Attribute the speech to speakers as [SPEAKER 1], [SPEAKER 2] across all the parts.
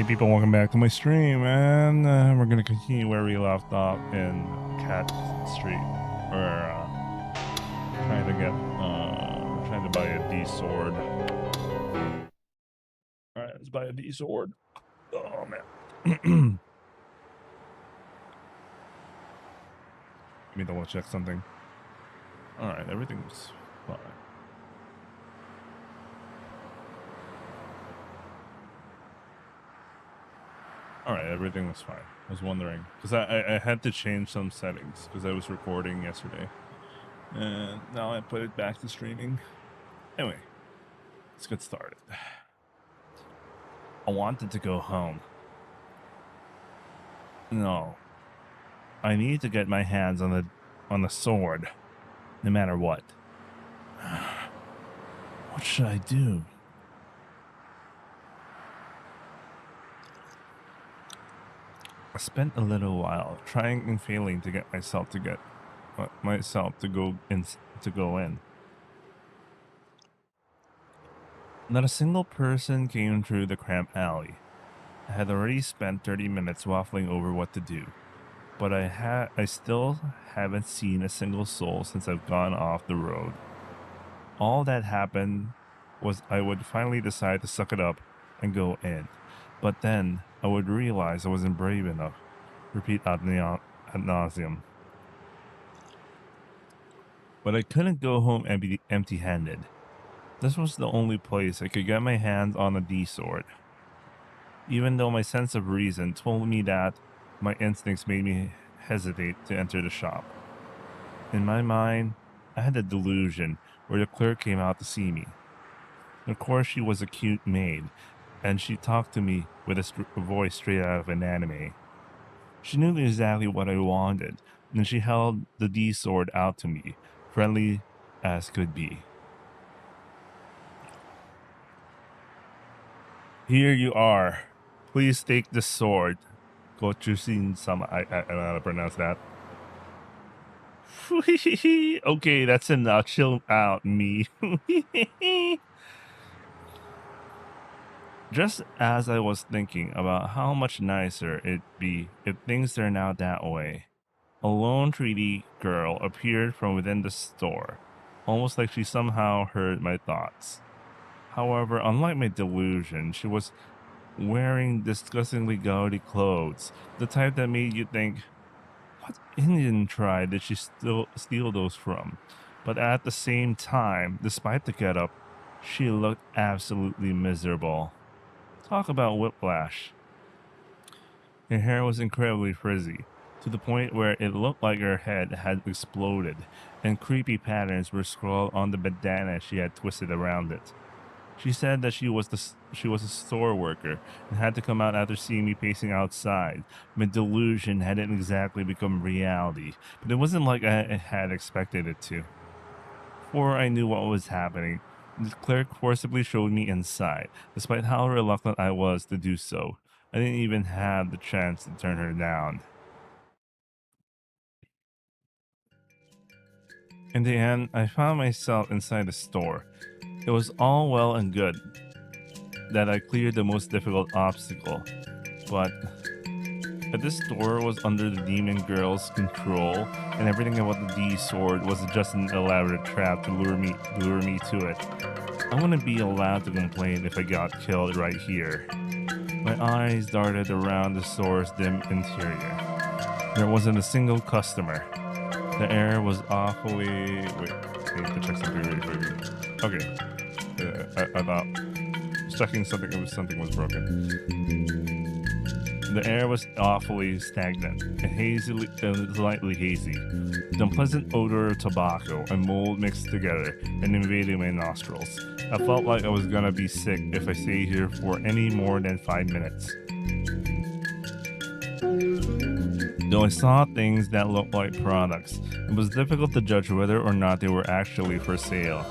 [SPEAKER 1] people, welcome back to my stream, and we're gonna continue where we left off in Cat Street. We're trying to get, we're trying to buy a D sword. All right, let's buy a D sword. Oh man. Let me double check something. All right, everything's fine. All right, everything was fine. I was wondering because I had to change some settings because I was recording yesterday, and now I put it back to streaming. Anyway, let's get started. I wanted to go home. No, I need to get my hands on the sword, no matter what. What should I do? I spent a little while trying and failing to get myself to go in. Not a single person came through the cramped alley. I had already spent 30 minutes waffling over what to do, but I still haven't seen a single soul since I've gone off the road. All that happened was I would finally decide to suck it up and go in, but then I would realize I wasn't brave enough. Repeat ad nauseum. But I couldn't go home empty-handed. This was the only place I could get my hands on a D sword. Even though my sense of reason told me that, my instincts made me hesitate to enter the shop. In my mind, I had a delusion where the clerk came out to see me. Of course, she was a cute maid, and she talked to me with a voice straight out of an anime. She knew exactly what I wanted, and she held the D sword out to me, friendly as could be. Here you are. Please take the sword. Gochusin-sama. I don't know how to pronounce that. Okay, that's enough. Chill out, me. Just as I was thinking about how much nicer it'd be if things turned out that way, a lone treaty girl appeared from within the store, almost like she somehow heard my thoughts. However, unlike my delusion, she was wearing disgustingly gaudy clothes, the type that made you think, what Indian tribe did she steal those from? But at the same time, despite the getup, she looked absolutely miserable. Talk about whiplash. Her hair was incredibly frizzy, to the point where it looked like her head had exploded, and creepy patterns were scrawled on the bandana she had twisted around it. She said that she was a store worker and had to come out after seeing me pacing outside. My delusion hadn't exactly become reality, but it wasn't like I had expected it to. Before I knew what was happening, the clerk forcibly showed me inside, despite how reluctant I was to do so. I didn't even have the chance to turn her down. In the end, I found myself inside the store. It was all well and good that I cleared the most difficult obstacle, but that this store was under the demon girl's control, and everything about the D sword was just an elaborate trap to lure me to it. I wouldn't be allowed to complain if I got killed right here. My eyes darted around the store's dim interior. There wasn't a single customer. The air was awfully... Wait, I need to check something really quickly. Okay. I thought... checking something if something was broken. The air was awfully stagnant and slightly hazy. The unpleasant odor of tobacco and mold mixed together and invaded my nostrils. I felt like I was gonna be sick if I stayed here for any more than 5 minutes. Though I saw things that looked like products, it was difficult to judge whether or not they were actually for sale.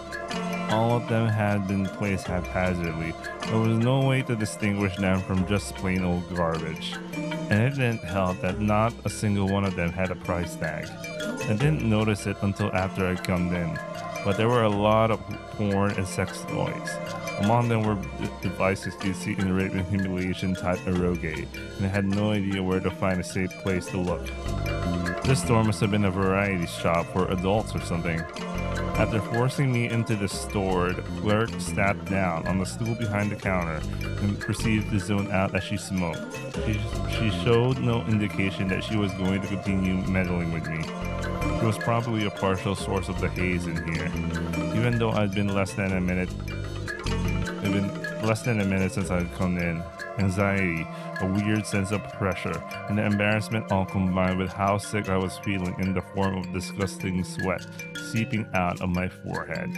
[SPEAKER 1] All of them had been placed haphazardly. There was no way to distinguish them from just plain old garbage. And it didn't help that not a single one of them had a price tag. I didn't notice it until after I'd come in, but there were a lot of porn and sex toys. Among them were devices you see in rape and humiliation type eroge, and I had no idea where to find a safe place to look. This store must have been a variety shop for adults or something. After forcing me into the store, the clerk sat down on the stool behind the counter and proceeded to zone out as she smoked. She showed no indication that she was going to continue meddling with me. It was probably a partial source of the haze in here. Even though I'd been less than a minute since I'd come in. Anxiety, a weird sense of pressure, and the embarrassment all combined with how sick I was feeling in the form of disgusting sweat seeping out of my forehead.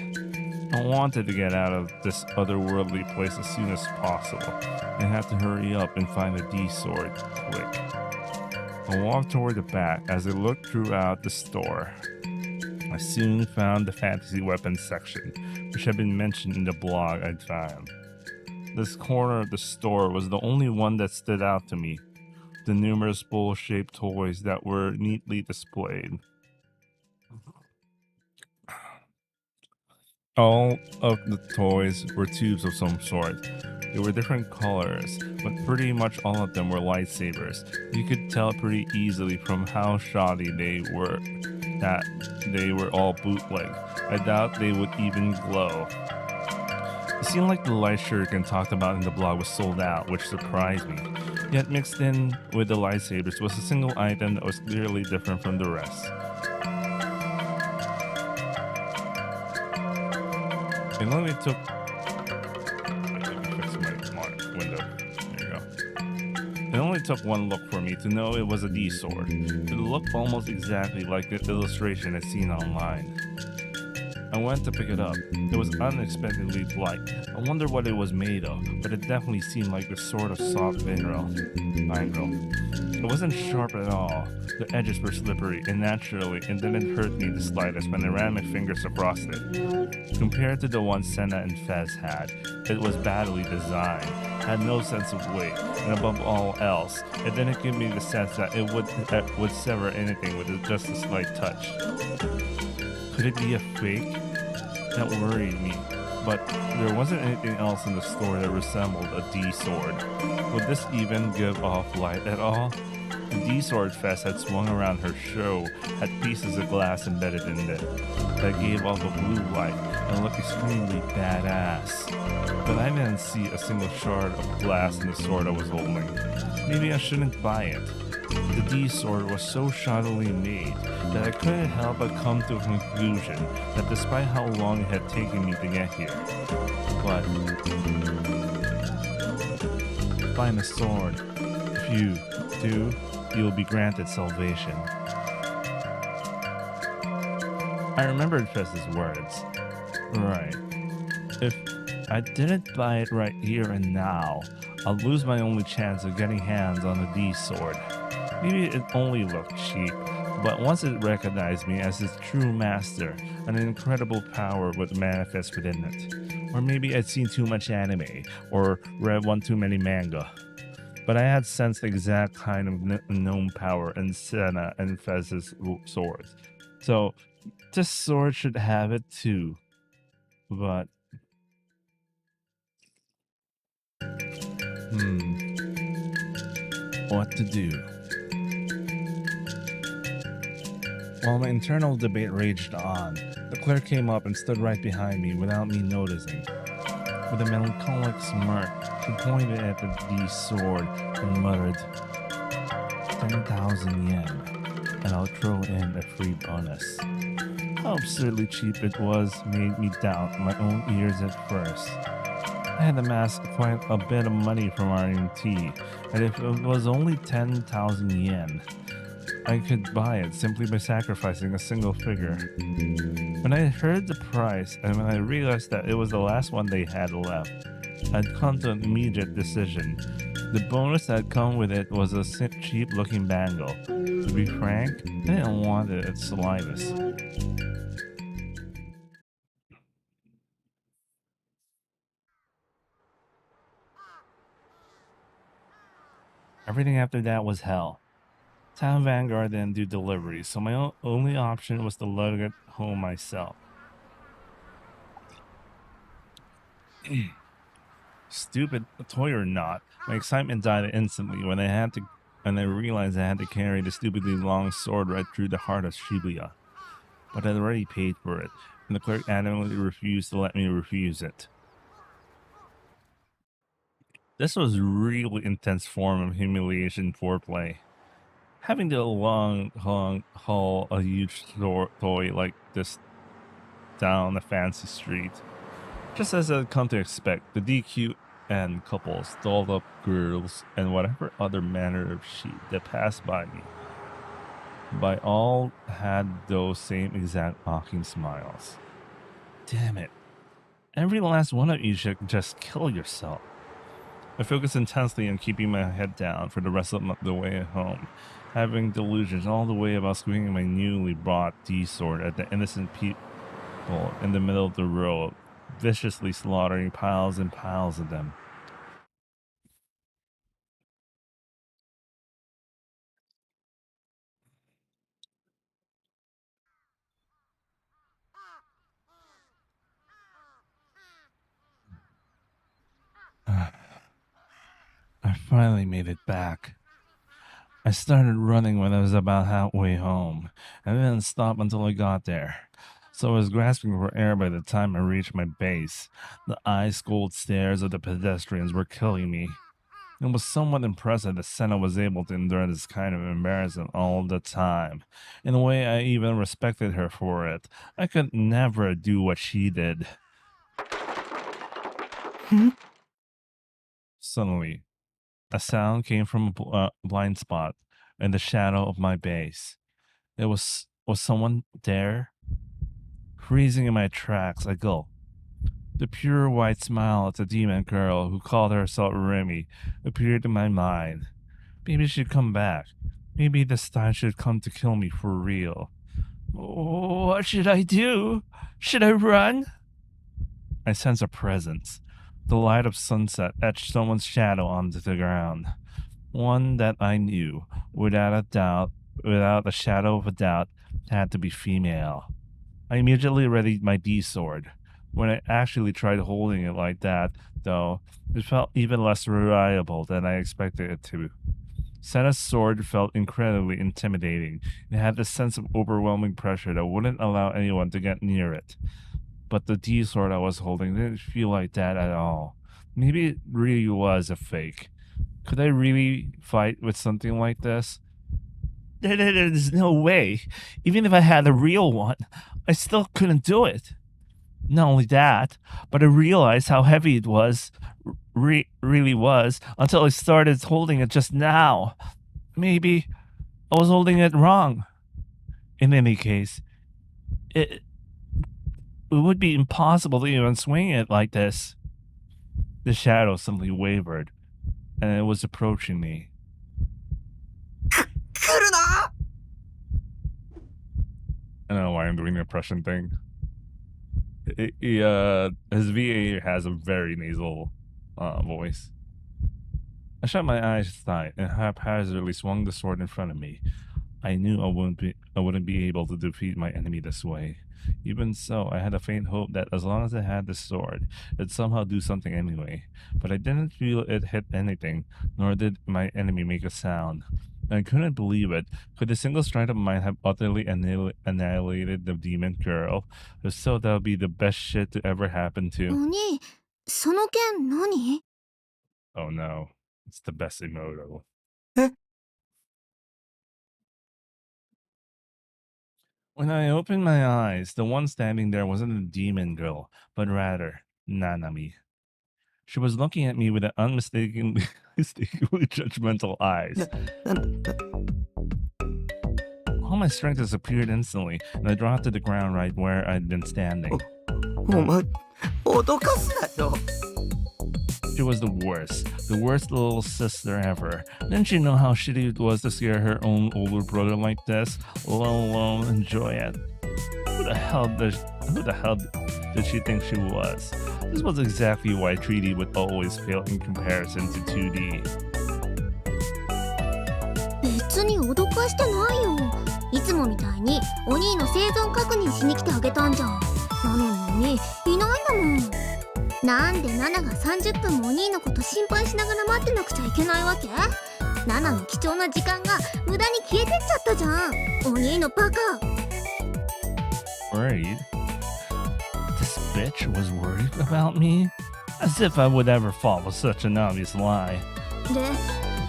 [SPEAKER 1] I wanted to get out of this otherworldly place as soon as possible, and had to hurry up and find the D sword quick. I walked toward the back as I looked throughout the store. I soon found the fantasy weapons section, which had been mentioned in the blog I'd found. This corner of the store was the only one that stood out to me. The numerous bowl-shaped toys that were neatly displayed. All of the toys were tubes of some sort. They were different colors, but pretty much all of them were lightsabers. You could tell pretty easily from how shoddy they were that they were all bootleg. I doubt they would even glow. It seemed like the light shuriken talked about in the blog was sold out, which surprised me. Yet mixed in with the lightsabers was a single item that was clearly different from the rest. It only took... fix my window. There you go. It only took one look for me to know it was a D sword. It looked almost exactly like the illustration I'd seen online. I went to pick it up. It was unexpectedly light. I wonder what it was made of, but it definitely seemed like the sort of soft vinyl. It wasn't sharp at all. The edges were slippery and naturally, and didn't hurt me the slightest when I ran my fingers across it. Compared to the one Senna and Fez had, it was badly designed, had no sense of weight, and above all else, it didn't give me the sense that it would sever anything with just a slight touch. Could it be a fake? That worried me, but there wasn't anything else in the store that resembled a D sword. Would this even give off light at all? The D sword Fez had swung around her show had pieces of glass embedded in it that gave off a blue light and looked extremely badass. But I didn't see a single shard of glass in the sword I was holding. Maybe I shouldn't buy it. The D sword was so shoddily made that I couldn't help but come to a conclusion that despite how long it had taken me to get here, but find the sword. If you do, you will be granted salvation. I remembered Fez's words. Right. If I didn't buy it right here and now, I'll lose my only chance of getting hands on the D sword. Maybe it only looked cheap, but once it recognized me as its true master, an incredible power would manifest within it. Or maybe I'd seen too much anime, or read one too many manga. But I had sensed the exact kind of known power in Senna and Fez's swords. So, this sword should have it too. But... what to do? While my internal debate raged on, the clerk came up and stood right behind me without me noticing. With a melancholic smirk, she pointed at the D sword and muttered, 10,000 yen, and I'll throw in a free bonus. How absurdly cheap it was made me doubt my own ears at first. I had amassed quite a bit of money from RMT, and if it was only 10,000 yen, I could buy it simply by sacrificing a single figure. When I heard the price and when I realized that it was the last one they had left, I'd come to an immediate decision. The bonus that had come with it was a cheap looking bangle. To be frank, I didn't want it at the slightest. Everything after that was hell. Town Vanguard didn't do deliveries, so my only option was to lug it home myself. Stupid toy or not, my excitement died instantly when I realized I had to carry the stupidly long sword right through the heart of Shibuya. But I'd already paid for it, and the clerk adamantly refused to let me refuse it. This was a really intense form of humiliation foreplay. Having to haul a huge toy like this down a fancy street. Just as I'd come to expect, the DQ and couples, dolled up girls, and whatever other manner of sheep that passed by me, by all had those same exact mocking smiles. Damn it. Every last one of you should just kill yourself. I focused intensely on keeping my head down for the rest of the way home, having delusions all the way about swinging my newly bought D-sword at the innocent people in the middle of the road, viciously slaughtering piles and piles of them. I finally made it back. I started running when I was about halfway home, and didn't stop until I got there. So I was grasping for air by the time I reached my base. The ice-cold stares of the pedestrians were killing me. It was somewhat impressive that Senna was able to endure this kind of embarrassment all the time. In a way, I even respected her for it. I could never do what she did. Suddenly, a sound came from a blind spot in the shadow of my base. It was someone there? Freezing in my tracks, I gulped. The pure white smile of the demon girl who called herself Remy appeared in my mind. Maybe she'd come back. Maybe this time she'd come to kill me for real. What should I do? Should I run? I sensed a presence. The light of sunset etched someone's shadow onto the ground. One that I knew, without a shadow of a doubt, had to be female. I immediately readied my D-sword. When I actually tried holding it like that, though, it felt even less reliable than I expected it to. Senna's sword felt incredibly intimidating. It had this sense of overwhelming pressure that wouldn't allow anyone to get near it. But the D-sword I was holding didn't feel like that at all. Maybe it really was a fake. Could I really fight with something like this? There's no way. Even if I had a real one, I still couldn't do it. Not only that, but I realized how heavy it was, really was, until I started holding it just now. Maybe I was holding it wrong. In any case, it would be impossible to even swing it like this. The shadow suddenly wavered, and it was approaching me. I don't know why I'm doing the impression thing. His VA has a very nasal voice. I shut my eyes tight and haphazardly swung the sword in front of me. I knew I wouldn't be able to defeat my enemy this way. Even so, I had a faint hope that as long as I had the sword, it'd somehow do something anyway. But I didn't feel it hit anything, nor did my enemy make a sound. I couldn't believe it. Could a single strike of mine have utterly annihilated the demon girl? If so, that would be the best shit to ever happen to.
[SPEAKER 2] 鬼、その剣何？
[SPEAKER 1] Oh no, it's the best emoto.
[SPEAKER 2] え
[SPEAKER 1] When I opened my eyes, the one standing there wasn't a demon girl, but rather Nanami. She was looking at me with unmistakably judgmental eyes. All my strength disappeared instantly, and I dropped to the ground right where I'd been standing.
[SPEAKER 2] お前、脅かすなよ。
[SPEAKER 1] She was the worst little sister ever. Didn't you know how shitty it was to scare her own older brother like this, let alone enjoy it? Who the hell did she think she was? This was exactly why 3D would always fail in comparison to 2D.
[SPEAKER 2] 別に脅かしてないよ。いつもみたいにお兄の生存確認しに来てあげたんじゃん。なのにお兄いないんだもん。なんでナナが30分もお兄のこと心配しながら待ってなくちゃいけないわけ？ナナの貴重な時間が無駄に消えてっちゃったじゃん。お兄のバカ。
[SPEAKER 1] Worried? This bitch was worried about me? As if I would ever fall for such an obvious lie.
[SPEAKER 2] で、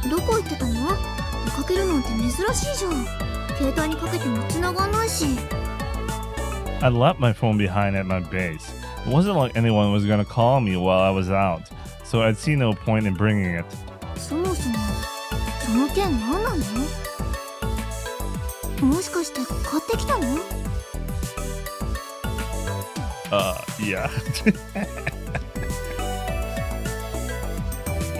[SPEAKER 2] どこ行ってたの？出かけるなんて珍しいじゃん。携帯にかけても繋がんないし。
[SPEAKER 1] I left my phone behind at my base. It wasn't like anyone was gonna call me while I was out, so I'd see no point in bringing it.
[SPEAKER 2] そもそもその件何なの？もしかして買ってきたの？
[SPEAKER 1] Yeah.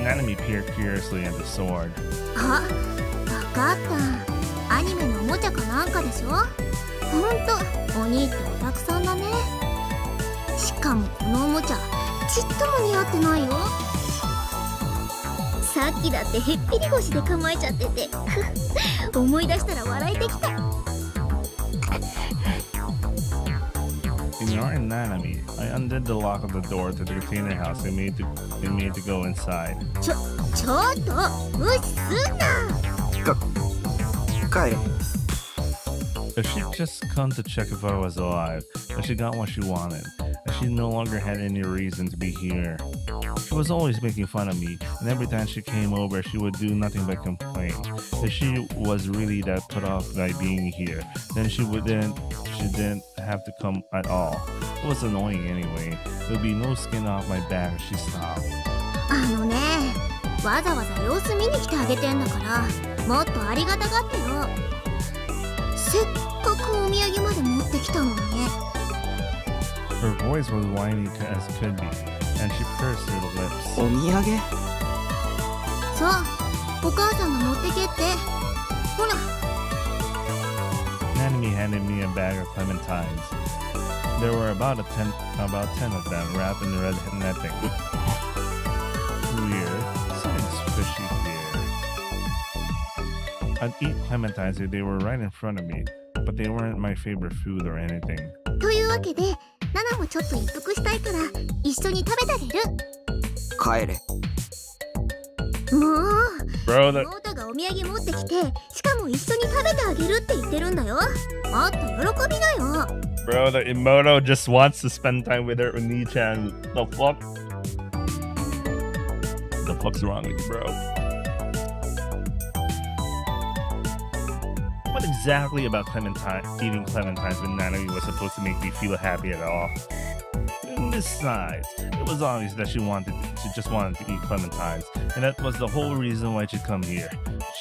[SPEAKER 1] Nanami peered curiously at the sword.
[SPEAKER 2] あ、わかった。アニメのおもちゃかなんかでしょ？ほんと、お兄ってオタクさんだね。しかもこのおもちゃ、ちっとも似合ってないよ。さっきだってへっぴり腰で構えちゃってて思い出したら笑えてきた。
[SPEAKER 1] Ignoring Nanami, I undid the lock of the door to the container house and made to go inside.
[SPEAKER 2] ちょっと無視すんな。
[SPEAKER 3] 帰れ。
[SPEAKER 1] If she'd just come to check if I was alive, and she got what she wanted, and she no longer had any reason to be here. She was always making fun of me, and every time she came over, she would do nothing but complain. If she was really that put off by being here, then she didn't have to come at all. It was annoying anyway. There would be no skin off my back if she stopped.
[SPEAKER 2] わざわざ様子見に来てあげてんだから、もっとありがたがってよ。せっかくお土産まで持ってきたのに。
[SPEAKER 1] Her voice was whiny as could be, and she pursed her lips.
[SPEAKER 3] お土産？
[SPEAKER 2] そう、お母さんが持ってけって。ほら。
[SPEAKER 1] Nanami handed me a bag of clementines. There were about 10 of them wrapped in red netting. Weird. Something's fishy here. I'd eat clementines if they were right in front of me, but they weren't my favorite food or anything.
[SPEAKER 2] というわけで、ナナもちょっと一服したいから一緒に食べてあげる。
[SPEAKER 3] 帰れ。
[SPEAKER 2] もう、
[SPEAKER 1] Bro, that
[SPEAKER 2] 妹がお土産持ってきて、しかも一緒に食べてあげるって言ってるんだよ。もっと喜びなよ。
[SPEAKER 1] bro, the Imoto just wants to spend time with her Oni-chan. The fuck? The fuck's wrong with you, bro? What exactly about eating clementines with Nanami was supposed to make me feel happy at all? And besides, it was obvious that she just wanted to eat clementines, and that was the whole reason why she'd come here.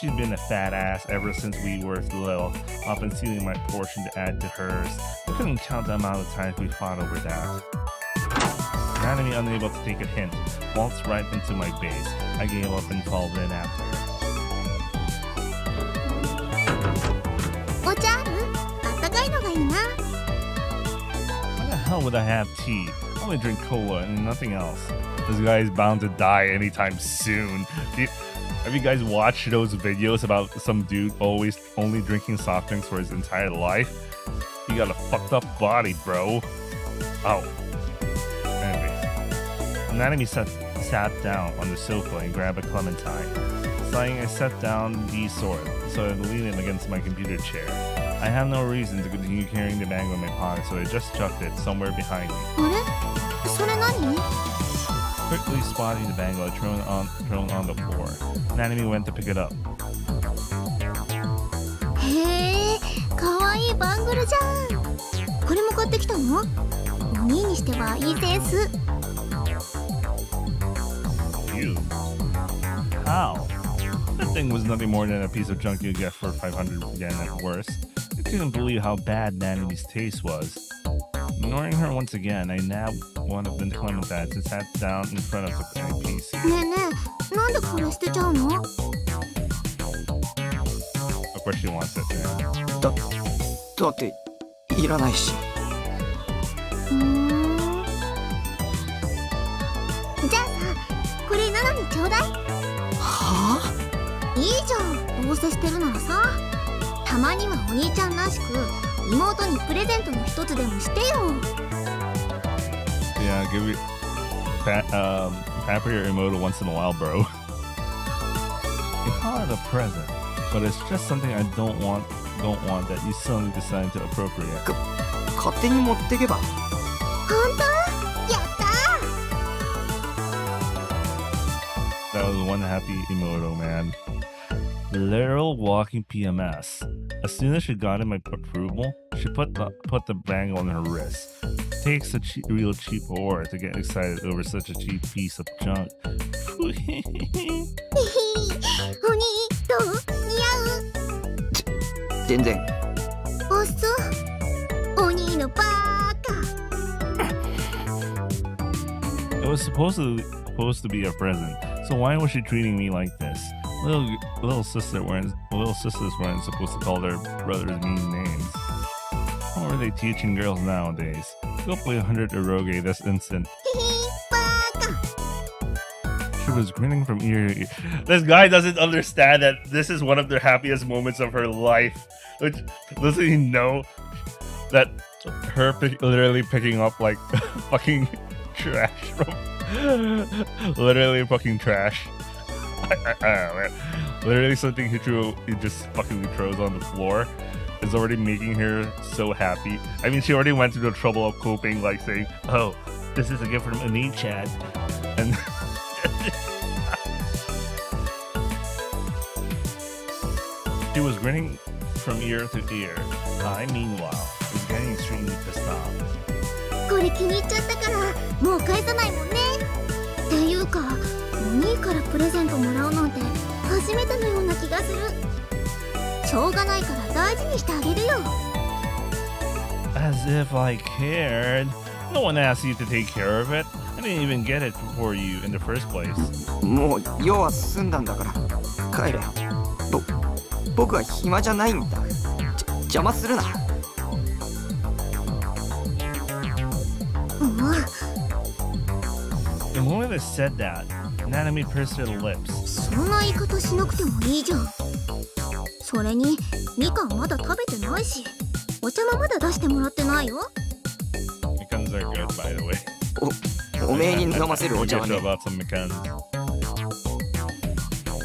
[SPEAKER 1] She'd been a fat ass ever since we were little, often stealing my portion to add to hers. I couldn't count the amount of times we fought over that. Nanami, unable to take a hint, waltzed right into my base. I gave up and followed in after her.
[SPEAKER 2] お茶ある？あったかいのがいいな。
[SPEAKER 1] Why the hell would I have tea? I only drink cola and nothing else. This guy is bound to die anytime soon. Have you guys watched those videos about some dude always only drinking soft drinks for his entire life? He got a fucked up body, bro. Oh. Anyway. Nanami sat down on the sofa and grabbed a clementine. Sighing, I set down the sword, so I leaned it against my computer chair. I have no reason to continue carrying the bangle in my pocket, so I just chucked it somewhere behind me.
[SPEAKER 2] あれ？それ何？
[SPEAKER 1] Quickly spotting the bangle thrown on the floor, Nanami went to pick it up.
[SPEAKER 2] へえ、かわいいバングルじゃん。これも買ってきたの？お兄にしてはいいセンス。
[SPEAKER 1] You? How? That thing was nothing more than a piece of junk you get for 500 yen at worst. I couldn't believe how bad Nanami's taste was. Ignoring her once again, I nabbed one of the clementines and sat down in front of the PC.
[SPEAKER 2] ねえねえ、なんでこれ捨てちゃうの？
[SPEAKER 1] Of course she wants it, man.
[SPEAKER 3] だっていらないし。
[SPEAKER 2] じゃあさ、これナナにちょうだい。
[SPEAKER 3] はあ？
[SPEAKER 2] いいじゃん、どうせ捨てるならさ。たまにはお兄ちゃんらしく妹にプレゼントの一つでもしてよ。
[SPEAKER 1] Yeah, pamper your emote once in a while, bro. You call it a present, but it's just something I don't want that you suddenly decide to appropriate.
[SPEAKER 3] 勝手に持ってけば。
[SPEAKER 2] 本当？やった
[SPEAKER 1] That was one happy emoto, man. Literal walking PMS. As soon as she got my approval, she put the bangle on her wrist. Takes a real cheap whore to get excited over such a cheap piece of junk.
[SPEAKER 2] お兄どう？似合う？
[SPEAKER 3] 全然。
[SPEAKER 2] おっそ？お兄のバカ。
[SPEAKER 1] It was supposed to be a present, so why was she treating me like this? Little sisters weren't supposed to call their brothers mean names. How are they teaching girls nowadays? Go play 100 eroge this instant.
[SPEAKER 2] バカ。
[SPEAKER 1] She was grinning from ear to ear. This guy doesn't understand that this is one of the happiest moments of her life. Which, doesn't he know that her literally picking up like fucking trash from literally fucking trash. I don't know, man. Literally something he just fucking throws on the floor is already making her so happy. I mean, she already went through the trouble of coping, like saying, "Oh, this is a gift from Oni-chan," and she was grinning from ear to ear. I, meanwhile, was getting extremely pissed off.
[SPEAKER 2] これ気に入っちゃったからもう返さないもんね。っていうか、お兄からプレゼントもらうなんて初めてのような気がする。しょうがないから大事にしてあげるよ。
[SPEAKER 1] As if I cared. No one asked you to take care of it. I didn't even get it for you in the first place.
[SPEAKER 3] もう用は済んだんだから帰れ。僕は暇じゃないんだ。邪魔するな。
[SPEAKER 1] The moment I said that, Nanami pursed her lips.
[SPEAKER 2] そんな言い方しなくてもいいじゃん。それにみかんまだ食べてないし、お茶もまだ出してもらってないよ。
[SPEAKER 1] Mikans are good, by the way.
[SPEAKER 3] おめえに飲ませるお茶はね。
[SPEAKER 1] about some mikans.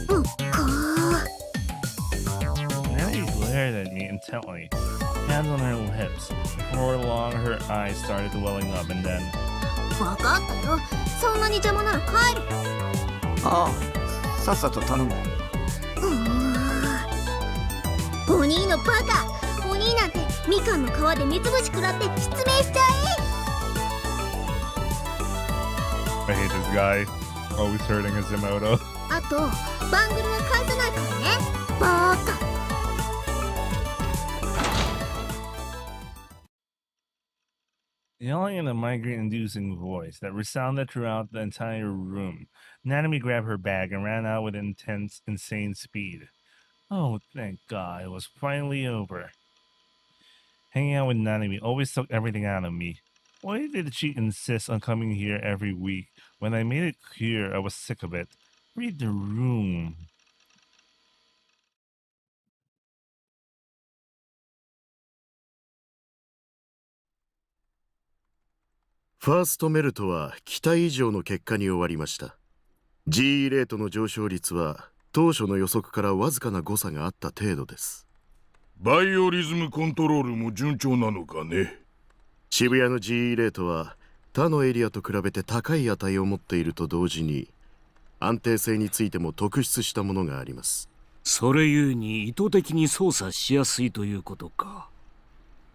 [SPEAKER 2] うんか
[SPEAKER 1] Nanami glared at me intently, hands on her hips. Before long, her eyes started welling up, and then.
[SPEAKER 2] 分かったよ。そんなに邪魔なら帰る。
[SPEAKER 3] ああ、さっさと頼む。
[SPEAKER 2] お兄のバカ。お兄なんてみかんの皮で三つ星食らって失明しちゃえ。
[SPEAKER 1] I hate this guy. Always hurting his emoto.
[SPEAKER 2] あとバングルは返さないからね。バカ。
[SPEAKER 1] Yelling in a migraine-inducing voice that resounded throughout the entire room, Nanami grabbed her bag and ran out with insane speed. Oh, thank God, it was finally over. Hanging out with Nanami always took everything out of me. Why did she insist on coming here every week when I made it clear I was sick of it? Read the room.
[SPEAKER 4] ファーストメルトは期待以上の結果に終わりました。GE レートの上昇率は当初の予測からわずかな誤差があった程度です。
[SPEAKER 5] バイオリズムコントロールも順調なのかね。
[SPEAKER 4] 渋谷の GE レートは他のエリアと比べて高い値を持っていると同時に安定性についても特筆したものがあります。
[SPEAKER 6] それゆえに意図的に操作しやすいということか。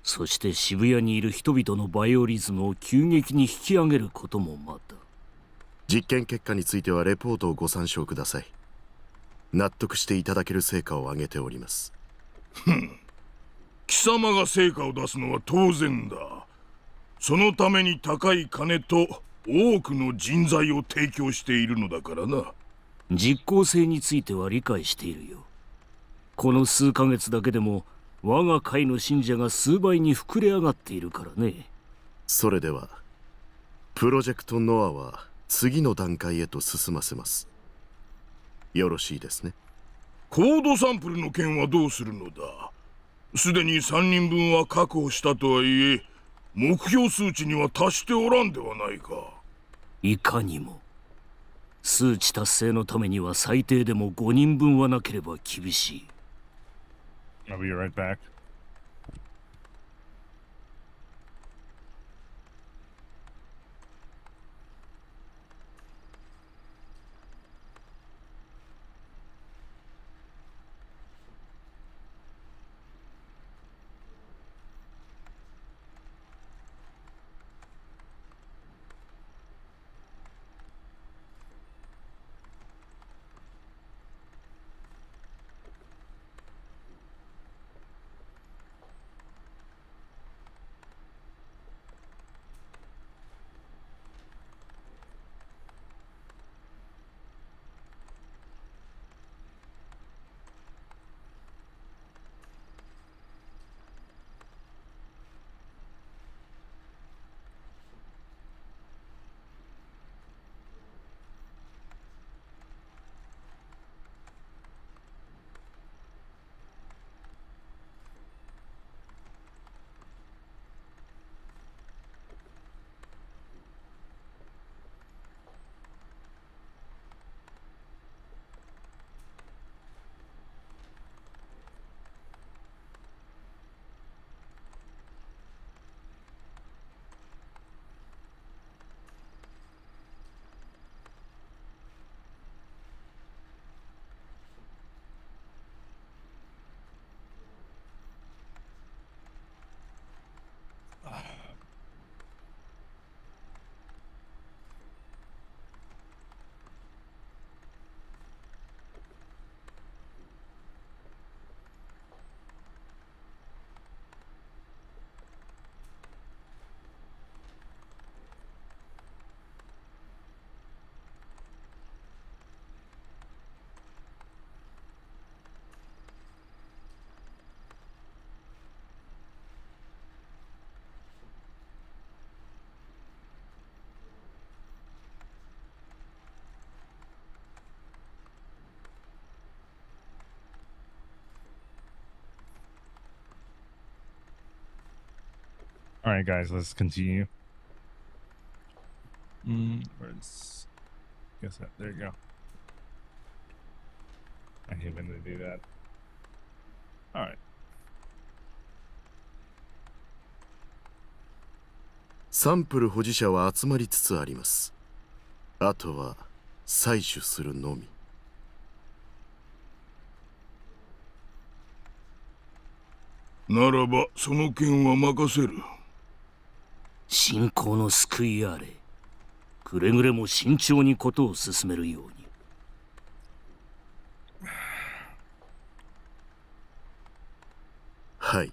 [SPEAKER 6] そして渋谷にいる人々のバイオリズムを急激に引き上げることもまた。
[SPEAKER 4] 実験結果についてはレポートをご参照ください。納得していただける成果を上げております。
[SPEAKER 5] 貴様が成果を出すのは当然だ。そのために高い金と多くの人材を提供しているのだからな。
[SPEAKER 6] 実効性については理解しているよ。この数ヶ月だけでも我が会の信者が数倍に膨れ上がっているからね。
[SPEAKER 4] それではプロジェクトノアは次の段階へと進ませます。よろしいですね。
[SPEAKER 5] コードサンプルの件はどうするのだ。すでに3人分は確保したとはいえ目標数値には達しておらんではないか。
[SPEAKER 6] いかにも。数値達成のためには最低でも5人分はなければ厳しい。
[SPEAKER 1] I'll be right back. All right, guys, let's continue. Where's... Guess that. There you go. I hate when they do that. All right.
[SPEAKER 4] サンプル保持者は集まりつつあります。あとは採取するのみ。
[SPEAKER 5] ならばその件は任せる。
[SPEAKER 6] 信仰の救いあれ。くれぐれも慎重にことを進めるように。
[SPEAKER 4] はい、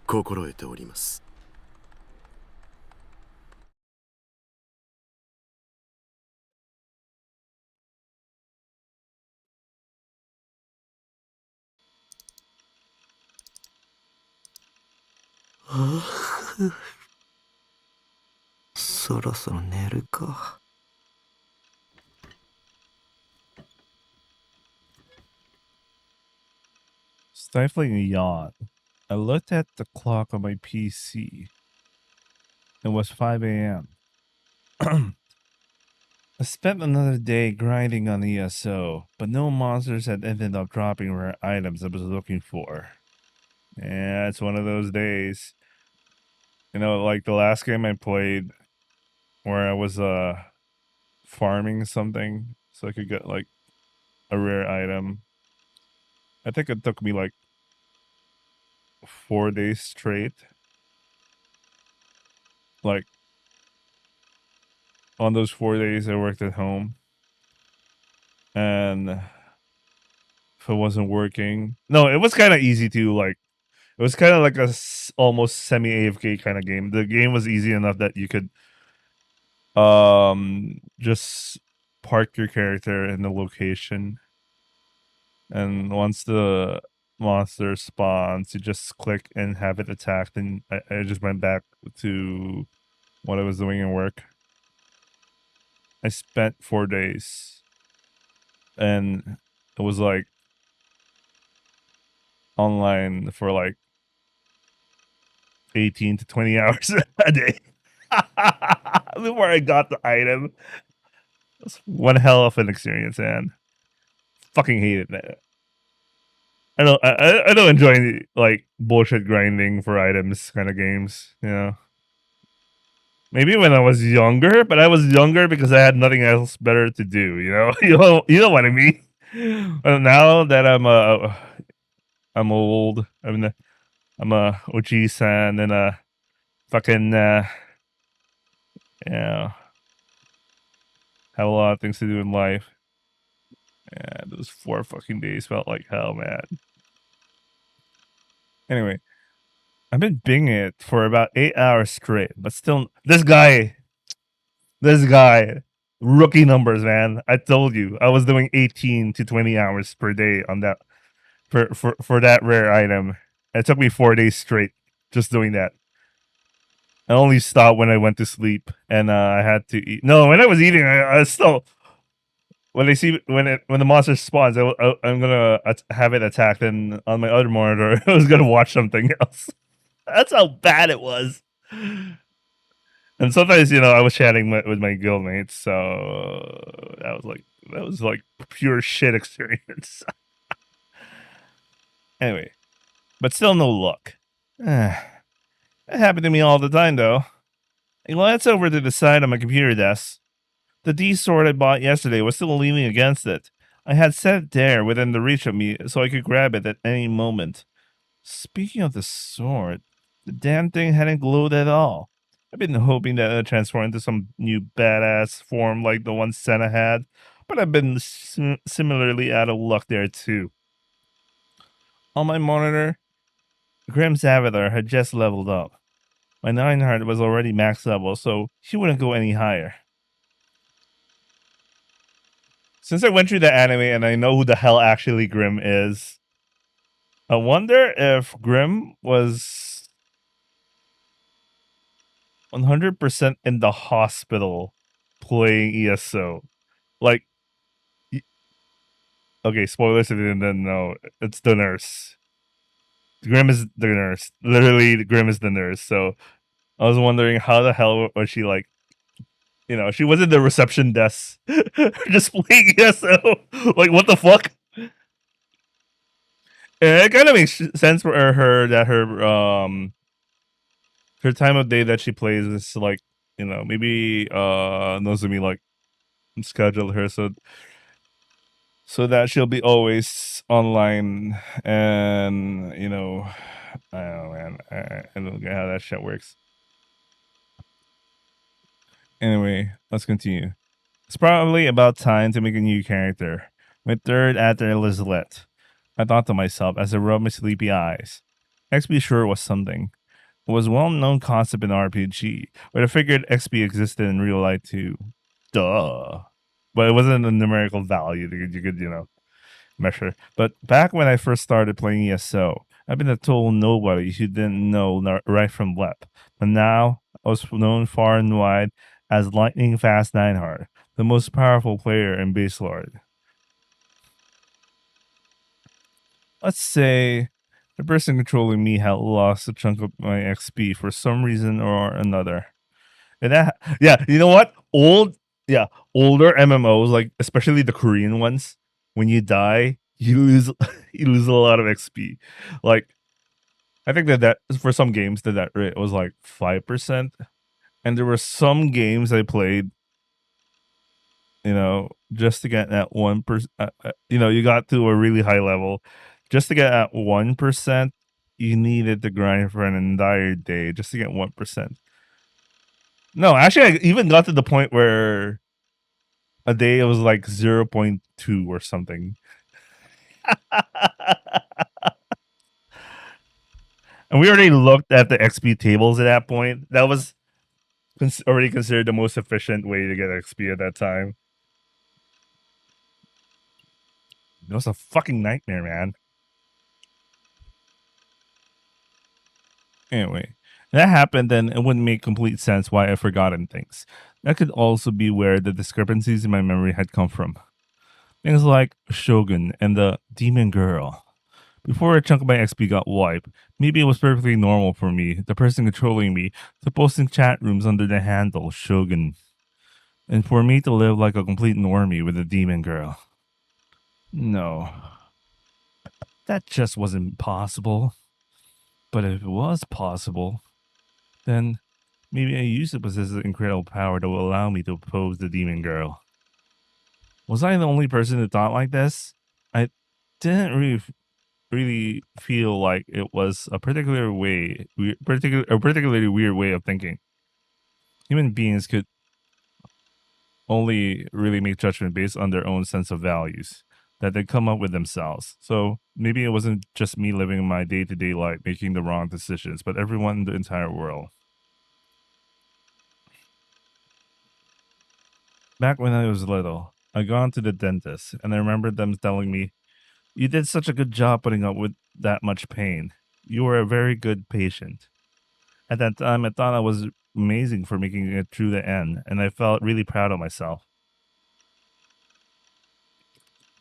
[SPEAKER 4] 心得ております。
[SPEAKER 3] そろそろ寝るか。
[SPEAKER 1] Stifling a yawn, I looked at the clock on my PC. It was 5 a.m. I spent another day grinding on ESO, but no monsters had ended up dropping rare items I was looking for. Yeah, it's one of those days. You know, like the last game I played where I was farming something so I could get like a rare item. I think it took me like 4 days straight. Like on those 4 days I worked at home. And if it wasn't working, no, it was kind of easy to like, it was kind of like a almost semi AFK kind of game. The game was easy enough that you could just park your character in the location, and once the monster spawns you just click and have it attacked, and I just went back to what I was doing in work. I spent 4 days and it was like online for like 18 to 20 hours a day. before I got the item. It was one hell of an experience, man. Fucking hated that. I don't enjoy like bullshit grinding for items kind of games, you know. Maybe when I was younger, but I was younger because I had nothing else better to do, you know. You know what I mean. But now that I'm old, I'm a Oji-san and a fucking yeah, have a lot of things to do in life. Yeah, those 4 fucking days felt like hell, man. Anyway, I've been binging it for about 8 hours straight, but still, this guy, rookie numbers, man. I told you, I was doing 18 to 20 hours per day on that for that rare item. It took me 4 days straight just doing that. I only stopped when I went to sleep and I had to eat. No, when I was eating, I still when the monster spawns, I'm gonna have it attacked, and on my other monitor, I was gonna watch something else. That's how bad it was. And sometimes, you know, I was chatting with my guildmates, so that was like pure shit experience. Anyway, but still no luck. It happened to me all the time, though. I glance over to the side of my computer desk. The D sword I bought yesterday was still leaning against it. I had set it there within the reach of me so I could grab it at any moment. Speaking of the sword, the damn thing hadn't glowed at all. I've been hoping that it'd transform into some new badass form like the one Senna had, but I've been similarly out of luck there too. On my monitor, Grimm's avatar had just leveled up. My 9 heart was already max level, so he wouldn't go any higher. Since I went through the anime and I know who the hell actually Grimm is, I wonder if Grimm was 100% in the hospital playing ESO. Like, okay, spoilers if you didn't know, it's the nurse. Grimm is the nurse. Literally, Grimm is the nurse. So I was wondering how the hell was she like, you know, she was in the reception desk just playing ESO. Like, what the fuck? And it kind of makes sense for her that her time of day that she plays is like, you know, maybe Nozomi like scheduled her so that she'll be always online, and you know, I don't know, man. I don't get how that shit works. Anyway, let's continue. It's probably about time to make a new character. My third actor is lit. I thought to myself as I rubbed my sleepy eyes. XP sure was something. It was a well-known concept in RPG, but I figured XP existed in real life too. Duh. But it wasn't a numerical value that you could, you know, measure. But back when I first started playing ESO, I've been a total nobody who didn't know right from left. But now I was known far and wide as lightning fast 9-heart, the most powerful player in Base Lord. Let's say the person controlling me had lost a chunk of my XP for some reason or another. And that, yeah, you know what? Older MMOs, like especially the Korean ones, when you die, you lose a lot of XP. Like, I think that for some games that rate was like 5%, and there were some games I played, you know, just to get that 1%. You know, you got to a really high level, just to get at 1%. You needed to grind for an entire day just to get 1%. No, actually, I even got to the point where a day it was like 0.2 or something. And we already looked at the XP tables at that point. That was already considered the most efficient way to get XP at that time. It was a fucking nightmare, man. Anyway, that happened, then it wouldn't make complete sense why I've forgotten things. That could also be where the discrepancies in my memory had come from. Things like Shogun and the Demon Girl. Before a chunk of my XP got wiped, maybe it was perfectly normal for me, the person controlling me, to post in chat rooms under the handle Shogun, and for me to live like a complete normie with a demon girl. No, that just wasn't possible. But if it was possible, then maybe I used to possess an incredible power that will allow me to oppose the demon girl. Was I the only person who thought like this? I didn't really feel like it was a particularly weird way of thinking. Human beings could only really make judgment based on their own sense of values that they come up with themselves. So maybe it wasn't just me living my day-to-day life making the wrong decisions, but everyone in the entire world. Back when I was little, I gone to the dentist, and I remember them telling me, "You did such a good job putting up with that much pain. You were a very good patient." At that time, I thought I was amazing for making it through the end, and I felt really proud of myself.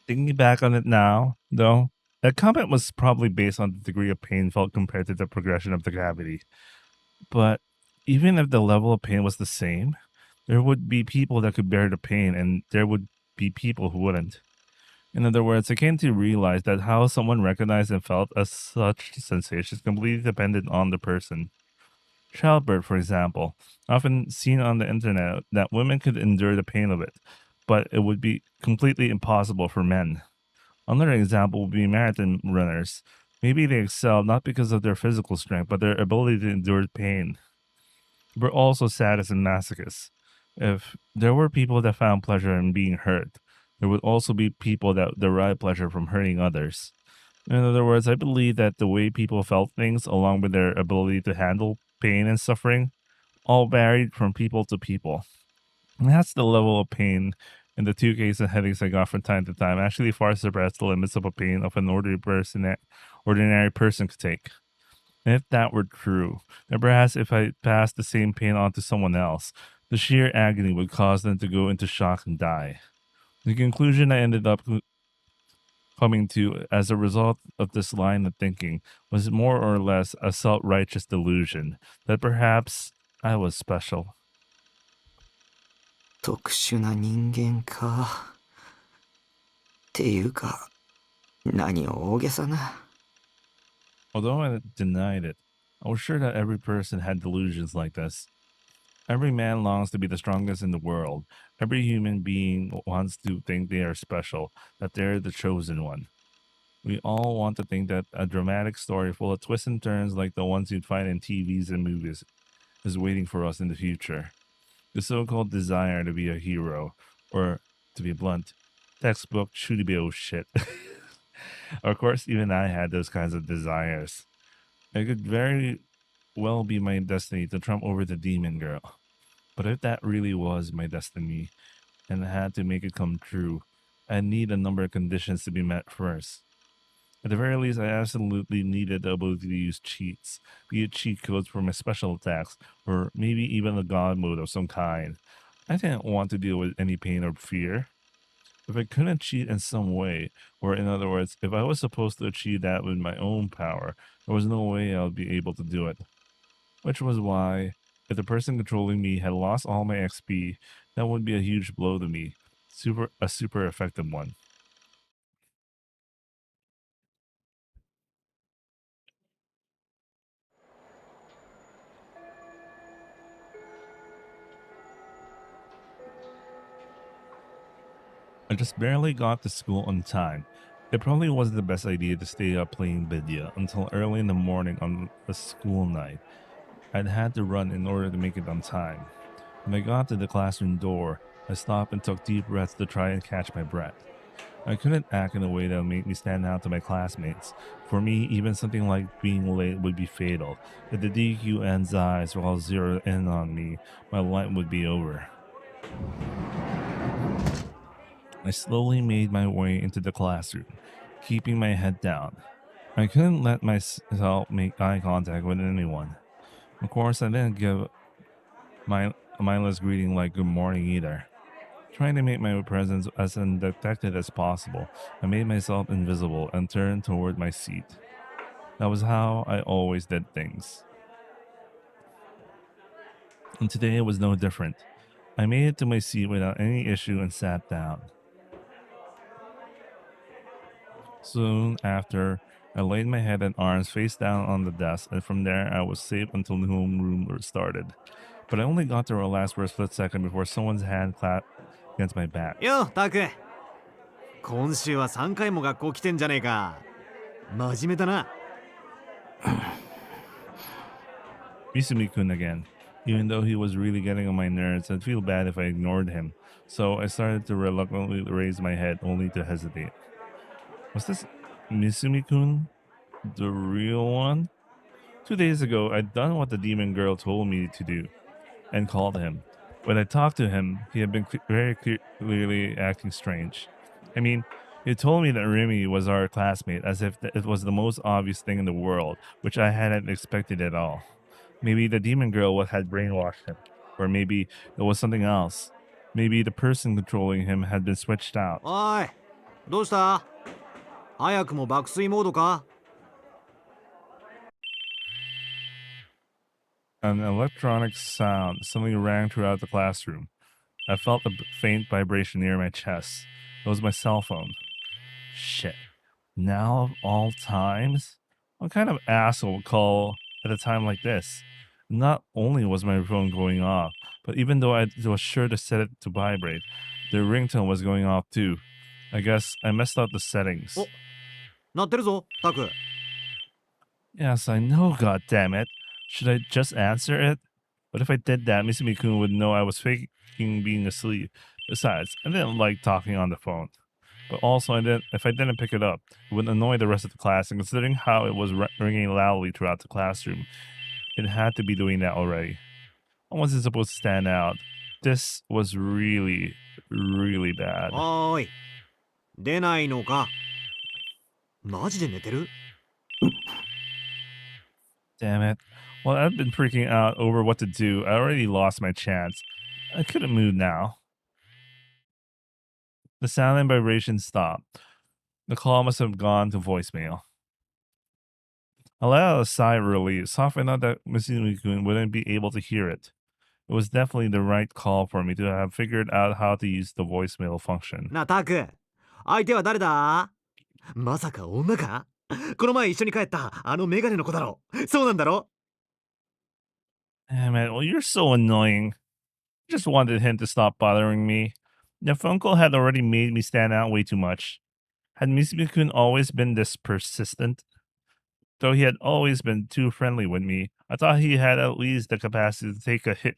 [SPEAKER 1] Thinking back on it now, though, that comment was probably based on the degree of pain felt compared to the progression of the cavity. But even if the level of pain was the same, there would be people that could bear the pain, and there would be people who wouldn't. In other words, I came to realize that how someone recognized and felt as such sensations completely depended on the person. Childbirth, for example, often seen on the internet that women could endure the pain of it, but it would be completely impossible for men. Another example would be marathon runners. Maybe they excel not because of their physical strength, but their ability to endure pain. We're also sadists and masochists. If there were people that found pleasure in being hurt, there would also be people that derive pleasure from hurting others. In other words, I believe that the way people felt things, along with their ability to handle pain and suffering, all varied from people to people. And that's the level of pain in the 2 cases of headaches I got from time to time actually far surpassed the limits of a pain of an ordinary person could take. And if that were true, then perhaps if I passed the same pain on to someone else, the sheer agony would cause them to go into shock and die. The conclusion I ended up coming to as a result of this line of thinking was more or less a self-righteous delusion that perhaps I was special.
[SPEAKER 3] 特殊な人間か。っていうか、何を大げさな。
[SPEAKER 1] Although I denied it, I was sure that every person had delusions like this. Every man longs to be the strongest in the world. Every human being wants to think they are special, that they're the chosen one. We all want to think that a dramatic story full of twists and turns like the ones you'd find in TVs and movies is waiting for us in the future. The so-called desire to be a hero, or to be blunt, textbook shooty shit. Of course, even I had those kinds of desires. It could very well be my destiny to trump over the demon girl. But if that really was my destiny, and I had to make it come true, I'd need a number of conditions to be met first. At the very least, I absolutely needed the ability to use cheats, be it cheat codes for my special attacks, or maybe even a god mode of some kind. I didn't want to deal with any pain or fear. If I couldn't cheat in some way, or in other words, if I was supposed to achieve that with my own power, there was no way I would be able to do it. Which was why, if the person controlling me had lost all my XP, that would be a huge blow to me. A super effective one. I just barely got to school on time. It probably wasn't the best idea to stay up playing Vidya until early in the morning on a school night. I'd had to run in order to make it on time. When I got to the classroom door, I stopped and took deep breaths to try and catch my breath. I couldn't act in a way that would make me stand out to my classmates. For me, even something like being late would be fatal. If the DQN's eyes were all zeroed in on me, my life would be over. I slowly made my way into the classroom, keeping my head down. I couldn't let myself make eye contact with anyone. Of course, I didn't give my mindless greeting like good morning either. Trying to make my presence as undetected as possible, I made myself invisible and turned toward my seat. That was how I always did things. And today it was no different. I made it to my seat without any issue and sat down. Soon after, I laid my head and arms face down on the desk, and from there I was safe until the homeroom started. But I only got to relax for a split second before someone's hand clapped against my back.
[SPEAKER 7] よタク、今週は3回も学校来てんじゃねえか。真面目だな。
[SPEAKER 1] Misumi-kun again. Even though he was really getting on my nerves, I'd feel bad if I ignored him. So I started to reluctantly raise my head, only to hesitate. Was this Misumi-kun? The real one? 2 days ago, I'd done what the demon girl told me to do, and called him. When I talked to him, he had been very clearly acting strange. I mean, he told me that Remy was our classmate, as if it was the most obvious thing in the world, which I hadn't expected at all. Maybe the demon girl had brainwashed him, or maybe it was something else. Maybe the person controlling him had been switched out.
[SPEAKER 7] おい、どうした？早くも爆睡モードか？
[SPEAKER 1] An electronic sound suddenly rang throughout the classroom. I felt a faint vibration near my chest. It was my cell phone. Shit. Now of all times? What kind of asshole would call at a time like this? Not only was my phone going off, but even though I was sure to set it to vibrate, the ringtone was going off too. I guess I messed up the settings.
[SPEAKER 7] お、鳴ってるぞ、タク。
[SPEAKER 1] Yes, I know, goddammit. Should I just answer it? But if I did that, Misumi-kun would know I was faking being asleep. Besides, I didn't like talking on the phone. But also, if I didn't pick it up, it would annoy the rest of the class, and considering how it was ringing loudly throughout the classroom, it had to be doing that already. I wasn't supposed to stand out. This was really, really bad.
[SPEAKER 7] おーい、出ないのか？マジで寝てる？
[SPEAKER 1] Damn it. Well, I've been freaking out over what to do. I already lost my chance. I couldn't move now. The sound and vibration stopped. The call must have gone to voicemail. I let out a sigh of relief, softened out that Misumi-kun wouldn't be able to hear it. It was definitely the right call for me to have figured out how to use the voicemail function.
[SPEAKER 7] なあタク、相手は誰だ？まさか女か？この前一緒に帰ったあのメガネの子だろ。そうなんだろ？
[SPEAKER 1] Damn it, well, you're so annoying. I just wanted him to stop bothering me. The phone call had already made me stand out way too much. Had Misumi-kun always been this persistent? Though he had always been too friendly with me, I thought he had at least the capacity to take a hit.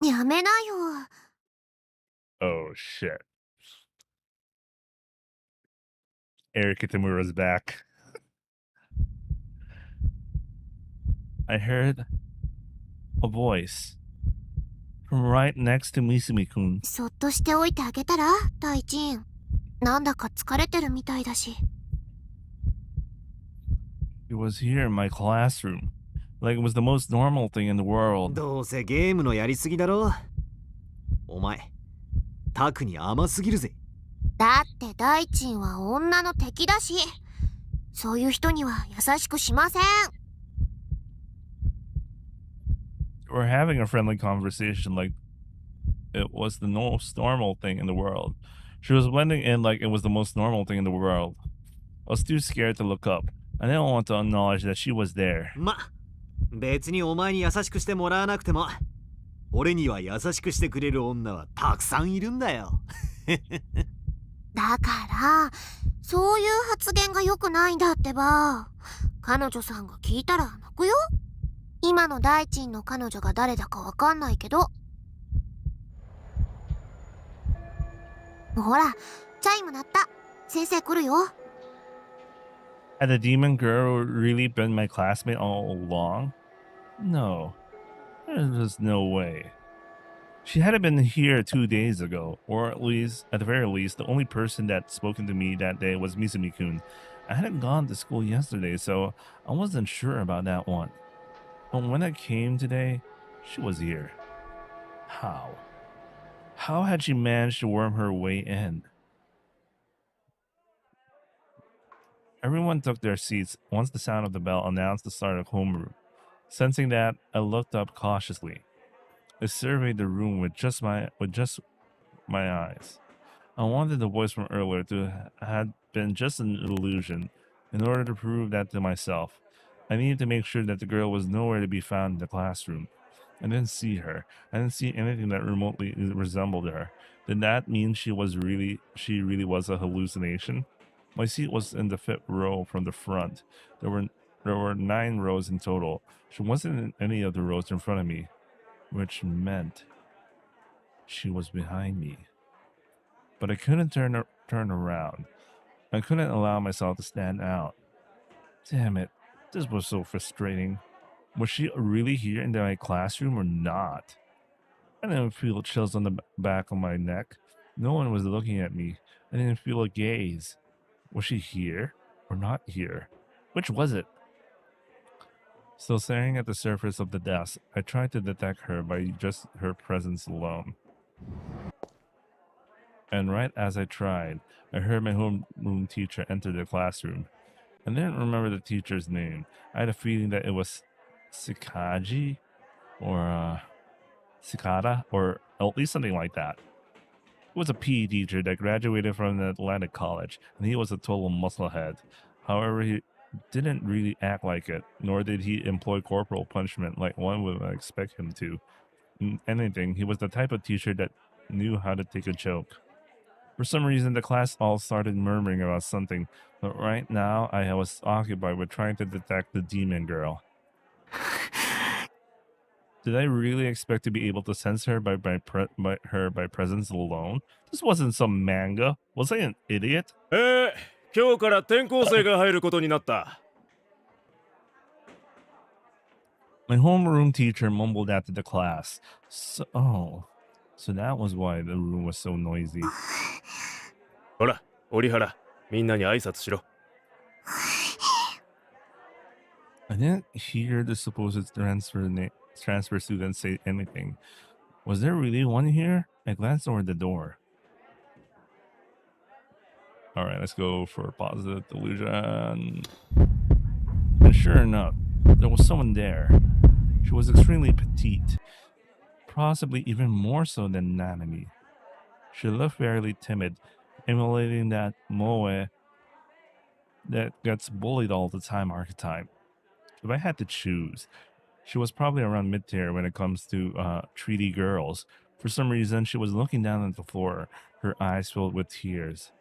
[SPEAKER 2] やめなよ。
[SPEAKER 1] Oh, shit. Eric Kitamura's back. I heard a voice from right next to Misumi-kun.
[SPEAKER 2] そっとしておいてあげたら、大臣。なんだか疲れてるみたいだし。
[SPEAKER 1] He was here in my classroom, like it was the most normal thing in the world.
[SPEAKER 7] どうせゲームのやりすぎだろ。お前、タクに甘すぎるぜ。
[SPEAKER 2] だって大臣は女の敵だし、そういう人には優しくしません。
[SPEAKER 1] We're having a friendly conversation like it was the most normal thing in the world. She was blending in like it was the most normal thing in the world. I was too scared to look up. I didn't want to acknowledge that she was there.
[SPEAKER 7] ま、別にお前に優しくしてもらわなくても、俺には優しくしてくれる女はたくさんいるんだよ。
[SPEAKER 2] だからそういう発言が良くないんだってば。彼女さんが聞いたら泣くよ。今の大臣の彼女が誰だかわかんないけど。ほら、チャイム鳴った。先生来るよ。
[SPEAKER 1] Had the demon girl really been my classmate all along? No. There was no way. She hadn't been here 2 days ago, or at the very least, the only person that spoken to me that day was Misumi-kun. I hadn't gone to school yesterday, so I wasn't sure about that one. But when I came today, she was here. How? How had she managed to worm her way in? Everyone took their seats once the sound of the bell announced the start of homeroom. Sensing that, I looked up cautiously. I surveyed the room with just my eyes. I wanted the voice from earlier to have been just an illusion. In order to prove that to myself, I needed to make sure that the girl was nowhere to be found in the classroom. I didn't see her. I didn't see anything that remotely resembled her. Did that mean she really was a hallucination? My seat was in the 5th row from the front. There were 9 rows in total. She wasn't in any of the rows in front of me, which meant she was behind me. But I couldn't turn around. I couldn't allow myself to stand out. Damn it, this was so frustrating. Was she really here in my classroom or not? I didn't feel chills on the back of my neck. No one was looking at me. I didn't feel a gaze. Was she here or not here? Which was it? Still staring at the surface of the desk, I tried to detect her by just her presence alone. And right as I tried, I heard my homeroom teacher enter the classroom. I didn't remember the teacher's name. I had a feeling that it was Sikaji or Cicada or at least something like that. He was a PE teacher that graduated from the Atlantic College, and he was a total musclehead. However, he didn't really act like it, nor did he employ corporal punishment like one would expect him to. In anything, he was the type of teacher that knew how to take a joke. For some reason, the class all started murmuring about something, but right now I was occupied with trying to detect the demon girl. Did I really expect to be able to sense her by presence alone? This wasn't some manga. Was I an idiot?
[SPEAKER 8] 今日から転校生が入ることになった。
[SPEAKER 1] My homeroom teacher mumbled after the class. So that was why the room was so noisy.
[SPEAKER 8] ほら、折原、みんなに挨拶しろ。
[SPEAKER 1] I didn't hear the supposed transfer student say anything. Was there really one here? I glanced toward the door. Alright, let's go for positive delusion. And sure enough, there was someone there. She was extremely petite, possibly even more so than Nanami. She looked fairly timid, emulating that moe that gets bullied all the time archetype. If I had to choose, she was probably around mid-tier when it comes to treaty girls. For some reason, she was looking down at the floor, her eyes filled with tears.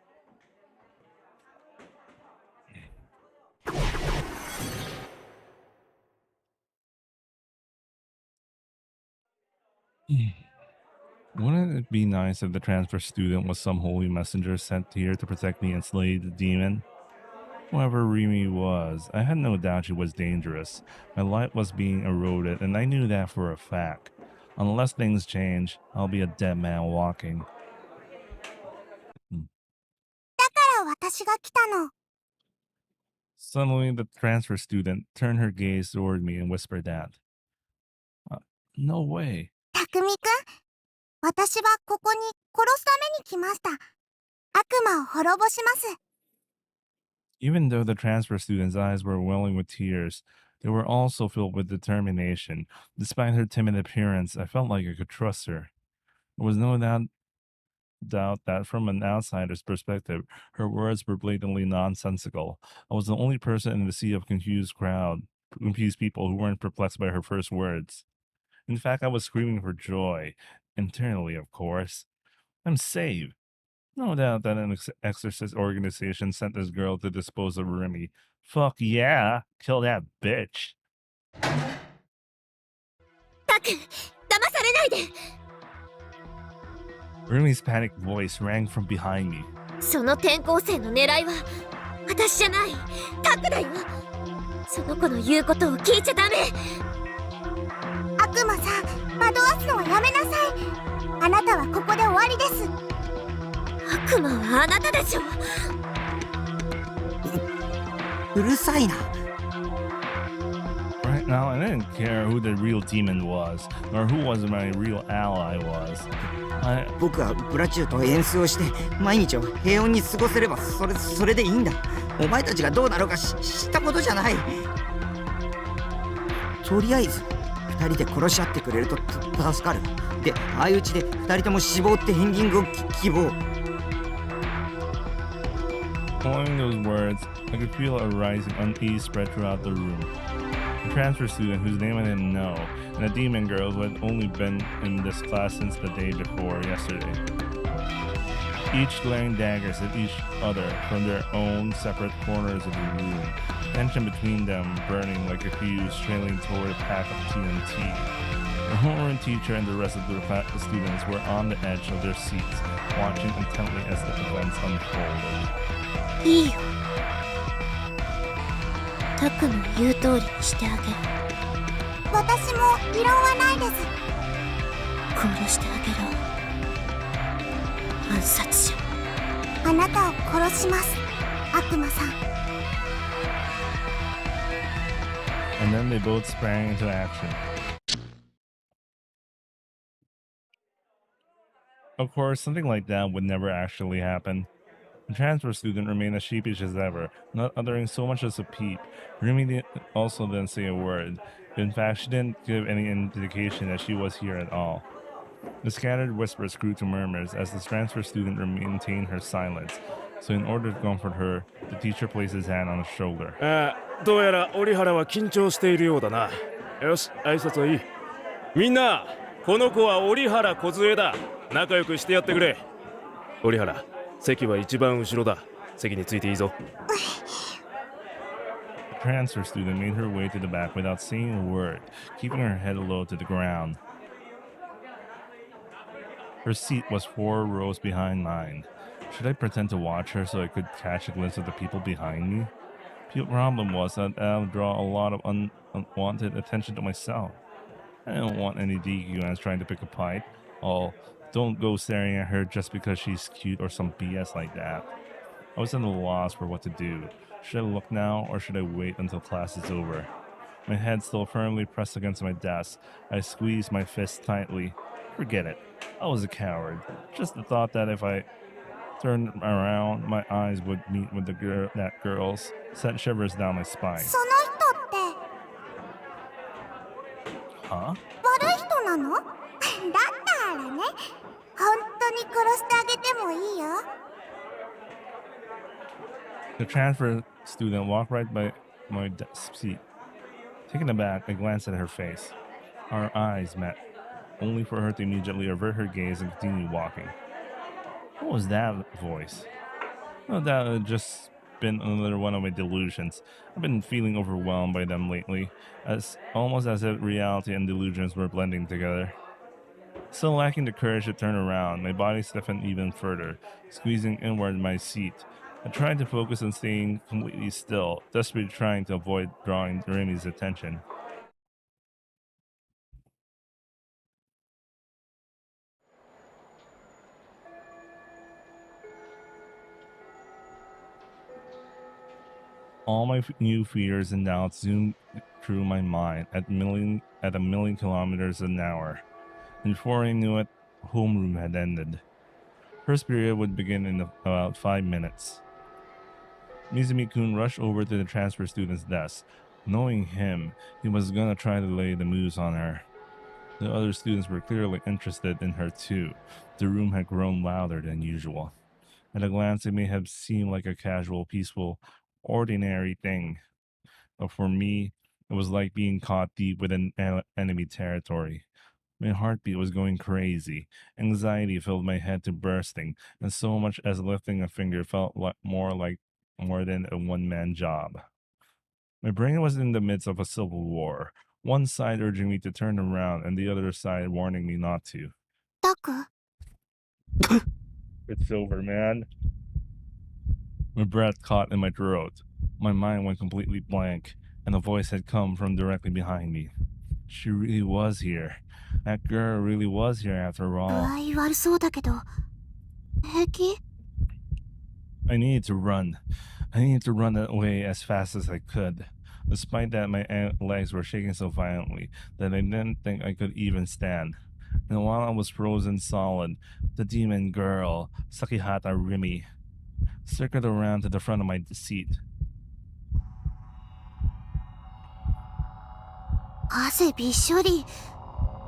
[SPEAKER 1] Wouldn't it be nice if the transfer student was some holy messenger sent here to protect me and slay the demon? Whoever Rimi was, I had no doubt she was dangerous. My life was being eroded, and I knew that for a fact. Unless things change, I'll be a dead man walking.
[SPEAKER 2] だから私が来たの。
[SPEAKER 1] Suddenly, the transfer student turned her gaze toward me and whispered that. No way.
[SPEAKER 2] たくみくん、私はここに殺すために来ました。悪魔を滅ぼします。
[SPEAKER 1] Even though the transfer student's eyes were welling with tears, they were also filled with determination. Despite her timid appearance, I felt like I could trust her. There was no doubt that from an outsider's perspective, her words were blatantly nonsensical. I was the only person in the sea of confused people who weren't perplexed by her first words. In fact, I was screaming for joy. Internally, of course. I'm saved. No doubt that an exorcist organization sent this girl to dispose of Remy. Fuck yeah! Kill that bitch!
[SPEAKER 2] たく、騙されないで。
[SPEAKER 1] Remy's panicked voice rang from behind me.
[SPEAKER 2] その転校生の狙いは私じゃない。タクだよ。その子の言うことを聞いちゃダメ。悪魔さん、惑わすのはやめなさい。あなたはここで終わりです。悪魔はあなたでしょ。
[SPEAKER 3] うるさいな。
[SPEAKER 1] Right Right now, I didn't care who the real demon was, or who was my real ally was.
[SPEAKER 3] 僕はブラチューと演奏をして毎日を平穏に過ごせればそれでいいんだ。お前たちがどうなろうか知ったことじゃない。とりあえず2人で殺し合ってくれると助かる。で相打ちで2人とも死亡ってエンディングを希望。
[SPEAKER 1] Following those words, I could feel a rising unease spread throughout the room. A transfer student whose name I didn't know, and a demon girl who had only been in this class since the day before yesterday. Each glaring daggers at each other from their own separate corners of the room, tension between them burning like a fuse trailing toward a pack of TNT. The homeroom teacher and the rest of the students were on the edge of their seats, watching intently as the events unfolded.
[SPEAKER 2] いいよ。タクの言う通りにしてあげる。私も異論はないです。殺してあげろ。暗殺者。あなたを殺します、悪魔さん。
[SPEAKER 1] And then they both sprang into action. Of course, something like that would never actually happen. The transfer student remained as sheepish as ever, not uttering so much as a peep. Rumi also didn't say a word. In fact, she didn't give any indication that she was here at all. The scattered whispers grew to murmurs as the transfer student maintained her silence. So in order to comfort her, the teacher placed his hand on her shoulder.
[SPEAKER 8] どうやら折原は緊張しているようだな。よし、挨拶はいい。みんな、この子は折原梢だ。仲良くしてやってくれ。折原、席は一番後ろだ。席についていいぞ。
[SPEAKER 1] The transfer student made her way to the back without saying a word, keeping her head low to the ground. Her seat was 4 rows behind mine. Should I pretend to watch her so I could catch a glimpse of the people behind me? The problem was that I would draw a lot of unwanted attention to myself. I don't want any DQNs trying to pick a fight. Oh, don't go staring at her just because she's cute or some BS like that. I was at a loss for what to do. Should I look now or should I wait until class is over? My head still firmly pressed against my desk, I squeezed my fist tightly. Forget it. I was a coward. Just the thought that if I turned around, my eyes would meet with that girl's sent shivers down my spine.
[SPEAKER 2] その人って
[SPEAKER 1] Huh?
[SPEAKER 2] 悪い人なの？だったらね、本当に殺してあげてもいいよ。
[SPEAKER 1] The transfer student walked right by my seat. Taken aback, I glanced at her face. Our eyes met, only for her to immediately avert her gaze and continue walking. What was that voice? No doubt it had just been another one of my delusions. I've been feeling overwhelmed by them lately, almost as if reality and delusions were blending together. Still lacking the courage to turn around, my body stiffened even further, squeezing inward my seat. I tried to focus on staying completely still, desperately trying to avoid drawing Remy's attention. All my new fears and doubts zoomed through my mind at a million kilometers an hour. And before I knew it, homeroom had ended. First period would begin in about 5 minutes. Mizumi-kun rushed over to the transfer student's desk. Knowing him, he was gonna try to lay the moves on her. The other students were clearly interested in her too. The room had grown louder than usual. At a glance, it may have seemed like a casual, peaceful, ordinary thing. But for me, it was like being caught deep within enemy territory. My heartbeat was going crazy. Anxiety filled my head to bursting, and so much as lifting a finger felt more than a one-man job. My brain was in the midst of a civil war, one side urging me to turn around and the other side warning me not to.
[SPEAKER 2] タク
[SPEAKER 1] It's over, man. My breath caught in my throat. My mind went completely blank, and a voice had come from directly behind me. She really was here. That girl really was here after
[SPEAKER 2] 具
[SPEAKER 1] all.
[SPEAKER 2] 合悪そうだけど平気？
[SPEAKER 1] I needed to run. I needed to run away as fast as I could. despite that my legs were shaking so violently that I didn't think I could even stand. And while I was frozen solid, the demon girl, Sakihata Rimi, circled around to the front of my seat.
[SPEAKER 2] 汗びっしょり。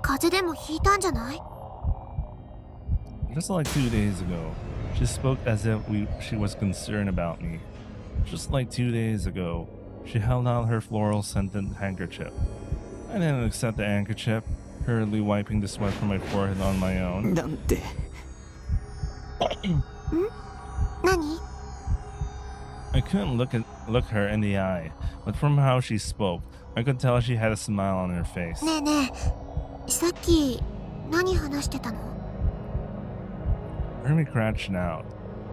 [SPEAKER 2] 風邪でもひいたんじゃない？
[SPEAKER 1] Just like 2 days ago, she spoke as if she was concerned about me. Just like 2 days ago, she held out her floral scented handkerchief. I didn't accept the handkerchief, hurriedly wiping the sweat from my forehead on my own.
[SPEAKER 3] なんて。
[SPEAKER 2] 何？
[SPEAKER 1] I couldn't look her in the eye, but from how she spoke, I could tell she had a smile on her face.
[SPEAKER 2] ねえねえ、さっき何話してたの？
[SPEAKER 1] Remy crouched out,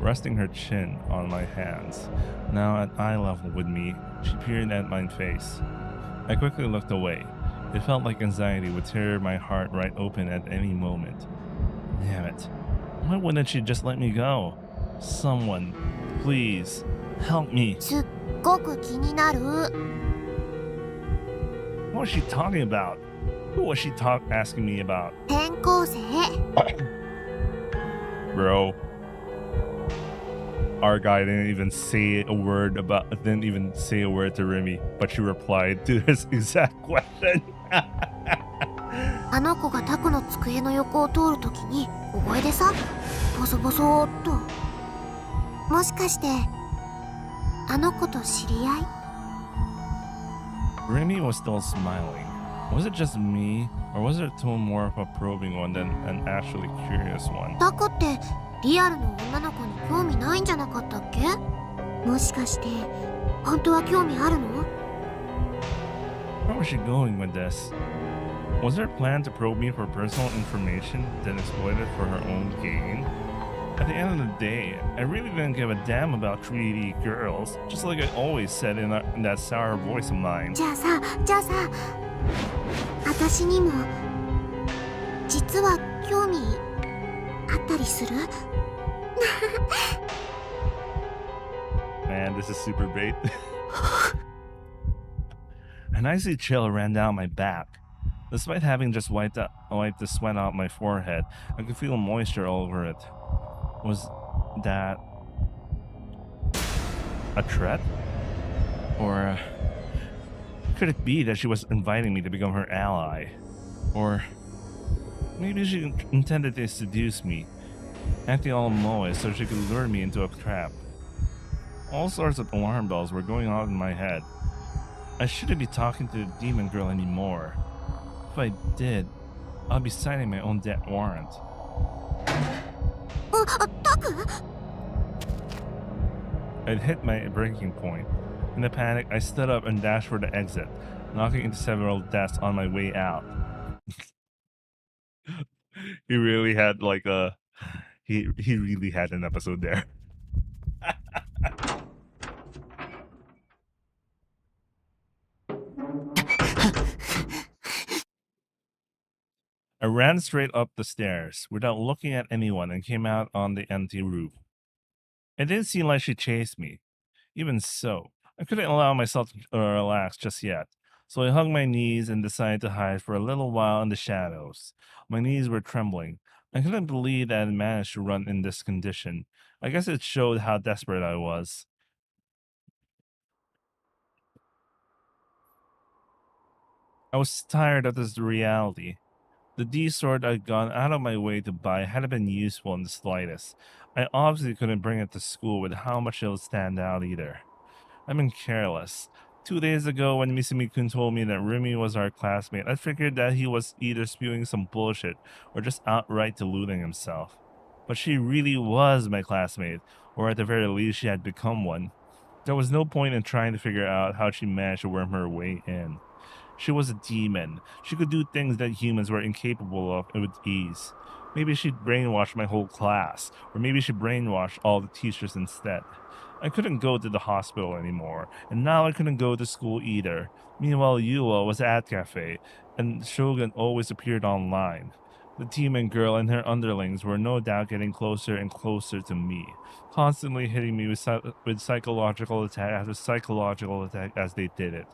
[SPEAKER 1] resting her chin on my hands. Now at eye level with me, she peered at my face. I quickly looked away. It felt like anxiety would tear my heart right open at any moment. Damn it. Why wouldn't she just let me go? Someone, please, help me.
[SPEAKER 2] すっごく気になる。
[SPEAKER 1] What was she talking about? Who was she asking me about?
[SPEAKER 2] 転校生。
[SPEAKER 1] Bro. Our guy didn't even say a word to Remy, but she replied to his exact question.
[SPEAKER 2] あの子がタコの机の横を通るときに小声でさ、ボソボソーっと。もしかしてあの子と知り合い？
[SPEAKER 1] Remy was still smiling. Was it just me, or was her tone more of a probing one than an actually curious one?
[SPEAKER 2] タコってリアルの女の子に興味ないんじゃなかったっけ？もしかして本当は興味あるの？
[SPEAKER 1] Where was she going with this? Was her plan to probe me for personal information, then exploit it for her own gain? At the end of the day, I really didn't give a damn about 3D girls, just like I always said in that sour voice of mine.
[SPEAKER 2] じゃあさ、私にも実は興味あったりする？
[SPEAKER 1] Man, this is super bait. An icy chill ran down my back. Despite having just wiped the sweat out my forehead, I could feel moisture all over it. Was that a threat? Or could it be that she was inviting me to become her ally? Or maybe she intended to seduce me, acting all moe so she could lure me into a trap. All sorts of alarm bells were going off in my head. I shouldn't be talking to the demon girl anymore. If I did, I'll be signing my own death warrant.
[SPEAKER 2] タク？
[SPEAKER 1] I'd hit my breaking point. In a panic, I stood up and dashed for the exit, knocking into several desks on my way out. He really had like a... He really had an episode there. I ran straight up the stairs without looking at anyone and came out on the empty roof. It didn't seem like she chased me. Even so, I couldn't allow myself to relax just yet, so I hugged my knees and decided to hide for a little while in the shadows. My knees were trembling. I couldn't believe that I had managed to run in this condition. I guess it showed how desperate I was. I was tired of this reality. The D sword I'd gone out of my way to buy hadn't been useful in the slightest. I obviously couldn't bring it to school with how much it would stand out either. I've been careless. 2 days ago when Misumi-kun told me that Remy was our classmate, I figured that he was either spewing some bullshit or just outright deluding himself. But she really was my classmate, or at the very least she had become one. There was no point in trying to figure out how she managed to worm her way in. She was a demon. She could do things that humans were incapable of with ease. Maybe she'd brainwash my whole class, or maybe she brainwashed all the teachers instead. I couldn't go to the hospital anymore, and now I couldn't go to school either. Meanwhile, Yua was at cafe, and Shogun always appeared online. The demon girl and her underlings were no doubt getting closer and closer to me, constantly hitting me with psychological attack after psychological attack as they did it.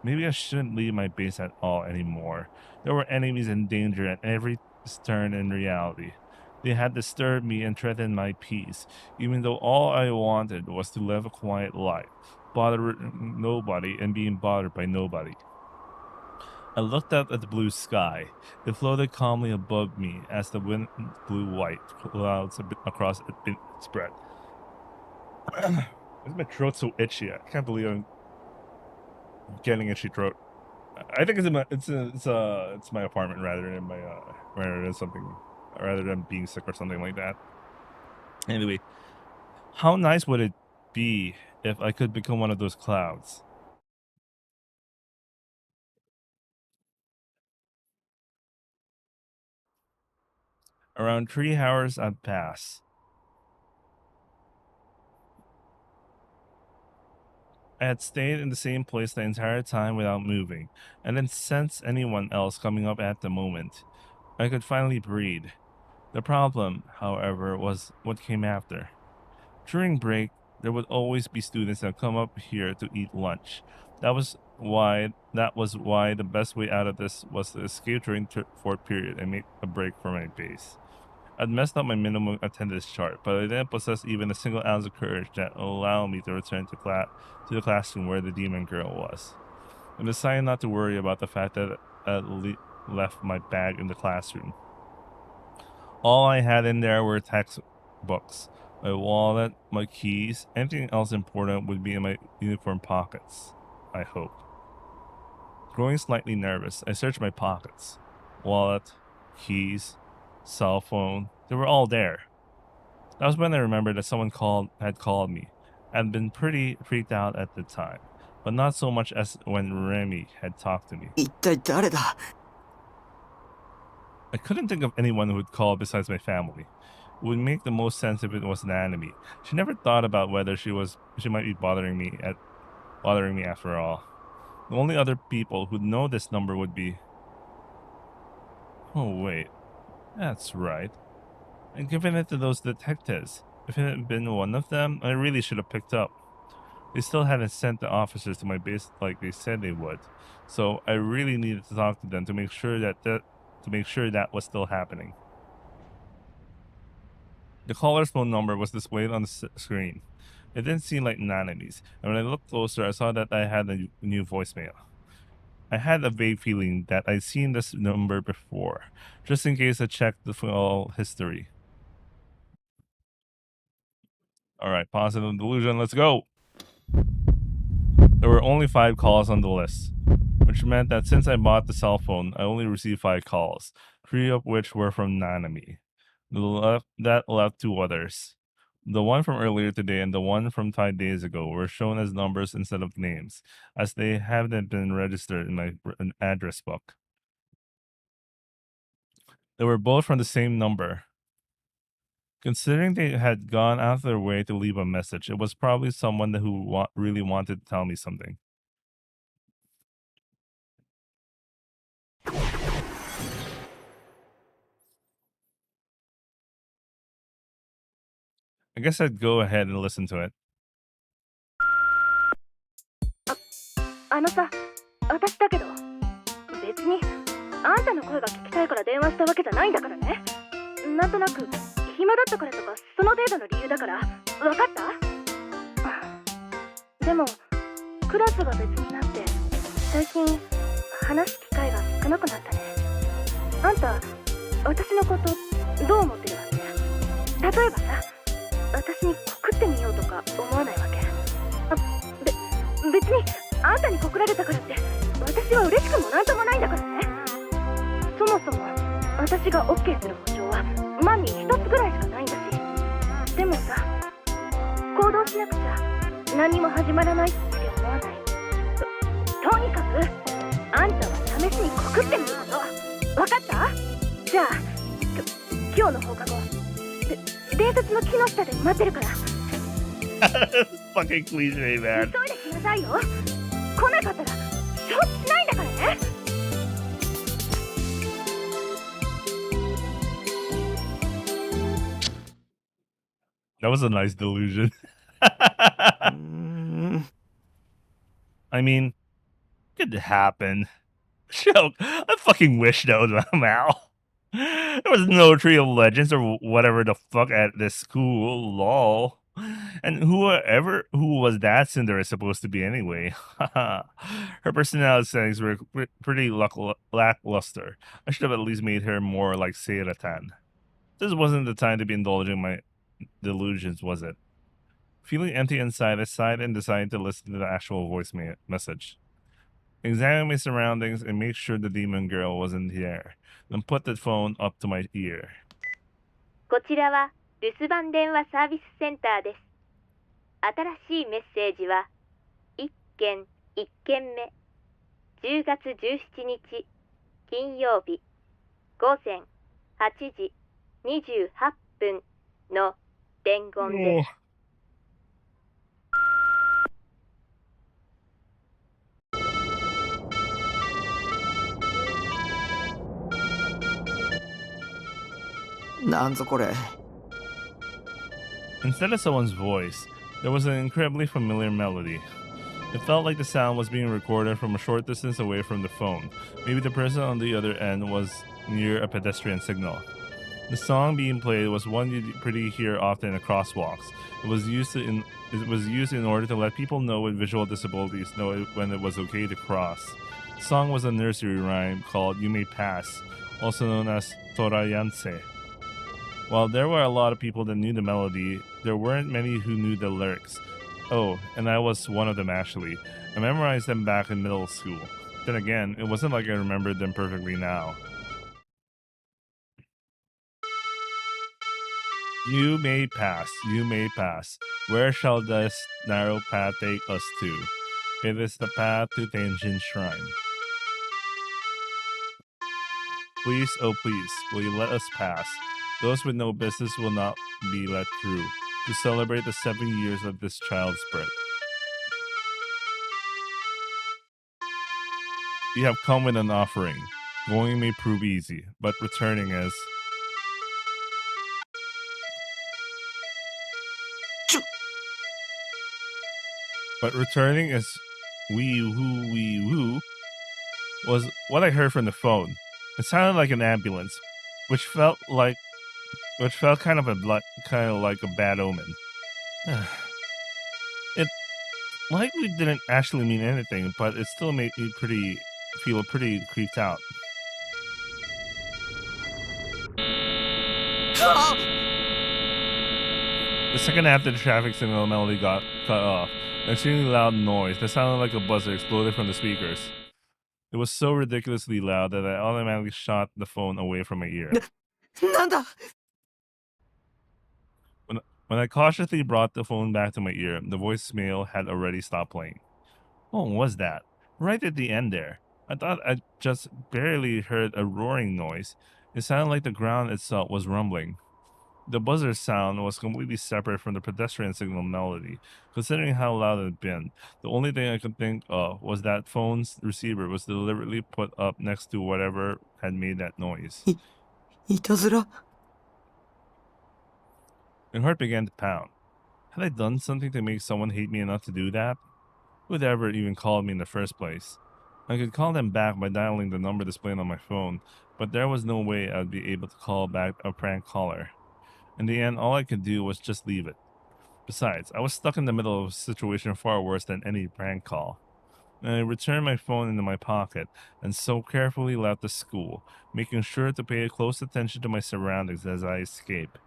[SPEAKER 1] Maybe I shouldn't leave my base at all anymore. There were enemies in danger at every turn in reality. They had disturbed me and threatened my peace, even though all I wanted was to live a quiet life, bothering nobody and being bothered by nobody. I looked up at the blue sky. It floated calmly above me as the wind blew white clouds across its breadth. Why is my throat so itchy? I can't believe I'm getting itchy throat. I think it's my apartment rather than being sick or something like that. Anyway, how nice would it be if I could become one of those clouds? Around 3 hours had passed. I had stayed in the same place the entire time without moving, and didn't sense anyone else coming up at the moment. I could finally breathe. The problem, however, was what came after. During break, there would always be students that come up here to eat lunch. That was why the best way out of this was to escape during fourth period and make a break for my base. I'd messed up my minimum attendance chart, but I didn't possess even a single ounce of courage that allowed me to return to the classroom where the demon girl was. I decided not to worry about the fact that I left my bag in the classroom. All I had in there were textbooks, my wallet, my keys. Anything else important would be in my uniform pockets, I hope. Growing slightly nervous, I searched my pockets. Wallet, keys, cell phone, they were all there. That was when I remembered that someone had called me. I'd been pretty freaked out at the time, but not so much as when Remy had talked to me.
[SPEAKER 3] 一体誰だ
[SPEAKER 1] I couldn't think of anyone who would call besides my family. It would make the most sense if it was Nanami. She never thought about whether she might be bothering me after all. The only other people who'd know this number would be... Oh wait, that's right. I'd given it to those detectives. If it had been one of them, I really should have picked up. They still hadn't sent the officers to my base like they said they would, so I really needed to talk to them to make sure that was still happening. The caller's phone number was displayed on the screen. It didn't seem like Nanami's, and when I looked closer, I saw that I had a new voicemail. I had a vague feeling that I'd seen this number before, just in case I checked the full history. Alright, positive delusion, let's go! There were only 5 calls on the list, which meant that since I bought the cell phone, I only received 5 calls, 3 of which were from Nanami. That left 2 others. The one from earlier today and the one from 5 days ago were shown as numbers instead of names, as they haven't been registered in my address book. They were both from the same number. Considering they had gone out of their way to leave a message, it was probably someone who really wanted to tell me something. I guess I'd go ahead and listen to it.
[SPEAKER 2] あのさ、私だけど、別にあんたの声が聞きたいから電話したわけじゃないんだからね。なんとなく暇だったからとかその程度の理由だから、分かった？でもクラスが別になって最近話す機会が少なくなったね。あんた、私のことどう思ってるわけ？例えばさ、私に告ってみようとか思わないわけ？別にあんたに告られたからって私は嬉しくもなんともないんだからね。そもそも私が OK する保証は万に一つぐらいしかないんだし。でもさ、行動しなくちゃ何も始まらないって思わない？とにかくあんたは試しに告ってみること。分かった？じゃあ今日の放課後伝説の木の下で待ってるから。
[SPEAKER 1] Fucking cliche, man.
[SPEAKER 2] 急いで来なさいよ。来なかったら承知しないんだからね。
[SPEAKER 1] That was a nice delusion.
[SPEAKER 3] うーん
[SPEAKER 1] I mean, could happen. Joke. I fucking wish that was Mal. There was no Tree of Legends or whatever the fuck at this school. Lol. And who was that Cinder is supposed to be anyway? Her personality settings were pretty lackluster. I should have at least made her more like Seira-tan. This wasn't the time to be indulging my delusions, was it? Feeling empty inside, I sighed and decided to listen to the actual voice message. Examine my surroundings and make sure the demon girl wasn't here. Then put the phone up to my ear.
[SPEAKER 9] こちらは留守番電話サービスセンターです。新しいメッセージは1件1件目10月17日金曜日午前8時28分の伝言です。
[SPEAKER 3] なんぞこれ
[SPEAKER 1] Instead of someone's voice, there was an incredibly familiar melody. It felt like the sound was being recorded from a short distance away from the phone. Maybe the person on the other end was near a pedestrian signal. The song being played was one you pretty hear often in crosswalks. It was used in order to let people know with visual disabilities know when it was okay to cross. The song was a nursery rhyme called "You May Pass," also known as Torayanse. While there were a lot of people that knew the melody, there weren't many who knew the lyrics. Oh, and I was one of them actually. I memorized them back in middle school. Then again, it wasn't like I remembered them perfectly now. You may pass, you may pass. Where shall this narrow path take us to? It is the path to Tenjin Shrine. Please, oh please, will you let us pass? Those with no business will not be let through to celebrate the 7 years of this child's birth. We have come with an offering. Going may prove easy, but returning is... But returning is wee woo was what I heard from the phone. It sounded like an ambulance, which felt kind of like a bad omen. It likely didn't actually mean anything, but it still made me feel pretty creeped out. The second after the traffic signal melody got cut off, an extremely loud noise that sounded like a buzzer exploded from the speakers. It was so ridiculously loud that I automatically shot the phone away from my ear.
[SPEAKER 3] なんだ
[SPEAKER 1] When I cautiously brought the phone back to my ear, the voicemail had already stopped playing. What was that? Right at the end there. I thought I just barely heard a roaring noise. It sounded like the ground itself was rumbling. The buzzer sound was completely separate from the pedestrian signal melody. Considering how loud it had been, the only thing I could think of was that phone's receiver was deliberately put up next to whatever had made that noise.
[SPEAKER 3] いたずら
[SPEAKER 1] My heart began to pound. Had I done something to make someone hate me enough to do that? Who would ever even called me in the first place? I could call them back by dialing the number displayed on my phone, but there was no way I'd be able to call back a prank caller. In the end, all I could do was just leave it. Besides, I was stuck in the middle of a situation far worse than any prank call. And I returned my phone into my pocket and so carefully left the school, making sure to pay close attention to my surroundings as I escaped.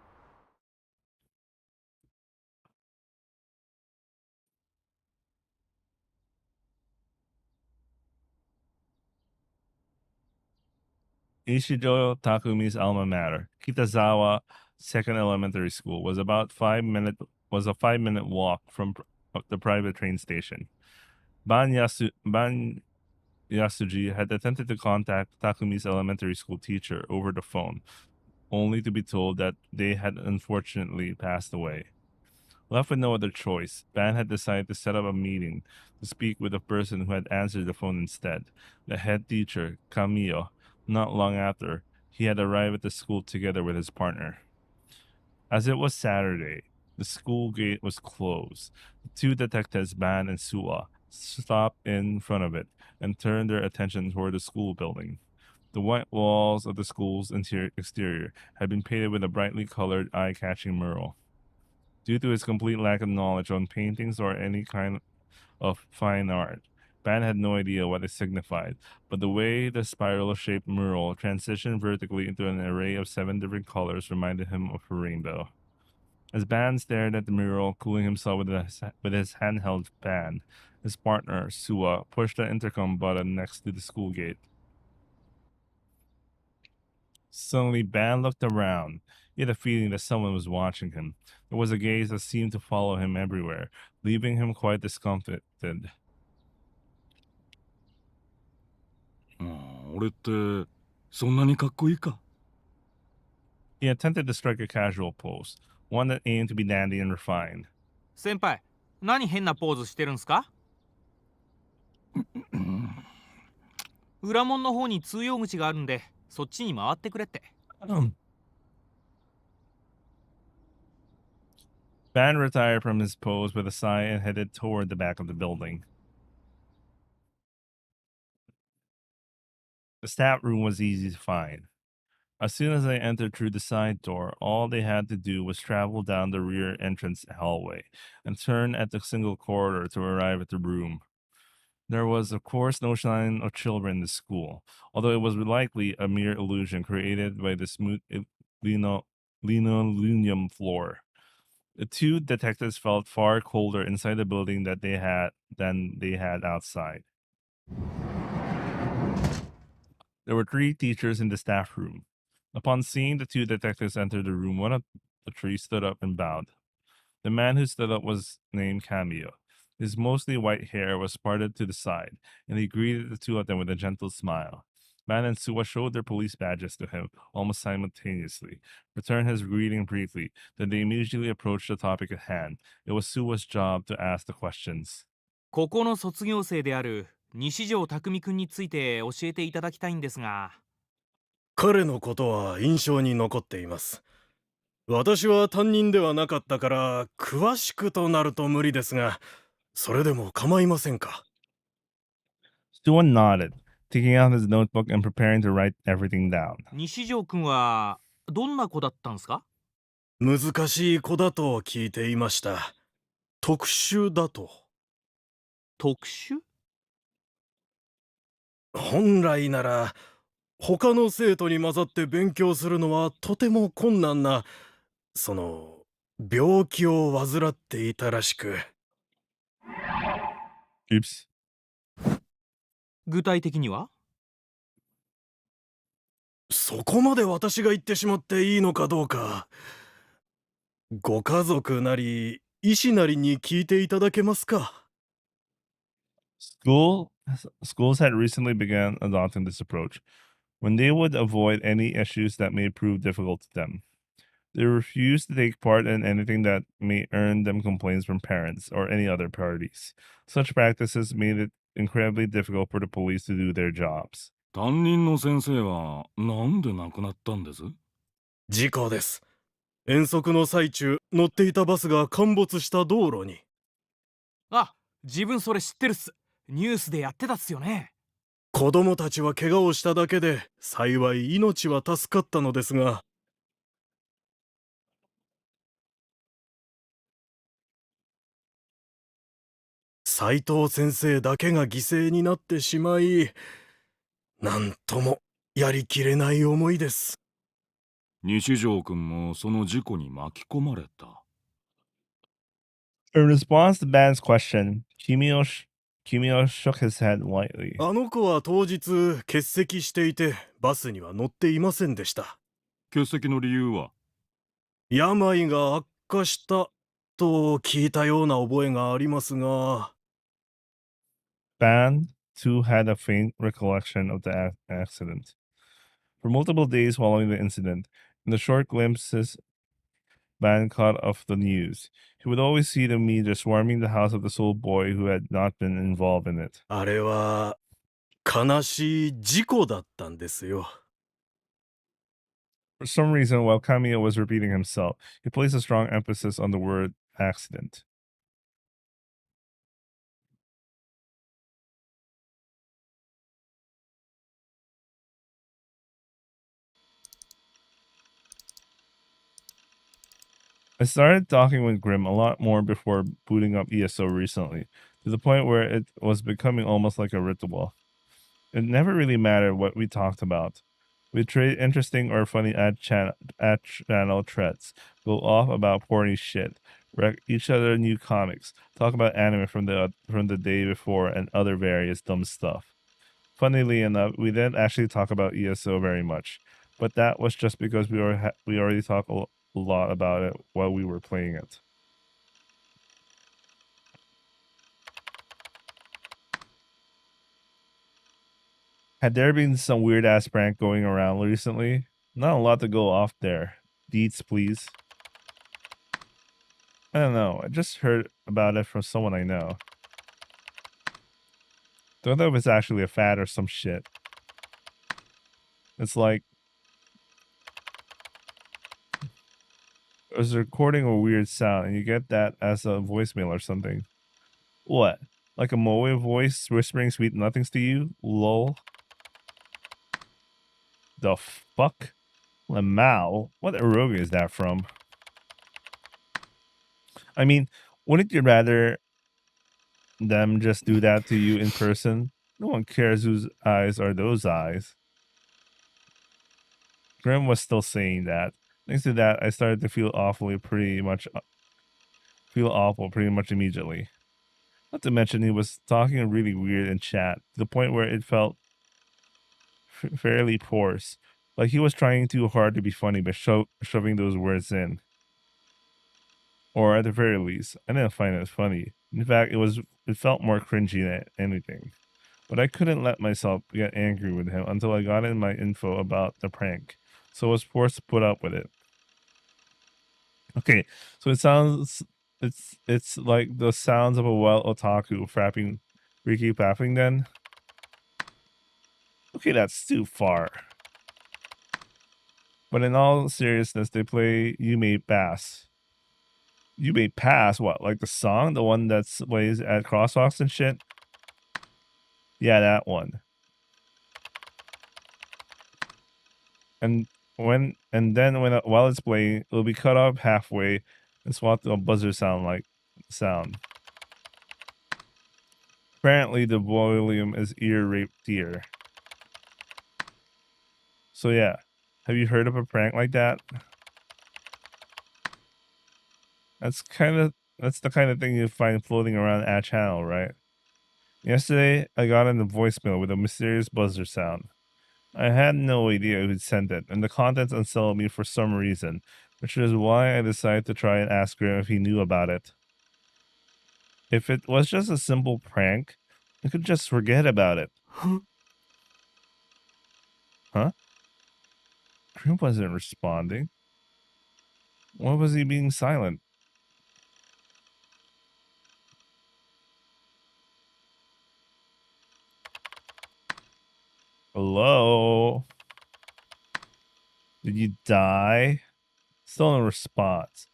[SPEAKER 1] Ishijo Takumi's alma mater, Kitazawa Second Elementary School, was a 5-minute walk from the private train station. Ban Yasuji had attempted to contact Takumi's elementary school teacher over the phone, only to be told that they had unfortunately passed away. Left with no other choice, Ban had decided to set up a meeting to speak with the person who had answered the phone instead, the head teacher, Kamiyo. Not long after, he had arrived at the school together with his partner. As it was Saturday, The school gate was closed. The two detectives, Ban and Sua, stopped in front of it and turned their attention toward the school building. The white walls of the school's exterior had been painted with a brightly colored, eye-catching mural. Due to his complete lack of knowledge on paintings or any kind of fine art, Ban had no idea what it signified, but the way the spiral-shaped mural transitioned vertically into an array of 7 different colors reminded him of a rainbow. As Ban stared at the mural, cooling himself with his handheld fan, his partner, Sua, pushed the intercom button next to the school gate. Suddenly, Ban looked around. He had a feeling that someone was watching him. There was a gaze that seemed to follow him everywhere, leaving him quite discomfited.
[SPEAKER 6] 俺ってそんなにかっこいいか？
[SPEAKER 1] He attempted to strike a casual pose, one that aimed to be dandy and refined.
[SPEAKER 10] 先輩、何変なポーズしてるんすか？裏門の方に通用口があるんで、そっちに回ってくれって。
[SPEAKER 1] Ban retired from his pose with a sigh and headed toward the back of the building. The staff room was easy to find. As soon as they entered through the side door, all they had to do was travel down the rear entrance hallway and turn at the single corridor to arrive at the room. There was, of course, no sign of children in the school, although it was likely a mere illusion created by the smooth linoleum floor. The two detectives felt far colder inside the building than they had outside. There were 3 teachers in the staff room. Upon seeing the 2 detectives enter the room, one of the 3 stood up and bowed. The man who stood up was named Cameo. His mostly white hair was parted to the side, and he greeted the 2 of them with a gentle smile. Ban and Sua showed their police badges to him almost simultaneously, returned his greeting briefly, then they immediately approached the topic at hand. It was Sua's job to ask the questions.
[SPEAKER 10] ここの卒業生である西条匠くんについて教えていただきたいんですが。
[SPEAKER 11] 彼のことは印象に残っています。私は担任ではなかったから詳しくとなると無理ですが、それでも構いませんか。
[SPEAKER 1] Sua nodded, taking out his notebook and preparing to write everything down.
[SPEAKER 10] 西条くんはどんな子だったんすか？
[SPEAKER 11] 難しい子だと聞いていました。特殊だと。
[SPEAKER 10] 特殊？
[SPEAKER 11] 本来なら他の生徒に混ざって勉強するのはとても困難な、病気を患っていたらしく。
[SPEAKER 1] Oops.
[SPEAKER 10] 具体的には？
[SPEAKER 11] そこまで私が言ってしまっていいのかどうか。ご家族なり医師なりに聞いていただけますか。
[SPEAKER 1] Schools had recently begun adopting this approach, when they would avoid any issues that may prove difficult to them. They refused to take part in anything that may earn them complaints from parents or any other parties. Such practices made it incredibly difficult for the police to do their jobs.
[SPEAKER 6] 担任の先生はなんで亡くなったんです？
[SPEAKER 11] 事故です。遠足の最中、乗っていたバスが陥没した道路に。
[SPEAKER 10] あ、自分それ知ってるっす。ニュースでやってたっすよね。
[SPEAKER 11] 子供たちは怪我をしただけで、幸い命は助かったのですが。斉藤先生だけが犠牲になってしまい、なんともやりきれない思いです。
[SPEAKER 6] 西条くんもその事故に巻き込まれた。
[SPEAKER 1] In response to Ban's question, Kimio shook his head lightly.
[SPEAKER 11] あの子は当日欠席していて、バスには乗っていませんでした。
[SPEAKER 6] 欠席の理由は？
[SPEAKER 11] 病が悪化したと聞いたような覚えがありますが。
[SPEAKER 1] Ban, too, had a faint recollection of the accident. For multiple days following the incident, in the short glimpses Ban caught of the news, he would always see the media swarming the house of the sole boy who had not been involved in it.
[SPEAKER 11] あれは悲しい事故だったんですよ。
[SPEAKER 1] For some reason, while Kamiya was repeating himself, he placed a strong emphasis on the word accident. I started talking with Grim a lot more before booting up ESO recently, to the point where it was becoming almost like a ritual. It never really mattered what we talked about. We'd trade interesting or funny ad channel threads, go off about porny shit, wreck each other new comics, talk about anime from the day before, and other various dumb stuff. Funnily enough, we didn't actually talk about ESO very much, but that was just because we already talked a lot about it while we were playing it. Had there been some weird ass prank going around recently? Not a lot to go off there. Deets, please. I don't know. I just heard about it from someone I know. Don't know if it's actually a fad or some shit. It's like there's a recording of a weird sound and you get that as a voicemail or something. What? Like a Moe voice whispering sweet nothings to you? Lol. The fuck? Lamau? What eroge is that from? I mean, wouldn't you rather them just do that to you in person? No one cares whose eyes are those eyes. Grim was still saying that. Thanks to that, I started to feel awful pretty much immediately. Not to mention he was talking really weird in chat, to the point where it felt fairly coarse. Like he was trying too hard to be funny by shoving those words in. Or at the very least, I didn't find it funny. In fact, it felt more cringy than anything. But I couldn't let myself get angry with him until I got in my info about the prank, so I was forced to put up with it. Okay, so it's like the sounds of a wild otaku frapping Ricky laughing then. Okay, that's too far. But in all seriousness, they play You May Pass. You May Pass, what? Like the song? The one that plays at crosswalks and shit? Yeah, that one. And while it's playing, it'll be cut off halfway and swapped to a buzzer sound. Apparently the volume is ear raped here. So yeah, have you heard of a prank like that? That's the kind of thing you find floating around at channel, right? Yesterday, I got in a voicemail with a mysterious buzzer sound. I had no idea who'd sent it, and the contents unsettled me for some reason, which is why I decided to try and ask him if he knew about it. If it was just a simple prank, I could just forget about it. Huh? Grim wasn't responding. Why was he being silent? Hello? Did you die? Still no response.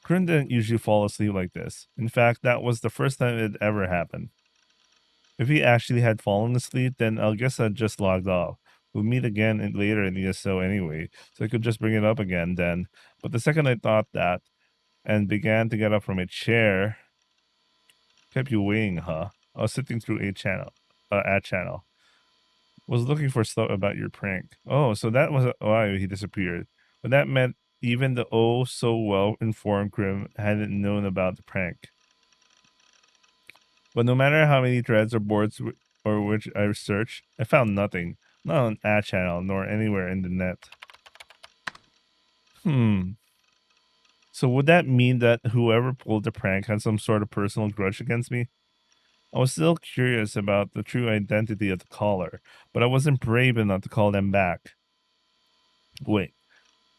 [SPEAKER 1] Grim didn't usually fall asleep like this. In fact, that was the first time it ever happened. If he actually had fallen asleep, then I guess I'd just logged off. We'll meet again later in ESO anyway, so I could just bring it up again then. But the second I thought that, and began to get up from a chair, kept you waiting, huh? I was sitting through ad channel. Was looking for stuff about your prank. Oh, so that was why he disappeared. But that meant even the so well-informed Grim hadn't known about the prank. But no matter how many threads or boards or which I researched, I found nothing. Not on ad channel, nor anywhere in the net. So would that mean that whoever pulled the prank had some sort of personal grudge against me? I was still curious about the true identity of the caller, but I wasn't brave enough to call them back. Wait,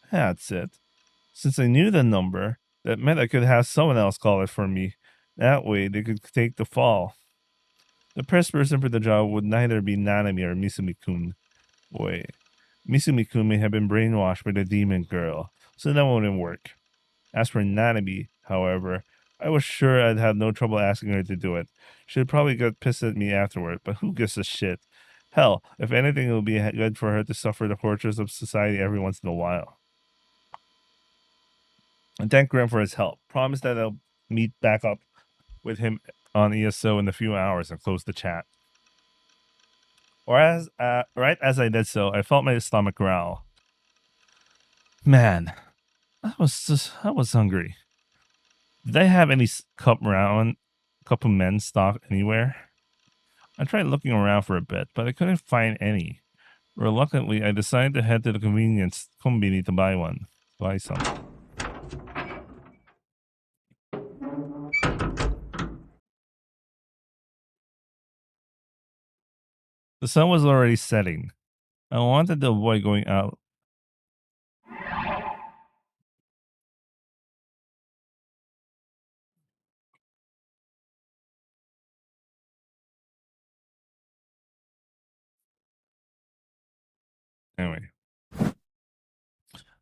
[SPEAKER 1] that's it. Since I knew the number, that meant I could have someone else call it for me. That way, they could take the fall. The best person for the job would neither be Nanami or Misumi-kun. Wait, Misumi-kun may have been brainwashed by the demon girl, so that wouldn't work. As for Nanami, however, I was sure I'd have no trouble asking her to do it. She'd probably get pissed at me afterward, but who gives a shit? Hell, if anything, it would be good for her to suffer the tortures of society every once in a while. And thank Grim for his help. Promise that I'll meet back up with him on ESO in a few hours and close the chat. Right as I did so, I felt my stomach growl. Man, I was hungry. Did I have any cup of men stock anywhere? I tried looking around for a bit, but I couldn't find any. Reluctantly, I decided to head to the convenience combini to buy some. The sun was already setting. I wanted to avoid going out. Anyway,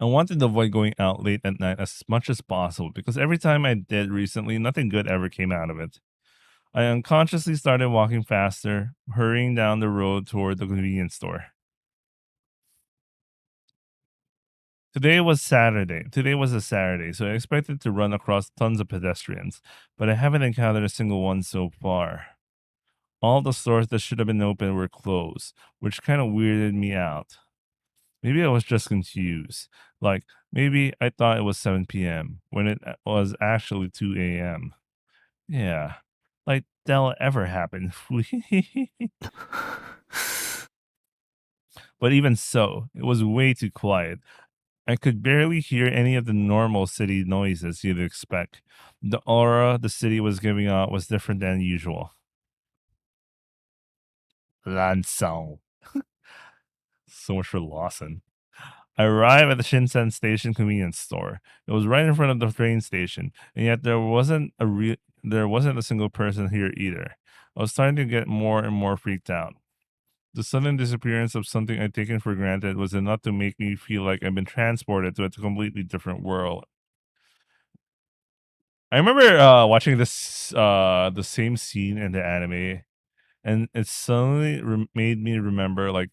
[SPEAKER 1] I wanted to avoid going out late at night as much as possible because every time I did recently, nothing good ever came out of it. I unconsciously started walking faster, hurrying down the road toward the convenience store. Today was a Saturday, so I expected to run across tons of pedestrians, but I haven't encountered a single one so far. All the stores that should have been open were closed, which kind of weirded me out. Maybe I was just confused. Like, maybe I thought it was 7 p.m. when it was actually 2 a.m. Yeah, like that'll ever happen. But even so, it was way too quiet. I could barely hear any of the normal city noises you'd expect. The aura the city was giving out was different than usual. Lansong. So much for Lawson. I arrived at the Shinsen Station convenience store. It was right in front of the train station, and yet there wasn't a single person here either. I was starting to get more and more freaked out. The sudden disappearance of something I'd taken for granted was enough to make me feel like I'd been transported to a completely different world. I remember watching the same scene in the anime, and it suddenly made me remember like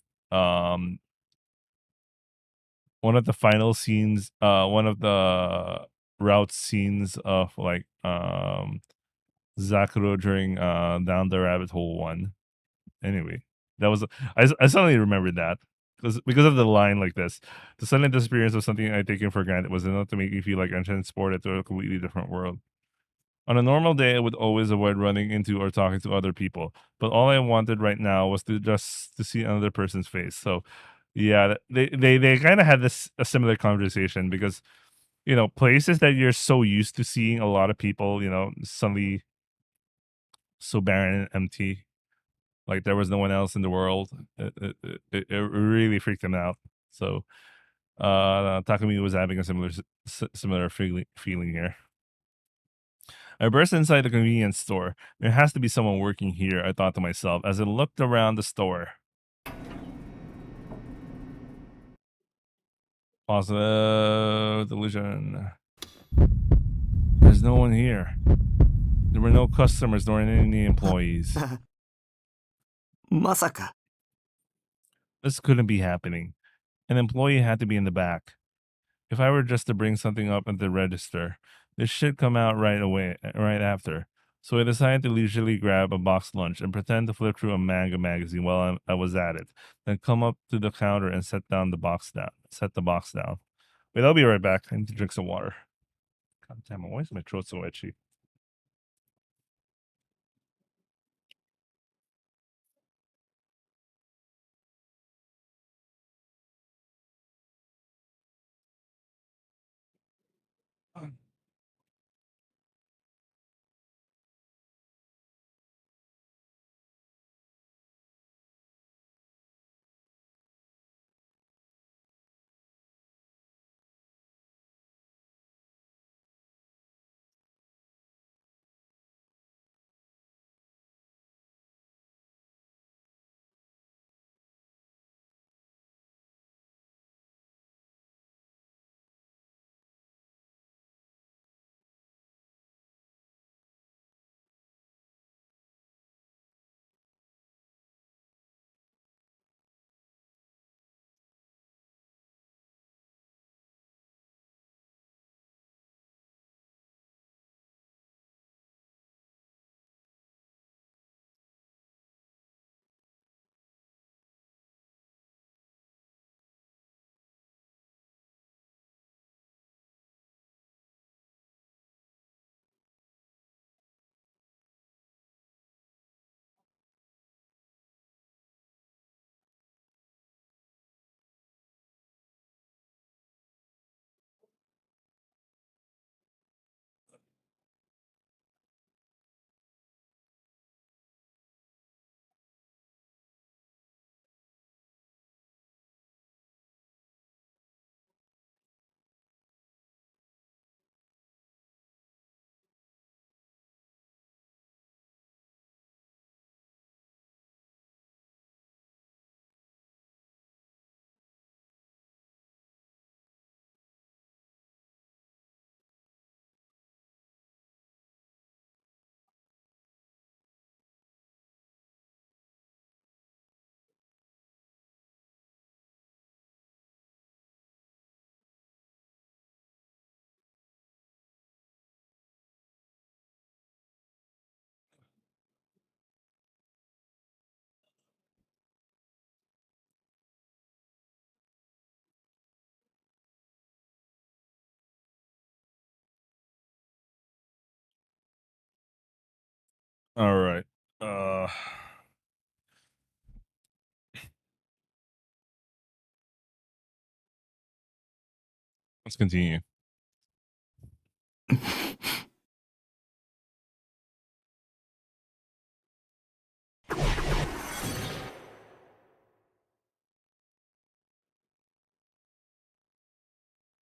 [SPEAKER 1] one of the final scenes, one of the route scenes of like Zakuro during Down the Rabbit Hole one. Anyway, that was I suddenly remembered that because of the line like this. The sudden disappearance of something I'd taken for granted was enough to make me feel like I'm transported to a completely different world. On a normal day, I would always avoid running into or talking to other people, but all I wanted right now was to see another person's face. So, yeah, they kind of had a similar conversation because places that you're so used to seeing a lot of people, suddenly so barren and empty, like there was no one else in the world. It really freaked him out. So, Takumi was having a similar feeling here. I burst inside the convenience store. There has to be someone working here, I thought to myself as I looked around the store. Positive delusion. There's no one here. There were no customers nor any employees.
[SPEAKER 3] まさか
[SPEAKER 1] This couldn't be happening. An employee had to be in the back. If I were just to bring something up at the register, this should come out right after. So I decided to leisurely grab a boxed lunch and pretend to flip through a manga magazine while I was at it. Then come up to the counter and set the box down. Wait, I'll be right back. I need to drink some water. God damn it, why is my throat so itchy? All right. Uh, let's continue.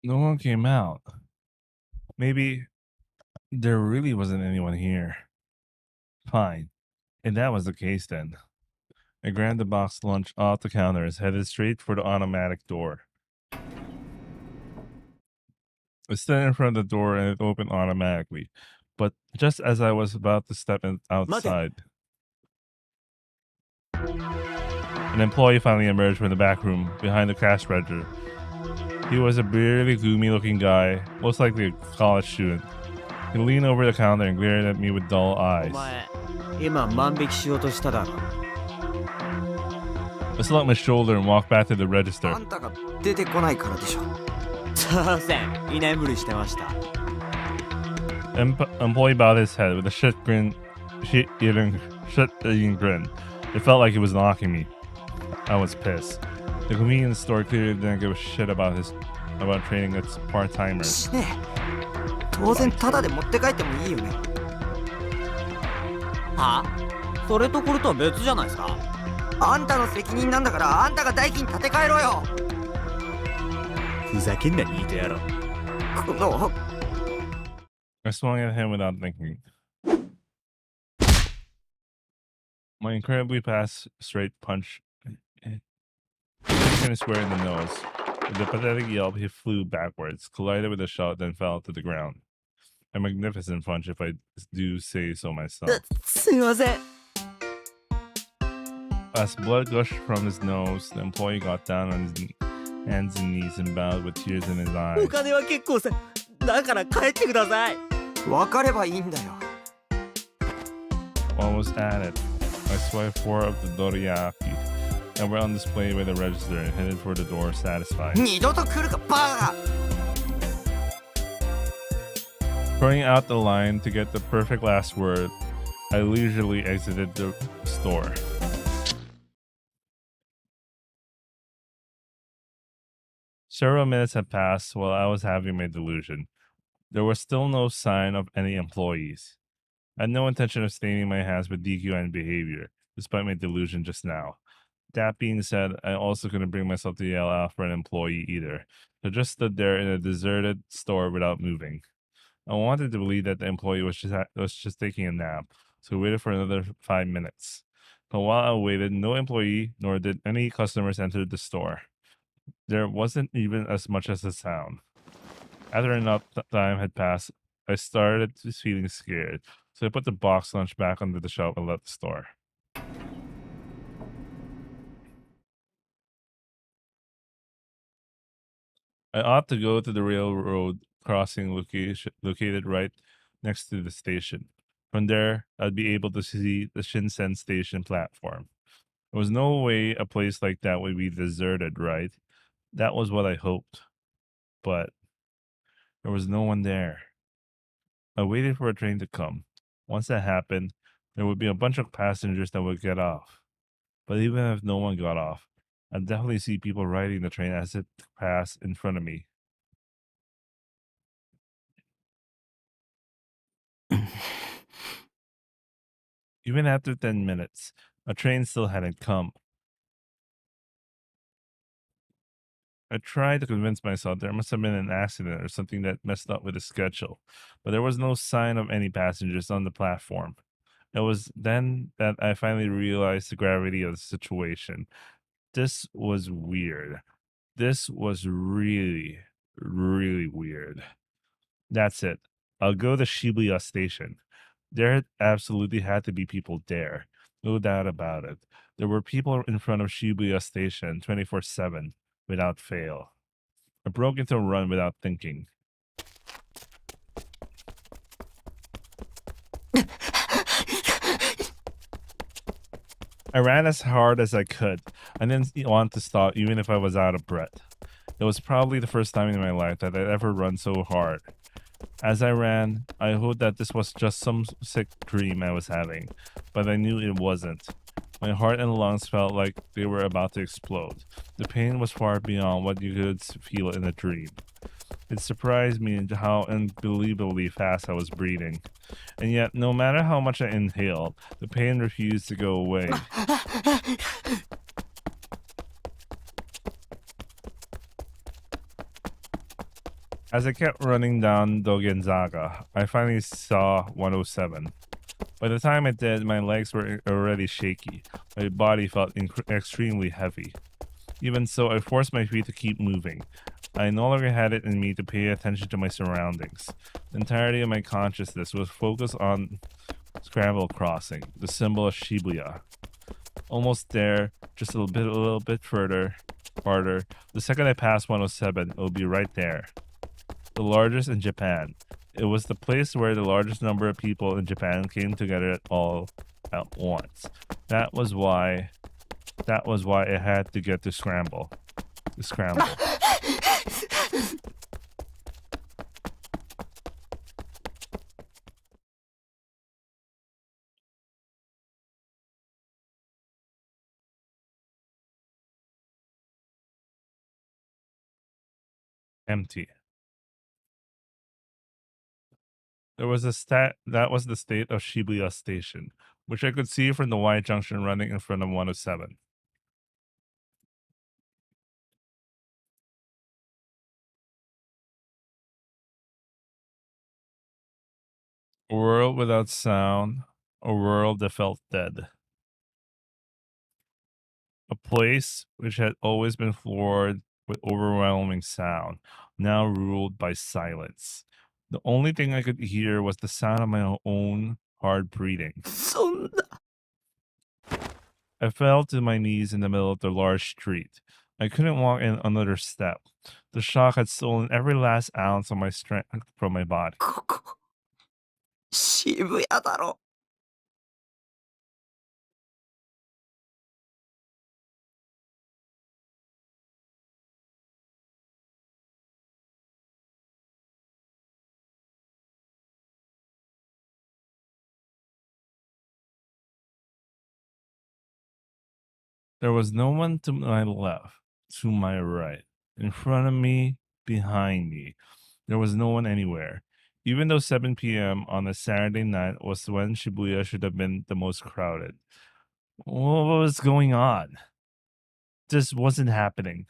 [SPEAKER 1] No one came out. Maybe there really wasn't anyone here. Fine. If that was the case, then I grabbed the boxed lunch off the counter and headed straight for the automatic door. I stood in front of the door and it opened automatically. But just as I was about to step outside, an employee finally emerged from the back room behind the cash register. He was a really gloomy looking guy, most likely a college student. He leaned over the counter and glared at me with dull eyes.
[SPEAKER 7] 今万引きしようとしただろ。
[SPEAKER 1] I slumped my shoulder and walked back to the register.
[SPEAKER 3] あんたが出てこないからでしょ。
[SPEAKER 7] さあせん、居眠りしてました。
[SPEAKER 1] Employee bowed his head with a shit-eating grin. It felt like he was mocking me. I was pissed. The convenience store clearly didn't give a shit about training its part-timers.
[SPEAKER 3] しねえ。当然タダで持って帰ってもいいよね。
[SPEAKER 7] は？それとこれとは別じゃないですか。
[SPEAKER 3] あんたの責任なんだからあんたが代金立て替えろよ。
[SPEAKER 7] ふざけんなニート野郎。
[SPEAKER 3] この
[SPEAKER 1] I swung at him without thinking. My incredibly fast, straight punch hit him square in the nose. With a pathetic yelp, he flew backwards, collided with a shot, then fell to the ground. A magnificent punch, if I do say so myself.
[SPEAKER 3] すいません。
[SPEAKER 1] As blood gushed from his nose, the employee got down on his hands and knees and bowed with tears in his
[SPEAKER 7] お
[SPEAKER 1] eyes.
[SPEAKER 7] 金は結構さ。だから帰ってください。
[SPEAKER 3] 分かればいいんだよ。
[SPEAKER 1] While I was at it, I swiped 4 of the dorayaki that were on display by the register and headed for the door satisfied.
[SPEAKER 3] 二度と来るかバカ。
[SPEAKER 1] Throwing out the line to get the perfect last word, I leisurely exited the store. Several minutes had passed while I was having my delusion. There was still no sign of any employees. I had no intention of staining my hands with DQN behavior, despite my delusion just now. That being said, I also couldn't bring myself to yell out for an employee either, so just stood there in a deserted store without moving. I wanted to believe that the employee was just taking a nap, so I waited for another 5 minutes. But while I waited, no employee nor did any customers enter the store. There wasn't even as much as a sound. After enough time had passed, I started feeling scared, so I put the box lunch back under the shelf and left the store. I ought to go to the railroad crossing located right next to the station. From there, I'd be able to see the Shinsen station platform. There was no way a place like that would be deserted, right? That was what I hoped. But there was no one there. I waited for a train to come. Once that happened, there would be a bunch of passengers that would get off. But even if no one got off, I'd definitely see people riding the train as it passed in front of me. Even after 10 minutes, a train still hadn't come. I tried to convince myself there must have been an accident or something that messed up with the schedule, but there was no sign of any passengers on the platform. It was then that I finally realized the gravity of the situation. This was weird. This was really, really weird. That's it. I'll go to Shibuya Station. There absolutely had to be people there. No doubt about it. There were people in front of Shibuya Station 24/7, without fail. I broke into a run without thinking. I ran as hard as I could. I didn't want to stop even if I was out of breath. It was probably the first time in my life that I'd ever run so hard. As I ran, I hoped that this was just some sick dream I was having, but I knew it wasn't. My heart and lungs felt like they were about to explode. The pain was far beyond what you could feel in a dream. It surprised me how unbelievably fast I was breathing. And yet, no matter how much I inhaled, the pain refused to go away. As I kept running down Dogenzaga, I finally saw 107. By the time I did, my legs were already shaky. My body felt extremely heavy. Even so, I forced my feet to keep moving. I no longer had it in me to pay attention to my surroundings. The entirety of my consciousness was focused on Scramble Crossing, the symbol of Shibuya. Almost there, just a little bit farther. The second I pass 107, it will be right there. The largest in Japan. It was the place where the largest number of people in Japan came together all at once. That was why I had to get to Scramble. The Scramble. Empty. That was the state of Shibuya Station, which I could see from the Y junction running in front of 107. A world without sound, a world that felt dead. A place which had always been floored with overwhelming sound, now ruled by silence. The only thing I could hear was the sound of my own hard breathing. I fell to my knees in the middle of the large street. I couldn't walk in another step. The shock had stolen every last ounce of my strength from my body.
[SPEAKER 3] 渋谷だろ。
[SPEAKER 1] There was no one to my left, to my right, in front of me, behind me. There was no one anywhere. Even though 7 p.m. on a Saturday night was when Shibuya should have been the most crowded. What was going on? This wasn't happening.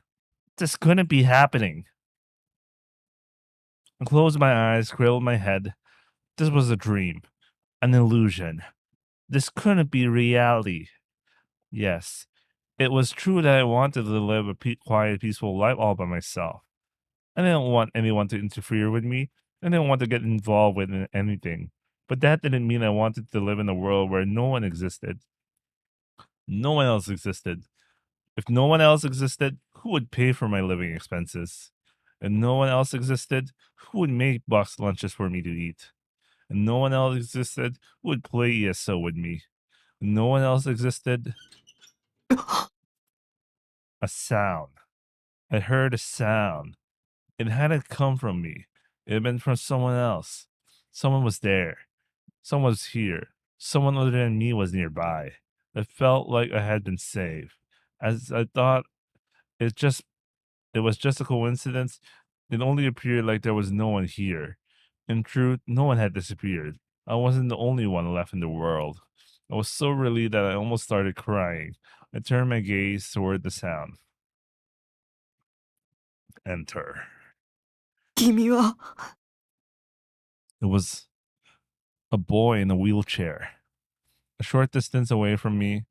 [SPEAKER 1] This couldn't be happening. I closed my eyes, cradled my head. This was a dream, an illusion. This couldn't be reality. Yes, it was true that I wanted to live a quiet, peaceful life all by myself. I didn't want anyone to interfere with me. I didn't want to get involved with anything. But that didn't mean I wanted to live in a world where no one existed. No one else existed. If no one else existed, who would pay for my living expenses? If no one else existed, who would make box lunches for me to eat? And no one else existed, who would play ESO with me? And no one else existed. A sound. I heard a sound. It hadn't come from me. It had been from someone else. Someone was there. Someone was here. Someone other than me was nearby. It felt like I had been saved. As I thought it was just a coincidence, it only appeared like there was no one here. In truth, no one had disappeared. I wasn't the only one left in the world. I was so relieved that I almost started crying. I turned my gaze toward the sound. Enter.
[SPEAKER 3] 君は
[SPEAKER 1] It was a boy in a wheelchair. A short distance away from me,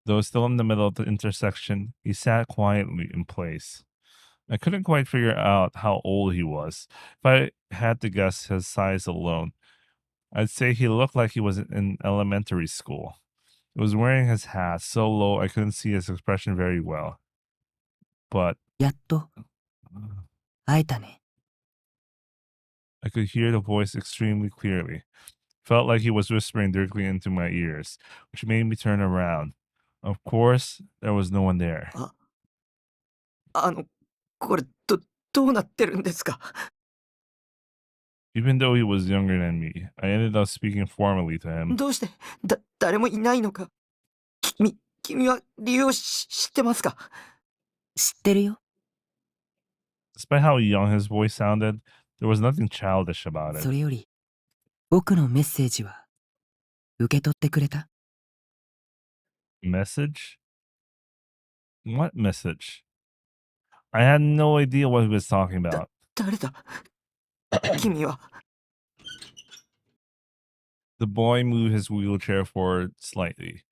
[SPEAKER 1] though still in the middle of the intersection, he sat quietly in place. I couldn't quite figure out how old he was. If I had to guess his size alone, I'd say he looked like he was in elementary school. He was wearing his hat so low I couldn't see his expression very well. But
[SPEAKER 3] やっと会えたね。
[SPEAKER 1] I could hear the voice extremely clearly. Felt like he was whispering directly into my ears, which made me turn around. Of course, there was no one there.
[SPEAKER 3] これどうなってるんですか？
[SPEAKER 1] Even though he was younger than me, I ended up speaking formally to him.
[SPEAKER 3] どうして誰もいないのか君は理由を知ってますか？知ってるよ。
[SPEAKER 1] Despite how young his voice sounded, there was nothing childish about it.
[SPEAKER 3] それより僕のメッセージは受け取ってくれた？
[SPEAKER 1] Message? What message? I had no idea what he was talking about.
[SPEAKER 3] 誰だ君は。
[SPEAKER 1] The boy moved his wheelchair forward slightly.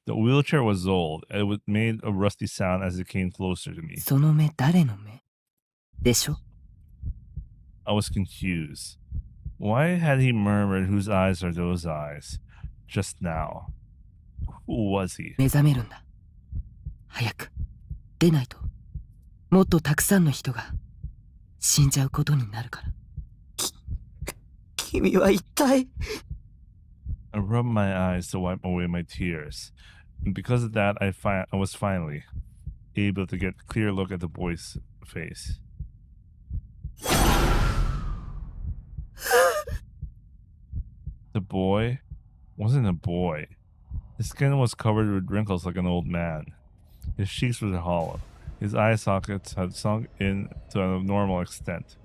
[SPEAKER 1] The wheelchair was old, and it made a rusty sound as it came closer to me.
[SPEAKER 3] その目誰の目でしょ？
[SPEAKER 1] I was confused. Why had he murmured, "Whose eyes are those eyes?" just now? Who was he?
[SPEAKER 3] 目覚めるんだ。早く出ないともっとたくさんの人が死んじゃうことになるから。君は一体。
[SPEAKER 1] I rubbed my eyes to wipe away my tears. And because of that, I was finally able to get a clear look at the boy's face. The boy wasn't a boy. His skin was covered with wrinkles like an old man. His cheeks were hollow. His eye sockets had sunk in to an abnormal extent.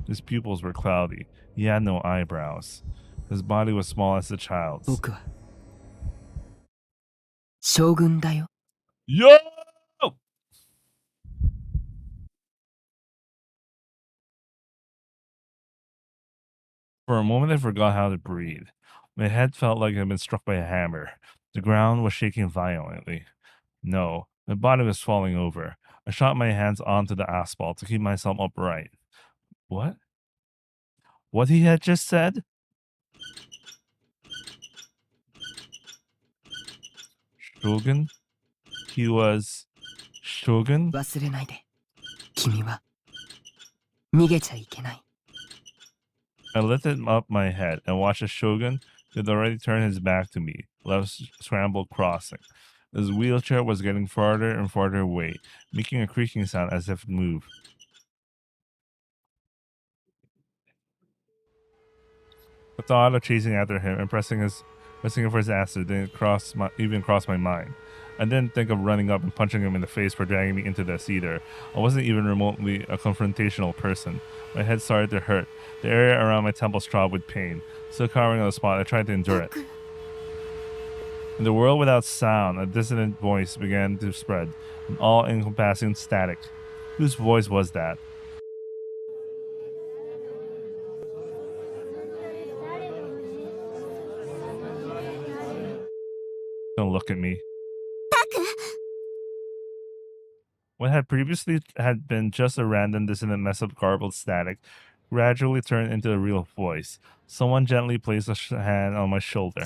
[SPEAKER 1] His pupils were cloudy. He had no eyebrows. His body was small as a child's.
[SPEAKER 3] 僕は将軍だよ。
[SPEAKER 1] Yo! For a moment, I forgot how to breathe. My head felt like it had been struck by a hammer. The ground was shaking violently. No, my body was falling over. I shot my hands onto the asphalt to keep myself upright. What? What he had just said? Shogun? He was Shogun?
[SPEAKER 3] 忘れないで。君は逃げちゃいけない。
[SPEAKER 1] I lifted up my head and watched the Shogun who had already turned his back to me, left scrambled crossing. His wheelchair was getting farther and farther away, making a creaking sound as if it moved. The thought of chasing after him and pressing him for his answer didn't even cross my mind. I didn't think of running up and punching him in the face for dragging me into this either. I wasn't even remotely a confrontational person. My head started to hurt. The area around my temples throbbed with pain. Still cowering on the spot, I tried to endure it. In the world without sound, a dissonant voice began to spread, an all-encompassing static. Whose voice was that? Don't look at me. What had previously had been just a random dissonant mess of garbled static gradually turned into a real voice. Someone gently placed a hand on my shoulder.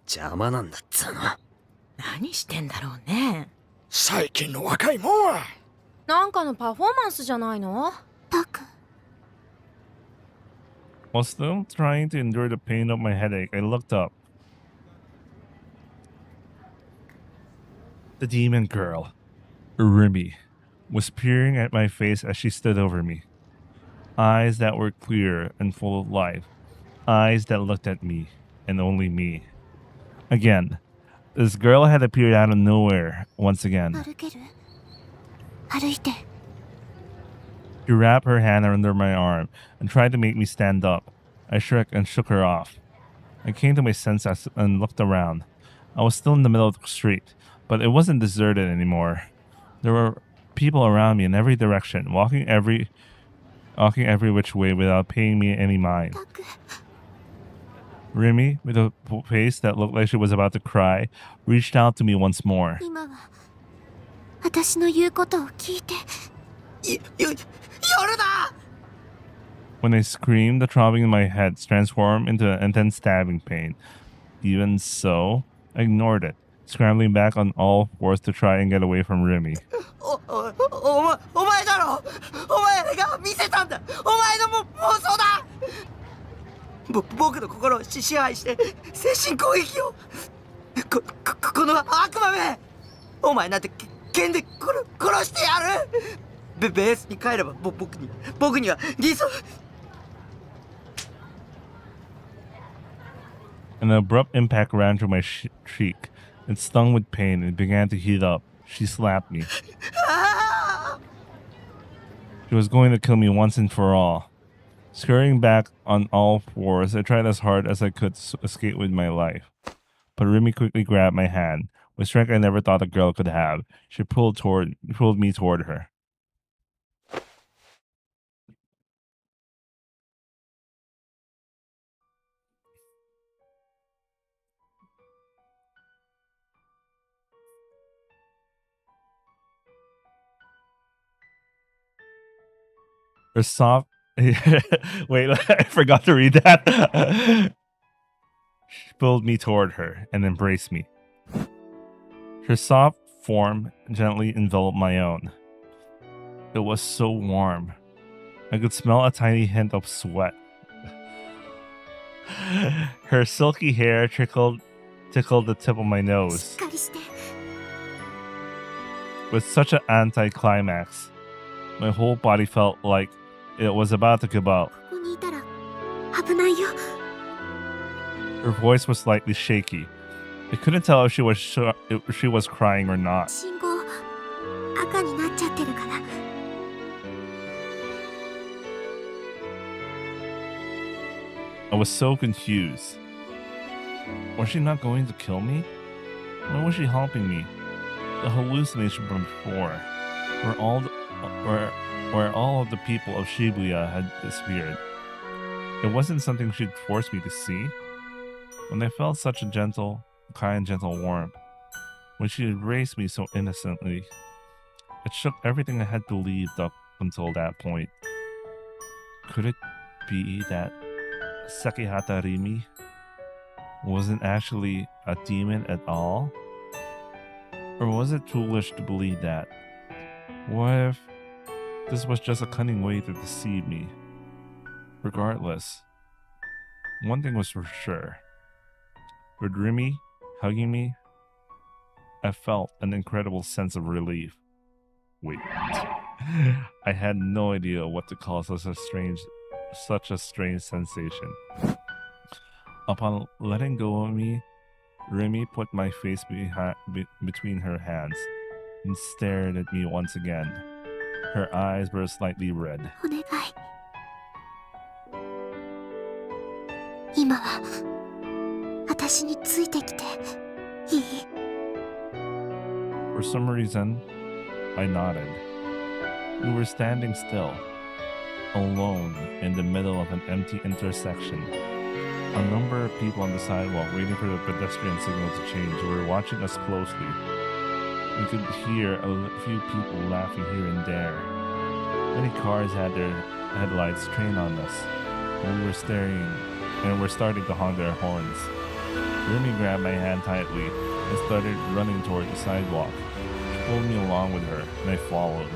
[SPEAKER 7] 邪魔なんだっつうの。
[SPEAKER 12] 何してんだろうね。
[SPEAKER 11] 最近の若いもんは。
[SPEAKER 12] なんかのパフォーマンスじゃないの？
[SPEAKER 2] タク。
[SPEAKER 1] While still trying to endure the pain of my headache, I looked up. The demon girl, Rimi, was peering at my face as she stood over me. Eyes that were clear and full of life. Eyes that looked at me, and only me. Again, this girl had appeared out of nowhere once again.
[SPEAKER 2] 歩ける？歩いて。
[SPEAKER 1] She wrapped her hand under my arm and tried to make me stand up. I shook and shook her off. I came to my senses and looked around. I was still in the middle of the street, but it wasn't deserted anymore. There were people around me in every direction, walking every which way without paying me any mind. Rimi, with a face that looked like she was about to cry, reached out to me once more.
[SPEAKER 2] 今は私の言うことを聞いて。夜だ！
[SPEAKER 1] When I screamed, the throbbing in my head transformed into an intense stabbing pain. Even so, I ignored it, scrambling back on all fours to try and get away from Rimi.
[SPEAKER 3] お前だろ！お前が見せたんだ！お前の妄想だ！僕の心を支配して精神攻撃をこの悪魔め！お前なんて剣で殺してやる！ベースに帰れば僕には理想。
[SPEAKER 1] An abrupt impact ran through my cheek. It stung with pain and began to heat up. She slapped me. She was going to kill me once and for all. Scurrying back on all fours, I tried as hard as I could to escape with my life. But Remy quickly grabbed my hand. With strength I never thought a girl could have, she pulled me toward her. Her soft... Wait, I forgot to read that. She pulled me toward her and embraced me. Her soft form gently enveloped my own. It was so warm. I could smell a tiny hint of sweat. Her silky hair tickled the tip of my nose. With such an anticlimax, my whole body felt like it was about to give out. Her voice was slightly shaky. I couldn't tell if she was crying or not. I was so confused. Was she not going to kill me? Why was she helping me? The hallucination from before, where all of the people of Shibuya had disappeared. It wasn't something she'd forced me to see. When I felt such a gentle warmth, when she embraced me so innocently, it shook everything I had believed up until that point. Could it be that Sekihata Rimi wasn't actually a demon at all? Or was it foolish to believe that? What if this was just a cunning way to deceive me? Regardless, one thing was for sure. With Rimi hugging me, I felt an incredible sense of relief. Wait, I had no idea what to call such a strange sensation. Upon letting go of me, Remy put my face between her hands and stared at me once again. Her eyes were slightly red. For some reason, I nodded. We were standing still, alone in the middle of an empty intersection. A number of people on the sidewalk waiting for the pedestrian signal to change were watching us closely. We could hear a few people laughing here and there. Many cars had their headlights trained on us, and we were starting to honk their horns. Remy grabbed my hand tightly and started running toward the sidewalk. She pulled me along with her, and I followed.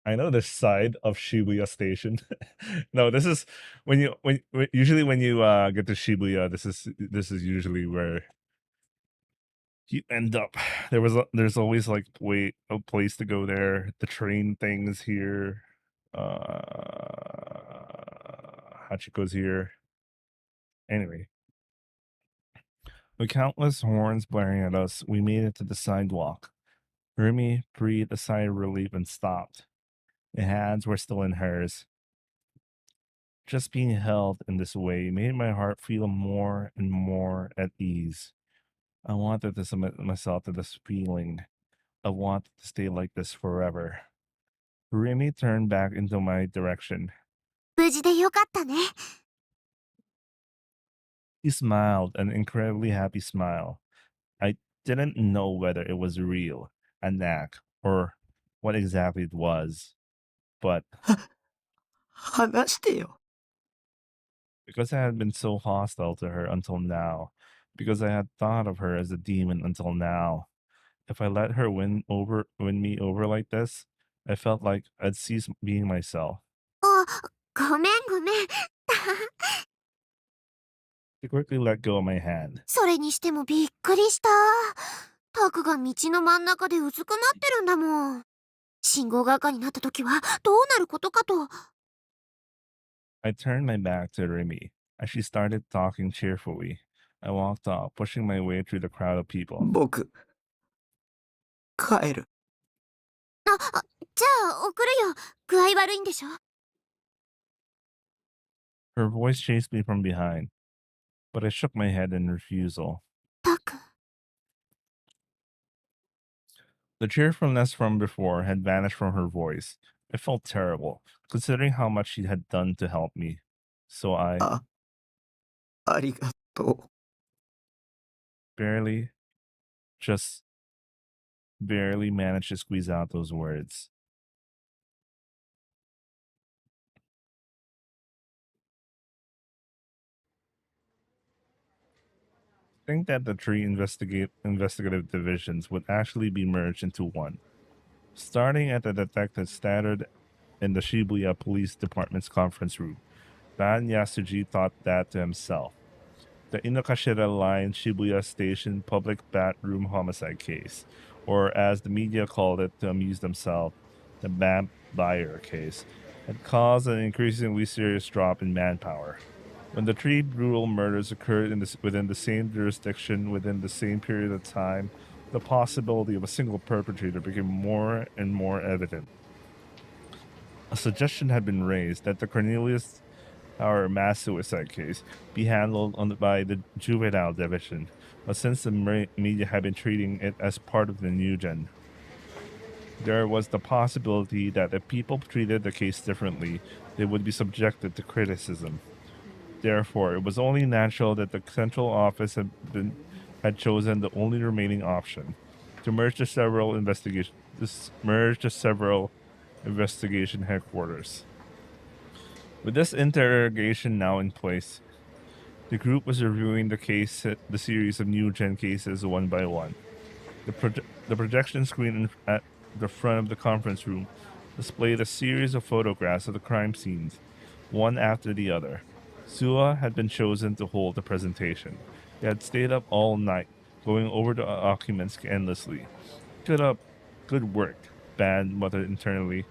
[SPEAKER 1] I know this side of Shibuya Station. No, this is when you usually when you get to Shibuya, this is usually where you end up. There's always like a place to go there. The train things here. Hachiko's here. Anyway, with countless horns blaring at us, we made it to the sidewalk. Remy breathed a sigh of relief and stopped. My hands were still in hers. Just being held in this way made my heart feel more and more at ease. I wanted to submit myself to this feeling. I wanted to stay like this forever. Remy turned back into my direction. He smiled, an incredibly happy smile. I didn't know whether it was real, a knack, or what exactly it was. But because I had been so hostile to her until now, because I had thought of her as a demon until now, if I let her win me over like this, I felt like I'd cease being myself. She quickly let go of my hand.
[SPEAKER 2] それにしてもびっくりした。タクが道の真ん中でうずくまってるんだもん。信号が赤になった時はどうなることかと。
[SPEAKER 1] I turned my back to Remy as she started talking cheerfully. I walked off, pushing my way through the crowd of people.
[SPEAKER 3] 僕帰る。
[SPEAKER 2] じゃあ送るよ。具合悪いんでしょ？
[SPEAKER 1] Her voice chased me from behind, but I shook my head in refusal.
[SPEAKER 2] たく。
[SPEAKER 1] The cheerfulness from before had vanished from her voice. I felt terrible, considering how much she had done to help me. So I
[SPEAKER 3] ありがとう。
[SPEAKER 1] just barely managed to squeeze out those words. I think that the three investigative divisions would actually be merged into one. Starting at the detectives scattered in the Shibuya Police Department's conference room, Ban Yasuji thought that to himself. The Inokashira Line Shibuya Station public bathroom homicide case, or as the media called it to amuse themselves, the Bam Buyer case, had caused an increasingly serious drop in manpower. When the three brutal murders occurred within the same jurisdiction within the same period of time, the possibility of a single perpetrator became more and more evident. A suggestion had been raised that the Cornelius Our mass suicide case be handled by the juvenile division, but since the media had been treating it as part of the new gen, there was the possibility that if people treated the case differently, they would be subjected to criticism. Therefore, it was only natural that the central office had chosen the only remaining option, to merge the several investigation headquarters. With this interrogation now in place, the group was reviewing the series of new gen cases one by one. The projection screen at the front of the conference room displayed a series of photographs of the crime scenes, one after the other. Suwa had been chosen to hold the presentation. He had stayed up all night, going over the documents endlessly. Good work, Ban muttered internally,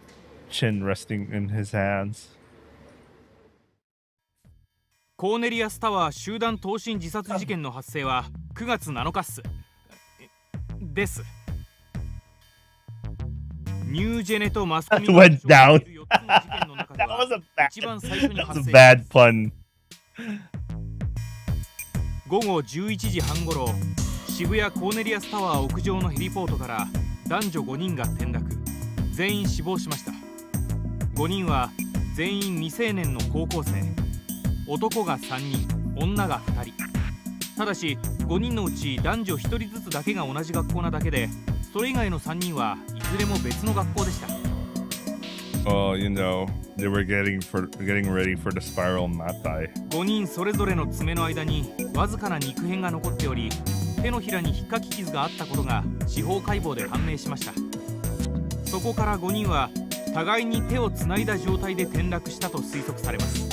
[SPEAKER 1] chin resting in his hands.
[SPEAKER 10] コーネリアスタワー集団投身自殺事件の発生は9月7日っす。です。ニュージェネとマスコミ
[SPEAKER 1] went down. That was a bad pun.
[SPEAKER 10] 午後11時半ごろ、渋谷コーネリアスタワー屋上のヘリポートから男女5人が転落、全員死亡しました。5人は全員未成年の高校生。男が3人、女が2人。ただし5人のうち男女1人ずつだけが同じ学校なだけで、それ以外の3人はいずれも別の学校でした。
[SPEAKER 1] they were getting ready for the spiral matai.
[SPEAKER 10] 5人それぞれの爪の間にわずかな肉片が残っており、手のひらに引っかき傷があったことが司法解剖で判明しました。そこから5人は互いに手をつないだ状態で転落したと推測されます。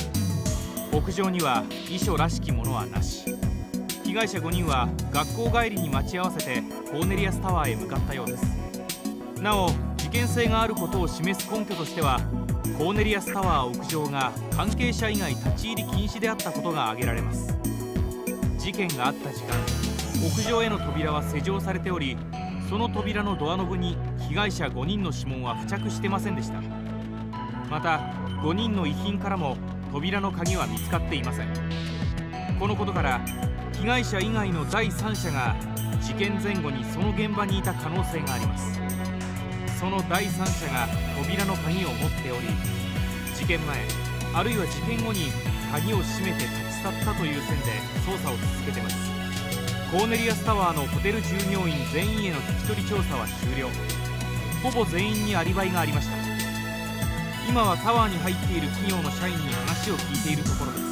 [SPEAKER 10] 屋上には遺書らしきものはなし。被害者5人は学校帰りに待ち合わせてコーネリアスタワーへ向かったようです。なお事件性があることを示す根拠としては、コーネリアスタワー屋上が関係者以外立ち入り禁止であったことが挙げられます。事件があった時間、屋上への扉は施錠されており、その扉のドアノブに被害者5人の指紋は付着してませんでした。また5人の遺品からも扉の鍵は見つかっていません。このことから被害者以外の第三者が事件前後にその現場にいた可能性があります。その第三者が扉の鍵を持っており、事件前あるいは事件後に鍵を閉めて立ち去ったという線で捜査を続けています。コーネリアスタワーのホテル従業員全員への聞き取り調査は終了。ほぼ全員にアリバイがありました。今はタワーに入っている企業の社員に話を聞いているところです。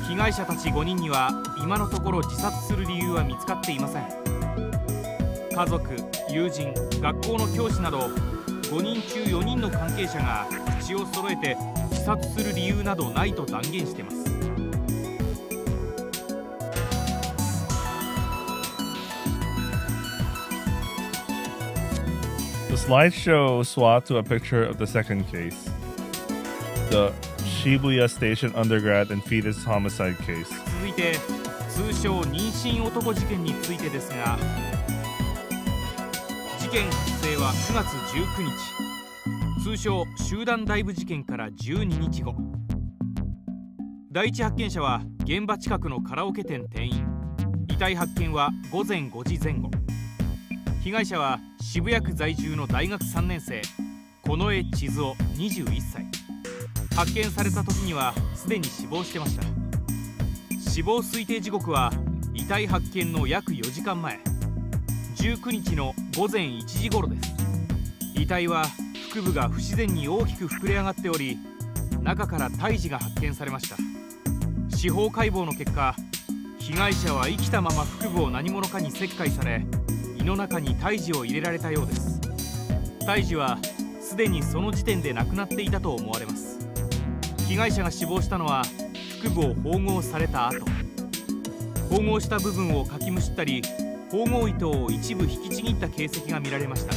[SPEAKER 10] 被害者たち5人には今のところ自殺する理由は見つかっていません。家族、友人、学校の教師など5人中4人の関係者が口を揃えて自殺する理由などないと断言しています。
[SPEAKER 1] The slideshow swap to a picture of the second case. The Shibuya Station undergrad and fetus homicide case.
[SPEAKER 10] 続いて通称妊娠男事件についてですが、事件発生は9月19日、通称集団ダイブ事件から12日後。第一発見者は現場近くのカラオケ店店員、遺体発見は午前5時前後。被害者は渋谷区在住の大学3年生近衛千鶴21歳。発見された時にはすでに死亡してました。死亡推定時刻は遺体発見の約4時間前、19日の午前1時頃です。遺体は腹部が不自然に大きく膨れ上がっており、中から胎児が発見されました。司法解剖の結果、被害者は生きたまま腹部を何者かに切開され、胃の中に胎児を入れられたようです。胎児はすでにその時点で亡くなっていたと思われます。被害者が死亡したのは腹部を縫合された後、縫合した部分をかきむしったり、縫合糸を一部引きちぎった形跡が見られました。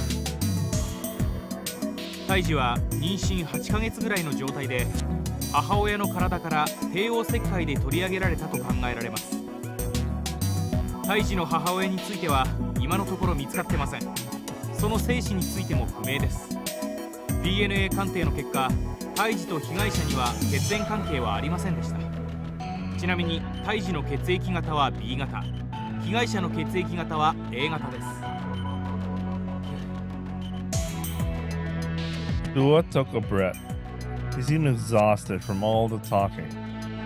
[SPEAKER 10] 胎児は妊娠8ヶ月ぐらいの状態で、母親の体から帝王切開で取り上げられたと考えられます。胎児の母親については今のところ見つかってません。その生死についても不明です。 DNA 鑑定の結果、胎児と被害者には血縁関係はありませんでした。ちなみに胎児の血液型は B 型、被害者の血液型は A 型です。
[SPEAKER 1] Dua took a breath. He seemed exhausted from all the talking.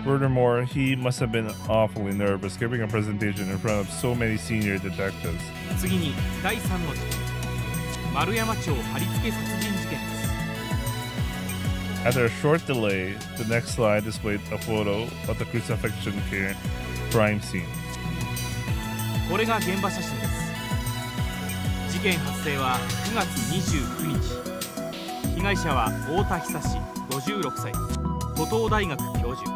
[SPEAKER 1] Furthermore, he must have been awfully nervous giving a presentation in front of so many senior detectives.
[SPEAKER 10] 次に第3の事件、丸山町貼り付け殺人事件です。
[SPEAKER 1] After a short delay, the next slide displayed a photo of the crucifixion crime scene.
[SPEAKER 10] これが現場写真です。事件発生は9月29日。被害者は太田久志56歳、都東大学教授。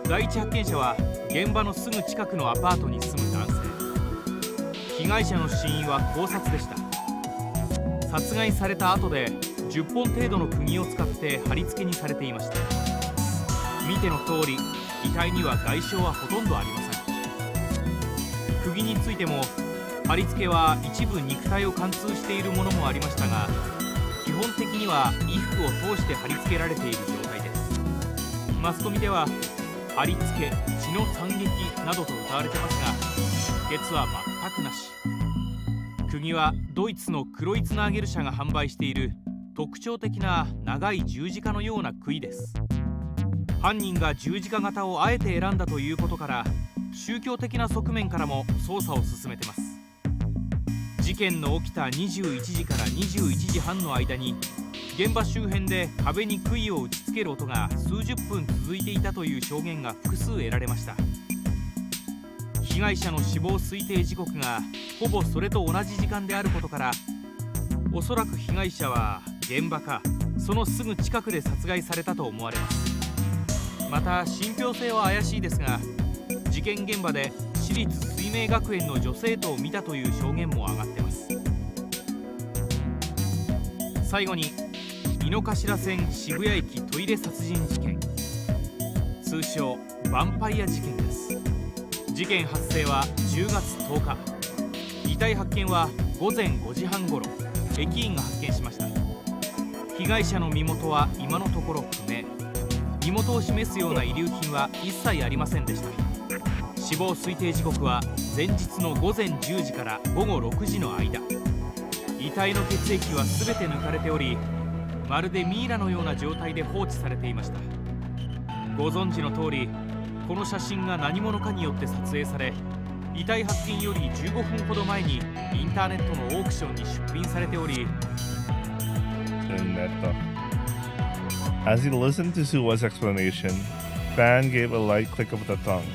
[SPEAKER 10] 第一発見者は現場のすぐ近くのアパートに住む男性。被害者の死因は絞殺でした。殺害された後で10本程度の釘を使って貼り付けにされていました。見ての通り、遺体には外傷はほとんどありません。釘についても貼り付けは一部肉体を貫通しているものもありましたが、基本的には衣服を通して貼り付けられている状態です。マスコミでは貼り付け、血の惨劇などと謳われてますが、出血は全くなし。釘はドイツのクロイツナーゲル社が販売している特徴的な長い十字架のような杭です。犯人が十字架型をあえて選んだということから、宗教的な側面からも捜査を進めてます。事件の起きた21時から21時半の間に、現場周辺で壁に杭を打ちつける音が数十分続いていたという証言が複数得られました。被害者の死亡推定時刻がほぼそれと同じ時間であることから、おそらく被害者は現場かそのすぐ近くで殺害されたと思われます。また信憑性は怪しいですが、事件現場で私立水明学園の女生徒を見たという証言も上がってます。最後に井の頭線渋谷駅トイレ殺人事件、通称ヴァンパイア事件です。事件発生は10月10日。遺体発見は午前5時半ごろ、駅員が発見しました。被害者の身元は今のところ不明。身元を示すような遺留品は一切ありませんでした。死亡推定時刻は前日の午前10時から午後6時の間。遺体の血液は全て抜かれており、まるでミイラのような状態で放置されていました。ご存知の通り、この写真が何者かによって撮影され、遺体発見より15分ほど前にインターネットのオークションに出品されており、
[SPEAKER 1] As he listened to Suwa's explanation, Fan gave a light click of the tongue.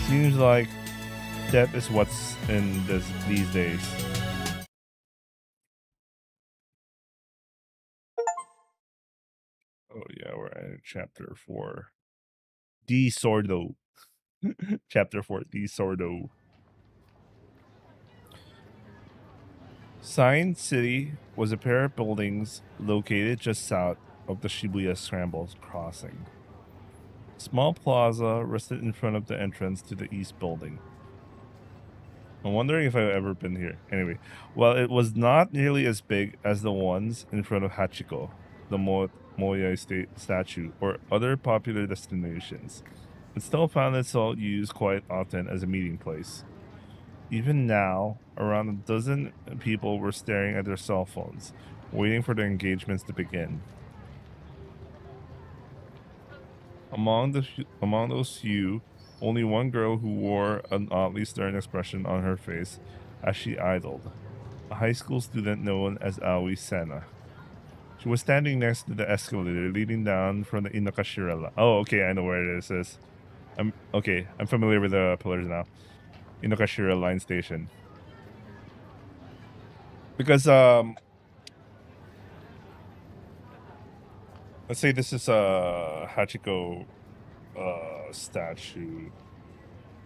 [SPEAKER 1] Seems like death is what's in these days. Oh yeah, we're at chapter 4. D Sordo. Chapter 4, D Sordo. Science City was a pair of buildings located just south of the Shibuya Scramble crossing. Small plaza rested in front of the entrance to the east building. I'm wondering if I've ever been here. Anyway, while it was not nearly as big as the ones in front of Hachiko, the Moyai statue, or other popular destinations, it still found itself used quite often as a meeting place. Even now, around a dozen people were staring at their cell phones, waiting for the engagements to begin. Among those few, only one girl who wore an oddly stern expression on her face as she idled, a high school student known as Aoi Sena. She was standing next to the escalator leading down from the Inokashira line. Oh, okay, I know where this is. I'm familiar with the pillars now. Inokashira line station. Because let's say this is a Hachiko statue.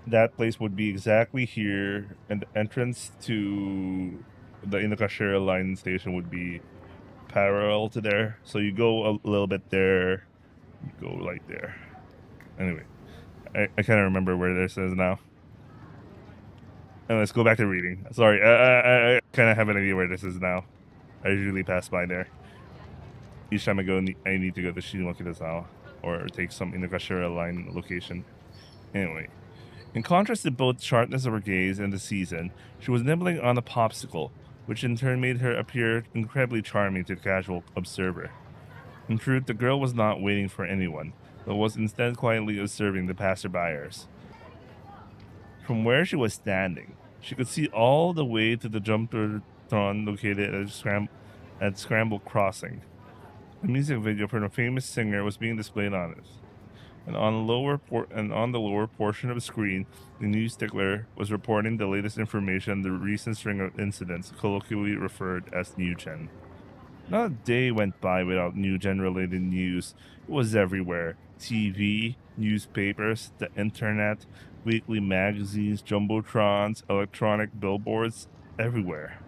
[SPEAKER 1] That place would be exactly here, and the entrance to the Inokashira line station would be parallel to there. So you go a little bit there, you go like there. Anyway, I kind of remember where this is now. And let's go back to reading. Sorry, I kind of have an idea where this is now. I usually pass by there. Each time I go, I need to go to Shinokitazawa or take some Inokashira line location. Anyway, in contrast to both sharpness of her gaze and the season, she was nibbling on a popsicle, which in turn made her appear incredibly charming to the casual observer. In truth, the girl was not waiting for anyone, but was instead quietly observing the passerbyers. From where she was standing, she could see all the way to the Jumbotron located at Scramble Crossing. A music video from a famous singer was being displayed on it. And on the lower portion of the screen, the news stickler was reporting the latest information on the recent string of incidents, colloquially referred as New Gen. Not a day went by without New Gen related news. It was everywhere. TV, newspapers, the internet, weekly magazines, jumbotrons, electronic billboards, everywhere.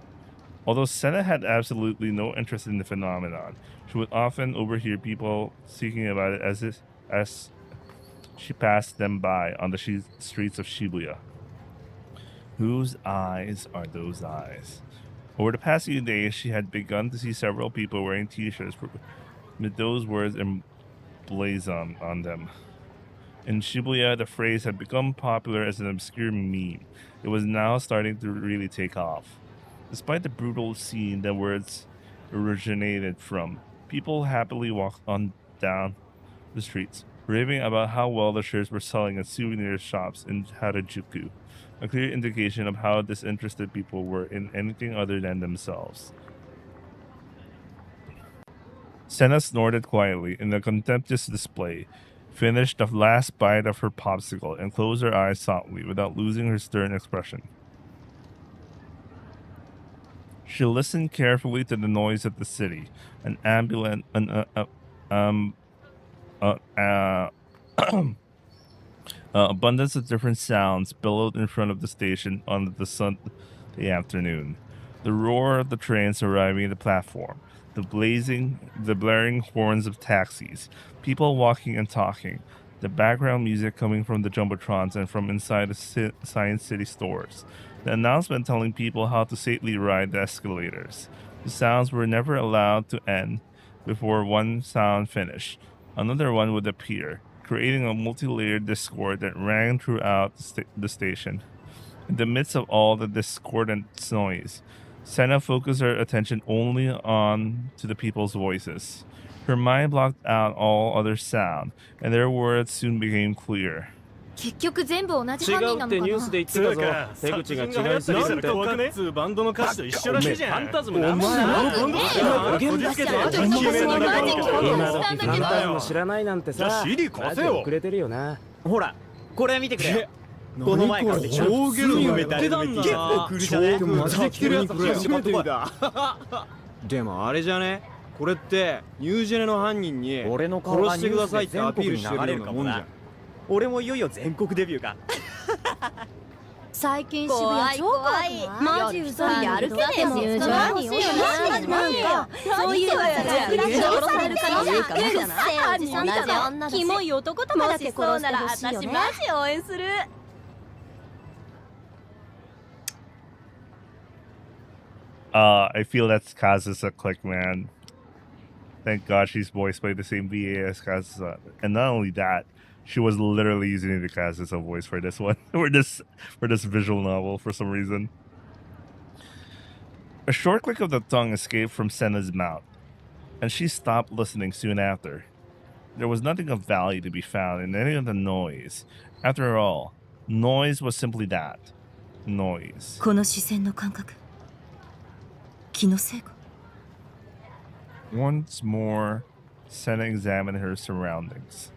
[SPEAKER 1] Although Sena had absolutely no interest in the phenomenon, she would often overhear people speaking about it as she passed them by on the streets of Shibuya. Whose eyes are those eyes? Over the past few days, she had begun to see several people wearing t-shirts with those words emblazoned on them. In Shibuya, the phrase had become popular as an obscure meme. It was now starting to really take off. Despite the brutal scene that words originated from, people happily walked on down the streets, raving about how well the shirts were selling at souvenir shops in Harajuku, a clear indication of how disinterested people were in anything other than themselves. Sena snorted quietly in a contemptuous display, finished the last bite of her popsicle, and closed her eyes softly without losing her stern expression. She listened carefully to the noise of the city. Abundance of different sounds billowed in front of the station on the Sunday afternoon. The roar of the trains arriving at the platform, the blaring horns of taxis, people walking and talking, the background music coming from the jumbotrons and from inside the Science City stores, the announcement telling people how to safely ride the escalators. The sounds were never allowed to end before one sound finished. Another one would appear, creating a multi-layered discord that rang throughout the station. In the midst of all the discordant noise, Sena focused her attention only on to the people's voices. Her mind blocked out all other sound, and their words soon became clear.
[SPEAKER 12] 結局全部同じ犯人なのかな。
[SPEAKER 8] 違うってニュースで言ってたぞ。手口が違いすぎるって。
[SPEAKER 11] なんかつうバンドの歌詞と一緒らしいじゃん。
[SPEAKER 8] ファンタズムなんだよ。
[SPEAKER 11] こじつけてファンタズム
[SPEAKER 8] 知らないなんてさ。
[SPEAKER 11] CD 貸せよ。
[SPEAKER 3] 遅れてるよな。ほら、これ見てくれ。この前から
[SPEAKER 11] 超ゲルのメタル結構来るじゃね。マジで来てるやつ初めて見た。
[SPEAKER 3] でもあれじゃね。これってニュージェネの犯人に俺の顔殺してくださいってアピールしてるようなもんじゃん。俺もいよいよ全国デビューか。
[SPEAKER 12] 最近渋谷超怖くない？マジ嘘にやる気ねえもん。何よマジそういうやつ殺される可能性あるじゃない？同じ女だしキモい男とかだけ殺してほしいよね。マジ応援する。
[SPEAKER 1] I feel that's Kazusa click, man. Thank God she's voiced by the same VA as Kazusa. And not only that, she was literally using the Kazusa voice for this one, for this visual novel for some reason. A short click of the tongue escaped from Senna's mouth, and she stopped listening soon after. There was nothing of value to be found in any of the noise. After all, noise was simply that. Noise.
[SPEAKER 12] この視線の感覚。気のせいか。
[SPEAKER 1] Once more, Senna examined her surroundings.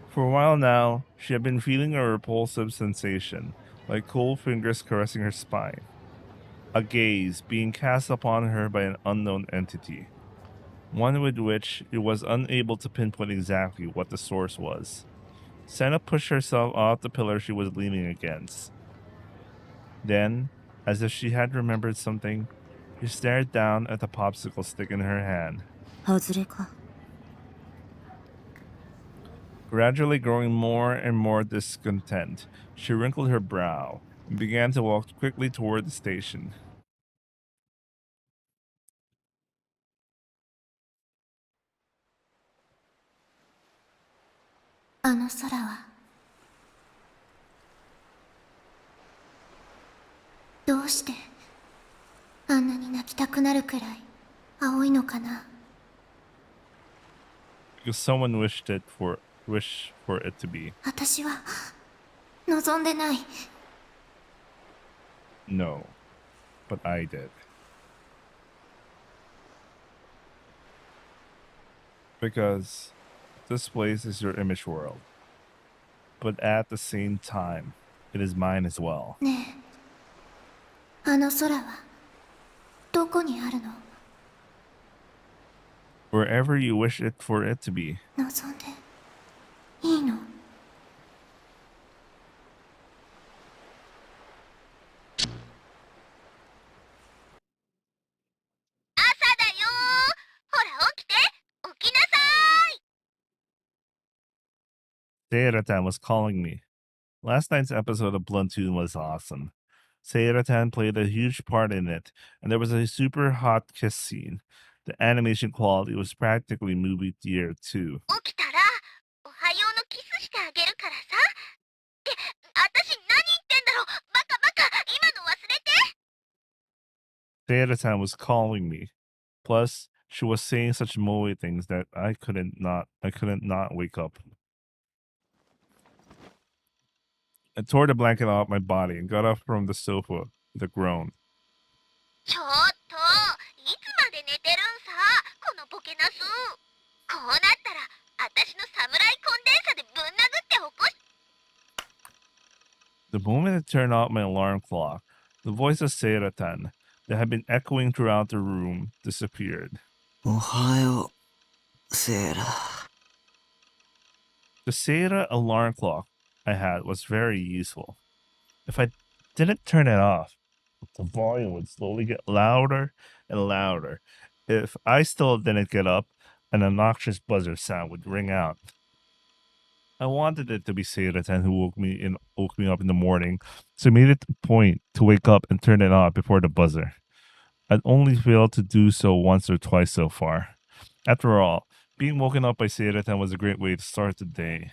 [SPEAKER 1] For a while now, she had been feeling a repulsive sensation, like cold fingers caressing her spine. A gaze being cast upon her by an unknown entity. One with which it was unable to pinpoint exactly what the source was. Senna pushed herself off the pillar she was leaning against. Then, as if she had remembered something, she stared down at the popsicle stick in her hand.
[SPEAKER 12] 外れか。
[SPEAKER 1] Gradually growing more and more discontent, she wrinkled her brow and began to walk quickly toward the station.
[SPEAKER 2] あの空はどうしてあんなに泣きたくなるくらい青いのかな。
[SPEAKER 1] Because someone wished for it to be.
[SPEAKER 2] 私は望んでない。
[SPEAKER 1] No, but I did. Because this place is your image world. But at the same time, it is mine as well.
[SPEAKER 2] ねえ、あの空はどこにあるの？
[SPEAKER 1] Wherever you wish it for it to be.
[SPEAKER 2] 望んでいいの？
[SPEAKER 1] Seiratan was calling me. Last night's episode of Platoon was awesome. Seiratan played a huge part in it, and there was a super hot kiss scene. The animation quality was practically movie theater too. Seiratan was calling me. Plus, she was saying such moe things that I couldn't not wake up. I tore the blanket off my body and got up from the sofa with a groan. The moment I turned off my alarm clock, the voice of Seiratan that had been echoing throughout the room disappeared.
[SPEAKER 3] Ohayo, Seira.
[SPEAKER 1] The Seira alarm clock I had was very useful. If I didn't turn it off, the volume would slowly get louder and louder. If I still didn't get up, an obnoxious buzzer sound would ring out. I wanted it to be Seiratan who woke me up in the morning, so I made it a point to wake up and turn it off before the buzzer. I'd only failed to do so once or twice so far. After all, being woken up by Seiratan was a great way to start the day.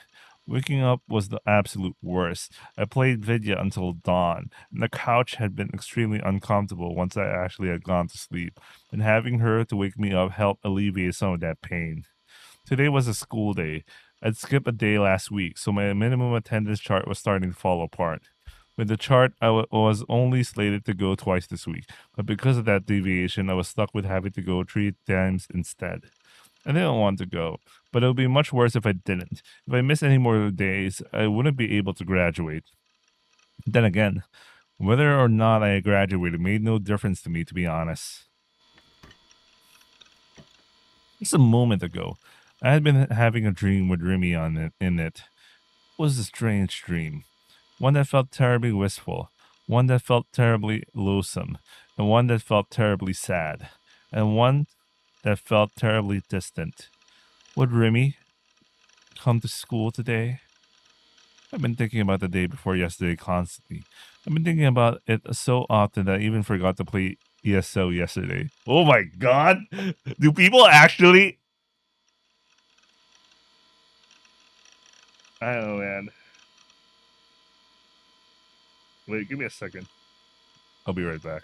[SPEAKER 1] Waking up was the absolute worst. I played Vidya until dawn, and the couch had been extremely uncomfortable once I actually had gone to sleep, and having her to wake me up helped alleviate some of that pain. Today was a school day. I'd skipped a day last week, so my minimum attendance chart was starting to fall apart. With the chart, I was only slated to go twice this week, but because of that deviation, I was stuck with having to go 3 times instead. I didn't want to go, but it would be much worse if I didn't. If I missed any more days, I wouldn't be able to graduate. Then again, whether or not I graduated made no difference to me, to be honest. Just a moment ago, I had been having a dream with Remy in it. It was a strange dream. one that felt terribly wistful, one that felt terribly loathsome, and one that felt terribly sad, and one that felt terribly distant. Would Remy come to school today? I've been thinking about the day before yesterday constantly. I've been thinking about it so often that I even forgot to play ESO yesterday. Oh my god! Do people actually? I don't know, man. Wait, give me a second. I'll be right back.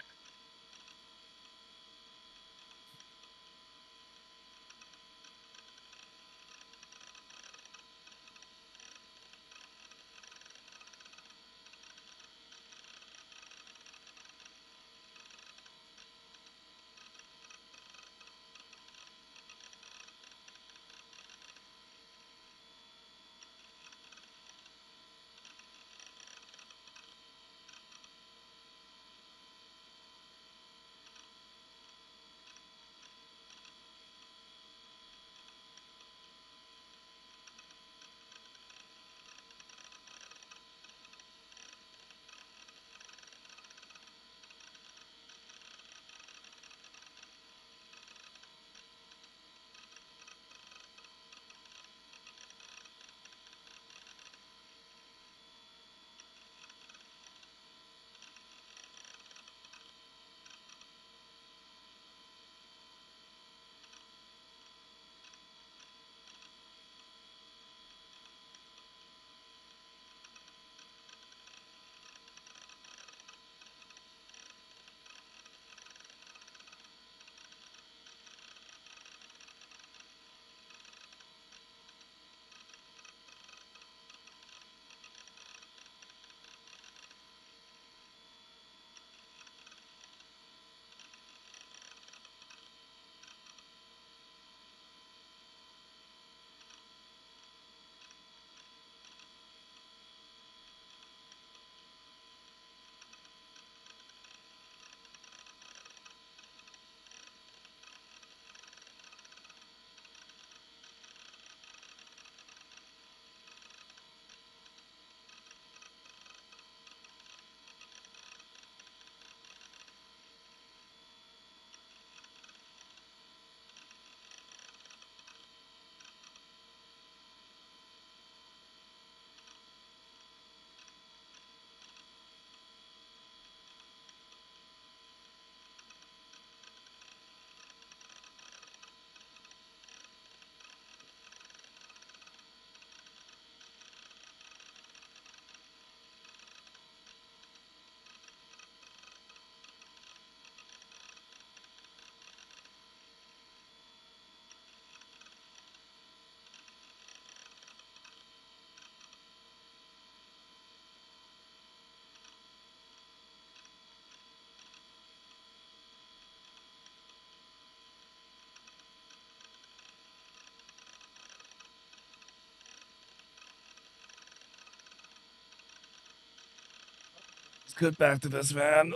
[SPEAKER 1] Let's get back to this, man.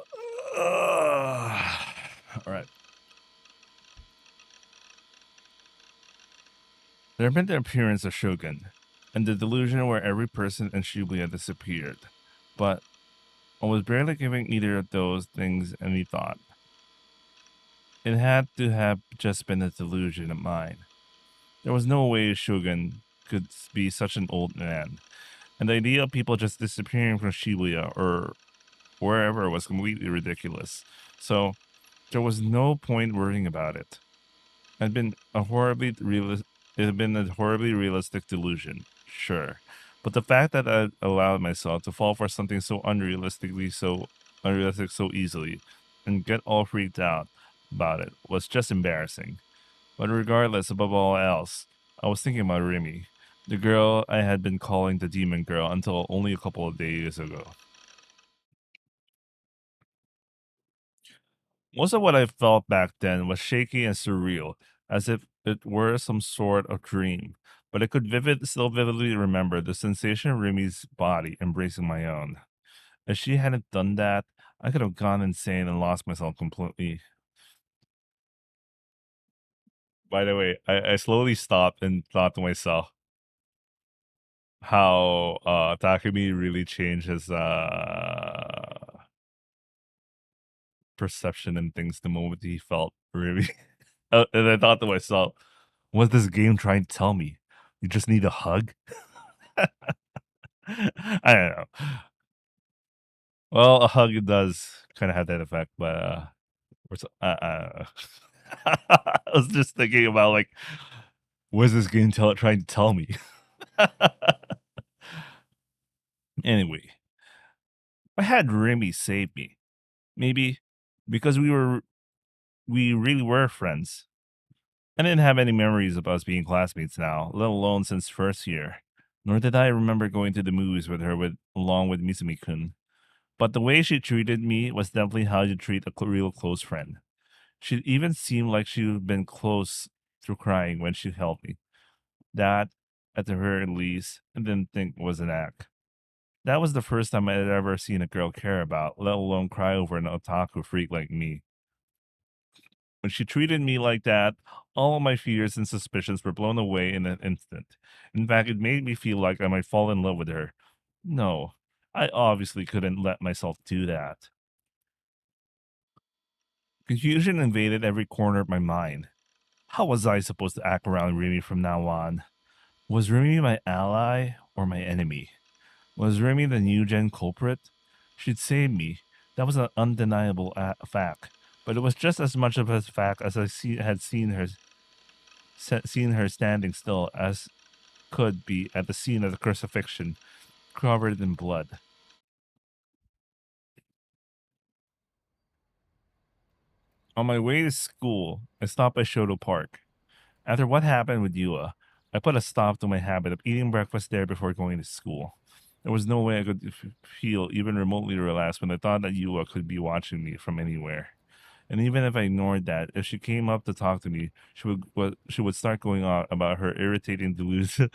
[SPEAKER 1] All right. There have been the appearance of Shogun, and the delusion where every person in Shibuya disappeared, but I was barely giving either of those things any thought. It had to have just been a delusion of mine. There was no way Shogun could be such an old man, and the idea of people just disappearing from Shibuya or wherever was completely ridiculous. So there was no point worrying about it. It had been a horribly realistic delusion, sure, but the fact that I allowed myself to fall for something so unrealistic so easily and get all freaked out about it was just embarrassing. But regardless, above all else, I was thinking about Remy, the girl I had been calling the demon girl until only a couple of days ago. Most of what I felt back then was shaky and surreal, as if it were some sort of dream. But I could still vividly remember the sensation of Remy's body embracing my own. If she hadn't done that, I could have gone insane and lost myself completely. By the way, I slowly stopped and thought to myself, how Takumi really changed his perception and things the moment he felt really. And I thought to myself, what's this game trying to tell me? You just need a hug? I don't know. Well, a hug does kind of have that effect, but I don't know. I was just thinking about like, what's this game trying to tell me? Anyway, I had Remy save me. Maybe because we really were friends. I didn't have any memories of us being classmates now, let alone since first year. Nor did I remember going to the movies with her along with Misumi-kun. But the way she treated me was definitely how you treat a real close friend. She even seemed like she'd been close to crying when she held me. That, at the very least, I didn't think was an act. That was the first time I had ever seen a girl care about, let alone cry over an otaku freak like me. When she treated me like that, all of my fears and suspicions were blown away in an instant. In fact, it made me feel like I might fall in love with her. No, I obviously couldn't let myself do that. Confusion invaded every corner of my mind. How was I supposed to act around Remy from now on? Was Remy my ally or my enemy? Was Remy the new gen culprit? She'd saved me. That was an undeniable fact. But it was just as much of a fact as I had seen her standing still as could be at the scene of the crucifixion, covered in blood. On my way to school, I stopped by Shoto Park. After what happened with Yua, I put a stop to my habit of eating breakfast there before going to school. There was no way I could feel even remotely relaxed when I thought that Yua could be watching me from anywhere. And even if I ignored that, if she came up to talk to me, she would start going on about her irritating delusional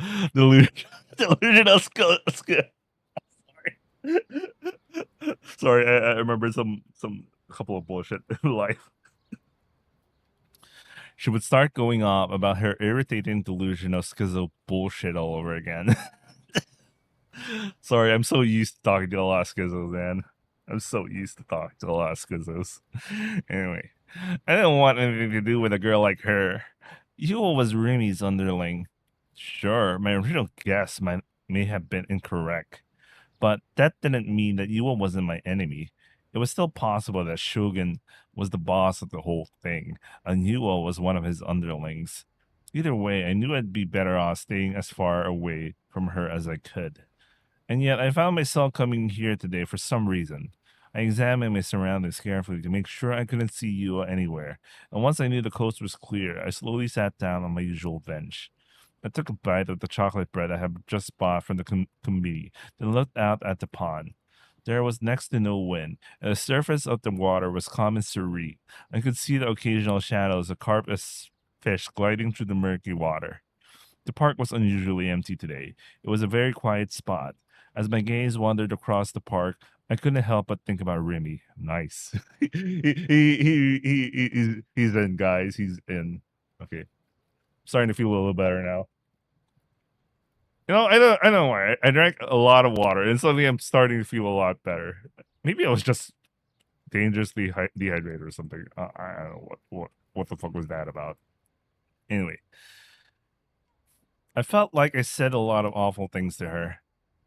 [SPEAKER 1] skill. Sorry, sorry. I remember some couple of bullshit in life. She would start going off about her irritating delusional schizo bullshit all over again. Sorry, I'm so used to talking to a lot of schizos, man. I'm so used to talking to a lot of schizos. Anyway, I didn't want anything to do with a girl like her. Yua was Remy's underling. Sure, my original guess may have been incorrect, but that didn't mean that Yua wasn't my enemy. It was still possible that Shogun was the boss of the whole thing, and Yua was one of his underlings. Either way, I knew I'd be better off staying as far away from her as I could. And yet, I found myself coming here today for some reason. I examined my surroundings carefully to make sure I couldn't see Yua anywhere, and once I knew the coast was clear, I slowly sat down on my usual bench. I took a bite of the chocolate bread I had just bought from the committee, then looked out at the pond. There was next to no wind, and the surface of the water was calm and serene. I could see the occasional shadows of carp as fish gliding through the murky water. The park was unusually empty today. It was a very quiet spot. As my gaze wandered across the park, I couldn't help but think about Remy. Nice. He's in, guys. He's in. Okay. Starting to feel a little better now. You know, I don't know why. I drank a lot of water, and suddenly I'm starting to feel a lot better. Maybe I was just dangerously dehydrated or something. I don't know what the fuck was that about. Anyway, I felt like I said a lot of awful things to her,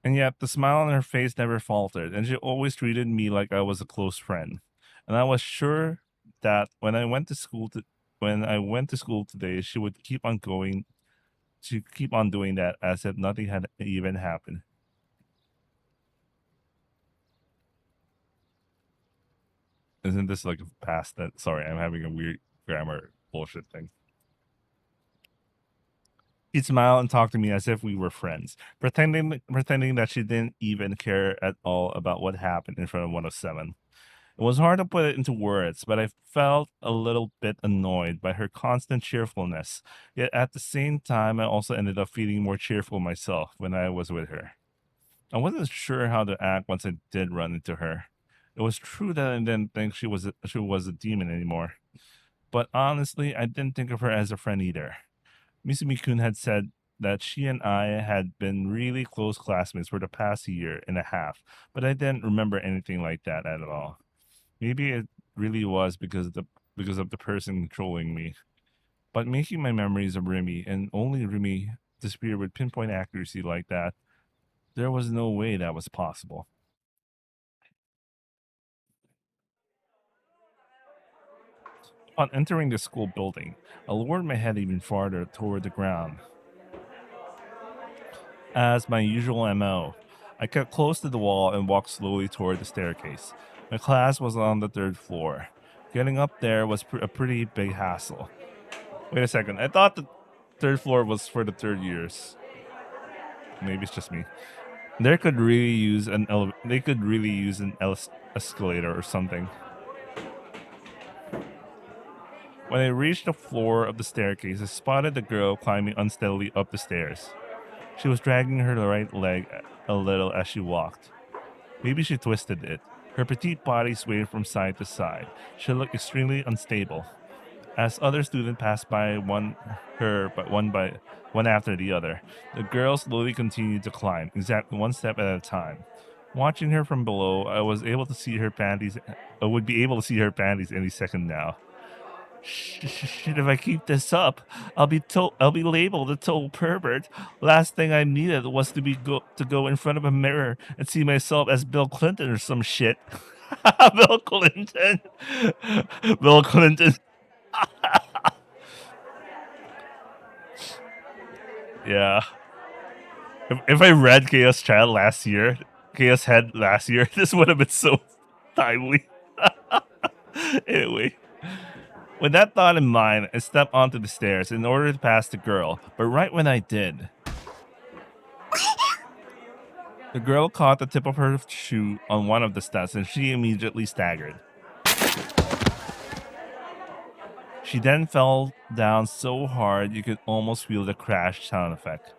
[SPEAKER 1] and yet the smile on her face never faltered, and she always treated me like I was a close friend. And I was sure that when I went to school today, she would keep on doing that as if nothing had even happened. Isn't this like a past that? Sorry, I'm having a weird grammar bullshit thing. She'd smile and talk to me as if we were friends, pretending that she didn't even care at all about what happened in front of 107. It was hard to put it into words, but I felt a little bit annoyed by her constant cheerfulness. Yet at the same time, I also ended up feeling more cheerful myself when I was with her. I wasn't sure how to act once I did run into her. It was true that I didn't think she was a demon anymore. But honestly, I didn't think of her as a friend either. Misumi-kun had said that she and I had been really close classmates for the past year and a half, but I didn't remember anything like that at all. Maybe it really was because of the person controlling me. But making my memories of Remy and only Remy disappear with pinpoint accuracy like that, there was no way that was possible. On entering the school building, I lowered my head even farther toward the ground. As my usual MO, I kept close to the wall and walked slowly toward the staircase. My class was on the third floor. Getting up there was a pretty big hassle. Wait a second, I thought the third floor was for the third years. Maybe it's just me. They could really use an escalator or something. When I reached the floor of the staircase, I spotted the girl climbing unsteadily up the stairs. She was dragging her right leg a little as she walked. Maybe she twisted it. Her petite body swayed from side to side. She looked extremely unstable. As other students passed by one after the other, the girl slowly continued to climb, exactly one step at a time. Watching her from below, I would be able to see her panties any second now. Shit, if I keep this up, I'll be labeled a total pervert. Last thing I needed was to go in front of a mirror and see myself as Bill Clinton or some shit. Bill Clinton. Bill Clinton. Yeah. If I read Chaos Head last year, this would have been so timely. Anyway. With that thought in mind, I stepped onto the stairs in order to pass the girl, but right when I did, the girl caught the tip of her shoe on one of the steps and she immediately staggered. She then fell down so hard you could almost feel the crash sound effect.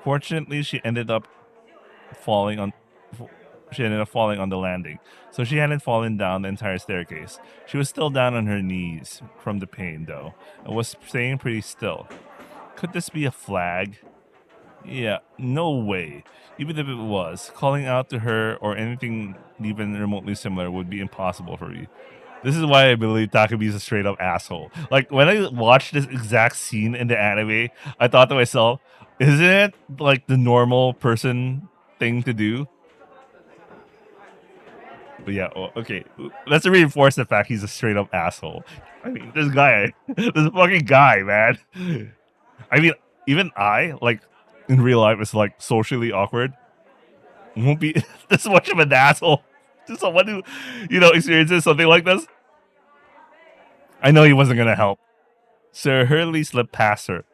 [SPEAKER 1] Fortunately, she ended up falling on the landing, so she hadn't fallen down the entire staircase. She was still down on her knees from the pain, though, and was staying pretty still. Could this be a flag? Yeah, no way. Even if it was, calling out to her or anything even remotely similar would be impossible for me. This is why I believe Takumi is a straight up asshole. Like, when I watched this exact scene in the anime, I thought to myself, isn't it like the normal person thing to do? But yeah, okay. Let's reinforce the fact he's a straight up asshole. I mean, this fucking guy, man. I mean, even I, like, in real life, is like socially awkward. Won't be this much of an asshole to someone who, experiences something like this. I know he wasn't gonna help. Sir Hurley slipped past her.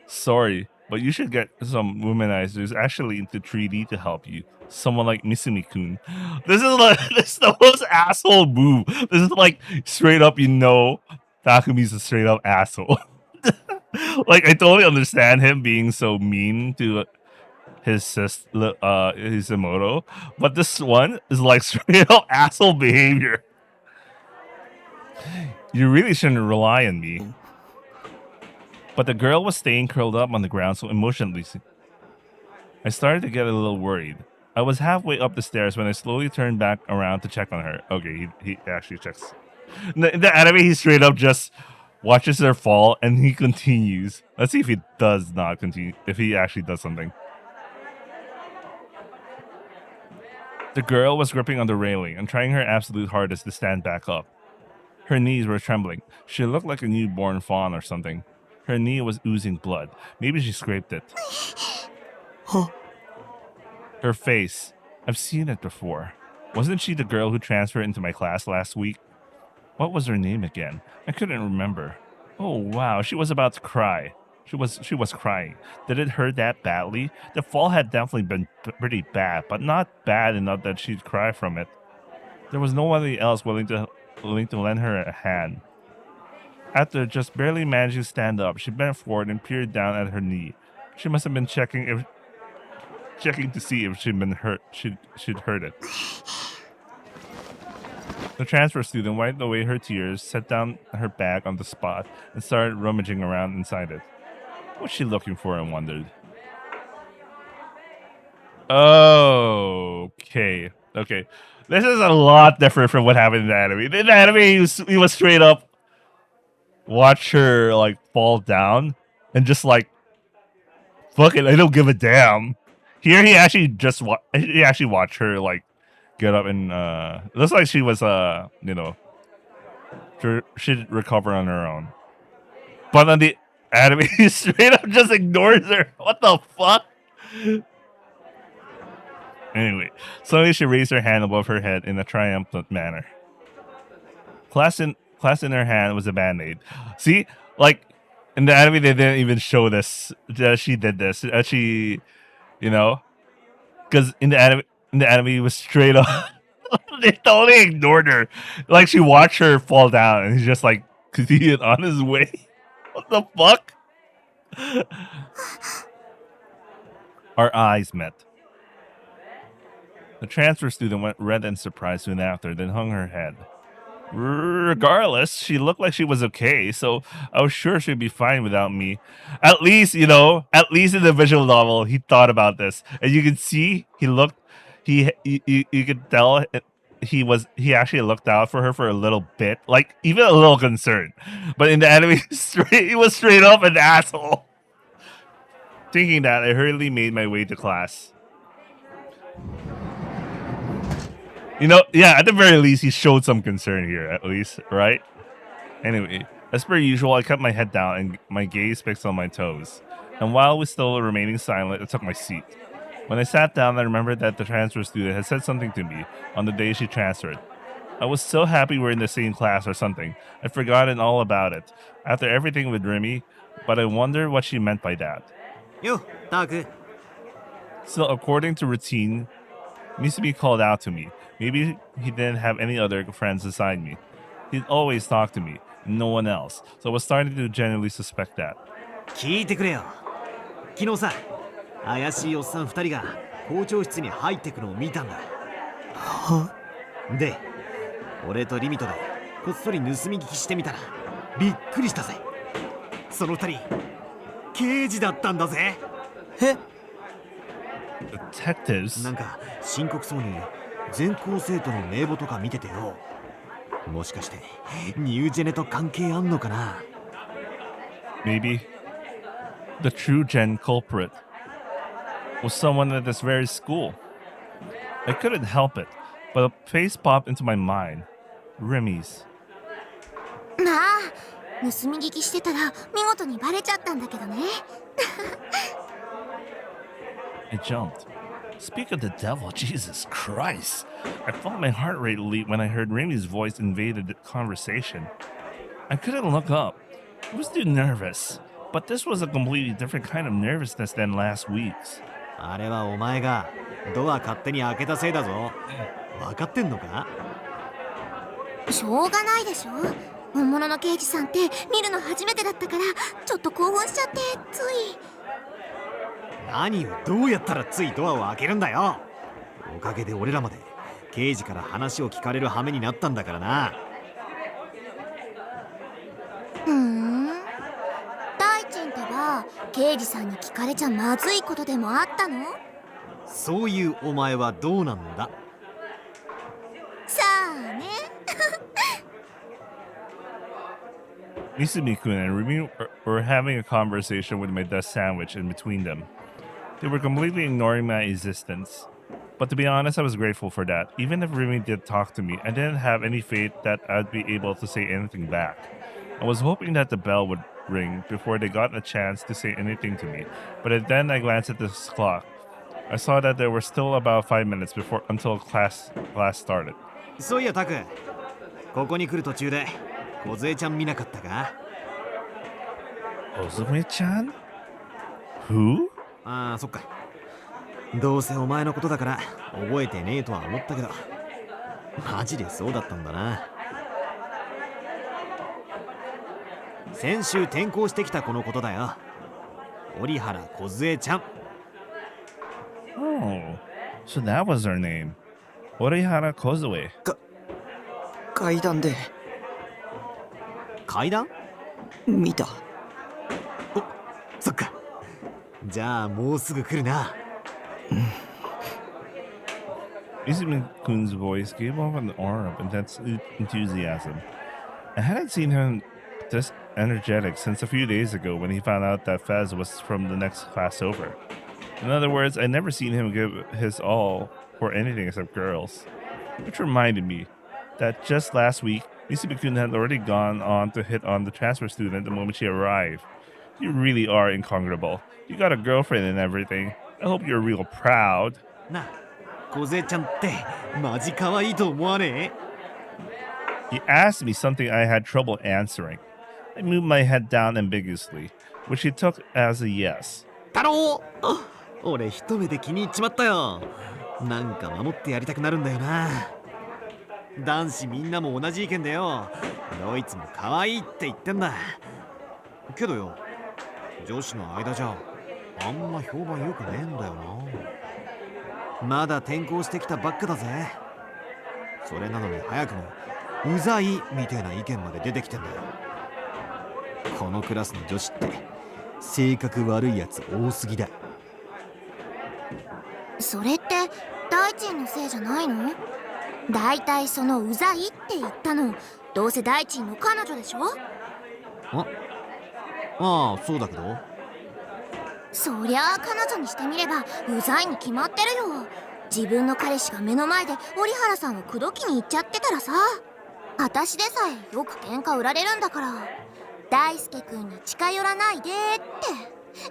[SPEAKER 1] Sorry, but you should get some womanizers actually into 3D to help you. Someone like Misumi-kun. This is the most asshole move. This is like straight up, Takumi's a straight up asshole. Like, I totally understand him being so mean to his Hisamoto, but this one is like straight up asshole behavior. You really shouldn't rely on me. But the girl was staying curled up on the ground so emotionless. I started to get a little worried. I was halfway up the stairs when I slowly turned back around to check on her. Okay, he actually checks. In the anime, he straight up just watches her fall and he continues. Let's see if he does not continue, if he actually does something. The girl was gripping on the railing and trying her absolute hardest to stand back up. Her knees were trembling. She looked like a newborn fawn or something. Her knee was oozing blood. Maybe she scraped it. Her face. I've seen it before. Wasn't she the girl who transferred into my class last week? What was her name again? I couldn't remember. Oh wow, she was about to cry. She was crying. Did it hurt that badly? The fall had definitely been pretty bad, but not bad enough that she'd cry from it. There was nobody else willing to lend her a hand. After just barely managing to stand up, she bent forward and peered down at her knee. She must have been checking to see if she'd been hurt. She'd hurt it. The transfer student wiped away her tears, set down her bag on the spot, and started rummaging around inside it. What's she looking for? I wondered. Okay. Okay. This is a lot different from what happened in the anime. In the anime, he was straight up watch her like fall down and just like fuck it, I don't give a damn. Here he actually watched her like get up and it looks like she was you know, she'd recover on her own. But on the anime, he straight up just ignores her. What the fuck? Anyway, suddenly she raised her hand above her head in a triumphant manner. Clasped in her hand was a band-aid. See, like in the anime, they didn't even show this. That she did this. She, you know, because in the anime, it was straight up. They totally ignored her. Like she watched her fall down, and he's just like continued on his way. What the fuck? Our eyes met. The transfer student went red and surprised soon after, then hung her head. Regardless, she looked like she was okay, so I was sure she'd be fine without me. At least, you know, at least in the visual novel, he thought about this. And you can see he looked, you could tell he actually looked out for her for a little bit, like even a little concerned. But in the anime, he was straight up an asshole. Thinking that, I hurriedly made my way to class. You know, yeah, at the very least, he showed some concern here, at least, right? Anyway, as per usual, I kept my head down and my gaze fixed on my toes. And while we still remaining silent, I took my seat. When I sat down, I remembered that the transfer student had said something to me on the day she transferred. I was so happy we're in the same class or something. I'd forgotten all about it, after everything with Remy, but I wondered what she meant by that.
[SPEAKER 7] Yo, Taku.
[SPEAKER 1] So, according to routine, Misumi called out to me. Maybe he didn't have any other friends beside me. He'd always talk to me, and no one else, so I was starting to genuinely suspect that.
[SPEAKER 7] 聞いてくれよ。昨日さ、怪しいおっさん2人が校長室に入ってくのを見たんだ。は？で、俺とリミトでこっそり盗み聞きしてみたらびっくりしたぜ。その2人、刑事だったんだぜ。え？
[SPEAKER 1] Detectives?
[SPEAKER 7] なんか深刻そうに全校生徒の名簿とか見ててよ。もしかしてニュージェネと関係あんのかな？
[SPEAKER 1] Maybe the true gen culprit was someone at this very school. I couldn't help it, but a face popped into my mind. Remy's.
[SPEAKER 2] まあ、盗み聞きしてたら見事にバレちゃったんだけどね。
[SPEAKER 1] I jumped. Speak of the devil, Jesus Christ. I felt my heart rate leap when I heard Remy's voice invaded the conversation. I couldn't look up. I was too nervous. But this was a completely different kind of nervousness than last week's.
[SPEAKER 7] あれはお前がドア勝手に開けたせいだぞ。分かってんのか？
[SPEAKER 2] しょうがないでしょ。本物の刑事さんって見るの初めてだったからちょっと興奮しちゃってつい。
[SPEAKER 7] 何をどうやったらついドアを開けるんだよ。おかげで俺らまで刑事から話を聞かれる羽目になったんだからな。
[SPEAKER 2] 大臣ってば刑事さんに聞かれちゃまずいことでもあったの？
[SPEAKER 7] そういうお前はどうなんだ？
[SPEAKER 2] さあね。
[SPEAKER 1] Misumi-kun and Remy were having a conversation with my desk sandwich in between them. They were completely ignoring my existence. But to be honest, I was grateful for that. Even if Remy did talk to me, I didn't have any faith that I'd be able to say anything back. I was hoping that the bell would ring before they got a chance to say anything to me. But then I glanced at the clock. I saw that there were still about 5 minutes until class started.
[SPEAKER 7] そういやタク、ここに来る途中で梢ちゃん見なかったか？
[SPEAKER 1] Kozue-chan? Who?
[SPEAKER 7] ああ、そっか。どうせお前のことだから覚えてねえとは思ったけど、マジでそうだったんだな。先週転校してきた子のことだよ。折原梢ちゃん。
[SPEAKER 1] Oh, so that was her name. Orihara Kozue.
[SPEAKER 3] 階段で
[SPEAKER 7] 階段？
[SPEAKER 3] 見た。
[SPEAKER 7] お、そっか。じゃあもうすぐ来るな。
[SPEAKER 1] Izumi-kun's voice gave off an aura of intense enthusiasm. I hadn't seen him this energetic since a few days ago when he found out that Fez was from the next class over. In other words, I'd never seen him give his all for anything except girls. Which reminded me that just last week, Izumi-kun had already gone on to hit on the transfer student the moment she arrived. You really are incongruable. You got a girlfriend and everything. I hope you're real proud.
[SPEAKER 7] なあ、小勢ちゃんってマジ可愛いと思わねえ？
[SPEAKER 1] He asked me something I had trouble answering. I moved my head down ambiguously, which he took as a yes.
[SPEAKER 7] 太郎、俺一目で気に入っちまったよ。なんか守ってやりたくなるんだよな。男子みんなも同じ意見だよ。ドイツも可愛いって言ってんだ。けどよ、女子の間じゃあんま評判良くねえんだよな。まだ転校してきたばっかだぜ。それなのに早くもうざいみたいな意見まで出てきてんだよ。このクラスの女子って性格悪いやつ多すぎだ。
[SPEAKER 2] それって大臣のせいじゃないの？だいたいそのうざいって言ったのどうせ大臣の彼女でしょ？
[SPEAKER 7] ああ、そうだけど。
[SPEAKER 2] そりゃあ彼女にしてみればうざいに決まってるよ。自分の彼氏が目の前で折原さんを口説きに行っちゃってたらさ、私でさえよく喧嘩売られるんだから、大輔君に近寄らないでっ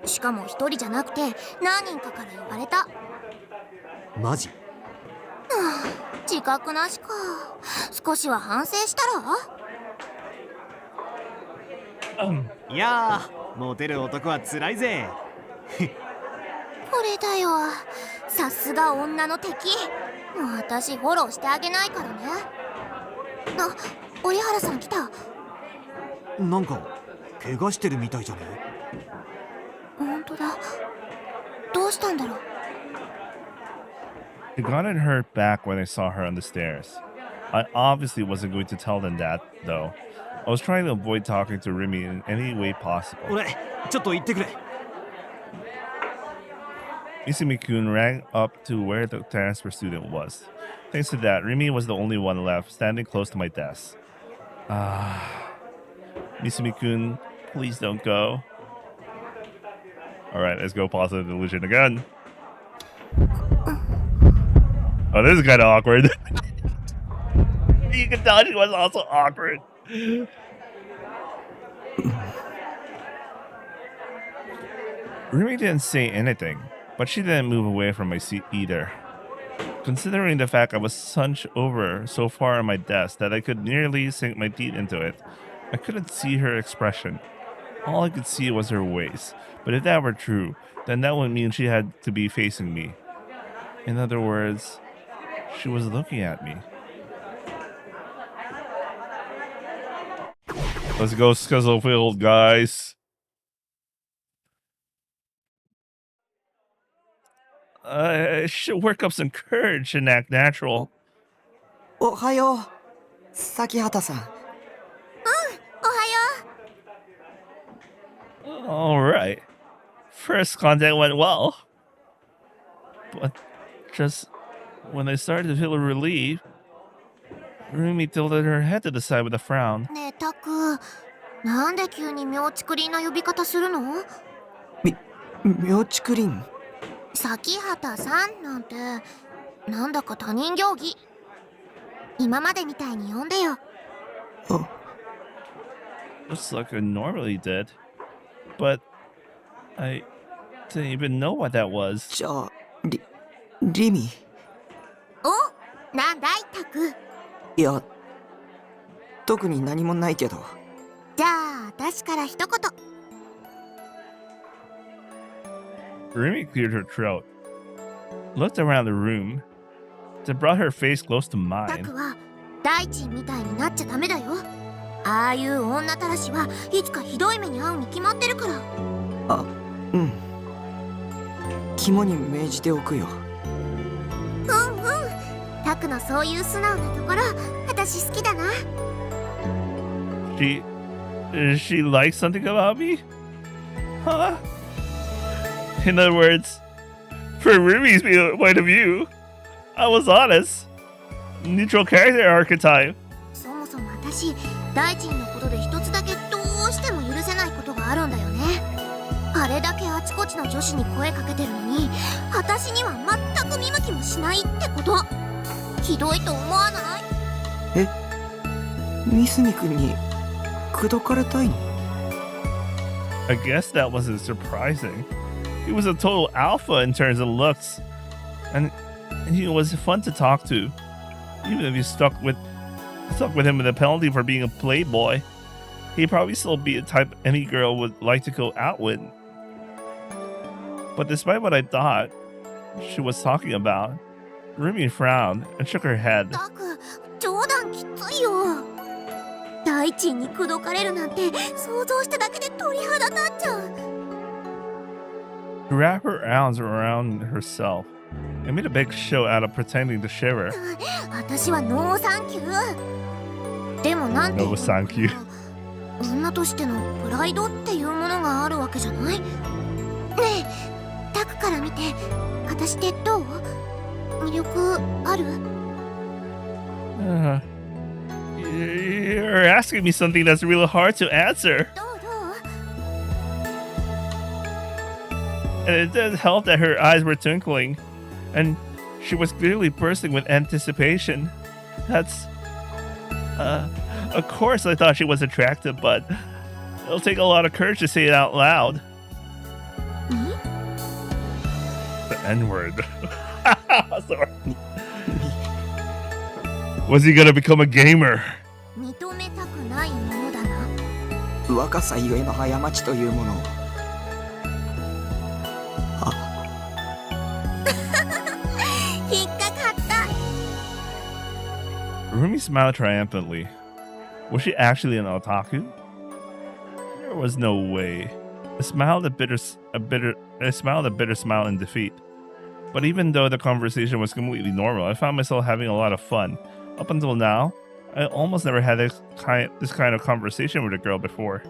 [SPEAKER 2] て。しかも一人じゃなくて何人かから言われた。
[SPEAKER 7] マジ？
[SPEAKER 2] 自覚なしか。少しは反省したら？
[SPEAKER 7] いやー、モテる男はつらいぜ。
[SPEAKER 2] これだよ、さすが女の敵。もう私フォローしてあげないからね。あ、折原さん来た。
[SPEAKER 7] なんか怪我してるみたいじゃね？
[SPEAKER 2] 本当だ。どうしたんだろう。
[SPEAKER 1] It got in her back when I saw her on the stairs. I obviously wasn't going to tell them that, though. I was trying to avoid talking to Remy in any way possible.
[SPEAKER 7] 俺、ちょっと言ってくれ。
[SPEAKER 1] Izumi-kun ran up to where the transfer student was. Thanks to that, Remy was the only one left, standing close to my desk. Izumi-kun, please don't go. Alright, let's go positive delusion again. Oh, this is kind of awkward. You can tell she was also awkward. Remy didn't say anything, but she didn't move away from my seat either. Considering the fact I was hunched over so far on my desk that I could nearly sink my teeth into it, I couldn't see her expression. All I could see was her waist, but if that were true, then that would mean she had to be facing me. In other words, she was looking at me. Let's go Scuzzlefield, guys. Should work up some courage and act natural.
[SPEAKER 3] おはよう、咲畑さん。
[SPEAKER 1] Alright. First contact went well. But just when I started to feel a relief, Rumi tilted her head to the side with a frown.
[SPEAKER 2] ねえタク、なんで急に妙竹林な呼び方するの？
[SPEAKER 3] 妙竹林。
[SPEAKER 2] 咲畑さんなんてなんだか他人行儀。今までみたいに呼んでよ。
[SPEAKER 1] Just like I normally did. But I didn't even know what that was.
[SPEAKER 3] じゃあ、リミ。
[SPEAKER 2] お、なんだいタク。
[SPEAKER 3] いや、特に何もないけど。
[SPEAKER 2] じゃあ私から一言。
[SPEAKER 1] Rumi cleared her throat, looked around the room, then brought her face close to
[SPEAKER 2] タ
[SPEAKER 1] mine.
[SPEAKER 2] クは大臣みたいになっちゃダメだよ。ああいう女たらしはいつかひどい目に遭うに決まってるから。
[SPEAKER 3] あ、うん。肝に銘じておくよ。
[SPEAKER 2] タクのそういう素直なところ、私好きだな。
[SPEAKER 1] She likes something about me? Huh? In other words, from Rumi's point of view, I was honest. Neutral character archetype.
[SPEAKER 2] そもそも私大臣のことで一つだけどうしても許せないことがあるんだよね。あれだけあちこちの女子に声かけてるのに私には全く見向きもしないってこと。ひどいと思わない？
[SPEAKER 3] え、三角君に口説かれたいの？
[SPEAKER 1] I guess that wasn't surprising. He was a total alpha in terms of looks, and he was fun to talk to. Even if you stuck with him with a penalty for being a playboy, he'd probably still be a type any girl would like to go out with. But despite what I thought she was talking about, Rumi frowned and shook her head.
[SPEAKER 2] たく冗談きついよ。大臣に口説かれるなんて想像しただけで鳥肌立っちゃう。
[SPEAKER 1] She wrapped her arms around herself and made a big show out of pretending to shiver.
[SPEAKER 2] 私はノーサンキュー。でもなんて
[SPEAKER 1] No, thank you.
[SPEAKER 2] 女としてのプライドっていうものがあるわけじゃない？ねえ、タクから見て私ってどう？魅力ある？
[SPEAKER 1] You're asking me something that's really hard to answer.
[SPEAKER 2] どう？
[SPEAKER 1] And it did help that her eyes were twinkling, and she was clearly bursting with anticipation. That's... of course I thought she was attractive, but it'll take a lot of courage to say it out loud. The N-word. Sorry. Was he gonna become a gamer?
[SPEAKER 2] 認めたくないものだな。
[SPEAKER 3] 若さゆえの過ちというものを。
[SPEAKER 2] 引っかかった。
[SPEAKER 1] Rumi smiled triumphantly. Was she actually an otaku? There was no way. I smiled a bitter smile in defeat. But even though the conversation was completely normal, I found myself having a lot of fun. Up until now, I almost never had this kind of conversation with a girl before.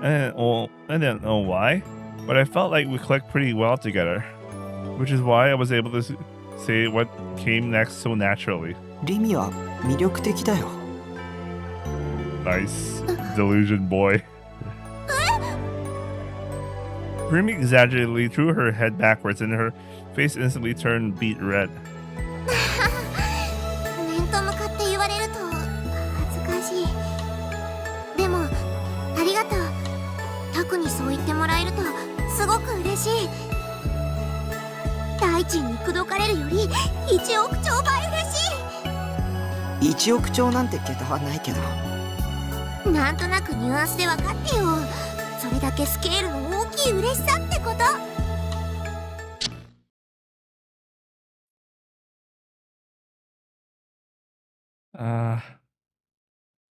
[SPEAKER 1] I didn't know why, but I felt like we clicked pretty well together, which is why I was able to say what came next so naturally.
[SPEAKER 3] リミは魅力的だよ。
[SPEAKER 1] Nice. Delusion boy. Rumi exaggeratedly threw her head backwards and her face instantly turned beet red.
[SPEAKER 2] 面と向かって言われると恥ずかしい。でもありがとう。タクにそう言ってもらえるとすごく嬉しい。大臣に口説かれるより1億兆倍嬉しい。
[SPEAKER 3] 1億兆なんて桁はないけど。
[SPEAKER 2] なんとなくニュアンスで分かってよ。それだけスケールの大きい嬉しさってこと。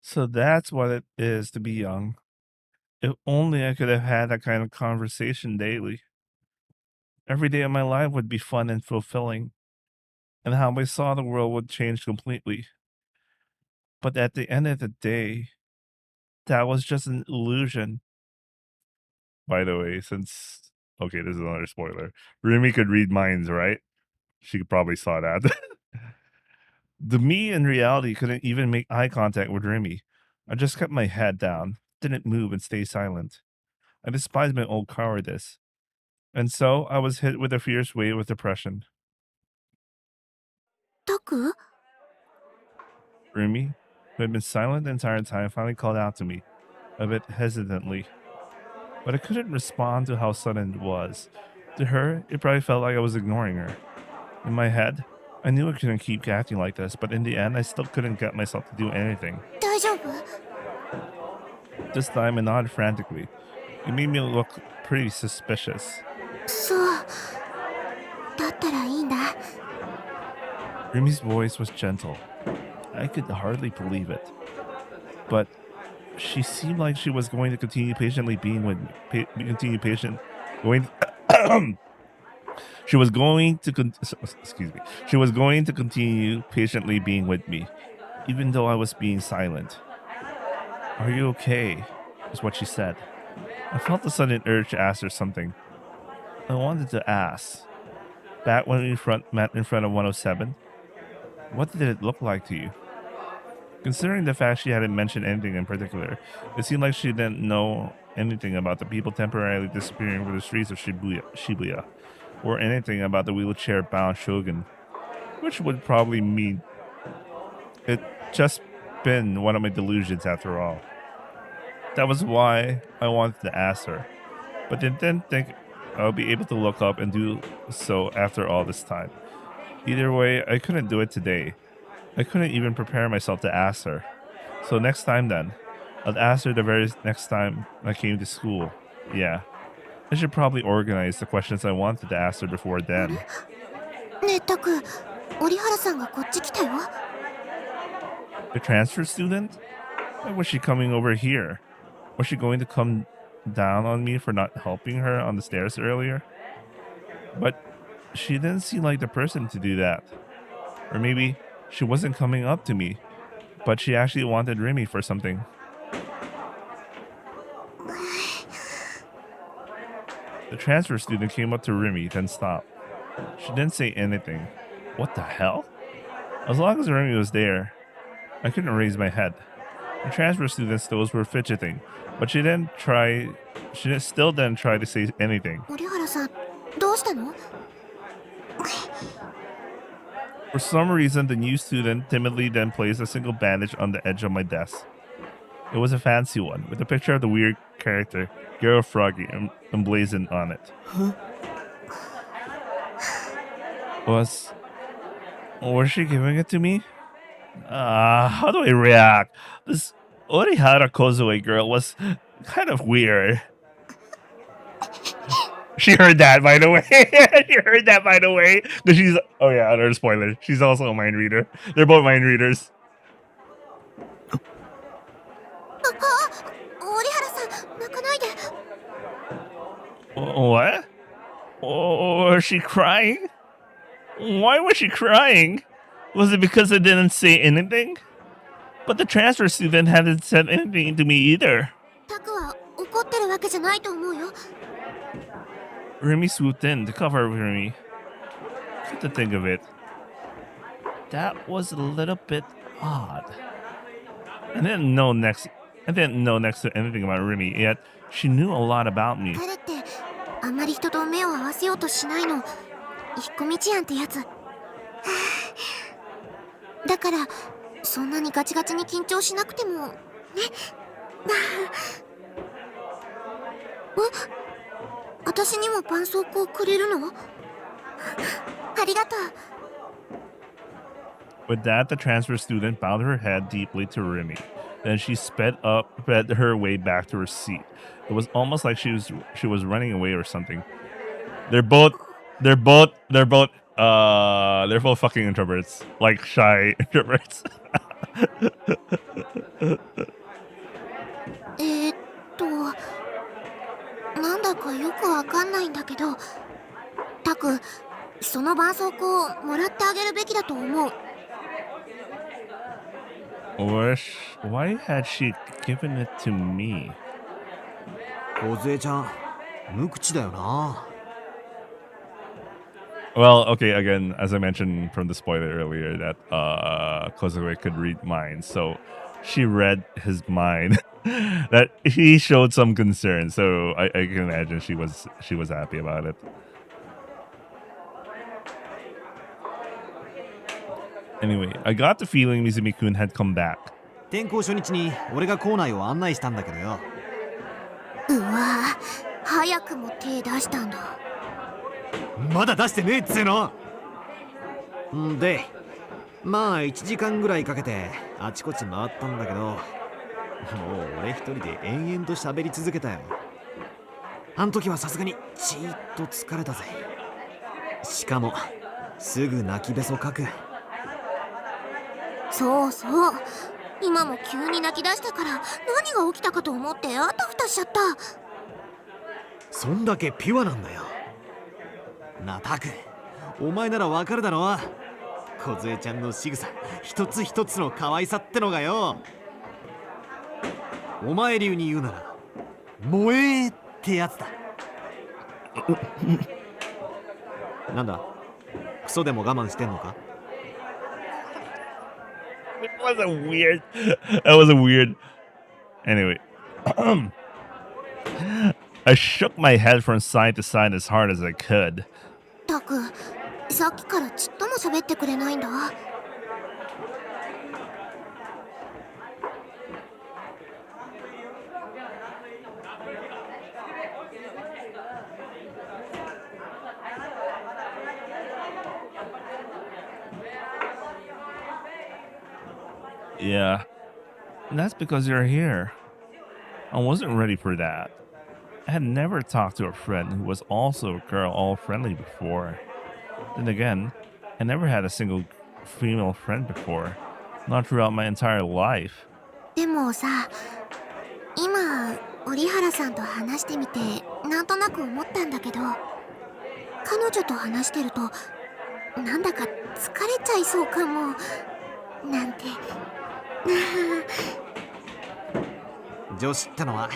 [SPEAKER 1] So that's what it is to be young. If only I could have had that kind of conversation daily. Every day of my life would be fun and fulfilling, and how I saw the world would change completely. But at the end of the day, that was just an illusion. By the way, since... Okay, this is another spoiler. Rumi could read minds, right? She probably saw that. The me in reality couldn't even make eye contact with Rumi. I just kept my head down, didn't move and stay silent. I despised my old cowardice. And so I was hit with a fierce wave of depression.
[SPEAKER 2] タク？
[SPEAKER 1] Rumi, who had been silent the entire time, finally called out to me, a bit hesitantly. But I couldn't respond to how sudden it was. To her, it probably felt like I was ignoring her. In my head, I knew I couldn't keep acting like this, but in the end, I still couldn't get myself to do anything.
[SPEAKER 2] 大丈夫？
[SPEAKER 1] This time, I nodded frantically. It made me look pretty suspicious.
[SPEAKER 2] そう。だったらいいんだ。
[SPEAKER 1] Rumi's voice was gentle. I could hardly believe it. But she seemed like she was going to continue patiently being with me. She was going to continue patiently being with me, even though I was being silent. Are you okay? Is what she said. I felt a sudden urge to ask her something. I wanted to ask. Back when we met in front of 107, What did it look like to you? Considering the fact she hadn't mentioned anything in particular, it seemed like she didn't know anything about the people temporarily disappearing from the streets of Shibuya, or anything about the wheelchair-bound shogun, which would probably mean it just been one of my delusions after all. That was why I wanted to ask her, but didn't think I would be able to look up and do so after all this time. Either way, I couldn't do it today. I couldn't even prepare myself to ask her. So next time then, I'd ask her the very next time I came to school. Yeah. I should probably organize the questions I wanted to ask her before then.
[SPEAKER 2] ねえタク、折原さんがこっち来たよ。
[SPEAKER 1] The transfer student? Why was she coming over here? Was she going to come down on me for not helping her on the stairs earlier? But she didn't seem like the person to do that. Or maybe she wasn't coming up to me, but she actually wanted Remy for something. The transfer student came up to Remy, then stopped. She didn't say anything. What the hell? As long as Remy was there, I couldn't raise my head. The transfer student's toes were fidgeting, but she still didn't try to say anything.
[SPEAKER 2] 折原さん、どうしたの？
[SPEAKER 1] For some reason, the new student timidly then placed a single bandage on the edge of my desk. It was a fancy one, with a picture of the weird character, Garo Froggy, emblazoned on it.
[SPEAKER 2] Huh?
[SPEAKER 1] Was she giving it to me? How do I react? This Orihara Kozue girl was kind of weird. She heard that, by the way. She heard that, by the way. Because she's... Oh, yeah, another spoiler. She's also a mind reader. They're both mind readers. What? Was she crying? Why was she crying? Was it because I didn't say anything? But the transfer student hadn't said anything to me either.
[SPEAKER 2] タクは怒ってるわけじゃないと思うよ。
[SPEAKER 1] Remy swooped in to cover Remy. Come to think of it, that was a little bit odd. I didn't know next to anything about Remy, yet she knew a lot about me.
[SPEAKER 2] 彼ってあまり人と目を合わせようとしないの。引っ込み思案ってやつ。だからそんなにガチガチに緊張しなくてもね。私にも絆創膏くれるの？ありがとう。
[SPEAKER 1] With that, the transfer student bowed her head deeply to Remy. Then she sped her way back to her seat. It was almost like she was running away or something. They're both fucking introverts, like shy introverts.
[SPEAKER 2] なんだかよくわかんないんだけど、タク、その絆創膏をもらってあげるべきだと思う。
[SPEAKER 1] Why had she given it to me?
[SPEAKER 7] 梢ちゃん、無口だよな。
[SPEAKER 1] Well, okay, again, as I mentioned from the spoiler earlier, that Kozue could read minds, so she read his mind. That he showed some concern, so I can imagine she was happy about it. Anyway, I got the feeling Mizumi-kun had come back.
[SPEAKER 7] 転校初日に俺が校内を案内したんだけどよ。
[SPEAKER 2] うわ、早くも手出したんだ。
[SPEAKER 7] まだ出してねえっつうの。んで、まあ1時間ぐらいかけてあちこち回ったんだけど、もう俺一人で延々と喋り続けたよ。あん時はさすがにちーっと疲れたぜ。しかもすぐ泣きべそかく。
[SPEAKER 2] そうそう、今も急に泣き出したから何が起きたかと思ってあたふたしちゃった。
[SPEAKER 7] そんだけピュアなんだよ。なあタク、お前ならわかるだろ。梢ちゃんの仕草一つ一つの可愛さってのがよ。お前流に言うなら萌えってやつだ。なんだ、クソでも我慢してんのか？
[SPEAKER 1] was a weird. That was a weird. Anyway, I shook my head from side to side as hard as I could.
[SPEAKER 2] たく、さっきからちっとも喋ってくれないんだ。
[SPEAKER 1] Yeah, that's because you're here. I wasn't ready for that. I had never talked to a friend who was also a girl all friendly before. Then again, I never had a single female friend before. Not throughout my entire life.
[SPEAKER 2] でもさ、今折原さんと話してみてなんとなく思ったんだけど、彼女と話してるとなんだか疲れちゃいそうかもなんて。
[SPEAKER 7] 女子ってのは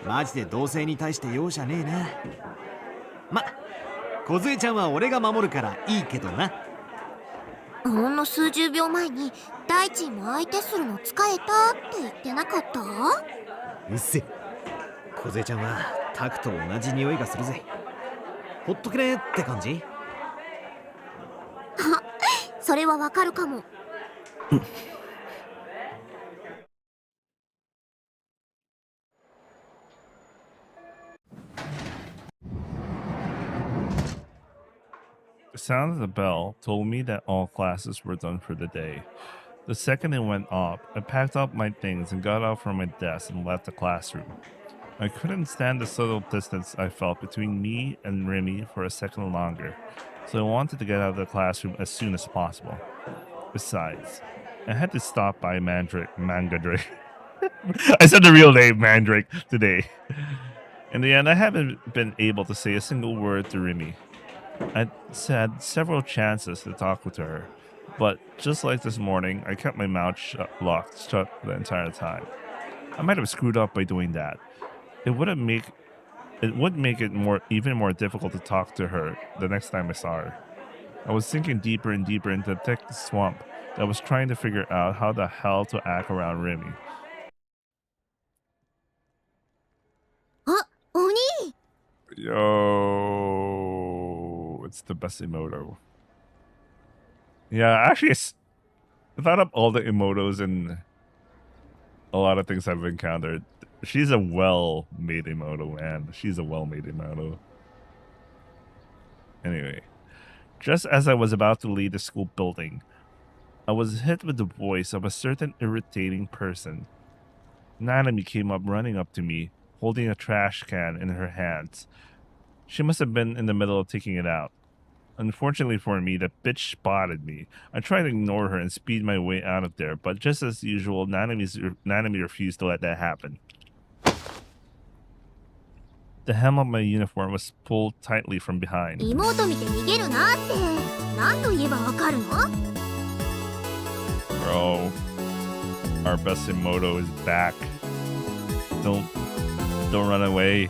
[SPEAKER 7] マジで同性に対して容赦ねえな。ま、梢ちゃんは俺が守るからいいけどな。
[SPEAKER 2] ほんの数十秒前に大地も相手するの疲れたって言ってなかった？
[SPEAKER 7] うっせ。梢ちゃんはタクと同じ匂いがするぜ。ほっとけねって感じ？
[SPEAKER 2] あ、それはわかるかも。
[SPEAKER 1] The sound of the bell told me that all classes were done for the day. The second it went off, I packed up my things and got out from my desk and left the classroom. I couldn't stand the subtle distance I felt between me and Remy for a second longer, so I wanted to get out of the classroom as soon as possible. Besides, I had to stop by Mandrake. I said the real name, Mandrake, today. In the end, I haven't been able to say a single word to Remy. I had several chances to talk with her, but just like this morning, I kept my mouth locked shut the entire time. I might have screwed up by doing that. It would make it even more difficult to talk to her the next time I saw her. I was sinking deeper and deeper into the thick swamp that was trying to figure out how the hell to act around Remy.
[SPEAKER 2] あ、鬼！
[SPEAKER 1] Yo, it's the best emoto. Yeah, actually, I thought of all the emotos and a lot of things I've encountered. She's a well-made emoto, man. She's a well-made emoto. Anyway, just as I was about to leave the school building, I was hit with the voice of a certain irritating person. Nanami came up running up to me, holding a trash can in her hands. She must have been in the middle of taking it out. Unfortunately for me, the bitch spotted me. I tried to ignore her and speed my way out of there, but just as usual, Nanami refused to let that happen. The hem of my uniform was pulled tightly from behind.
[SPEAKER 2] 妹見て逃げるなって何と言えばわかるの？
[SPEAKER 1] Bro, our best emoto is back. Don't run away.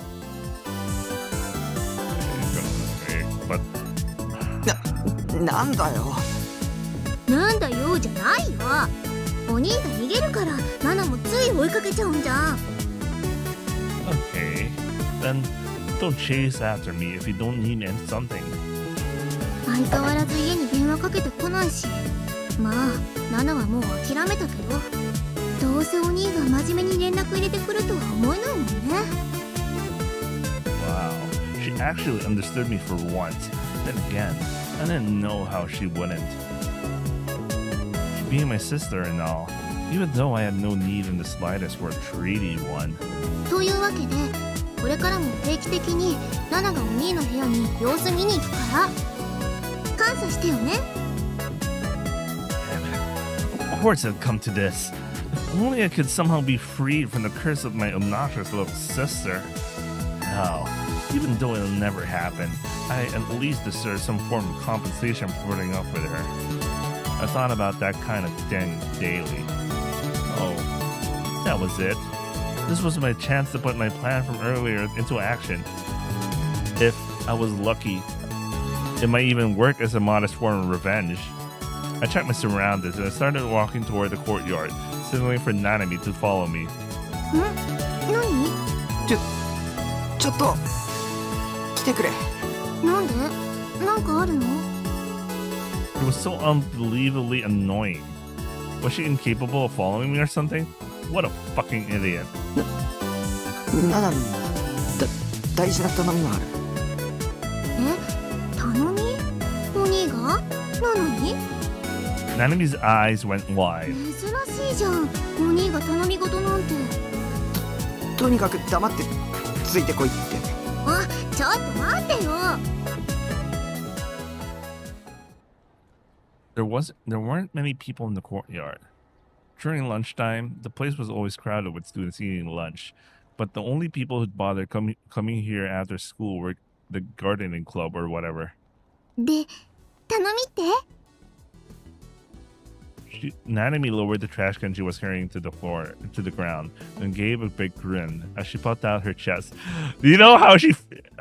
[SPEAKER 1] But
[SPEAKER 3] なんだよ。
[SPEAKER 2] なんだよじゃないよ。お兄が逃げるからナナもつい追いかけちゃうんじゃん。
[SPEAKER 1] Okay, then don't chase after me if you don't need something.
[SPEAKER 2] 相変わらず家に電話かけてこないし。まあ、ナナはもう諦めたけど、どうせお兄が真面目に連絡入れてくるとは思えないもんね。
[SPEAKER 1] Wow, she actually understood me for once. Then again, I didn't know how she wouldn't. She being my sister and all, even though I had no need in the slightest for a treaty one.
[SPEAKER 2] というわけで、これからも定期的にナナがお兄の部屋に様子見に行くから、感謝してよね。
[SPEAKER 1] Of course it'd come to this. If only I could somehow be freed from the curse of my obnoxious little sister. Hell, even though it'll never happen, I at least deserve some form of compensation for putting up with her. I thought about that kind of thing daily. Oh, that was it. This was my chance to put my plan from earlier into action. If I was lucky, it might even work as a modest form of revenge. I checked my surroundings and I started walking toward the courtyard, signaling for Nanami to follow me.
[SPEAKER 2] 何？
[SPEAKER 3] ちょっと来てくれ。
[SPEAKER 2] なんで？なんかあるの？
[SPEAKER 1] It was so unbelievably annoying. Was she incapable of following me or something? What a fucking idiot.
[SPEAKER 3] ななみ、大事な頼みがある。
[SPEAKER 2] え？頼み？お兄が？なのに？
[SPEAKER 1] Nanami's eyes went wide.
[SPEAKER 2] 珍しいじゃん。お兄が頼み事なんて。
[SPEAKER 3] とにかく黙ってついてこいって。
[SPEAKER 2] あ、ちょっと待ってよ。
[SPEAKER 1] There weren't many people in the courtyard. During lunchtime, the place was always crowded with students eating lunch, but the only people who'd bother coming here after school were the gardening club or whatever.
[SPEAKER 2] で、頼みって？
[SPEAKER 1] Nanami lowered the trash can she was carrying to the ground, and gave a big grin as she puffed out her chest. Do you know how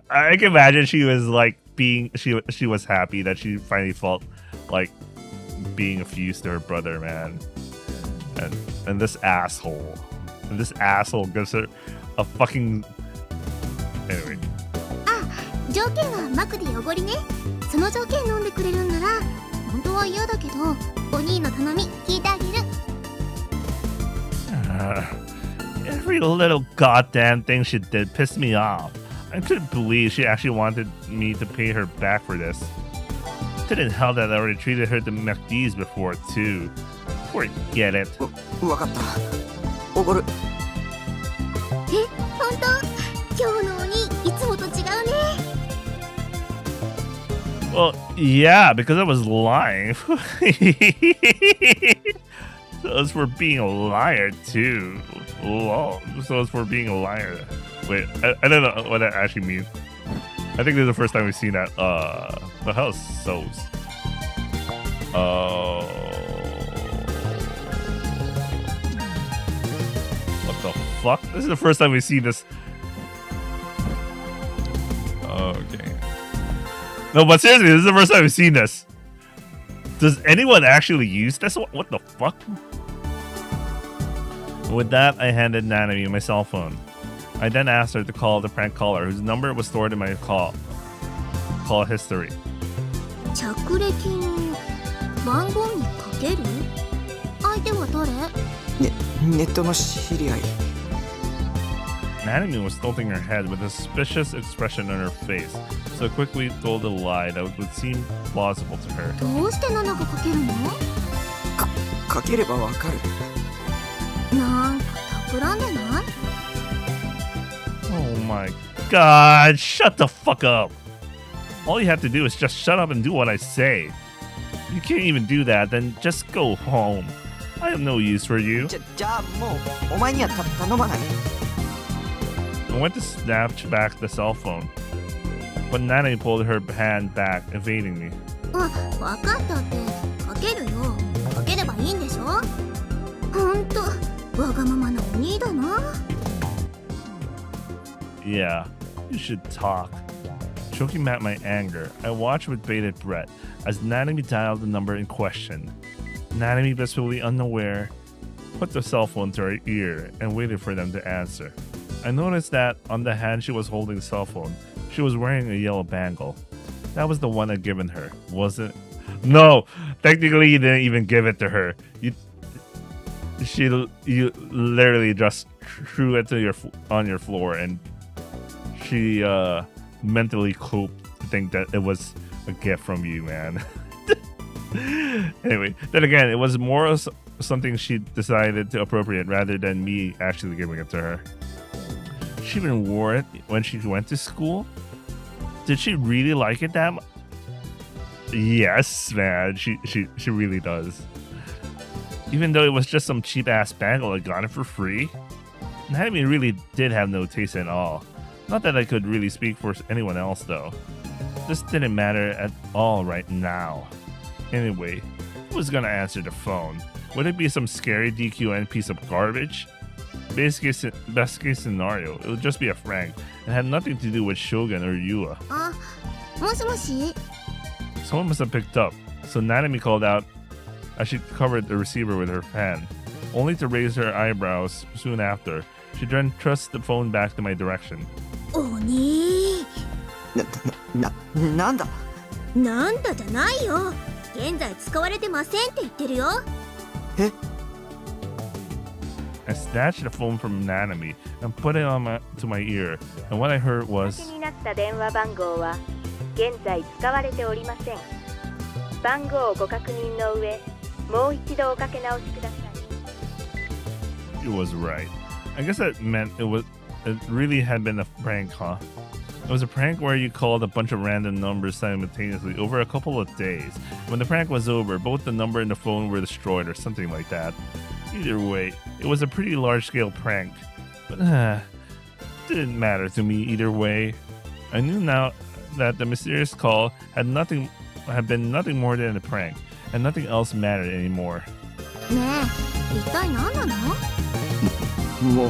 [SPEAKER 1] I can imagine she was like she was happy that she finally felt like being a fuse to her brother, man. And this asshole gives her a fucking anyway.
[SPEAKER 2] あ、条件はマクで汚りね。その条件飲んでくれるんなら、本当は嫌だけど、お兄の頼み聞いてあげる。
[SPEAKER 1] Every little goddamn thing she did pissed me off. I couldn't believe she actually wanted me to pay her back for this. Didn't help that I already treated her to McD's before too. Forget it.
[SPEAKER 3] わかった。おごる。
[SPEAKER 2] え、本当？今日のお兄いつもと違うね。
[SPEAKER 1] Well, yeah, because I was lying. So as for being a liar too. Lol. So as for being a liar. Wait, I don't know what that actually means. I think this is the first time we've seen that. The hell is so's? What the fuck? This is the first time we've seen this. Okay. No, but seriously, this is the first time we've seen this. Does anyone actually use this? What the fuck? With that, I handed Nanami my cell phone. I then asked her to call the prank caller, whose number was stored in my call history.
[SPEAKER 2] 着歴の番号にかける？相手は誰？
[SPEAKER 3] ネットの知り合い。
[SPEAKER 1] Nanami was tilting her head with a suspicious expression on her face, so I quickly told a lie that would seem plausible to her.
[SPEAKER 2] どうして7がかけるの？
[SPEAKER 3] かければわかる。
[SPEAKER 2] なんか企んでない？
[SPEAKER 1] Oh my god, shut the fuck up. All you have to do is just shut up and do what I say. If you can't even do that, then just go home. I have no use for you.
[SPEAKER 3] じゃあもうお前には頼まない。
[SPEAKER 1] I went to snatch back the cell phone, but Nanami pulled her hand back, evading me.
[SPEAKER 2] あ、わかったってかけるよ。かければいいんでしょ？ほんとわがままなお兄だな。
[SPEAKER 1] Yeah, you should talk. Choking at my anger, I watched with bated breath as Nanami dialed the number in question. Nanami, blissfully unaware, put the cell phone to her ear and waited for them to answer. I noticed that on the hand she was holding the cell phone, she was wearing a yellow bangle. That was the one I'd given her, wasn't? No, technically you didn't even give it to her. You literally just threw it to on your floor, and she mentally coped to think that it was a gift from you, man. Anyway, then again, it was more of something she decided to appropriate rather than me actually giving it to her. She even wore it when she went to school. Did she really like it that much? Yes, man, she really does. Even though it was just some cheap ass bangle, I got it for free. Nanami really did have no taste at all. Not that I could really speak for anyone else though. This didn't matter at all right now. Anyway, who was gonna answer the phone? Would it be some scary DQN piece of garbage? Best case scenario, it would just be a Frank and had nothing to do with Shogun or Yua.
[SPEAKER 2] あ、もしもし。
[SPEAKER 1] Someone must have picked up, so Nanami called out, as she covered the receiver with her hand, only to raise her eyebrows soon after. She then thrust the phone back to my direction.
[SPEAKER 2] 鬼
[SPEAKER 3] なんだ
[SPEAKER 2] なんだじゃないよ。現在使われてませんって言ってるよ。
[SPEAKER 3] え
[SPEAKER 1] I snatched the phone from Nanami and put it to my ear, and what I heard
[SPEAKER 9] おか
[SPEAKER 1] was,
[SPEAKER 9] けになった電話番号は現在使われておりません。番号をご確認の上、もう一度おかけ直しください。
[SPEAKER 1] it was right. I guess that meant it really had been a prank, huh? It was a prank where you called a bunch of random numbers simultaneously over a couple of days. When the prank was over, both the number and the phone were destroyed or something like that. Either way, it was a pretty large-scale prank. But didn't matter to me either way. I knew now that the mysterious call had been nothing more than a prank, and nothing else mattered anymore.
[SPEAKER 2] ねえ、一体何なの？
[SPEAKER 3] も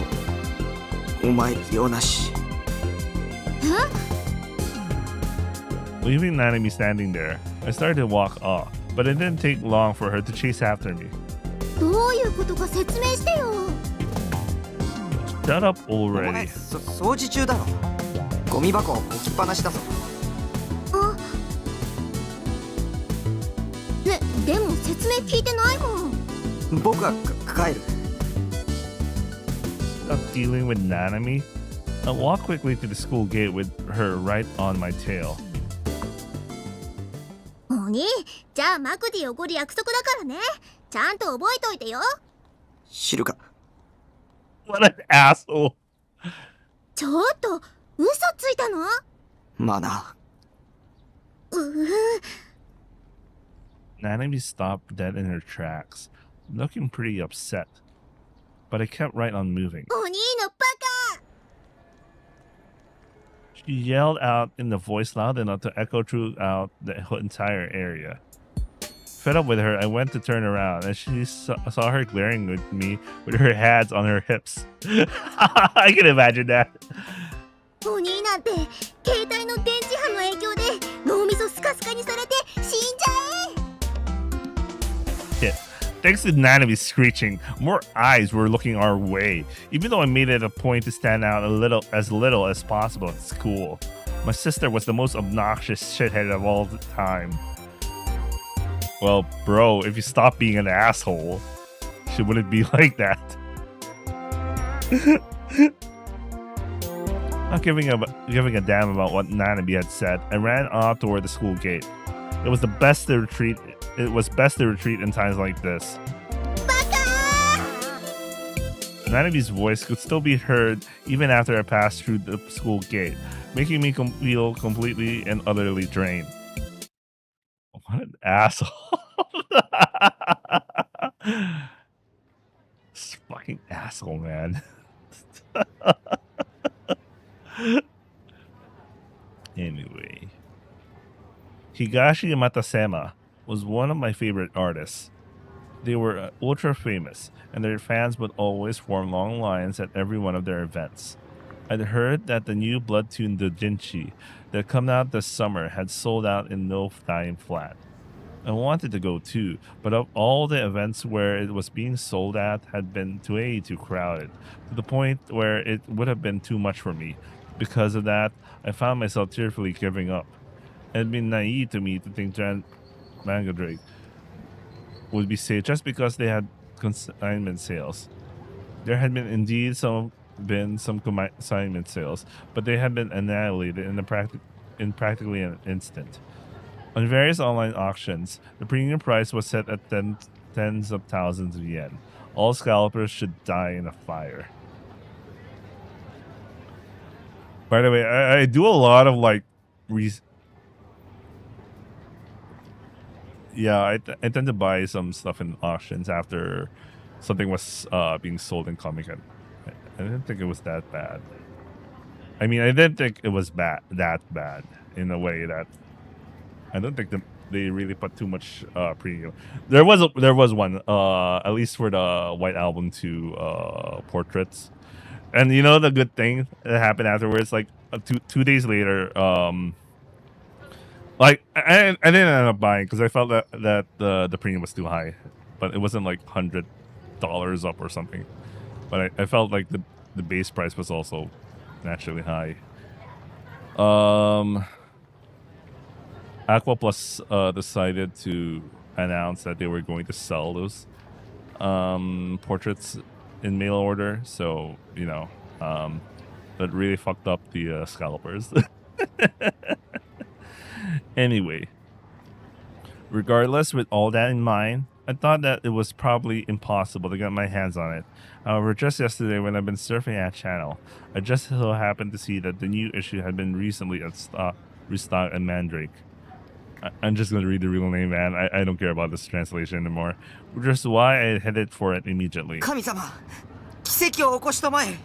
[SPEAKER 3] うお前用なし。
[SPEAKER 1] Leaving Nanami standing there, I started to walk off, but it didn't take long for her to chase after me.
[SPEAKER 2] どういうことか説明してよ。
[SPEAKER 1] Shut up
[SPEAKER 3] お前
[SPEAKER 1] already.
[SPEAKER 3] 掃除中だろ。ゴミ箱置きっぱなしだぞ。
[SPEAKER 2] あ、ね、でも説明聞いてないもん。
[SPEAKER 3] 僕は帰る。
[SPEAKER 1] Stop dealing with Nanami. I walked quickly to the school gate with her right on my tail.
[SPEAKER 2] 鬼、じゃあマクディおごる約束だからね。ちゃんと覚えといてよ。
[SPEAKER 3] 知るか。
[SPEAKER 1] What an asshole!
[SPEAKER 2] ちょっと嘘ついたの？
[SPEAKER 3] まあな。
[SPEAKER 1] Nanami stopped dead in her tracks, looking pretty upset. But I kept right on moving.
[SPEAKER 2] 鬼のバカ！
[SPEAKER 1] She yelled out in a voice loud enough to echo throughout the entire area. Fed up with her, I went to turn around, and she saw her glaring at me with her hands on her hips. I can imagine that.
[SPEAKER 2] 鬼なんて携帯の電磁波の影響で脳みそスカスカにされて死んじゃえ！
[SPEAKER 1] Shit. Thanks to Nanami screeching, more eyes were looking our way. Even though I made it a point to stand out little as possible at school, my sister was the most obnoxious shithead of all the time. Well, bro, if you stop being an asshole, she wouldn't be like that. Not giving a damn about what Nanami had said, I ran off toward the school gate. It was best to retreat in times like this. Nanami's voice could still be heard even after I passed through the school gate, making me feel completely and utterly drained. What an asshole. This fucking asshole, man. Anyway. Higashi Matasema was one of my favorite artists. They were ultra famous, and their fans would always form long lines at every one of their events. I'd heard that the new Bloodtune Dojinshi that come out this summer had sold out in no time flat. I wanted to go too, but of all the events where it was being sold at had been way too crowded, to the point where it would have been too much for me. Because of that, I found myself tearfully giving up. It had been naive to me to think Manga Drake would be safe just because they had consignment sales. There had been indeed some consignment sales, but they had been annihilated in practically an instant. On various online auctions, the premium price was set at tens of thousands of yen. All scalpers should die in a fire. By the way, I do a lot of like I tend to buy some stuff in auctions after something was being sold in Comic-Con. I didn't think it was that bad. I mean, I didn't think it was that bad in a way that I don't think they really put too much premium. There was one at least for the White Album 2 portraits. And you know the good thing that happened afterwards, like 2 days later, like I didn't end up buying because I felt that the premium was too high. but it wasn't like $100 up or something. But I felt like the base price was also naturally high. Aqua Plus decided to announce that they were going to sell those portraits in mail order, so you know, that really fucked up the scalpers. Anyway, regardless, with all that in mind, I thought that it was probably impossible to get my hands on it. However, just yesterday when I've been surfing that channel, I just so happened to see that the new issue had been recently restocked at Mandrake. I'm just going to read the real name, man. I don't care about this translation anymore. Which is why I headed for it immediately.
[SPEAKER 3] 神様、奇跡を起こしたまえ。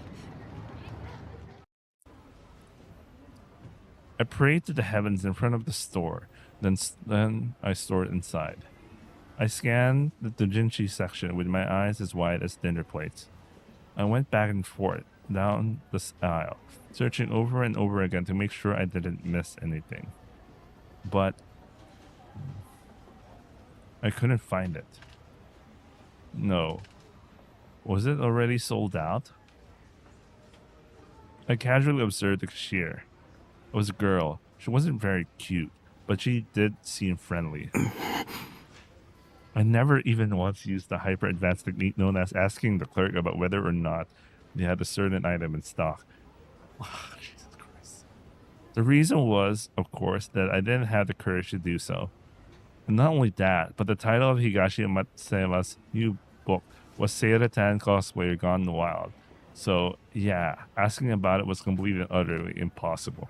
[SPEAKER 1] I prayed to the heavens in front of the store, then I stored inside. I scanned the doujinshi section with my eyes as wide as dinner plates. I went back and forth down the aisle, searching over and over again to make sure I didn't miss anything. But I couldn't find it. No. Was it already sold out? I casually observed the cashier. It was a girl. She wasn't very cute, but she did seem friendly. I never even once used the hyper-advanced technique known as asking the clerk about whether or not they had a certain item in stock. Jesus Christ. The reason was, of course, that I didn't have the courage to do so. And not only that, but the title of Higashi Matsuyama's new book was Seira-tan Cosplayer Gone Wild. So, yeah, asking about it was completely and utterly impossible.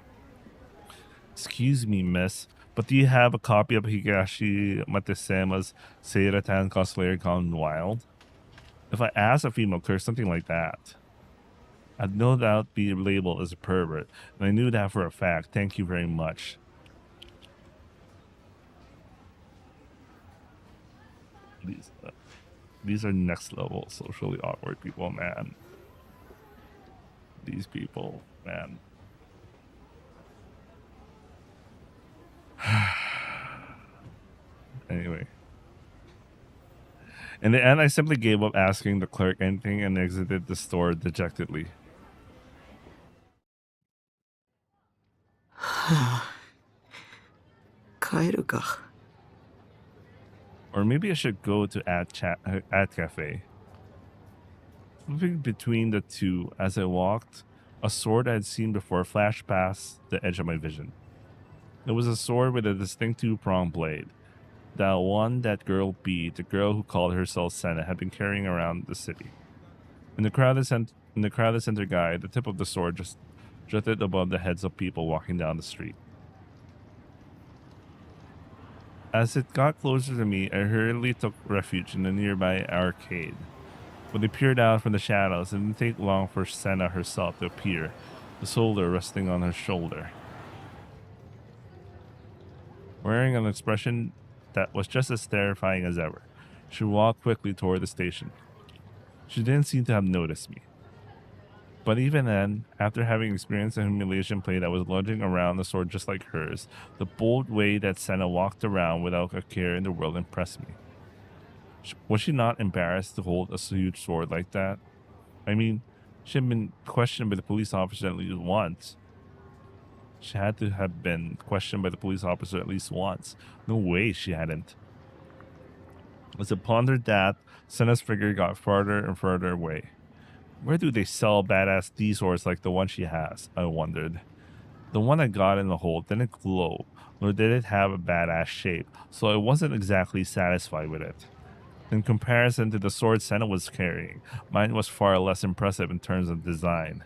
[SPEAKER 1] Excuse me, miss, but do you have a copy of Higashi Matsuyama's Seira-tan Cosplayer Gone Wild? If I asked a female clerk something like that, I'd no doubt be labeled as a pervert, and I knew that for a fact. Thank you very much. These are next level socially awkward people, man. These people, man. Anyway. In the end, I simply gave up asking the clerk anything and exited the store dejectedly. Or maybe I should go to Ad Cafe. Flipping between the two as I walked, a sword I had seen before flashed past the edge of my vision. It was a sword with a distinct two-pronged blade. That one that girl B, the girl who called herself Senna, had been carrying around the city. In the crowded center guide, the tip of the sword just jutted above the heads of people walking down the street. As it got closer to me, I hurriedly took refuge in a nearby arcade. When it peered out from the shadows, it didn't take long for Senna herself to appear, the soldier resting on her shoulder. Wearing an expression that was just as terrifying as ever, she walked quickly toward the station. She didn't seem to have noticed me. But even then, after having experienced a humiliation play that was lunging around the sword just like hers, the bold way that Senna walked around without a care in the world impressed me. Was she not embarrassed to hold a huge sword like that? I mean, she had been questioned by the police officer at least once. She had to have been questioned by the police officer at least once. No way she hadn't. As I pondered that, Senna's figure got farther and farther away. Where do they sell badass D-swords like the one she has? I wondered. The one I got in the hole didn't glow, nor did it have a badass shape, so I wasn't exactly satisfied with it. In comparison to the sword Senna was carrying, mine was far less impressive in terms of design.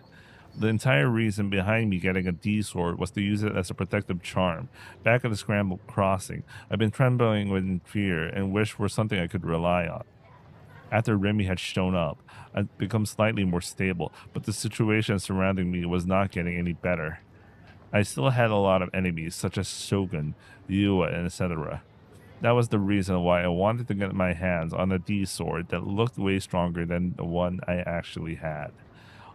[SPEAKER 1] The entire reason behind me getting a D-sword was to use it as a protective charm. Back at the Scrambled Crossing, I've been trembling with fear and wished for something I could rely on. After Remy had shown up, I'd become slightly more stable, but the situation surrounding me was not getting any better. I still had a lot of enemies, such as Shogun, Yua, and etc. That was the reason why I wanted to get my hands on a D-sword that looked way stronger than the one I actually had.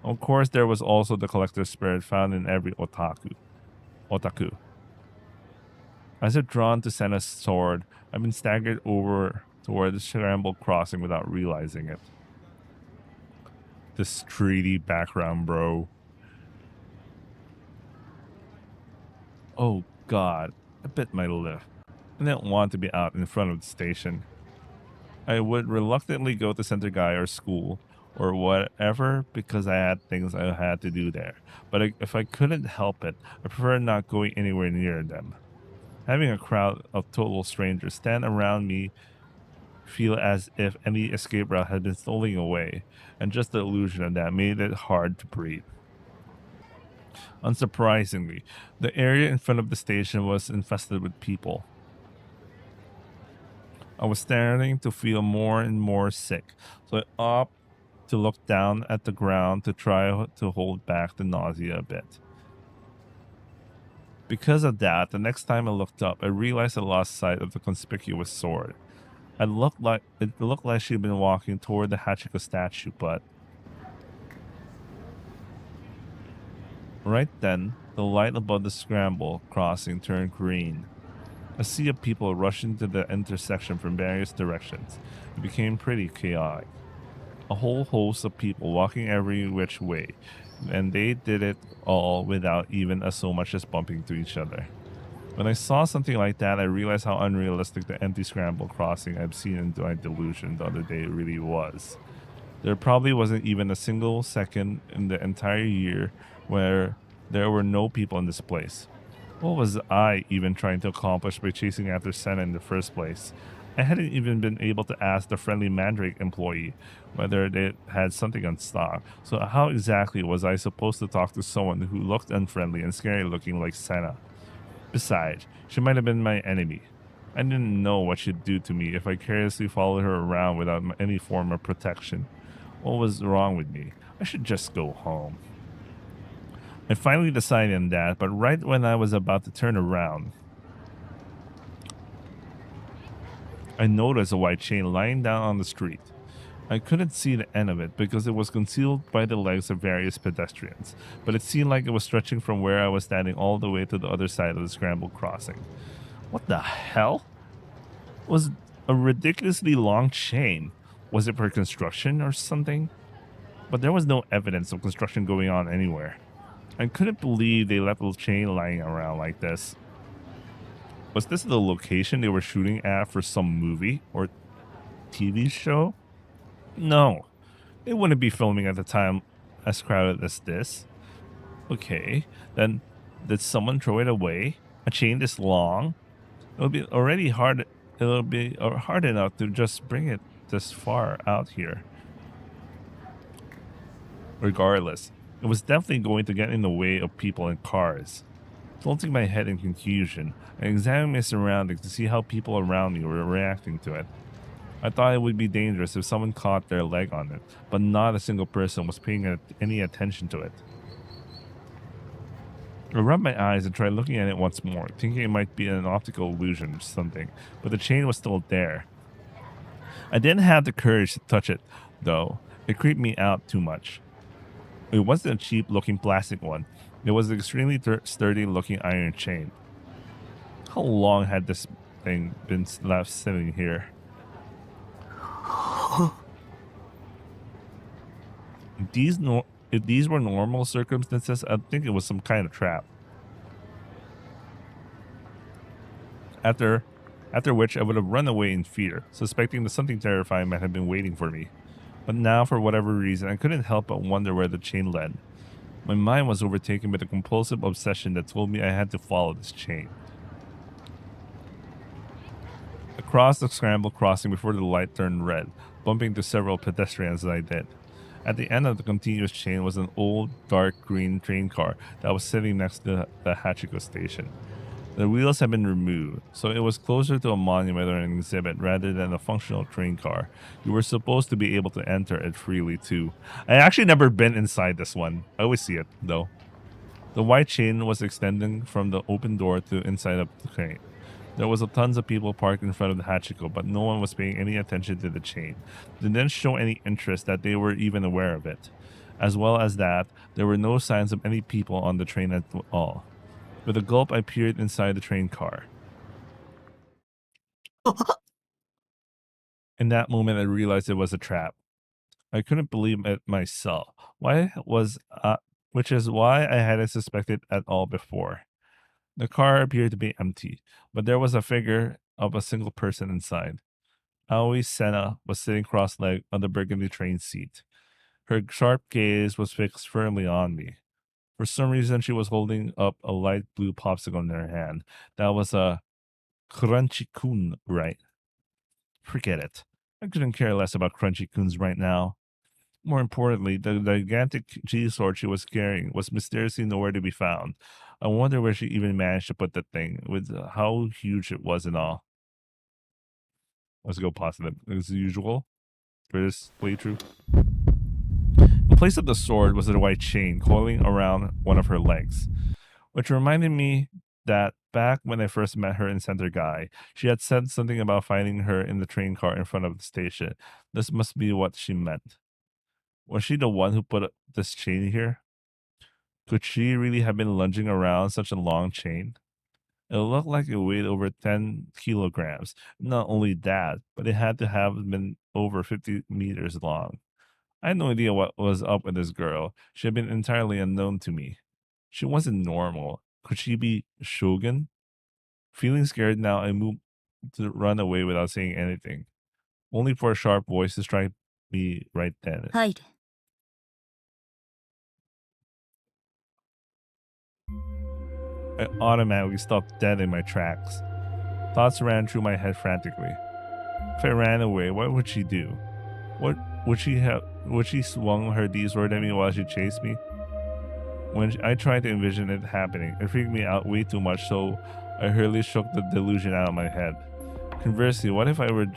[SPEAKER 1] Of course, there was also the collector's spirit found in every otaku. As if drawn to Senna's sword, I've been staggered over toward the scramble crossing without realizing it. This treaty background, bro. Oh god, I bit my lip. I didn't want to be out in front of the station. I would reluctantly go to Center Guy or school or whatever because I had things I had to do there. But if I couldn't help it, I prefer not going anywhere near them. Having a crowd of total strangers stand around me feel as if any escape route had been stolen away, and just the illusion of that made it hard to breathe. Unsurprisingly, the area in front of the station was infested with people. I was starting to feel more and more sick, so I opted to look down at the ground to try to hold back the nausea a bit. Because of that, the next time I looked up, I realized I lost sight of the conspicuous sword. It looked like she'd been walking toward the Hachiko statue, but right then, the light above the scramble crossing turned green. A sea of people rushing to the intersection from various directions. It became pretty chaotic. A whole host of people walking every which way, and they did it all without even so much as bumping into each other. When I saw something like that, I realized how unrealistic the empty scramble crossing I've seen in my delusion the other day really was. There probably wasn't even a single second in the entire year where there were no people in this place. What was I even trying to accomplish by chasing after Senna in the first place? I hadn't even been able to ask the friendly Mandrake employee whether they had something on stock, so how exactly was I supposed to talk to someone who looked unfriendly and scary looking like Senna? Besides, she might have been my enemy. I didn't know what she'd do to me if I carelessly followed her around without any form of protection. What was wrong with me? I should just go home. I finally decided on that, but right when I was about to turn around, I noticed a white chain lying down on the street. I couldn't see the end of it because it was concealed by the legs of various pedestrians, but it seemed like it was stretching from where I was standing all the way to the other side of the scrambled crossing. What the hell? It was a ridiculously long chain. Was it for construction or something? But there was no evidence of construction going on anywhere. I couldn't believe they left the chain lying around like this. Was this the location they were shooting at for some movie or TV show? No, they wouldn't be filming at the time as crowded as this. Okay, then did someone throw it away? A chain this long? It'll be hard enough to just bring it this far out here. Regardless, it was definitely going to get in the way of people and cars. Tilting my head in confusion, I examined my surroundings to see how people around me were reacting to it. I thought it would be dangerous if someone caught their leg on it, but not a single person was paying any attention to it. I rubbed my eyes and tried looking at it once more, thinking it might be an optical illusion or something, but the chain was still there. I didn't have the courage to touch it, though. It creeped me out too much. It wasn't a cheap-looking plastic one. It was an extremely sturdy-looking iron chain. How long had this thing been left sitting here? If these were normal circumstances, I'd think it was some kind of trap. After which I would have run away in fear, suspecting that something terrifying might have been waiting for me. But now, for whatever reason, I couldn't help but wonder where the chain led. My mind was overtaken by the compulsive obsession that told me I had to follow this chain. I crossed the scrambled crossing before the light turned red, bumping into several pedestrians as I did. At the end of the continuous chain was an old, dark green train car that was sitting next to the Hachiko station. The wheels had been removed, so it was closer to a monument or an exhibit rather than a functional train car. You were supposed to be able to enter it freely too. I actually never been inside this one. I always see it, though. The white chain was extending from the open door to inside of the train. There was tons of people parked in front of the Hachiko, but no one was paying any attention to the chain. They didn't show any interest that they were even aware of it. As well as that, there were no signs of any people on the train at all. With a gulp, I peered inside the train car. In that moment, I realized it was a trap. I couldn't believe it myself. Which is why I hadn't suspected at all before. The car appeared to be empty, but there was a figure of a single person inside. Aoi Senna was sitting cross-legged on the burgundy train seat. Her sharp gaze was fixed firmly on me. For some reason, she was holding up a light blue popsicle in her hand. That was a Crunchy-kun, right? Forget it. I couldn't care less about Crunchy-kuns right now. More importantly, the gigantic G-sword she was carrying was mysteriously nowhere to be found. I wonder where she even managed to put the thing, with how huge it was and all. Let's go positive, as usual, for this playthrough. In place of the sword was a white chain coiling around one of her legs, which reminded me that back when I first met her in Center Guy, she had said something about finding her in the train car in front of the station. This must be what she meant. Was she the one who put this chain here? Could she really have been lunging around such a long chain? It looked like it weighed over 10 kilograms. Not only that, but it had to have been over 50 meters long. I had no idea what was up with this girl. She had been entirely unknown to me. She wasn't normal. Could she be Shogun? Feeling scared now, I moved to run away without saying anything, only for a sharp voice to strike me right then.
[SPEAKER 12] Hide.
[SPEAKER 1] I automatically stopped dead in my tracks. Thoughts ran through my head frantically. If I ran away, what would she do? What would she have? Would she swung her D-sword at me while she chased me? When I tried to envision it happening, it freaked me out way too much, so I hurriedly shook the delusion out of my head. Conversely, what if I were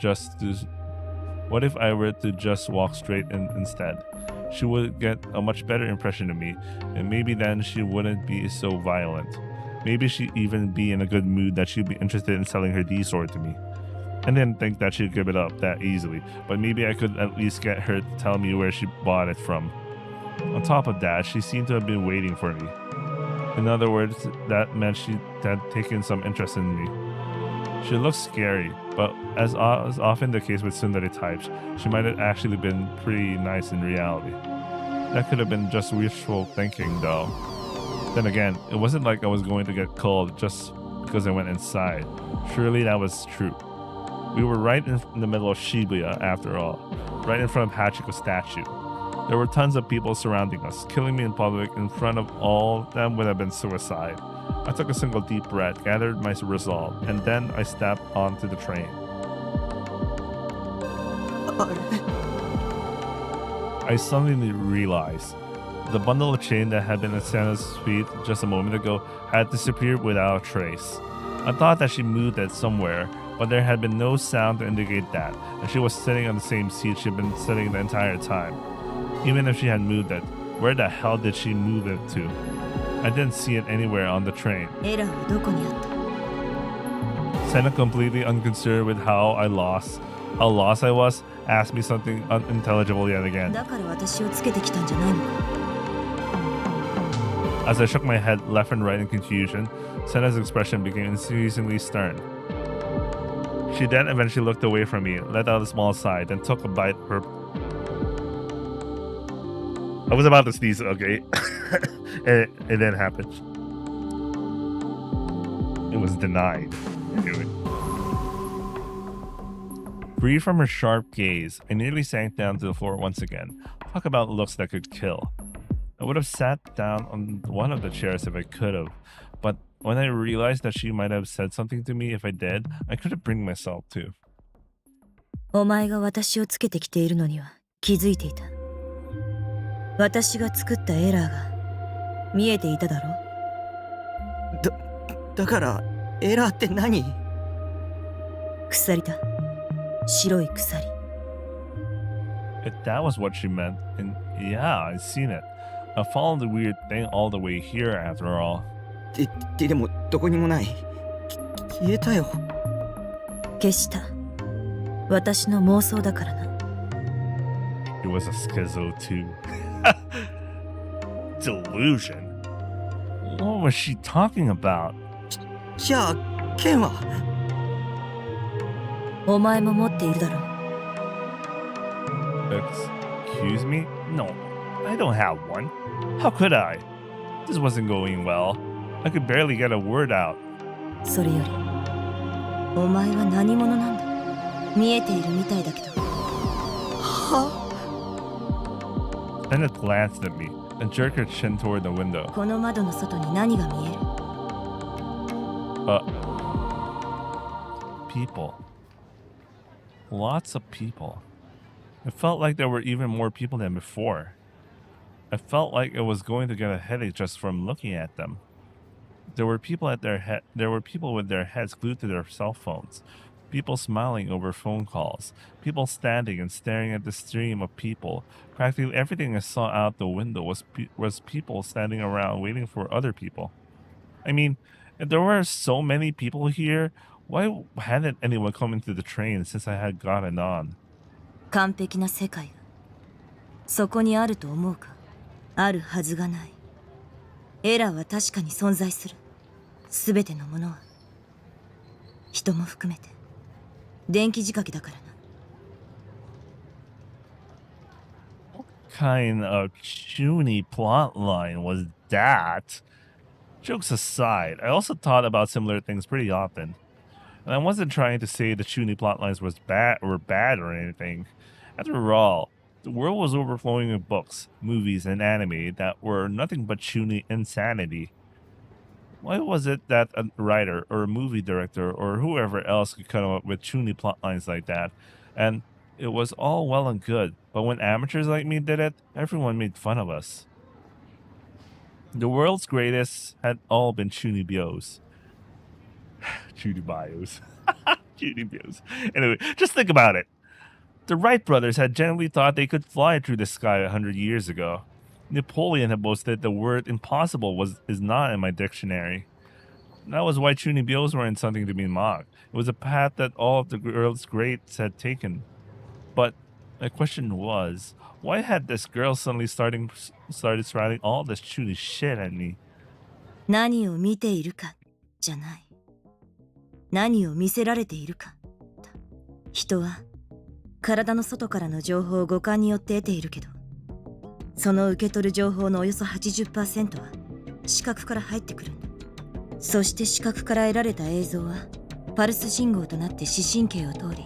[SPEAKER 1] to just walk straight in instead? She would get a much better impression of me, and maybe then she wouldn't be so violent. Maybe she'd even be in a good mood that she'd be interested in selling her D-sword to me. I didn't think that she'd give it up that easily, but maybe I could at least get her to tell me where she bought it from. On top of that, she seemed to have been waiting for me. In other words, that meant she had taken some interest in me. She looked scary, but as often the case with tsundere types, she might have actually been pretty nice in reality. That could have been just wishful thinking, though. Then again, it wasn't like I was going to get killed just because I went inside. Surely that was true. We were right in the middle of Shibuya, after all, right in front of Hachiko's statue. There were tons of people surrounding us. Killing me in public in front of all of them would have been suicide. I took a single deep breath, gathered my resolve, and then I stepped onto the train. I suddenly realized the bundle of chain that had been at Senna's feet just a moment ago had disappeared without a trace. I thought that she moved it somewhere, but there had been no sound to indicate that, and she was sitting on the same seat she'd been sitting the entire time. Even if she had moved it, where the hell did she move it to? I didn't see it anywhere on the train. Senna, completely unconcerned with how lost I was, asked me something unintelligible yet again. As I shook my head left and right in confusion, Senna's expression became increasingly stern. She then eventually looked away from me, let out a small sigh, then took a bite of her. I was about to sneeze, okay? It didn't happen. It was denied. Anyway. Free from her sharp gaze, I nearly sank down to the floor once again. Talk about looks that could kill. I would have sat down on one of the chairs if I could have, but when I realized that she might have said something to me if I did, I couldn't bring myself to.
[SPEAKER 12] お前が私をつけてきているのには気づいていた。私が作ったエラーが見えていただろう。
[SPEAKER 3] だからエラーって何？
[SPEAKER 12] 鎖だ。白い鎖。
[SPEAKER 1] If that was what she meant, and yeah, I've seen it. I followed the weird thing all the way here after all.
[SPEAKER 3] でもどこにもない。消えたよ。
[SPEAKER 12] 消した。私の妄想だからな。
[SPEAKER 1] It was a schizo too. Delusion? What was she talking about?
[SPEAKER 3] じゃあ、剣は？
[SPEAKER 12] お前も持っているだろう。
[SPEAKER 1] Excuse me? No, I don't have one. How could I? This wasn't going well. I could barely get a word out.
[SPEAKER 12] それよりお前は何者なんだ。見えているみたいだけど。
[SPEAKER 1] Bennett glanced at me and jerked her chin toward the window.
[SPEAKER 12] この窓の外に何が見える？
[SPEAKER 1] People. Lots of people. It felt like there were even more people than before. I felt like I was going to get a headache just from looking at them. There were people with their heads glued to their cell phones. People smiling over phone calls. People standing and staring at the stream of people. Practically everything I saw out the window was people standing around waiting for other people. I mean, if there were so many people here, why hadn't anyone come into the train since I had gotten on?
[SPEAKER 12] 完璧な世界がそこにあると思うか？あるはずがない。エラーは確かに存在する。すべてのものは人も含めて電気仕掛けだからな。
[SPEAKER 1] What kind of chuny plotline was that? Jokes aside, I also thought about similar things pretty often. And I wasn't trying to say the chuny plotlines were bad or anything. After all, the world was overflowing with books, movies, and anime that were nothing but chuny insanity. Why was it that a writer or a movie director or whoever else could come up with chuny plotlines like that? And it was all well and good, but when amateurs like me did it, everyone made fun of us. The world's greatest had all been chuny bios. Chuny bios. Chuny bios. Anyway, just think about it. The Wright brothers had generally thought they could fly through the sky 100 years ago. Napoleon had boasted the word impossible is not in my dictionary. That was why chuny bios weren't something to be mocked. It was a path that all of the world's greats had taken. But my question was, why had this girl suddenly started spouting all this chuny shit at me?
[SPEAKER 12] 何を見ているかじゃない。何を見せられているか。人は体の外からの情報を五感によって得ているけど、その受け取る情報のおよそ 80% は視覚から入ってくるんだ。そして視覚から得られた映像はパルス信号となって視神経を通り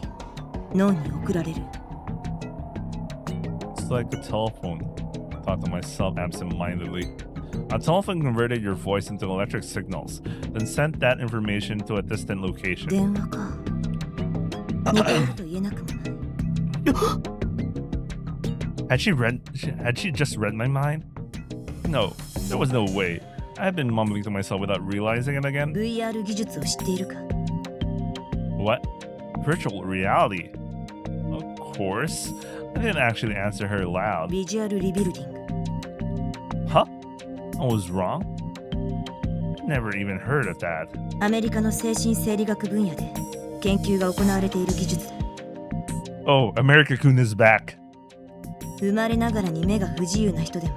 [SPEAKER 12] 脳に送られる。
[SPEAKER 1] It's like a telephone, thought to myself absent-mindedly. A telephone converted your voice into electric signals, then sent that information to a distant location.
[SPEAKER 12] 電話か。似ていると言えなくもない。
[SPEAKER 1] Had she just read my mind? No, there was no way. I had been mumbling to myself without realizing it again.
[SPEAKER 12] VR 技術を知っているか？
[SPEAKER 1] What? Virtual reality? Of course. I didn't actually answer her aloud.
[SPEAKER 12] ビジュアルリビルディング。
[SPEAKER 1] Huh? I was wrong? Never even heard of that.
[SPEAKER 12] アメリカの精神生理学分野で研究が行われている技術だ。
[SPEAKER 1] Oh, America-kun is back.
[SPEAKER 12] 生まれながらに目が不自由な人でも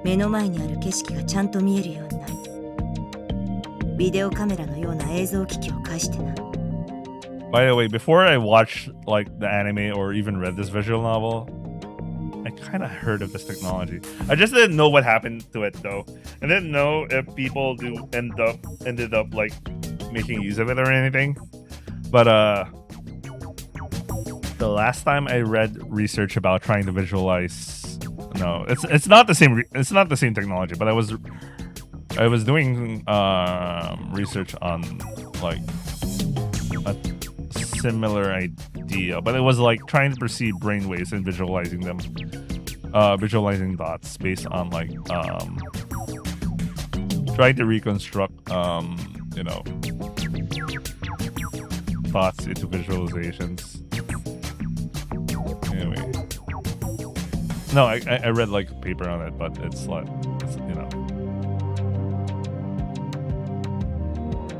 [SPEAKER 12] 目の前にある景色がちゃんと見えるようになる。ビデオカメラのような映像機器を介してな。
[SPEAKER 1] By the way, before I watched like the anime or even read this visual novel, I kind of heard of this technology. I just didn't know what happened to it though. I didn't know if people ended up like making use of it or anything. But the last time I read research about trying to visualize, no, it's not the same. It's not the same technology. But I was doing research on like a similar idea, but it was like trying to perceive brainwaves and visualizing them, visualizing dots based on like trying to reconstruct you know, thoughts into visualizations. Anyway, no, I read like a paper on it, but it's like, you know.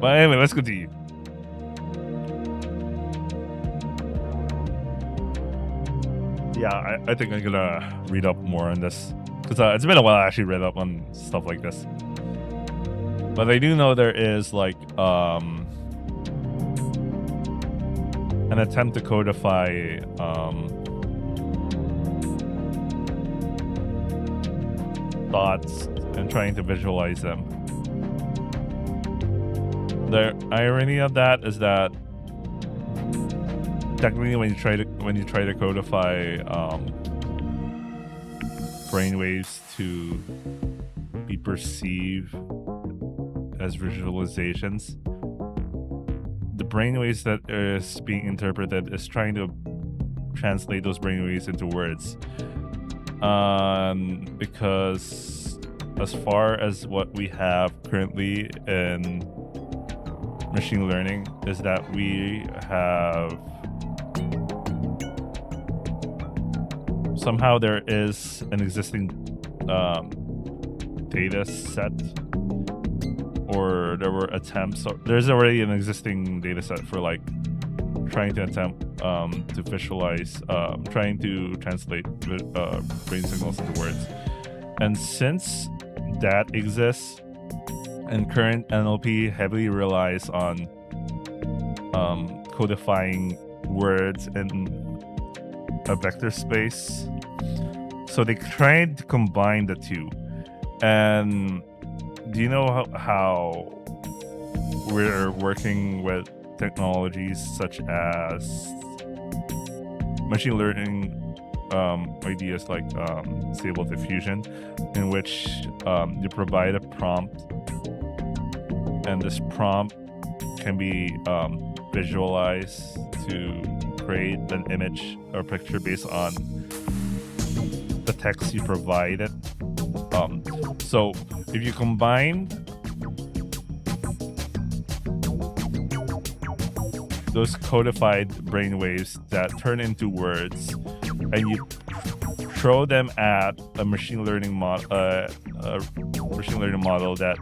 [SPEAKER 1] But anyway, let's continue. Yeah, I think I'm gonna read up more on this because it's been a while I actually read up on stuff like this. But I do know there is like an attempt to codify thoughts and trying to visualize them. The irony of that is that technically when you try to codify brainwaves to be perceived as visualizations, the brainwaves that is being interpreted is trying to translate those brainwaves into words. Because as far as what we have currently in machine learning is that we have somehow there is an existing data set, or there were attempts, or there's already an existing data set for like trying to attempt to visualize, trying to translate brain signals into words. And since that exists, and current NLP heavily relies on codifying words in a vector space, so they tried to combine the two. And do you know how we're working with technologies such as machine learning ideas like Stable Diffusion, in which you provide a prompt, and this prompt can be visualized to create an image or picture based on the text you provided. So if you combine those codified brainwaves that turn into words, and you throw them at a machine learning model that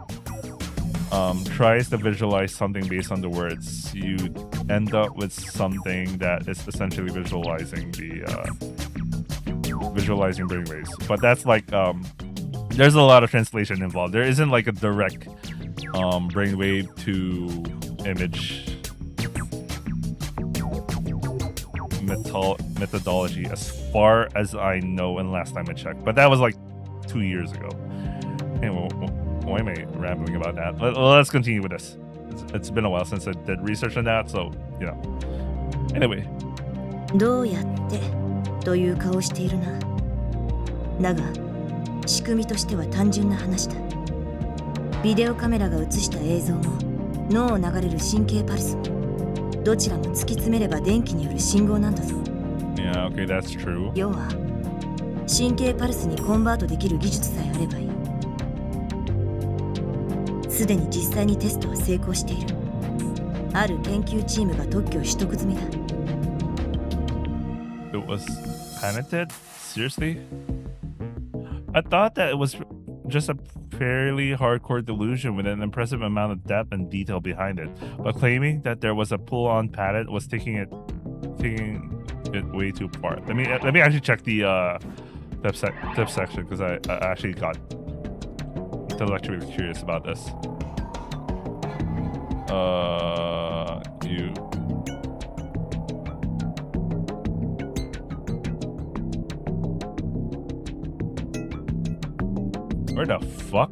[SPEAKER 1] tries to visualize something based on the words, you end up with something that is essentially visualizing brainwaves. But that's like there's a lot of translation involved. There isn't like a direct brainwave to image methodology as far as I know, and last time I checked, but that was like 2 years ago. Anyway, why am I rambling about that? Let's continue with this. It's been a while since I did research on that, so you know. Anyway.
[SPEAKER 13] どうやってという顔しているな。だが仕組みとしては単純な話だ。ビデオカメラが映した映像も脳を流れる神経パルスもどちらも突き詰めれば電気による信号なんだぞ。
[SPEAKER 1] Yeah, okay, that's true.
[SPEAKER 13] 要は神経パルスにコンバートできる技術さえあればいい。すでに実際にテストは成功している。ある研究チームが特許を取得済みだ。
[SPEAKER 1] It was patented? Seriously? I thought that it was just a fairly hardcore delusion with an impressive amount of depth and detail behind it, but claiming that there was a pull-on patent was taking it way too far. Let me actually check the tip section, because I actually got intellectually curious about this. Where the fuck?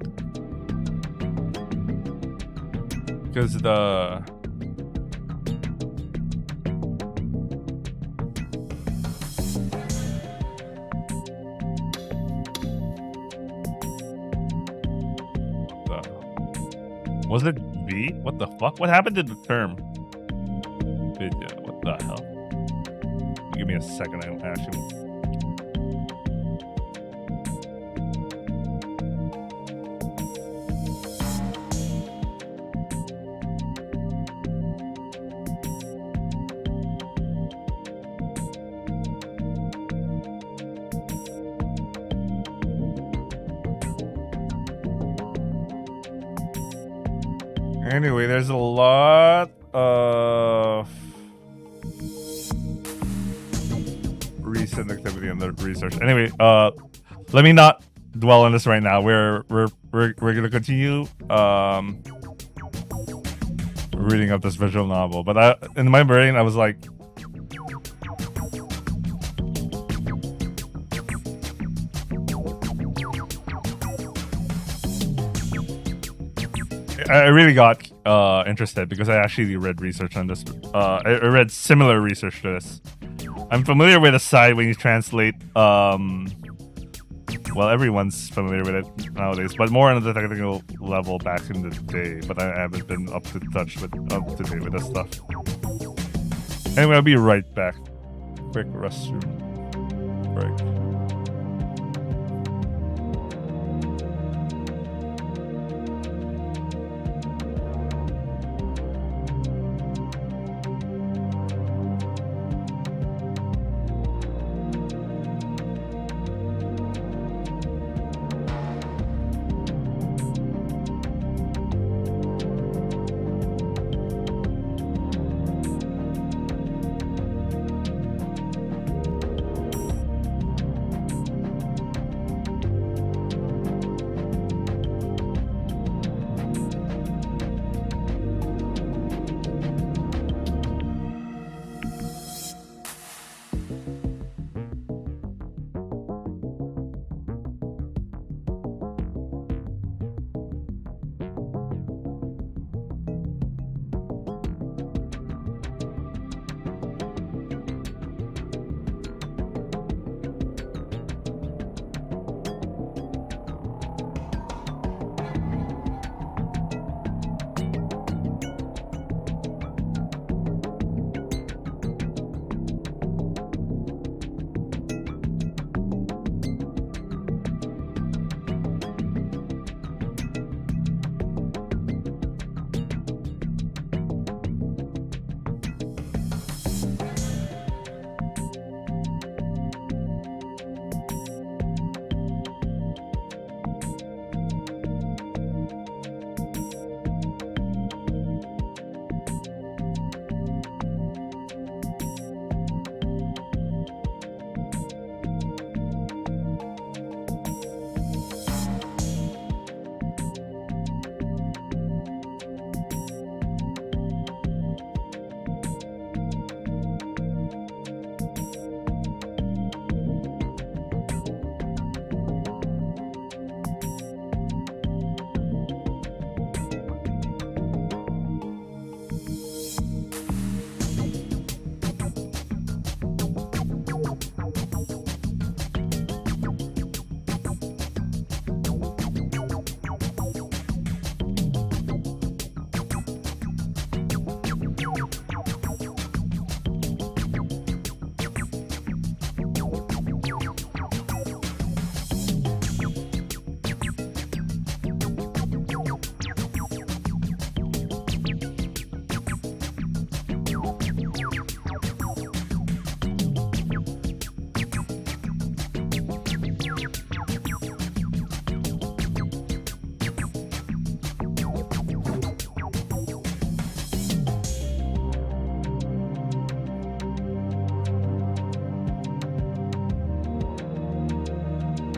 [SPEAKER 1] Because the was it V? What the fuck? What happened to the term? Video. What the hell? Give me a second. I actually. Anyway, there's a lot of recent activity in the research. Anyway, let me not dwell on this right now. We're gonna continue reading up this visual novel. But in my brain, I was like, I really got interested because I actually read research on this. I read similar research to this. I'm familiar with the site when you translate. Well, everyone's familiar with it nowadays, but more on the technical level back in the day. But I haven't been up to date with this stuff. Anyway, I'll be right back. Quick restroom break.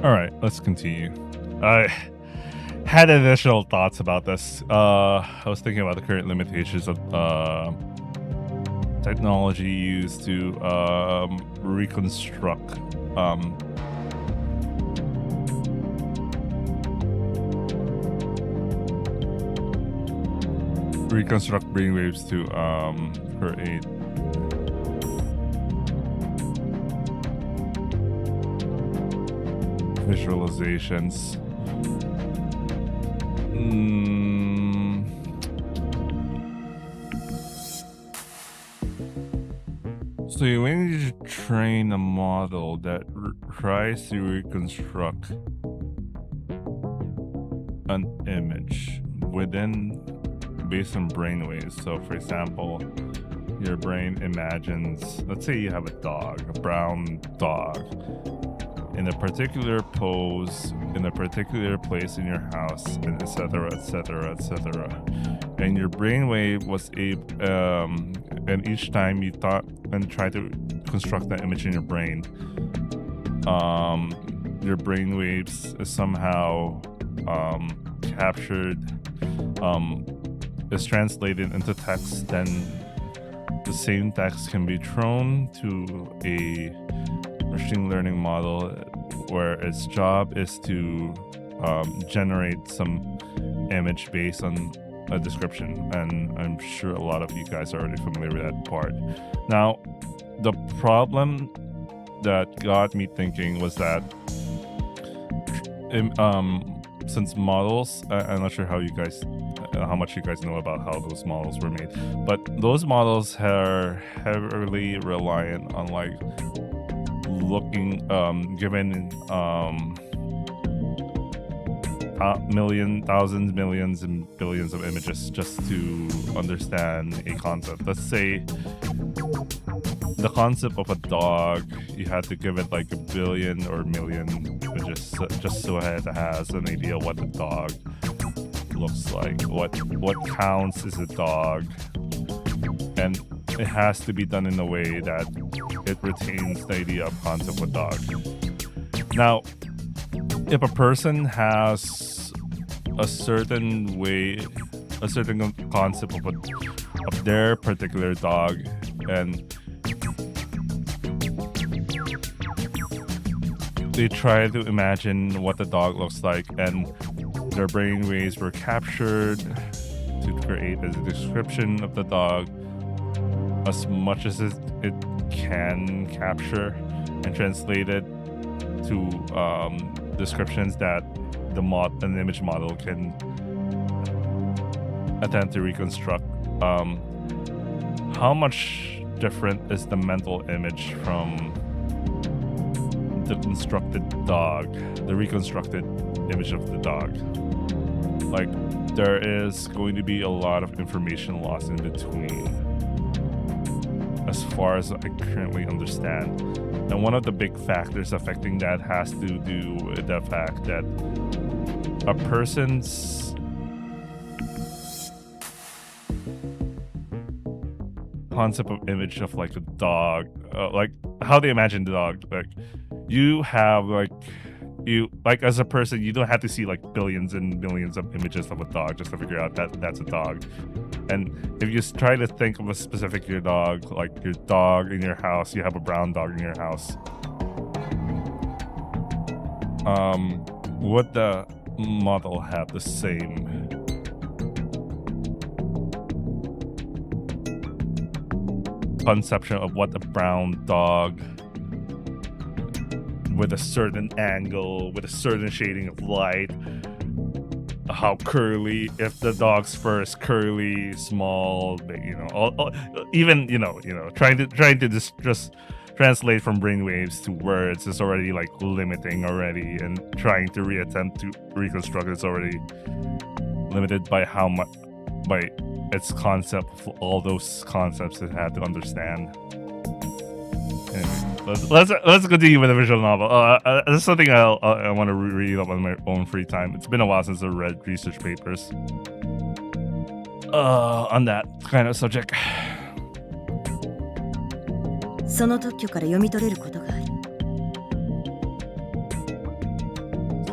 [SPEAKER 1] All right, let's continue. I had initial thoughts about this. I was thinking about the current limitations of technology used to reconstruct brainwaves to create visualizations. So when you train a model that tries to reconstruct an image based on brainwaves. So for example, your brain imagines, let's say you have a dog, a brown dog, in a particular pose, in a particular place in your house, and etc., etc., etc. And your brainwave was and each time you thought and tried to construct that image in your brain, your brainwaves is somehow captured, is translated into text. Then the same text can be thrown to a machine learning model where its job is to generate some image based on a description, and I'm sure a lot of you guys are already familiar with that part. Now, the problem that got me thinking was that since models, I'm not sure how much you guys know about how those models were made, but those models are heavily reliant on like looking given thousands, millions, and billions of images just to understand a concept. Let's say the concept of a dog, you had to give it like a billion or million images just so it has an idea what the dog looks like, what counts as a dog, and it has to be done in a way that it retains the idea of concept of a dog. Now, if a person has a certain concept of their particular dog, and they try to imagine what the dog looks like, and their brainwaves were captured to create a description of the dog as much as it can capture and translate it to descriptions that an image model can attempt to reconstruct. How much different is the mental image from the constructed dog, the reconstructed image of the dog? Like, there is going to be a lot of information lost in between, as far as I currently understand. And one of the big factors affecting that has to do with the fact that a person's concept of image of like a dog, like how they imagine the dog, like you have like as a person, you don't have to see like billions and millions of images of a dog just to figure out that that's a dog. And if you try to think of a specific your dog, like your dog in your house, you have a brown dog in your house, would the model have the same conception of what a brown dog with a certain angle, with a certain shading of light, how curly, if the dog's fur is curly, small, even trying to just translate from brainwaves to words is already like limiting already, and trying to attempt to reconstruct it's already limited by how much, by its concept, all those concepts it had to understand. Anyway, let's continue with the visual novel. This is something I want to read up on my own free time. It's been a while since I read research papers on that kind of subject.
[SPEAKER 13] その特許から読み取れることがある。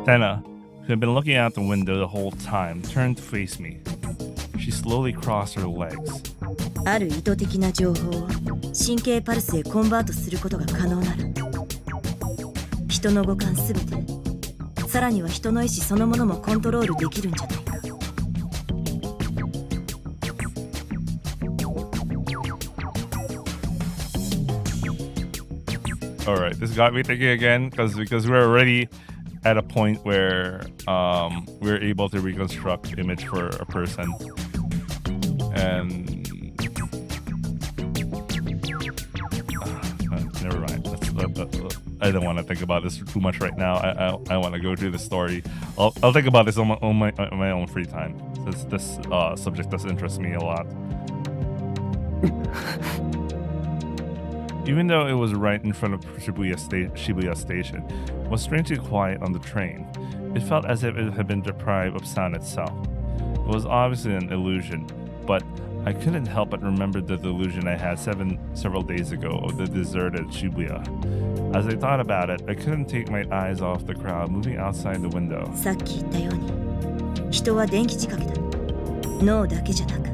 [SPEAKER 1] Stena, who had been looking out the window the whole time, turned to face me. She slowly crossed her legs.
[SPEAKER 13] ある意図的な情報を神経パルスへコンバートすることが可能なら、人の五感すべて、さらには人の意思そのものもコントロールできるんじゃないか。
[SPEAKER 1] Alright, this got me thinking again, because we're already at a point where we're able to reconstruct image for a person, and never mind. I don't want to think about this too much right now. I want to go through the story. I'll think about this on my own free time, since this subject does interest me a lot. Even though it was right in front of Shibuya Station, it was strangely quiet on the train. It felt as if it had been deprived of sound itself. It was obviously an illusion, but I couldn't help but remember the delusion I had several days ago of the deserted Shibuya. As I thought about it, I couldn't take my eyes off the crowd moving outside the window.
[SPEAKER 13] さっき言ったように、人は電気仕掛けだ。脳だけじゃなく、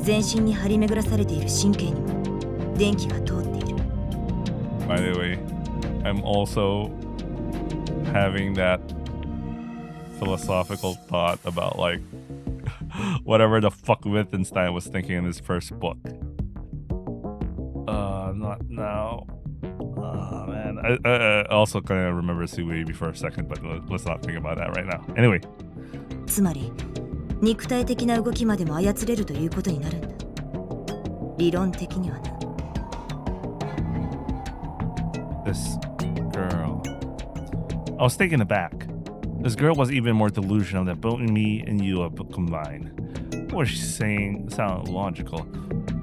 [SPEAKER 13] 全身に張り巡らされている神経にも電気が通っている。
[SPEAKER 1] By the way, I'm also having that philosophical thought about like whatever the fuck Wittgenstein was thinking in his first book. Not now. Oh man, I also kind of remember Sui for a second, but let's not think about that right now. Anyway.
[SPEAKER 13] つまり肉体的な動きまでも操れるということになるんだ。理論的にはな。
[SPEAKER 1] This girl. I was taken aback. This girl was even more delusional than both me and you combined. What she was saying sounded logical,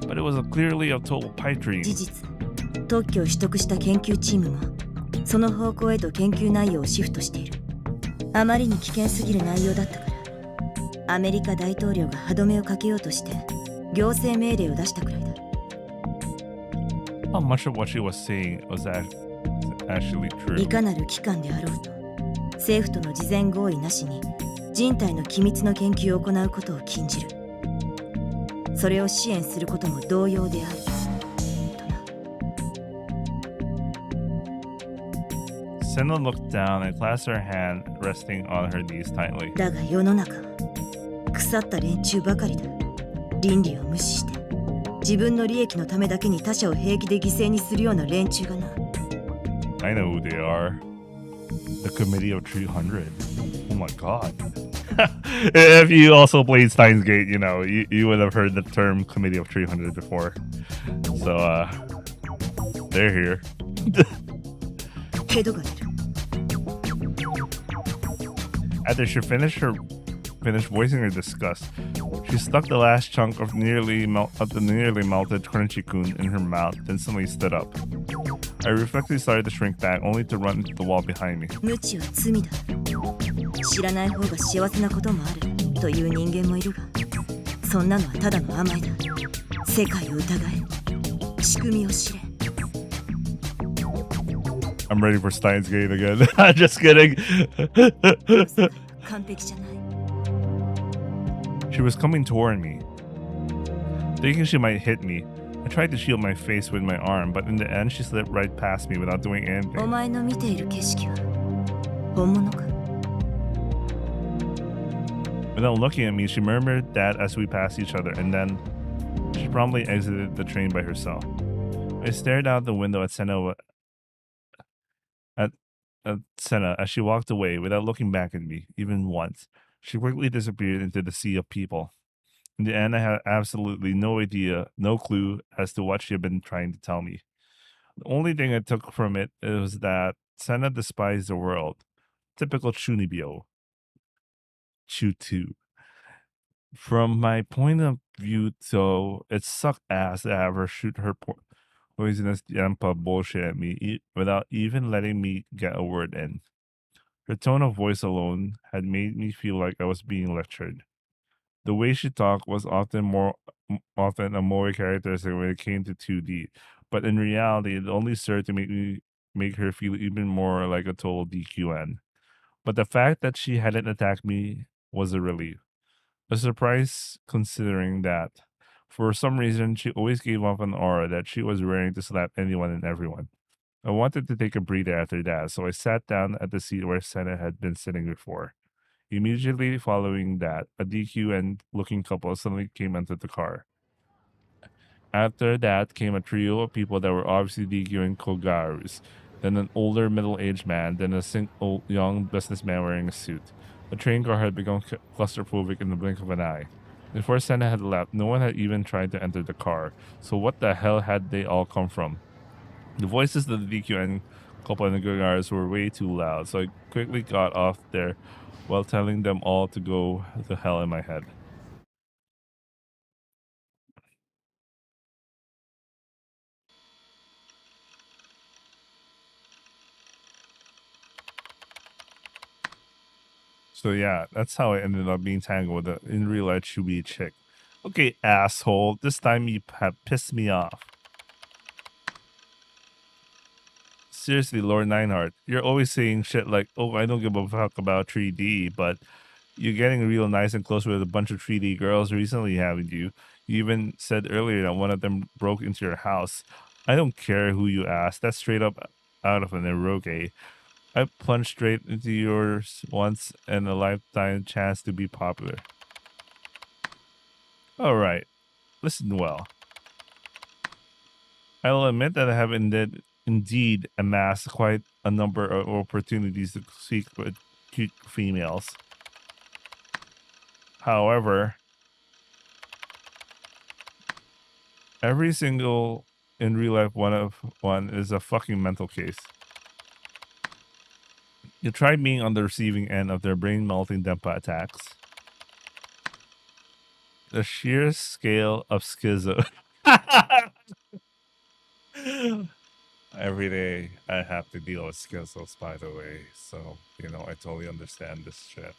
[SPEAKER 1] but it was clearly a total pipe dream.
[SPEAKER 13] 事実、特許を取得した研究チームもその方向へと研究内容をシフトしている。あまりに危険すぎる内容だったからアメリカ大統領が歯止めをかけようとして行政命令を出したくらいだ。
[SPEAKER 1] How much of what she was saying was actually true?
[SPEAKER 13] いかなる機関であろうと政府との事前合意なしに人体の機密の研究を行うことを禁じる。それを支援することも同様である。
[SPEAKER 1] Senna looked down and clasped her hand, resting on her knees tightly.
[SPEAKER 13] だが世の中は腐った連中ばかりだ。倫理を無視して自分の利益のためだけに他者を平気で犠牲にするような連中がな。
[SPEAKER 1] I know who they are. The Committee of 300. Oh my god. If you also played Steins Gate, you know, you would have heard the term Committee of 300 before. So, they're here.
[SPEAKER 13] ヘドが出る。
[SPEAKER 1] After she finished voicing her disgust, she stuck the last chunk of the nearly melted crunchy-kun in her mouth, then suddenly stood up. I reflexively started to shrink back, only to run into the wall behind me.
[SPEAKER 13] 無知は罪だ。知らない方が幸せなこともあるという人間もいるが、そんなのはただの甘えだ。世界を疑え。仕組みを知れ。
[SPEAKER 1] I'm ready for Steins Gate again. Just kidding. She was coming toward me. Thinking she might hit me, I tried to shield my face with my arm, but in the end she slipped right past me without doing anything.
[SPEAKER 13] お前の見ている景色は本物か?
[SPEAKER 1] Without looking at me, she murmured that as we passed each other, and then she promptly exited the train by herself. I stared out the window at Senna as she walked away without looking back at me, even once. She quickly disappeared into the sea of people. In the end, I had absolutely no idea, no clue as to what she had been trying to tell me. The only thing I took from it was that Senna despised the world. Typical Chunibyo. Chu2. From my point of view, though, it sucked ass to have her shoot her poisonous Yampa bullshit at me without even letting me get a word in. Her tone of voice alone had made me feel like I was being lectured. The way she talked was often a Moe characteristic when it came to 2D, but in reality, it only served to make her feel even more like a total DQN. But the fact that she hadn't attacked me was a relief. A surprise considering that, for some reason, she always gave off an aura that she was ready to slap anyone and everyone. I wanted to take a breather after that, so I sat down at the seat where Senna had been sitting before. Immediately following that, a DQN-looking couple suddenly came into the car. After that came a trio of people that were obviously DQing Kogarus, then an older middle-aged man, then a single young businessman wearing a suit. The train car had become claustrophobic in the blink of an eye. Before Senna had left, no one had even tried to enter the car, so what the hell had they all come from? The voices of the DQN couple and the Kogarus were way too loud, so I quickly got off there while telling them all to go to hell in my head. So yeah, that's how I ended up being tangled with an in real life Shubi chick. Okay, asshole, this time you have pissed me off. Seriously, Lord Nineheart, you're always saying shit like, oh, I don't give a fuck about 3D, but you're getting real nice and close with a bunch of 3D girls recently, haven't you? You even said earlier that one of them broke into your house. I don't care who you ask, that's straight up out of an eroge. I plunged straight into yours once and a lifetime chance to be popular. Alright, listen well. I will admit that I have indeed amassed quite a number of opportunities to speak with cute females. However, every single in real life one is a fucking mental case. You try being on the receiving end of their brain-melting Denpa attacks. The sheer scale of schizo. Every day I have to deal with schizos, by the way. So, you know, I totally understand this shit.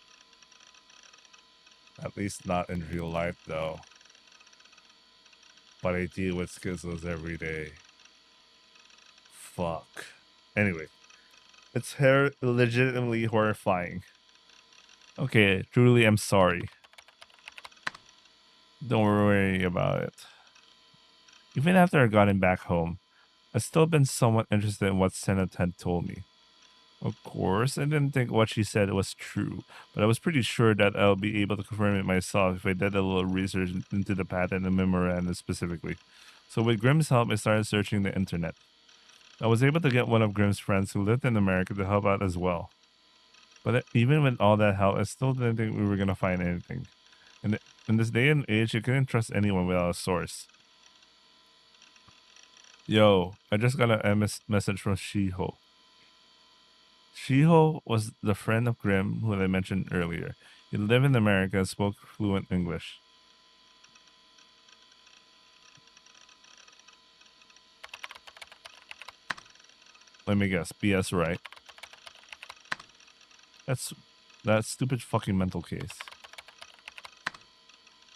[SPEAKER 1] At least not in real life, though. But I deal with schizos every day. Fuck. Anyway. It's legitimately horrifying. Okay, truly I'm sorry. Don't worry about it. Even after I gotten back home, I've still been somewhat interested in what Senna had told me. Of course, I didn't think what she said was true, but I was pretty sure that I'll be able to confirm it myself if I did a little research into the patent and memorandum specifically. So with Grimm's help, I started searching the internet. I was able to get one of Grimm's friends who lived in America to help out as well. But even with all that help, I still didn't think we were going to find anything. In this day and age, you couldn't trust anyone without a source. Yo, I just got a message from Shiho. Shiho was the friend of Grimm who I mentioned earlier. He lived in America and spoke fluent English. Let me guess, BS right? That's that stupid fucking mental case.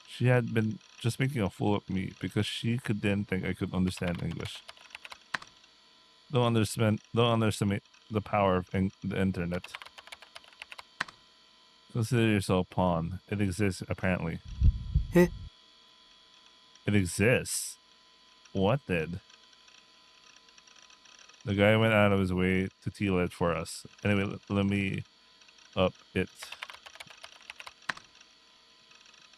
[SPEAKER 1] She had been just making a fool of me because she didn't think I could understand English. Don't underestimate the power of the internet. Consider yourself a pawn. It exists, apparently.
[SPEAKER 3] Eh?
[SPEAKER 1] It exists? What did? The guy went out of his way to teal it for us. Anyway, let me up it.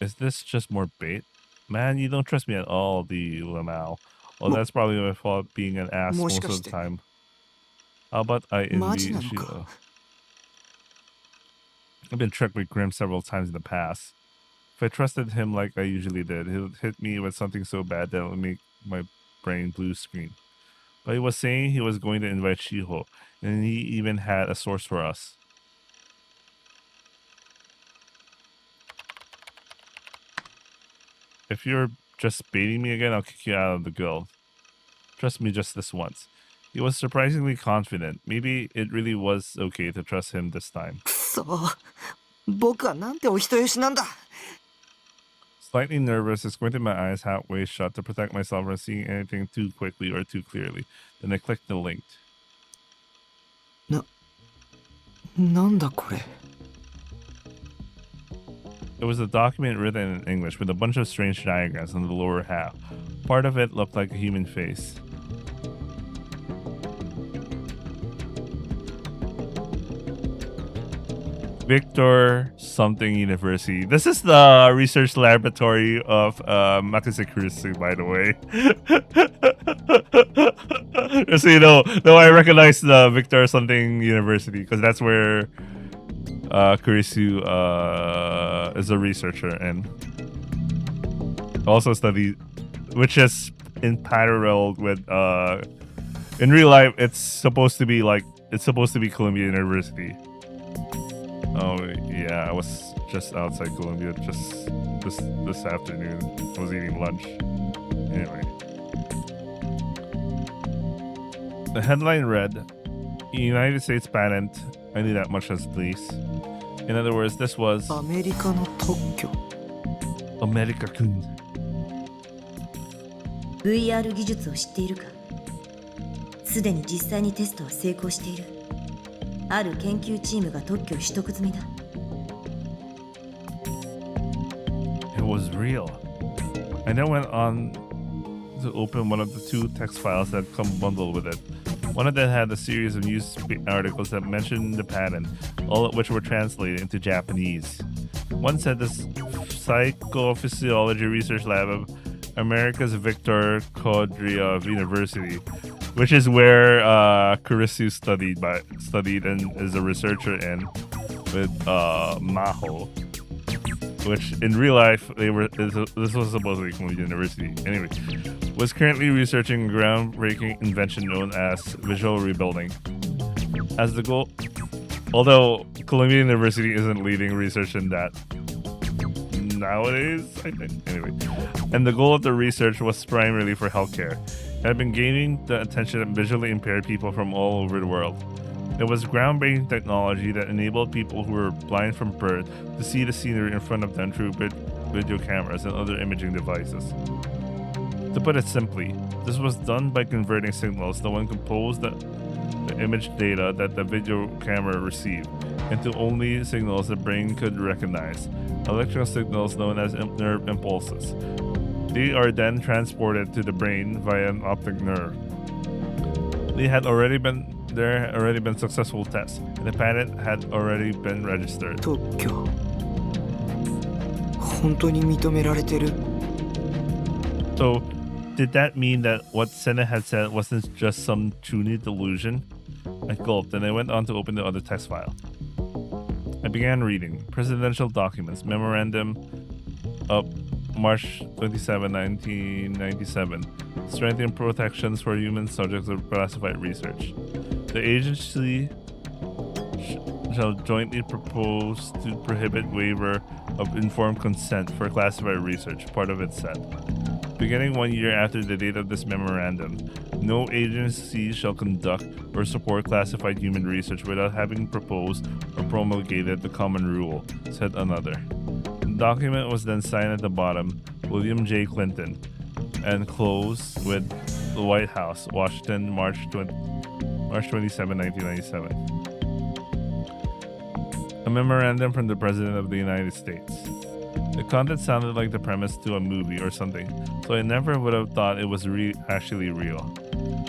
[SPEAKER 1] Is this just more bait? Man, you don't trust me at all, the Lamau. Well, that's probably my fault being an ass most of the time. How about I envy Shiho? I've been tricked with Grimm several times in the past. If I trusted him like I usually did, he would hit me with something so bad that it would make my brain blue screen. But he was saying he was going to invite Shiho, and he even had a source for us. If you're just baiting me again, I'll kick you out of the guild. Trust me just this once. He was surprisingly confident. Maybe it really was okay to trust him this time. Slightly nervous, I squinted my eyes halfway shut to protect myself from seeing anything too quickly or too clearly. Then I clicked the link. It was a document written in English with a bunch of strange diagrams on the lower half. Part of it looked like a human face. Victor something University. This is the research laboratory of Makise Kurisu, by the way. So you know, though I recognize the Victor something University because that's where Kurisu is a researcher and also studies, which is in parallel with in real life it's supposed to be Columbia University. Oh yeah, I was just outside Columbia just this afternoon. I was eating lunch. Anyway. The headline read, United States patent. I knew that much as least. In other words, this was America-kun.
[SPEAKER 13] VR 技術を知っているか？すでに実際にテストは成功している。ある研究チームが特許を取得済みだ。
[SPEAKER 1] It was real. I then went on to open one of the two text files that come bundled with it. One of them had a series of news articles that mentioned the patent, all of which were translated into Japanese. One said this Psychophysiology Research Lab of America's Victor Kodryov University, which is where Kurisu studied and is a researcher in with Maho, which in real life this was supposedly from the university. Anyway, was currently researching a groundbreaking invention known as visual rebuilding. As the goal, although Columbia University isn't leading research in that nowadays, I think. Anyway, and the goal of the research was primarily for healthcare. It had been gaining the attention of visually impaired people from all over the world. It was groundbreaking technology that enabled people who were blind from birth to see the scenery in front of them through video cameras and other imaging devices. To put it simply, this was done by converting signals that when composed the image data that the video camera received into only signals the brain could recognize, electrical signals known as nerve impulses. They are then transported to the brain via an optic nerve. There had already been successful tests, and the patent had already been registered.
[SPEAKER 3] 特許本当に認められてる
[SPEAKER 1] So, did that mean that what Senna had said wasn't just some chuny delusion? I gulped, and I went on to open the other text file. I began reading Presidential Documents, Memorandum of March 27, 1997, Strengthening Protections for Human Subjects of Classified Research. The agency shall jointly propose to prohibit waiver of informed consent for classified research, part of it said. Beginning 1 year after the date of this memorandum, no agency shall conduct or support classified human research without having proposed or promulgated the common rule, said another. The document was then signed at the bottom, William J. Clinton, and closed with the White House, Washington, March 27, 1997. A memorandum from the President of the United States. The content sounded like the premise to a movie or something, so I never would have thought it was actually real.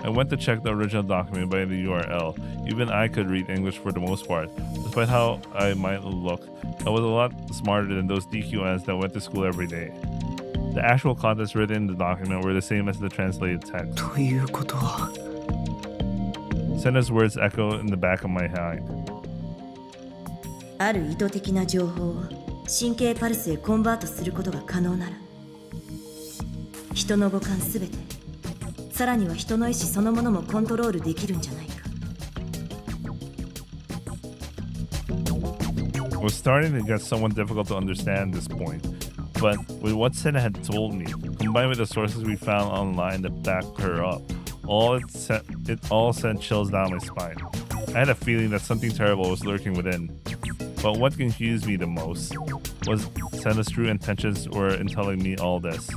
[SPEAKER 1] I went to check the original document by the URL. Even I could read English for the most part. Despite how I might look, I was a lot smarter than those DQNs that went to school every day. The actual contents written in the document were the same as the translated text.
[SPEAKER 3] ということは
[SPEAKER 1] Senna's words echoed in the back of my mind.
[SPEAKER 13] ある意図的な情報を神経パルスへコンバートすることが可能なら、人の五感すべて、さらには人の意志そのものもコントロールできるんじゃないか。
[SPEAKER 1] It was starting to get somewhat difficult to understand this point, but with what Senna had told me, combined with the sources we found online that backed her up, it all sent chills down my spine. I had a feeling that something terrible was lurking within. But what confused me the most was Senna's true intentions were in telling me all this.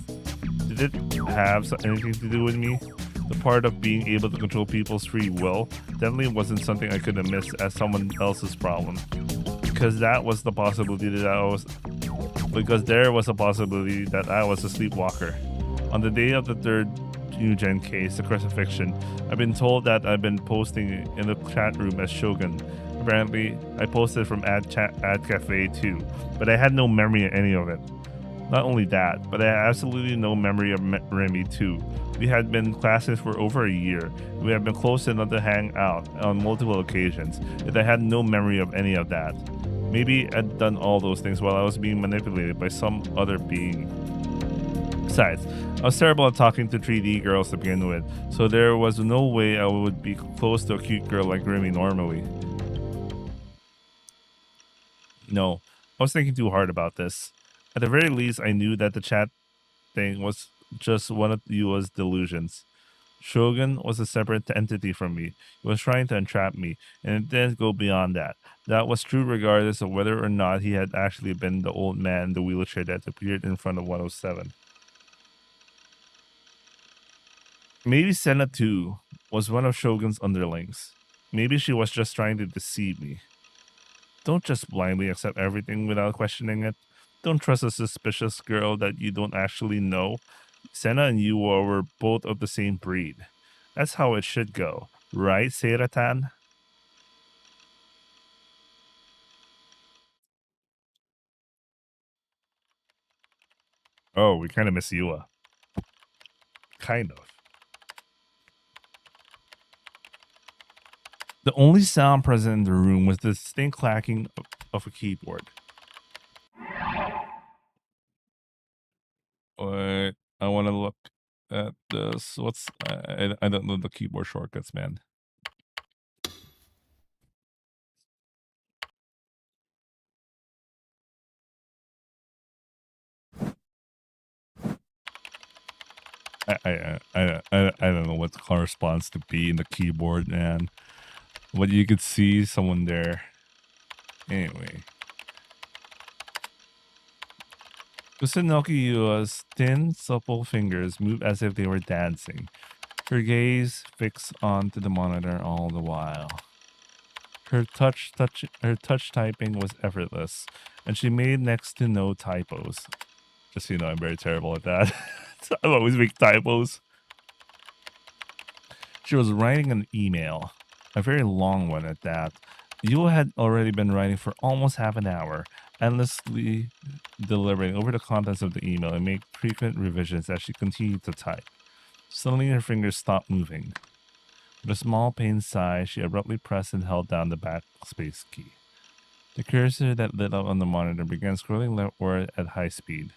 [SPEAKER 1] Did it have anything to do with me? The part of being able to control people's free will definitely wasn't something I could have missed as someone else's problem. Because there was a possibility that I was a sleepwalker. On the day of the third New Gen case, the crucifixion, I've been told that I've been posting in the chat room as Shogun. Apparently, I posted from Ad Cafe too, but I had no memory of any of it. Not only that, but I had absolutely no memory of Remy too. We had been classmates for over a year. We had been close enough to hang out on multiple occasions, yet I had no memory of any of that. Maybe I'd done all those things while I was being manipulated by some other being. Besides, I was terrible at talking to 3D girls to begin with, so there was no way I would be close to a cute girl like Remy normally. No, I was thinking too hard about this. At the very least, I knew that the chat thing was just one of Yua's delusions. Shogun was a separate entity from me. He was trying to entrap me, and it didn't go beyond that. That was true regardless of whether or not he had actually been the old man in the wheelchair that appeared in front of 107. Maybe Senna too was one of Shogun's underlings. Maybe she was just trying to deceive me. Don't just blindly accept everything without questioning it. Don't trust a suspicious girl that you don't actually know. Senna and Yua were both of the same breed. That's how it should go. Right, Seiratan? Oh, we kind of miss Yua. Kind of. The only sound present in the room was the distinct clacking of a keyboard. Wait, I want to look at this. What's I don't know the keyboard shortcuts, man. I don't know what corresponds to B in the keyboard, man. But you could see someone there. Anyway. Kusunoki Yua's thin, supple fingers moved as if they were dancing, her gaze fixed onto the monitor all the while. Her touch typing was effortless, and she made next to no typos. Just so you know, I'm very terrible at that. I always make typos. She was writing an email, a very long one at that. Yua had already been writing for almost half an hour, endlessly delivering over the contents of the email and made frequent revisions as she continued to type. Suddenly, her fingers stopped moving. With a small pained sigh, she abruptly pressed and held down the backspace key. The cursor that lit up on the monitor began scrolling leftward at high speed.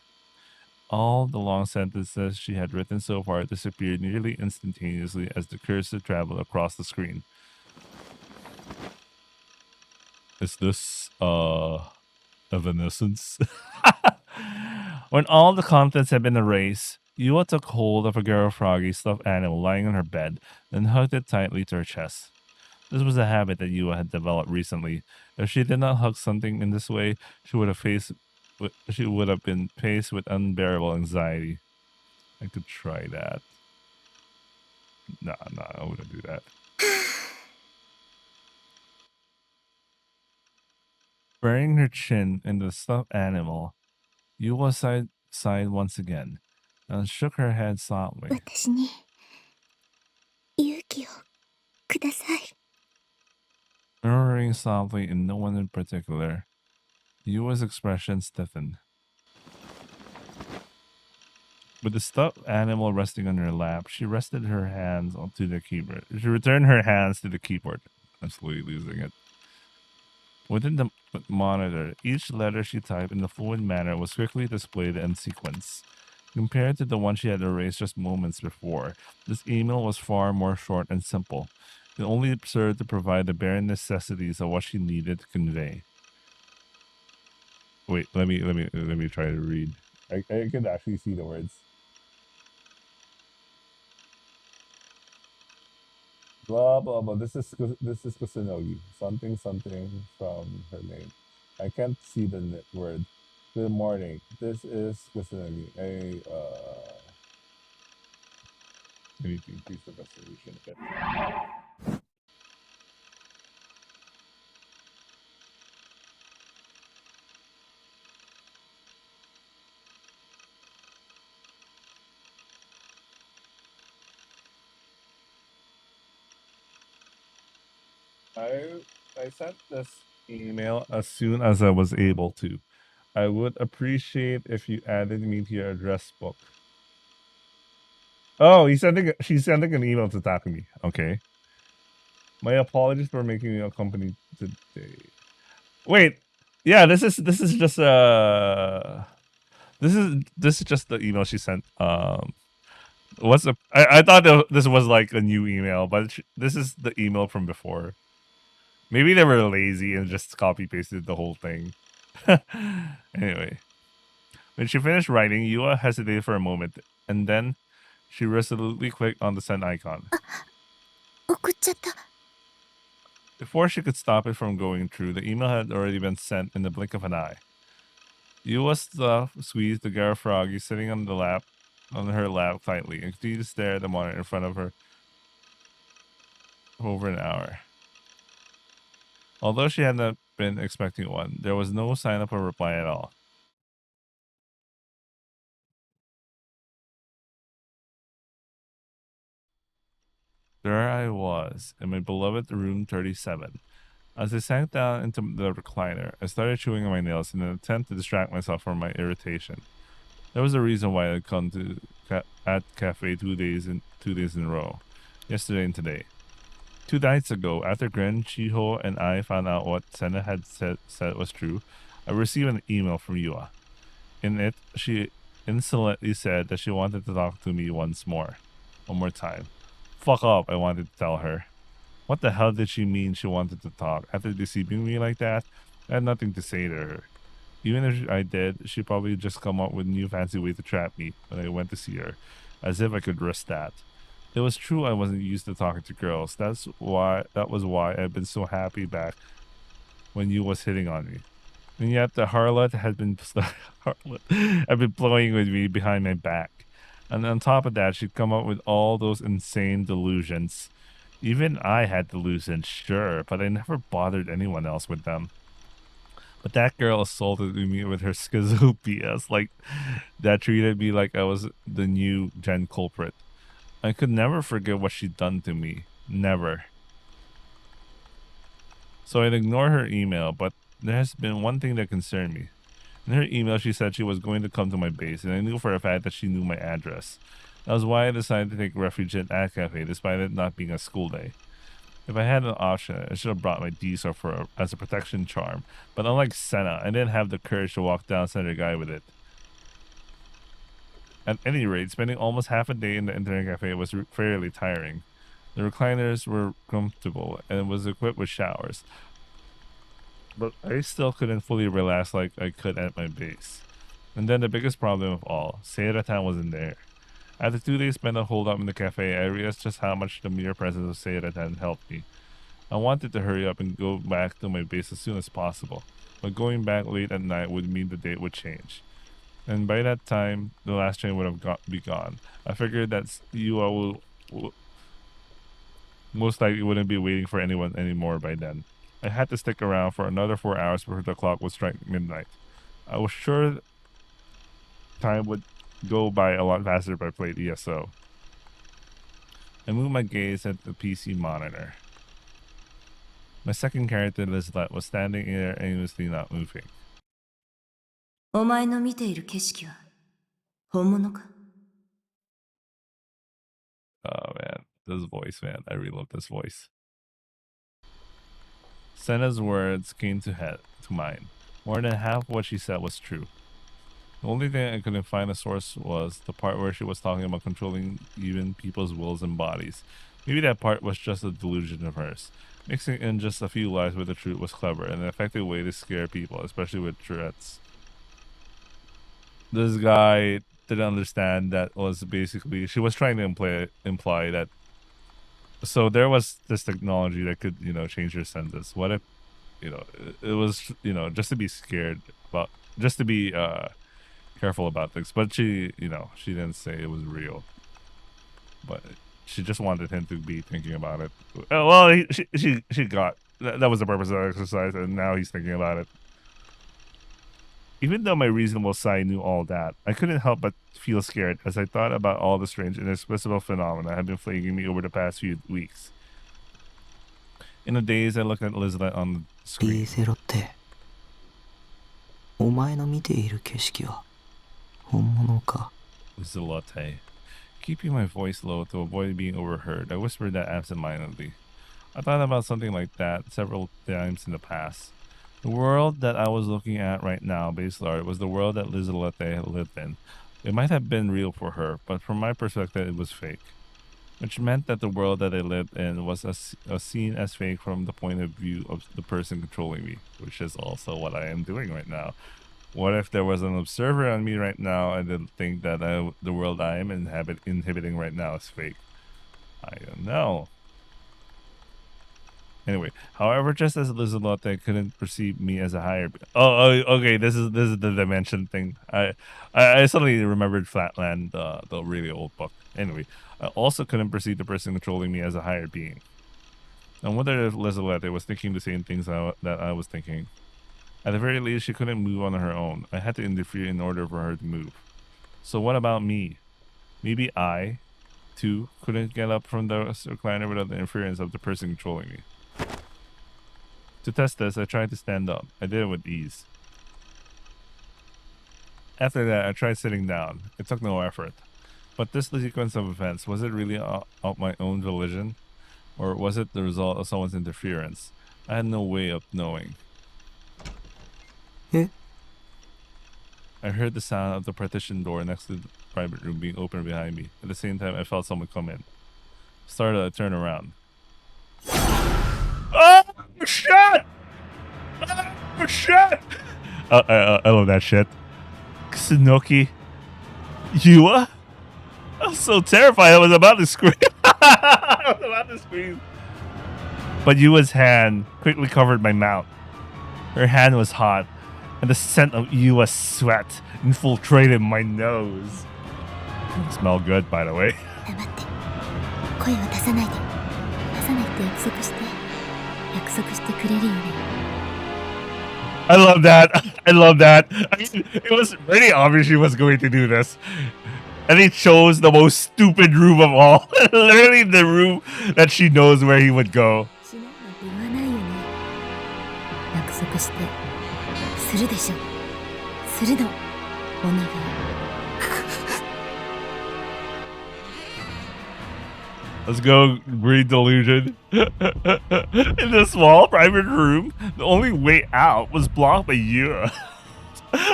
[SPEAKER 1] All the long sentences she had written so far disappeared nearly instantaneously as the cursor traveled across the screen. Is this, evanescence? When all the contents had been erased, Yua took hold of a Garo Froggy stuffed animal lying on her bed, then hugged it tightly to her chest. This was a habit that Yua had developed recently. If she did not hug something in this way, she would have been faced with unbearable anxiety. I could try that. Nah, I wouldn't do that. Burying her chin in the stuffed animal, Yua sighed once again and shook her head softly.
[SPEAKER 2] 私に勇気をください.
[SPEAKER 1] Murmuring softly in no one in particular, Yua's expression stiffened. With the stuffed animal resting on her lap, she rested her hands onto the keyboard. She returned her hands to the keyboard. I'm slowly losing it. Within the monitor, each letter she typed in a fluid manner was quickly displayed in sequence. Compared to the one she had erased just moments before, this email was far more short and simple. It only served to provide the bare necessities of what she needed to convey. Wait, let me try to read. I can actually see the words. Blah blah blah. This is Kusunogi. Something from her name. I can't see the word. Good morning. This is Kusunogi. I need to increase the resolution a bit. I sent this email as soon as I was able to. I would appreciate if you added me to your address book. Oh, she's sending an email to Takumi. Okay. My apologies for making you accompany today. Wait, yeah, this is just this is just the email she sent. I thought this was like a new email, but this is the email from before. Maybe they were lazy and just copy pasted the whole thing. Anyway, when she finished writing, Yua hesitated for a moment, and then she resolutely clicked on the send icon.
[SPEAKER 2] 送っちゃった.
[SPEAKER 1] Before she could stop it from going through, the email had already been sent in the blink of an eye. Yua squeezed the Garo Froggy sitting on her lap tightly and continued to stare at the monitor in front of her for over an hour. Although she had not been expecting one, there was no sign of a reply at all. There I was, in my beloved room 37. As I sank down into the recliner, I started chewing on my nails in an attempt to distract myself from my irritation. There was a reason why I'd come to at cafe 2 days in a row, yesterday and today. 2 nights ago, after Gren, Shiho, and I found out what Senna had said was true, I received an email from Yua. In it, she insolently said that she wanted to talk to me one more time. Fuck up, I wanted to tell her. What the hell did she mean she wanted to talk? After deceiving me like that, I had nothing to say to her. Even if I did, she'd probably just come up with a new fancy way to trap me when I went to see her, as if I could risk that. It was true I wasn't used to talking to girls. That was why I'd been so happy back when you was hitting on me. And yet the harlot had been playing with me behind my back. And on top of that, she'd come up with all those insane delusions. Even I had delusions, sure, but I never bothered anyone else with them. But that girl assaulted me with her schizo BS, like that treated me like I was the new gen culprit. I could never forget what she'd done to me. Never. So I'd ignore her email, but there's been one thing that concerned me. In her email, she said she was going to come to my base, and I knew for a fact that she knew my address. That was why I decided to take refuge at Ad Cafe, despite it not being a school day. If I had an option, I should have brought my diesel as a protection charm, but unlike Senna, I didn't have the courage to walk down Center Guy with it. At any rate, spending almost half a day in the internet cafe was fairly tiring. The recliners were comfortable, and it was equipped with showers. But I still couldn't fully relax like I could at my base. And then the biggest problem of all, Seira-tan wasn't there. After 2 days spent on hold up in the cafe, I realized just how much the mere presence of Seira-tan helped me. I wanted to hurry up and go back to my base as soon as possible, but going back late at night would mean the date would change. And by that time, the last train would have be gone. I figured that Yua will most likely wouldn't be waiting for anyone anymore by then. I had to stick around for another 4 hours before the clock would strike midnight. I was sure time would go by a lot faster if I played ESO. I moved my gaze at the PC monitor. My second character, Lislet, was standing there aimlessly not moving.
[SPEAKER 13] お前の見ている景色は本物か?
[SPEAKER 1] Oh man, this voice, man. I really love this voice. Senna's words came to mind. More than half of what she said was true. The only thing I couldn't find a source was the part where she was talking about controlling even people's wills and bodies. Maybe that part was just a delusion of hers. Mixing in just a few lies with the truth was clever and an effective way to scare people, especially with threats. This guy didn't understand that was basically she was trying to imply that. So there was this technology that could, change your senses. What if, it was, just to be scared about, just to be careful about things. But she, she didn't say it was real. But she just wanted him to be thinking about it. Well, she got that was the purpose of the exercise, and now he's thinking about it. Even though my reasonable side knew all that, I couldn't help but feel scared as I thought about all the strange inexplicable phenomena that had been plaguing me over the past few weeks. In a daze, I looked at Lislet on the screen. Lizelotte. Keeping my voice low to avoid being overheard, I whispered that absentmindedly. I thought about something like that several times in the past. The world that I was looking at right now, Baselard, was the world that Lizelotte lived in. It might have been real for her, but from my perspective, it was fake. Which meant that the world that I lived in was seen as fake from the point of view of the person controlling me, which is also what I am doing right now. What if there was an observer on me right now and didn't think that the world I am inhabiting right now is fake? I don't know. Anyway, however, just as Lizelotte couldn't perceive me as a higher... okay, this is the dimension thing. I suddenly remembered Flatland, the really old book. Anyway, I also couldn't perceive the person controlling me as a higher being. I wondered if Lizelotte was thinking the same things that I was thinking. At the very least, she couldn't move on her own. I had to interfere in order for her to move. So what about me? Maybe I, too, couldn't get up from the recliner without the interference of the person controlling me. To test this, I tried to stand up. I did it with ease. After that, I tried sitting down. It took no effort. But this sequence of events, was it really of my own volition? Or was it the result of someone's interference? I had no way of knowing.
[SPEAKER 3] Eh?
[SPEAKER 1] I heard the sound of the partition door next to the private room being opened behind me. At the same time, I felt someone come in. Started to turn around. Oh, shit! Oh, shit! I love that shit. Kusunoki Yua? I was so terrified I was about to scream. I was about to scream. But Yua's hand quickly covered my mouth. Her hand was hot, and the scent of Yua's sweat infiltrated my nose. It smelled good, by the way.
[SPEAKER 2] 黙って声を出さないで出さないって約束してくれるよね
[SPEAKER 1] I love that. I love that. I mean, it was pretty obvious she was going to do this. And he chose the most stupid room of all. Literally the room that she knows where he would go.
[SPEAKER 2] しないなんて言わないよね約束してするでしょするのお願い
[SPEAKER 1] Let's go, breed delusion. In the small private room, the only way out was blocked by Yura.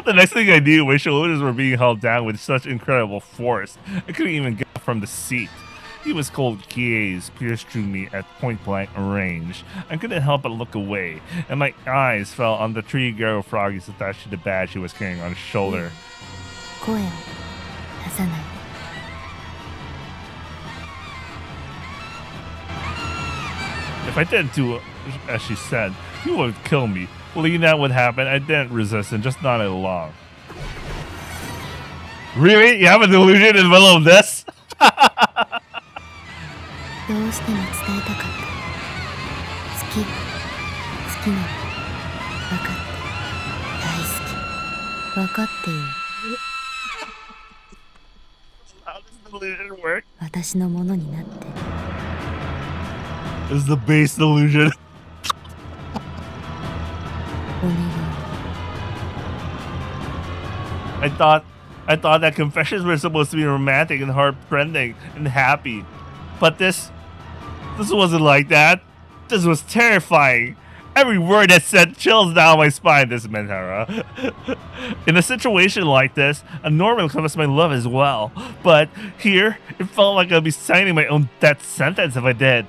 [SPEAKER 1] The next thing I knew, my shoulders were being held down with such incredible force. I couldn't even get up from the seat. Yua's cold gaze pierced through me at point-blank range. I couldn't help but look away, and my eyes fell on the three Garo froggies attached to the badge she was carrying on his shoulder.
[SPEAKER 2] 声を出さない
[SPEAKER 1] If I didn't do as she said, he would kill me. Believing that would happen, I didn't resist and just nodded along. Really? You have a delusion in the middle of this?
[SPEAKER 2] どうしても伝えたかった好きなの分かって大好き分かっている
[SPEAKER 1] How does delusion work?
[SPEAKER 2] 私のものになって
[SPEAKER 1] This is the base delusion.
[SPEAKER 2] お願い
[SPEAKER 1] I thought that confessions were supposed to be romantic and heart-rending and happy. But this wasn't like that. This was terrifying. Every word that said chills down my spine, this Mentara. In a situation like this, a Norman confessed my love as well. But here, it felt like I'd be signing my own death sentence if I did.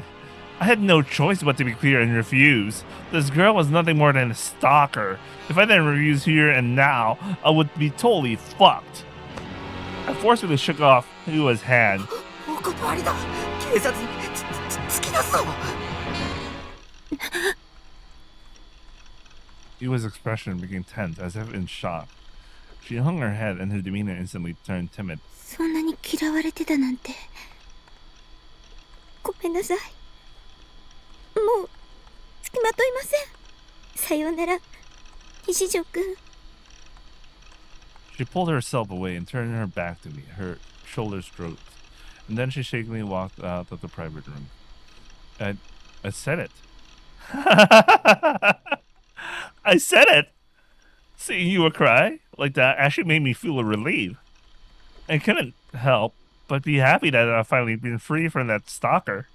[SPEAKER 1] I had no choice but to be clear and refuse. This girl was nothing more than a stalker. If I didn't refuse here and now, I would be totally fucked. I forcefully shook off Yua's hand.
[SPEAKER 3] お断りだ警察に突き出すぞ
[SPEAKER 1] Yua's expression became tense, as if in shock. She hung her head and her demeanor instantly turned timid.
[SPEAKER 2] そんなに嫌われてたなんてごめんなさいもうつきまといませんさようなら西条くん
[SPEAKER 1] She pulled herself away and turned her back to me, her shoulders drooped. And then she shakily walked out of the private room. I said it. I said it! Seeing Yua cry like that actually made me feel a relief. I couldn't help but be happy that I've finally been free from that stalker.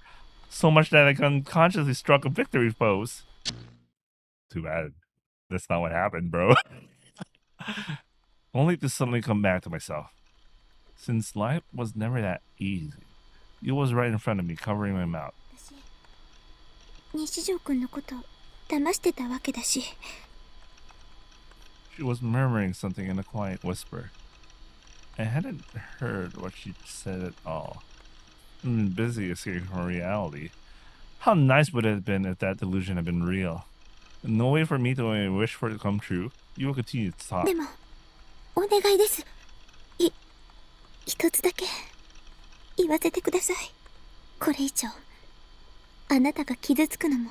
[SPEAKER 1] So much that I unconsciously struck a victory pose. Too bad. That's not what happened, bro. Only to suddenly come back to myself. Since life was never that easy, Yua was right in front of me, covering my mouth.
[SPEAKER 2] 西条くんのこと騙してたわけだし
[SPEAKER 1] She was murmuring something in a quiet whisper. I hadn't heard what she said at all. I'd been busy escaping from reality. How nice would it have been if that delusion had been real? No way for me to wish for it to come true. Yua continued to talk.
[SPEAKER 2] でもお願いです一つだけ言わせてくださいこれ以上あなたが傷つくのも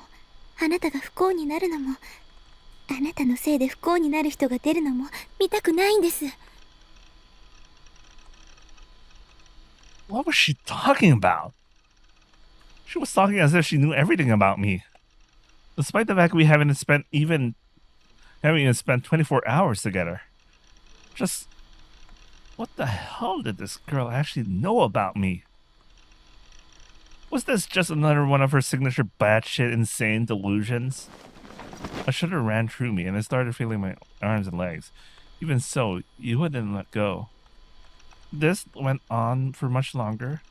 [SPEAKER 2] あなたが不幸になるのもあなたのせいで不幸になる人が出るのも見たくないんです
[SPEAKER 1] What was she talking about? She was talking as if she knew everything about me. Despite the fact we haven't even spent 24 hours together. Just What the hell did this girl actually know about me? Was this just another one of her signature batshit insane delusions? A shudder ran through me and I started feeling my arms and legs. Even so, Yua didn't let go. This went on for much longer.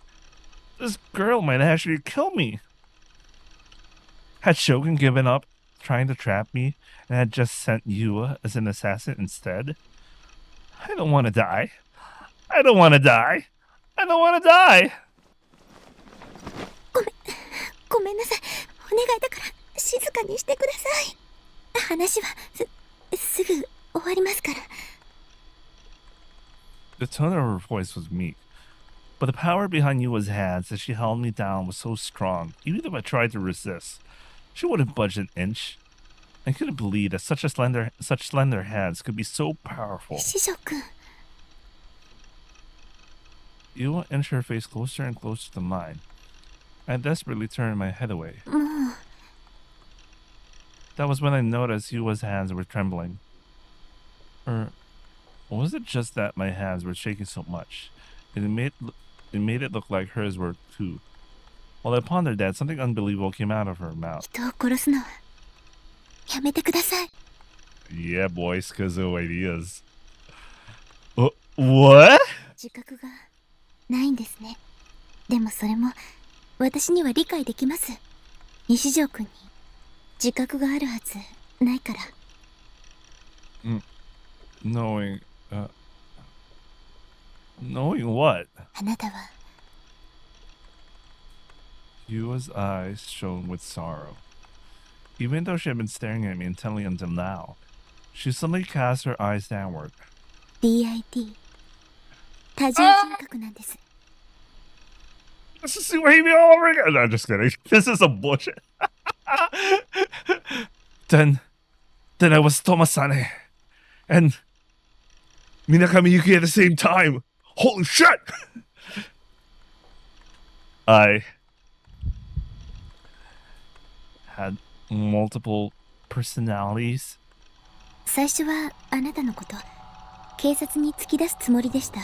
[SPEAKER 1] This girl might actually kill me. Had Shogun given up trying to trap me and had just sent Yua as an assassin instead? I don't want to die. I don't want to die. I don't want to die.
[SPEAKER 2] ごめんなさい。お願いだから静かにしてください。話はすぐ終わりますから。
[SPEAKER 1] The tone of her voice was meek, but the power behind Yua's hands as she held me down was so strong. Even if I tried to resist, she wouldn't budge an inch. I couldn't believe that such slender hands could be so powerful.
[SPEAKER 2] 師匠君。
[SPEAKER 1] Yua inched her face closer and closer to mine. I desperately turned my head away.
[SPEAKER 2] もう。
[SPEAKER 1] That was when I noticed Yua's hands were trembling. Or was it just that my hands were shaking so much? It made it look like hers were too. While I pondered that, something unbelievable came out of her mouth.
[SPEAKER 2] 人を殺すのはやめてください。
[SPEAKER 1] Yeah, boy, schizo ideas. What?
[SPEAKER 2] 自覚がないんですね。でもそれも私には理解できます。西条君に自覚があるはずないから。
[SPEAKER 1] Knowing what?
[SPEAKER 2] あなたは
[SPEAKER 1] Yua's eyes shone with sorrow. Even though she had been staring at me intently until now, she suddenly cast her eyes downward.
[SPEAKER 2] DID 多重人格なんです。
[SPEAKER 1] This is Suhei all over again. No, I'm just kidding. This is some bullshit. Then I was Tomasane and Minakami Yuki at the same time. Holy shit! I had multiple personalities.
[SPEAKER 2] 最初はあなたのこと警察に突き出すつもりでした。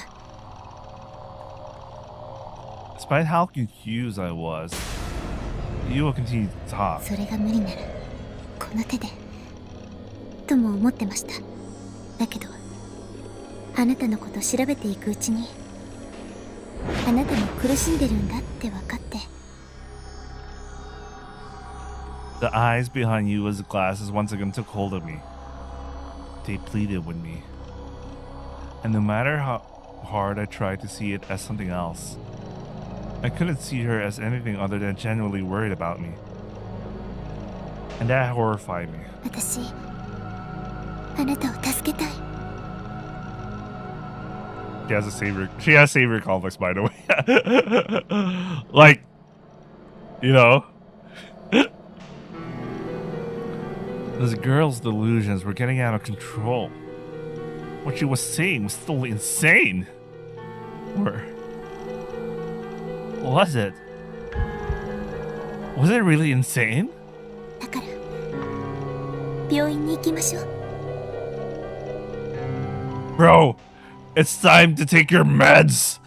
[SPEAKER 1] Despite how confused I was, Yua continued to talk.
[SPEAKER 2] それが無理ならこの手でとも思ってました。だけどあなたのこと調べていくうちにあなたも苦しんでるんだって分かって。
[SPEAKER 1] The eyes behind Yua's glasses once again took hold of me. They pleaded with me. And no matter how hard I tried to see it as something else, I couldn't see her as anything other than genuinely worried about me. And that horrified me.
[SPEAKER 2] 私あなたを助けたい。
[SPEAKER 1] She has savior complex, by the way. Like, you know. This girl's delusions were getting out of control. What she was saying was still insane. Or was it? Was it really insane?
[SPEAKER 2] だから病院に行きましょう。
[SPEAKER 1] Bro, it's time to take your meds.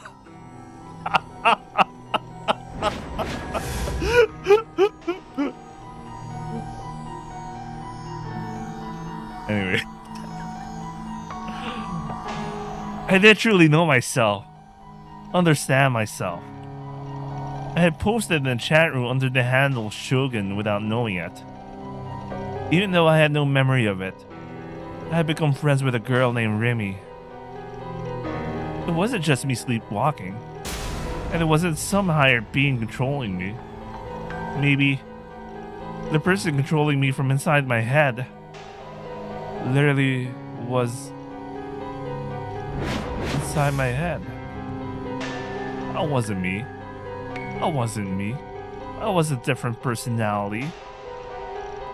[SPEAKER 1] Anyway, I did truly know myself, understand myself. I had posted in the chat room under the handle Shogun without knowing it. Even though I had no memory of it, I had become friends with a girl named Remy. It wasn't just me sleepwalking, and it wasn't some higher being controlling me. Maybe the person controlling me from inside my head literally was inside my head. That wasn't me. That wasn't me. That was a different personality.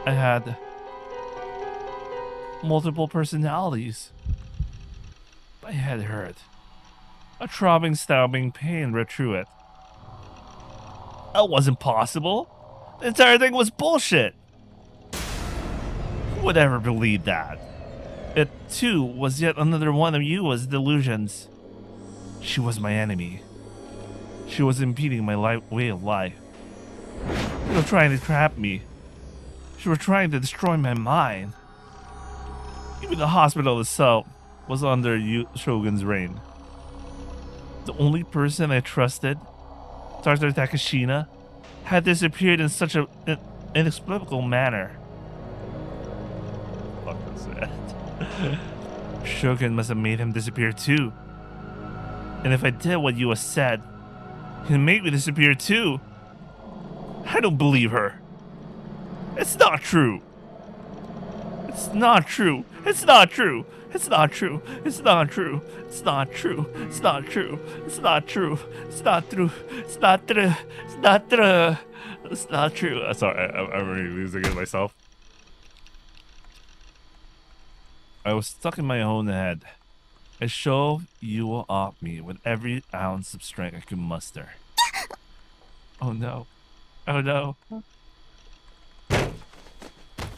[SPEAKER 1] I had multiple personalities. My head hurt. A throbbing, stabbing pain ripped through it. That wasn't possible. The entire thing was bullshit. Who would ever believe that? It, too, was yet another one of Yua's delusions. She was my enemy. She was impeding my way of life. She was trying to trap me. She was trying to destroy my mind. Even the hospital itself was under Shogun's reign. The only person I trusted, Dr. Takashina, had disappeared in such an inexplicable manner. Fuck was that? Shogun must have made him disappear too. And if I did what Yua said, he'd make me disappear too. I don't believe her. It's not true. It's not true. It's not true. It's not true. It's not true. It's not true. It's not true. It's not true. It's not true. It's not true. It's not true. It's not true. Sorry, I'm really losing it myself. I was stuck in my own head. I shoved Yua off me with every ounce of strength I could muster. Oh no. Oh no.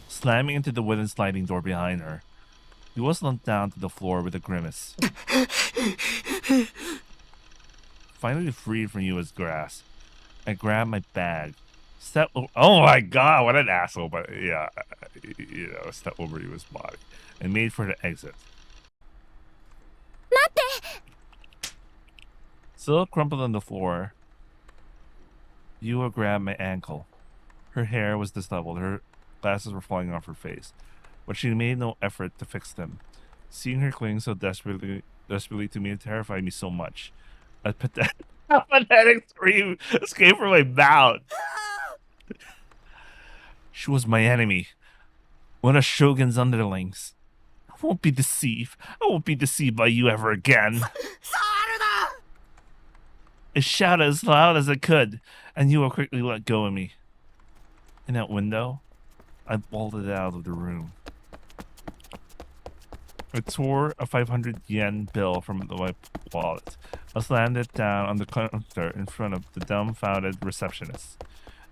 [SPEAKER 1] Slamming into the wooden sliding door behind her, Yua slumped down to the floor with a grimace. Finally freed from Yua's grasp, I grabbed my bag, stepped over— oh my god, what an asshole, but yeah, you know, stepped over Yua's body, and made for the exit. Still crumpled on the floor, Yua grabbed my ankle. Her hair was disheveled, her glasses were falling off her face, but she made no effort to fix them. Seeing her cling so desperately to me terrified me so much. A pathetic scream escaped from my mouth. She was my enemy, one of Shogun's underlings. I won't be deceived. I won't be deceived by you ever again. I shouted as loud as I could, and Yua quickly let go of me. In that window, I bolted out of the room. I tore a 500 yen bill from my wallet. I slammed it down on the counter in front of the dumbfounded receptionist.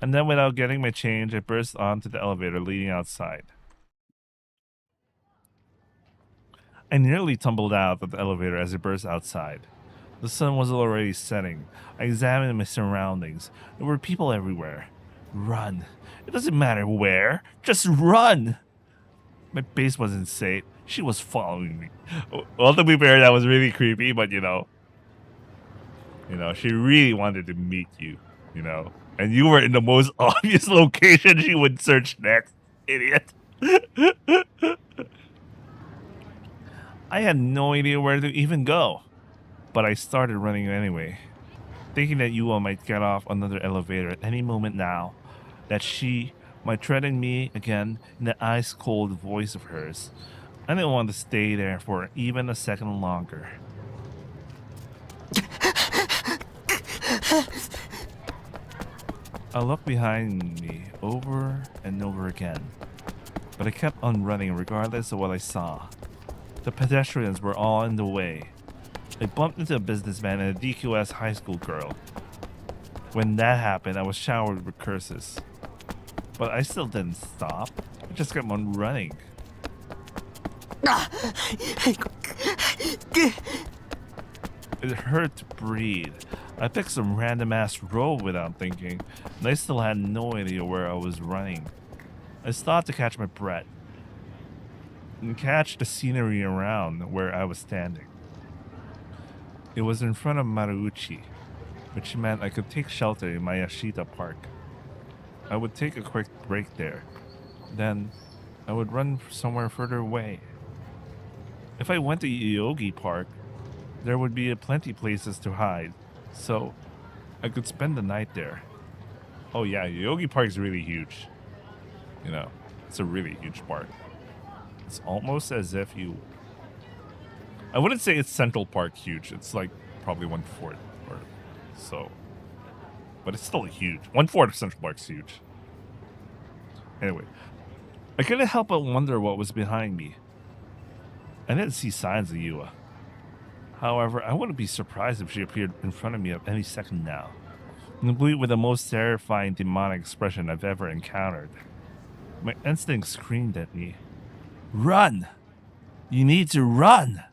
[SPEAKER 1] And then without getting my change, I burst onto the elevator leading outside. I nearly tumbled out of the elevator as I burst outside. The sun was already setting. I examined my surroundings. There were people everywhere. Run. It doesn't matter where. Just run. My base wasn't safe. She was following me. Well, to be fair, that was really creepy, but you know, she really wanted to meet you, and you were in the most obvious location she would search next, idiot. I had no idea where to even go, but I started running anyway, thinking that Yua might get off another elevator at any moment now, that she might threaten me again in the ice-cold voice of hers. I didn't want to stay there for even a second longer. I looked behind me over and over again, but I kept on running regardless of what I saw. The pedestrians were all in the way. I bumped into a businessman and a DQS high school girl. When that happened, I was showered with curses. But I still didn't stop. I just kept on running. It hurt to breathe. I picked some random ass road without thinking, and I still had no idea where I was running. I stopped to catch my breath and catch the scenery around where I was standing. It was in front of Maruuchi, which meant I could take shelter in Mayashita Park. I would take a quick break there. Then I would run somewhere further away. If I went to Yogi Park, there would be plenty places to hide, so I could spend the night there. Oh yeah, Yogi Park is really huge. It's a really huge park. It's almost as if I wouldn't say it's Central Park huge. It's like probably 1/4 or so. But it's still huge. 1/4 of Central Park's huge. Anyway, I couldn't help but wonder what was behind me. I didn't see signs of Yua. However, I wouldn't be surprised if she appeared in front of me at any second now, complete with the most terrifying demonic expression I've ever encountered. My instinct screamed at me, "Run! You need to run!"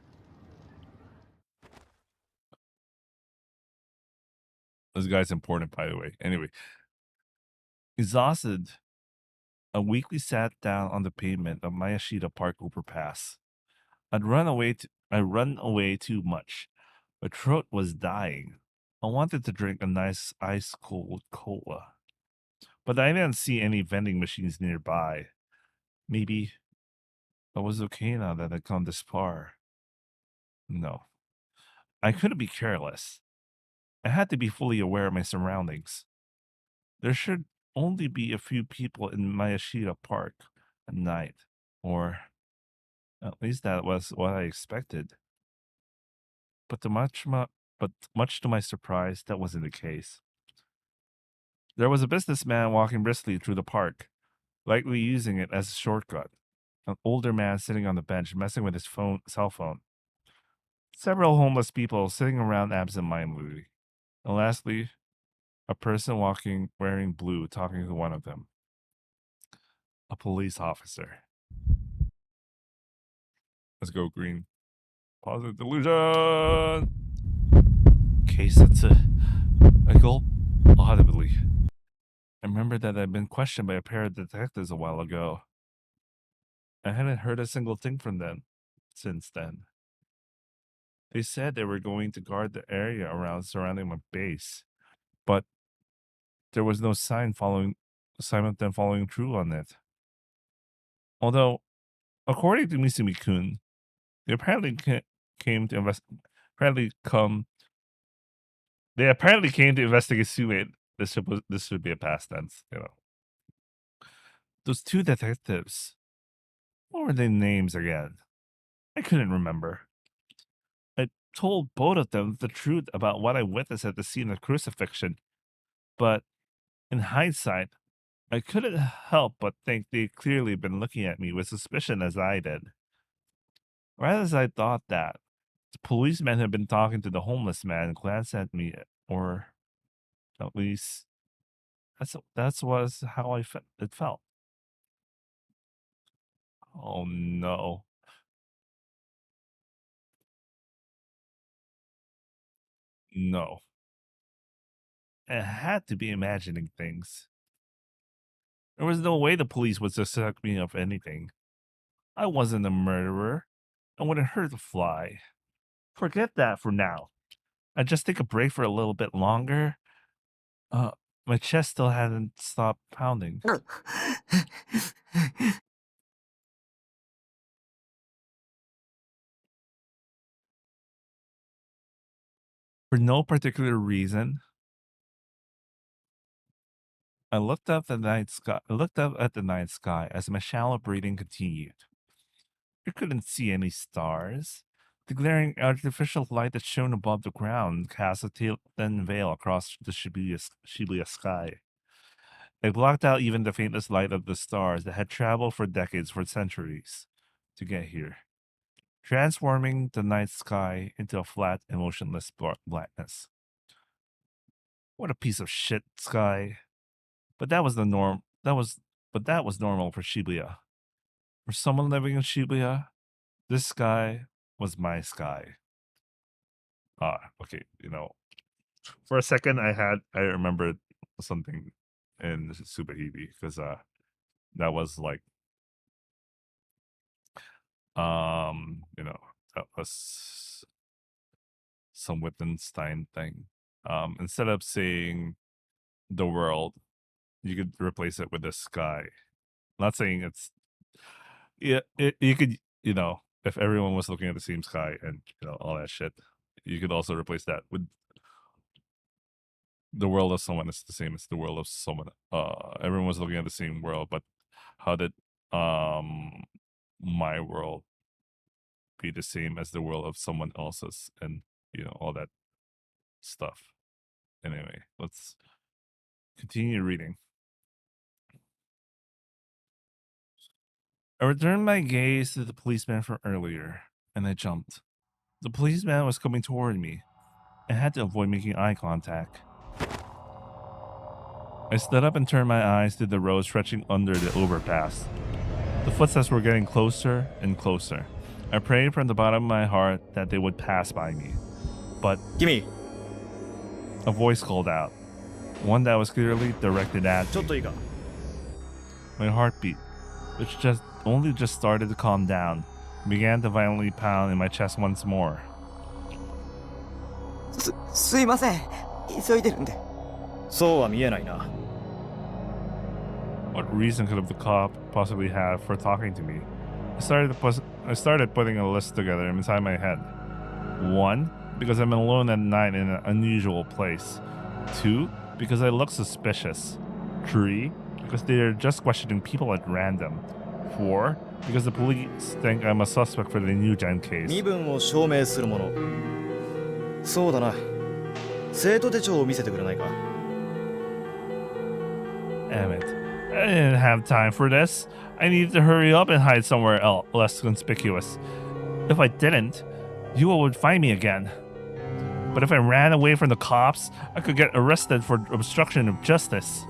[SPEAKER 1] This guy's important, by the way. Anyway, exhausted, I weakly sat down on the pavement of Mayashita Park overpass. I run away too much. My throat was dying. I wanted to drink a nice ice cold cola, but I didn't see any vending machines nearby. Maybe I was okay now that I'd come this far. No, I couldn't be careless. I had to be fully aware of my surroundings. There should only be a few people in Mayashita Park at night, or at least that was what I expected. But much to my surprise, that wasn't the case. There was a businessman walking briskly through the park, likely using it as a shortcut. An older man sitting on the bench, messing with his cell phone. Several homeless people sitting around absent-mindedly. And lastly, a person walking wearing blue, talking to one of them. A police officer. Let's go green. Positive delusion! Keisatsu. I gulped audibly. I remembered that I'd been questioned by a pair of detectives a while ago. I hadn't heard a single thing from them since then. They said they were going to guard the area surrounding my base, but there was no sign of them following through on it. Although, according to Misumi-kun, they apparently came to investigate Sume. This should be a past tense, you know. Those two detectives. What were their names again? I couldn't remember. I told both of them the truth about what I witnessed at the scene of crucifixion, but in hindsight, I couldn't help but think they'd clearly been looking at me with suspicion as I did. Right as I thought that, the policeman who had been talking to the homeless man glanced at me, or at least that's was how it felt. Oh no. No. I had to be imagining things. There was no way the police would suspect me of anything. I wasn't a murderer. I wouldn't hurt a fly. Forget that for now. I'd just take a break for a little bit longer. My chest still hadn't stopped pounding. For no particular reason, I looked up at the night sky as my shallow breathing continued. I couldn't see any stars. The glaring artificial light that shone above the ground cast a thin veil across the Shibuya sky. It blocked out even the faintest light of the stars that had traveled for decades, for centuries, to get here, transforming the night sky into a flat and motionless blackness. What a piece of shit sky. But that was the norm. But that was normal for Shibuya. For someone living in Shibuya, this sky was my sky. Okay, you know, for a second I remembered something in Tsubahibi, because that was like you know, that was some Wittgenstein thing. Instead of saying the world, you could replace it with the sky. Not saying it's, yeah, you could, you know, if everyone was looking at the same sky and, you know, all that shit, you could also replace that with the world of someone is the same as the world of someone. Everyone was looking at the same world, but how did my world be the same as the world of someone else's, and, you know, all that stuff. Anyway, let's continue reading. I returned my gaze to the policeman from earlier, and I jumped. The policeman was coming toward me. I had to avoid making eye contact. I stood up and turned my eyes to the road stretching under the overpass. The footsteps were getting closer and closer. I prayed from the bottom of my heart that they would pass by me. But... Gimme! A voice called out, one that was clearly directed at
[SPEAKER 7] ちょっといいか
[SPEAKER 1] My heartbeat, which only just started to calm down, began to violently pound in my chest once more.
[SPEAKER 3] すいません。急いでるんで。
[SPEAKER 7] そうは見えないな
[SPEAKER 1] What reason could the cop possibly have for talking to me? I started putting a list together inside my head. 1. Because I'm alone at night in an unusual place. 2. Because I look suspicious. 3. Because they are just questioning people at random. 4. Because the police think I'm a suspect for the New Gen case.
[SPEAKER 7] 身分を証明するものそうだな生徒手帳を見せてくれないか
[SPEAKER 1] Damn it. I didn't have time for this. I needed to hurry up and hide somewhere else less conspicuous. If I didn't, Yua would find me again. But if I ran away from the cops, I could get arrested for obstruction of justice.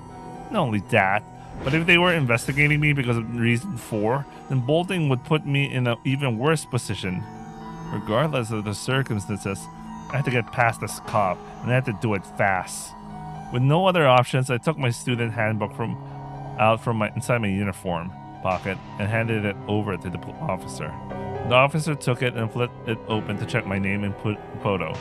[SPEAKER 1] Not only that, but if they were investigating me because of reason 4, then bolting would put me in an even worse position. Regardless of the circumstances, I had to get past this cop, and I had to do it fast. With no other options, I took my student handbook out from inside my uniform pocket and handed it over to the officer. The officer took it and flipped it open to check my name and photo.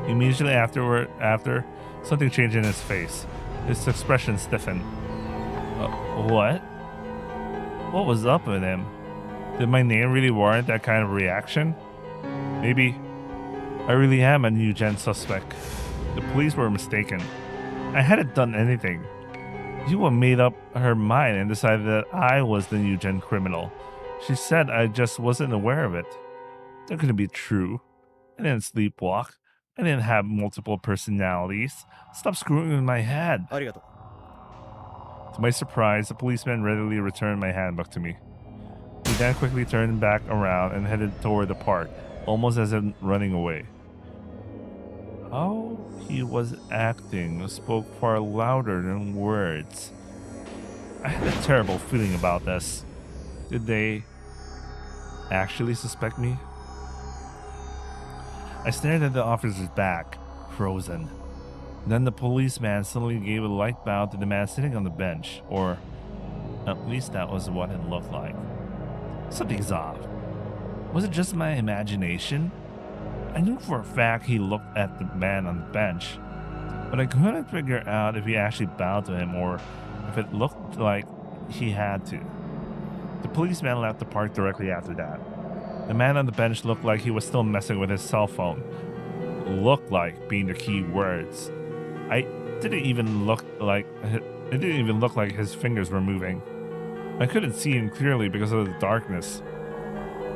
[SPEAKER 1] Immediately after, something changed in his face. His expression stiffened. What? What was up with him? Did my name really warrant that kind of reaction? Maybe I really am a New Gen suspect. The police were mistaken. I hadn't done anything. Yua made up her mind and decided that I was the New Gen criminal. She said I just wasn't aware of it. That couldn't be true. I didn't sleepwalk. I didn't have multiple personalities. Stop screwing with my head.
[SPEAKER 7] ありがとう
[SPEAKER 1] To my surprise, the policeman readily returned my handbook to me. He then quickly turned back around and headed toward the park, almost as if running away. How he was acting spoke far louder than words. I had a terrible feeling about this. Did they actually suspect me? I stared at the officer's back, frozen. Then the policeman suddenly gave a light bow to the man sitting on the bench, or at least that was what it looked like. Something's off. Was it just my imagination? I knew for a fact he looked at the man on the bench, but I couldn't figure out if he actually bowed to him or if it looked like he had to. The policeman left the park directly after that. The man on the bench looked like he was still messing with his cell phone. Looked like being the key words. It didn't even look like his fingers were moving. I couldn't see him clearly because of the darkness.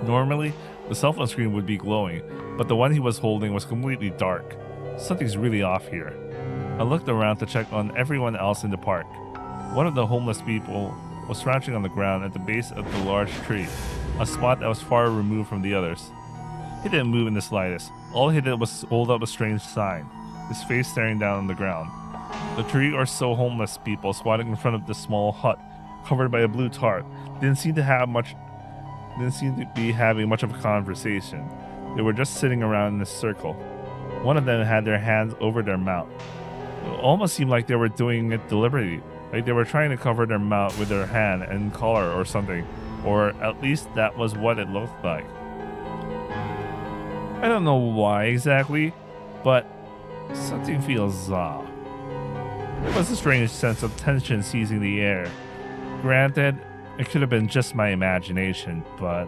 [SPEAKER 1] Normally, the cell phone screen would be glowing, but the one he was holding was completely dark. Something's really off here. I looked around to check on everyone else in the park. One of the homeless people was crouching on the ground at the base of the large tree, a spot that was far removed from the others. He didn't move in the slightest. All he did was hold up a strange sign, his face staring down on the ground. The 3 or so homeless people squatting in front of the small hut, covered by a blue tarp, didn't seem to be having much of a conversation. They were just sitting around in a circle. One of them had their hands over their mouth. It almost seemed like they were doing it deliberately, like they were trying to cover their mouth with their hand and collar or something, or at least that was what it looked like. I don't know why exactly, but something feels off. There was a strange sense of tension seizing the air. Granted, it could have been just my imagination, but...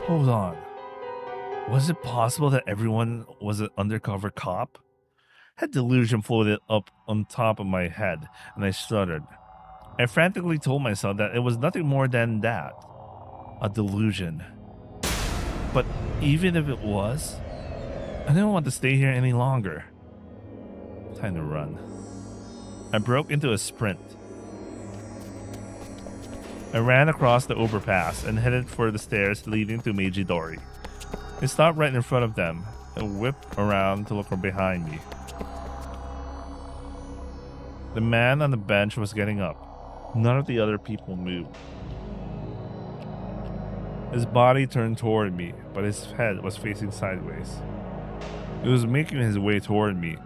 [SPEAKER 1] Hold on. Was it possible that everyone was an undercover cop? That delusion floated up on top of my head, and I stuttered. I frantically told myself that it was nothing more than that. A delusion. But even if it was, I didn't want to stay here any longer. Time to run. I broke into a sprint. I ran across the overpass and headed for the stairs leading to Meiji-dori. I stopped right in front of them and whipped around to look from behind me. The man on the bench was getting up. None of the other people moved. His body turned toward me, but his head was facing sideways. He was making his way toward me.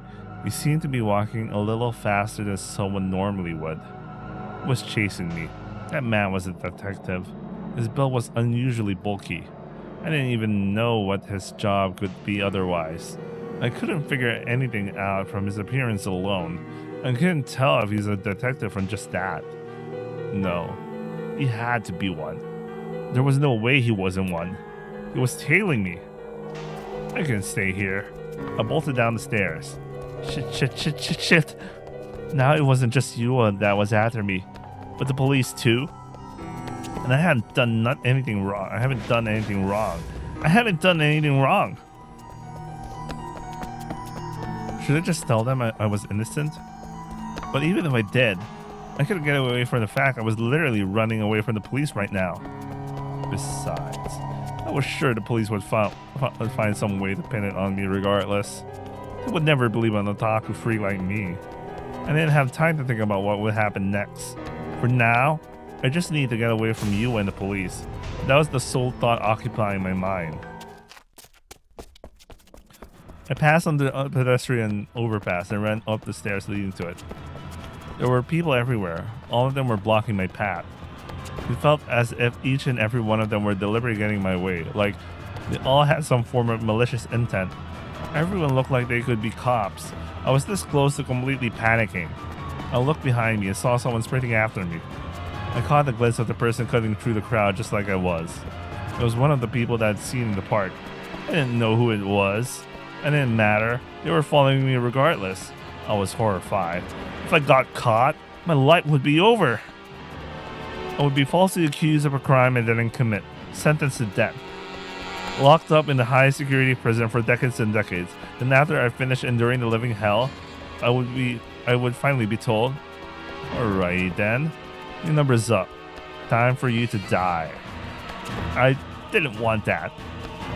[SPEAKER 1] He seemed to be walking a little faster than someone normally would. He was chasing me. That man was a detective. His build was unusually bulky. I didn't even know what his job could be otherwise. I couldn't figure anything out from his appearance alone. I couldn't tell if he's a detective from just that. No, he had to be one. There was no way he wasn't one. He was tailing me. I couldn't stay here. I bolted down the stairs. Shit. Now it wasn't just you that was after me, but the police too. And I hadn't done anything wrong. I haven't done anything wrong. Should I just tell them I was innocent? But even if I did, I couldn't get away from the fact I was literally running away from the police right now. Besides, I was sure the police would find some way to pin it on me regardless. They would never believe an otaku freak like me. I didn't have time to think about what would happen next. For now, I just need to get away from you and the police. That was the sole thought occupying my mind. I passed on the pedestrian overpass and ran up the stairs leading to it. There were people everywhere. All of them were blocking my path. It felt as if each and every one of them were deliberately getting my way, like they all had some form of malicious intent. Everyone looked like they could be cops. I was this close to completely panicking. I looked behind me and saw someone sprinting after me. I caught the glimpse of the person cutting through the crowd just like I was. It was one of the people that I'd seen in the park. I didn't know who it was. It didn't matter. They were following me regardless. I was horrified. If I got caught, my life would be over. I would be falsely accused of a crime I didn't commit, sentenced to death, locked up in the high security prison for decades and decades. Then after I finished enduring the living hell, I would finally be told, "Alrighty then, your number's up. Time for you to die." I didn't want that.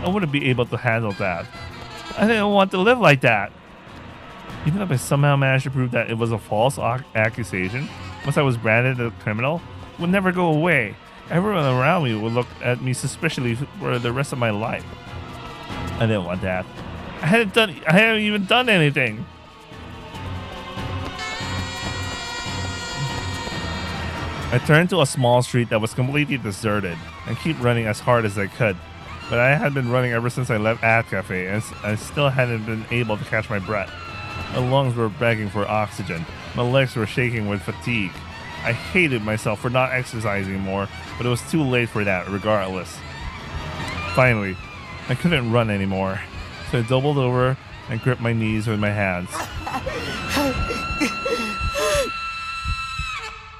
[SPEAKER 1] I wouldn't be able to handle that. I didn't want to live like that. Even if I somehow managed to prove that it was a false accusation, once I was branded a criminal, it would never go away. Everyone around me would look at me suspiciously for the rest of my life. I didn't want that. I hadn't even done anything. I turned to a small street that was completely deserted and keep running as hard as I could. But I had been running ever since I left Ad Cafe and I still hadn't been able to catch my breath. My lungs were begging for oxygen. My legs were shaking with fatigue. I hated myself for not exercising more, but it was too late for that regardless. Finally, I couldn't run anymore, so I doubled over and gripped my knees with my hands.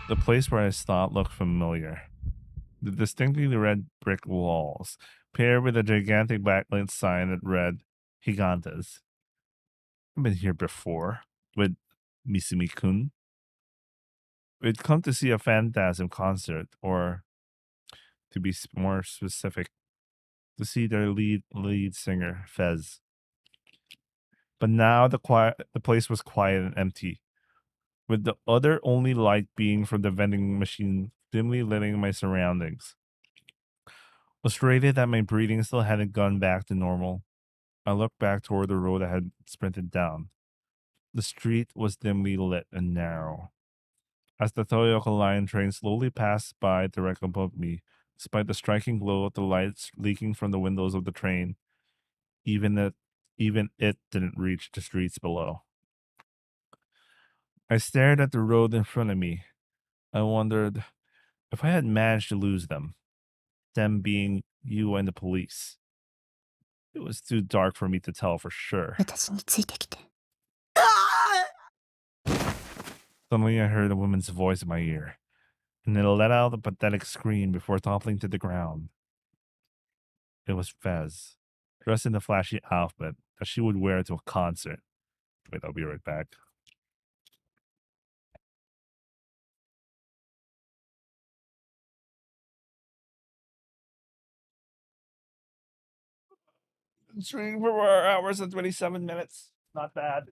[SPEAKER 1] The place where I stopped looked familiar. The distinctly red brick walls, paired with a gigantic backlit sign that read Gigantes. I've been here before with Misumi-kun. We'd come to see a Phantasm concert, or to be more specific, to see their lead singer, Fez. But now the place was quiet and empty, with the other only light being from the vending machine dimly lighting my surroundings. Frustrated that my breathing still hadn't gone back to normal, I looked back toward the road I had sprinted down. The street was dimly lit and narrow. As the Toyooka Line train slowly passed by directly above me, despite the striking glow of the lights leaking from the windows of the train, even it didn't reach the streets below. I stared at the road in front of me. I wondered if I had managed to lose them being you and the police. It was too dark for me to tell for sure. Suddenly I heard a woman's voice in my ear, and it let out a pathetic scream before toppling to the ground. It was Fez, dressed in the flashy outfit that she would wear to a concert. Wait, I'll be right back. Streaming for 4 hours and 27 minutes. Not bad.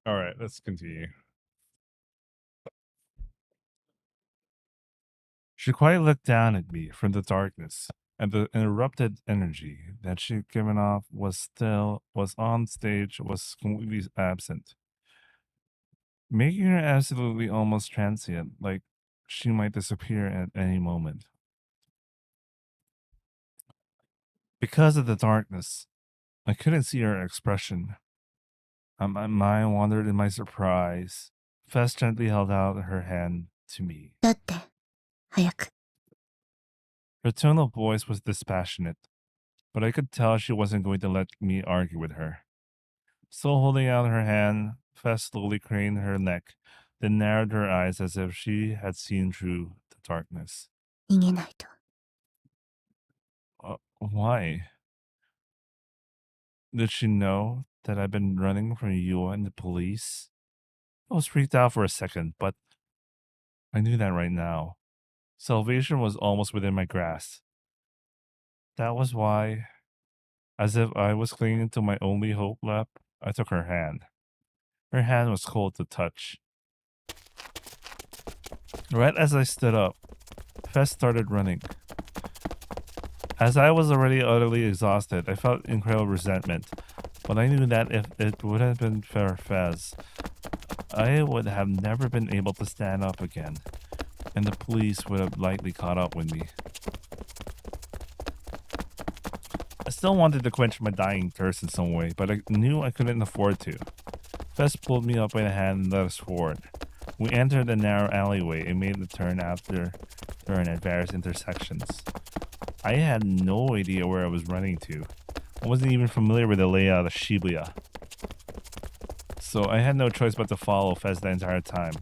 [SPEAKER 1] All right, let's continue. She quite looked down at me from the darkness, and the interrupted energy that she'd given off was on stage, was completely absent, making her absolutely almost transient, like she might disappear at any moment. Because of the darkness, I couldn't see her expression. My mind wandered in my surprise. Fess gently held out her hand to me.
[SPEAKER 2] だって早く
[SPEAKER 1] Her tone of voice was dispassionate, but I could tell she wasn't going to let me argue with her. Still holding out her hand, Fess slowly craned her neck, then narrowed her eyes as if she had seen through the darkness.
[SPEAKER 2] 逃げないと
[SPEAKER 1] Why? Did she know that I'd been running from Yua and the police? I was freaked out for a second, but I knew that right now. Salvation was almost within my grasp. That was why, as if I was clinging to my only hope left, I took her hand. Her hand was cold to touch. Right as I stood up, Fess started running. As I was already utterly exhausted, I felt incredible resentment, but I knew that if it wouldn't have been for Fess, I would have never been able to stand up again, and the police would have likely caught up with me. I still wanted to quench my dying thirst in some way, but I knew I couldn't afford to. Fess pulled me up by the hand and led us forward. We entered a narrow alleyway and made the turn after turn at various intersections. I had no idea where I was running to. I wasn't even familiar with the layout of Shibuya. So I had no choice but to follow Fess the entire time.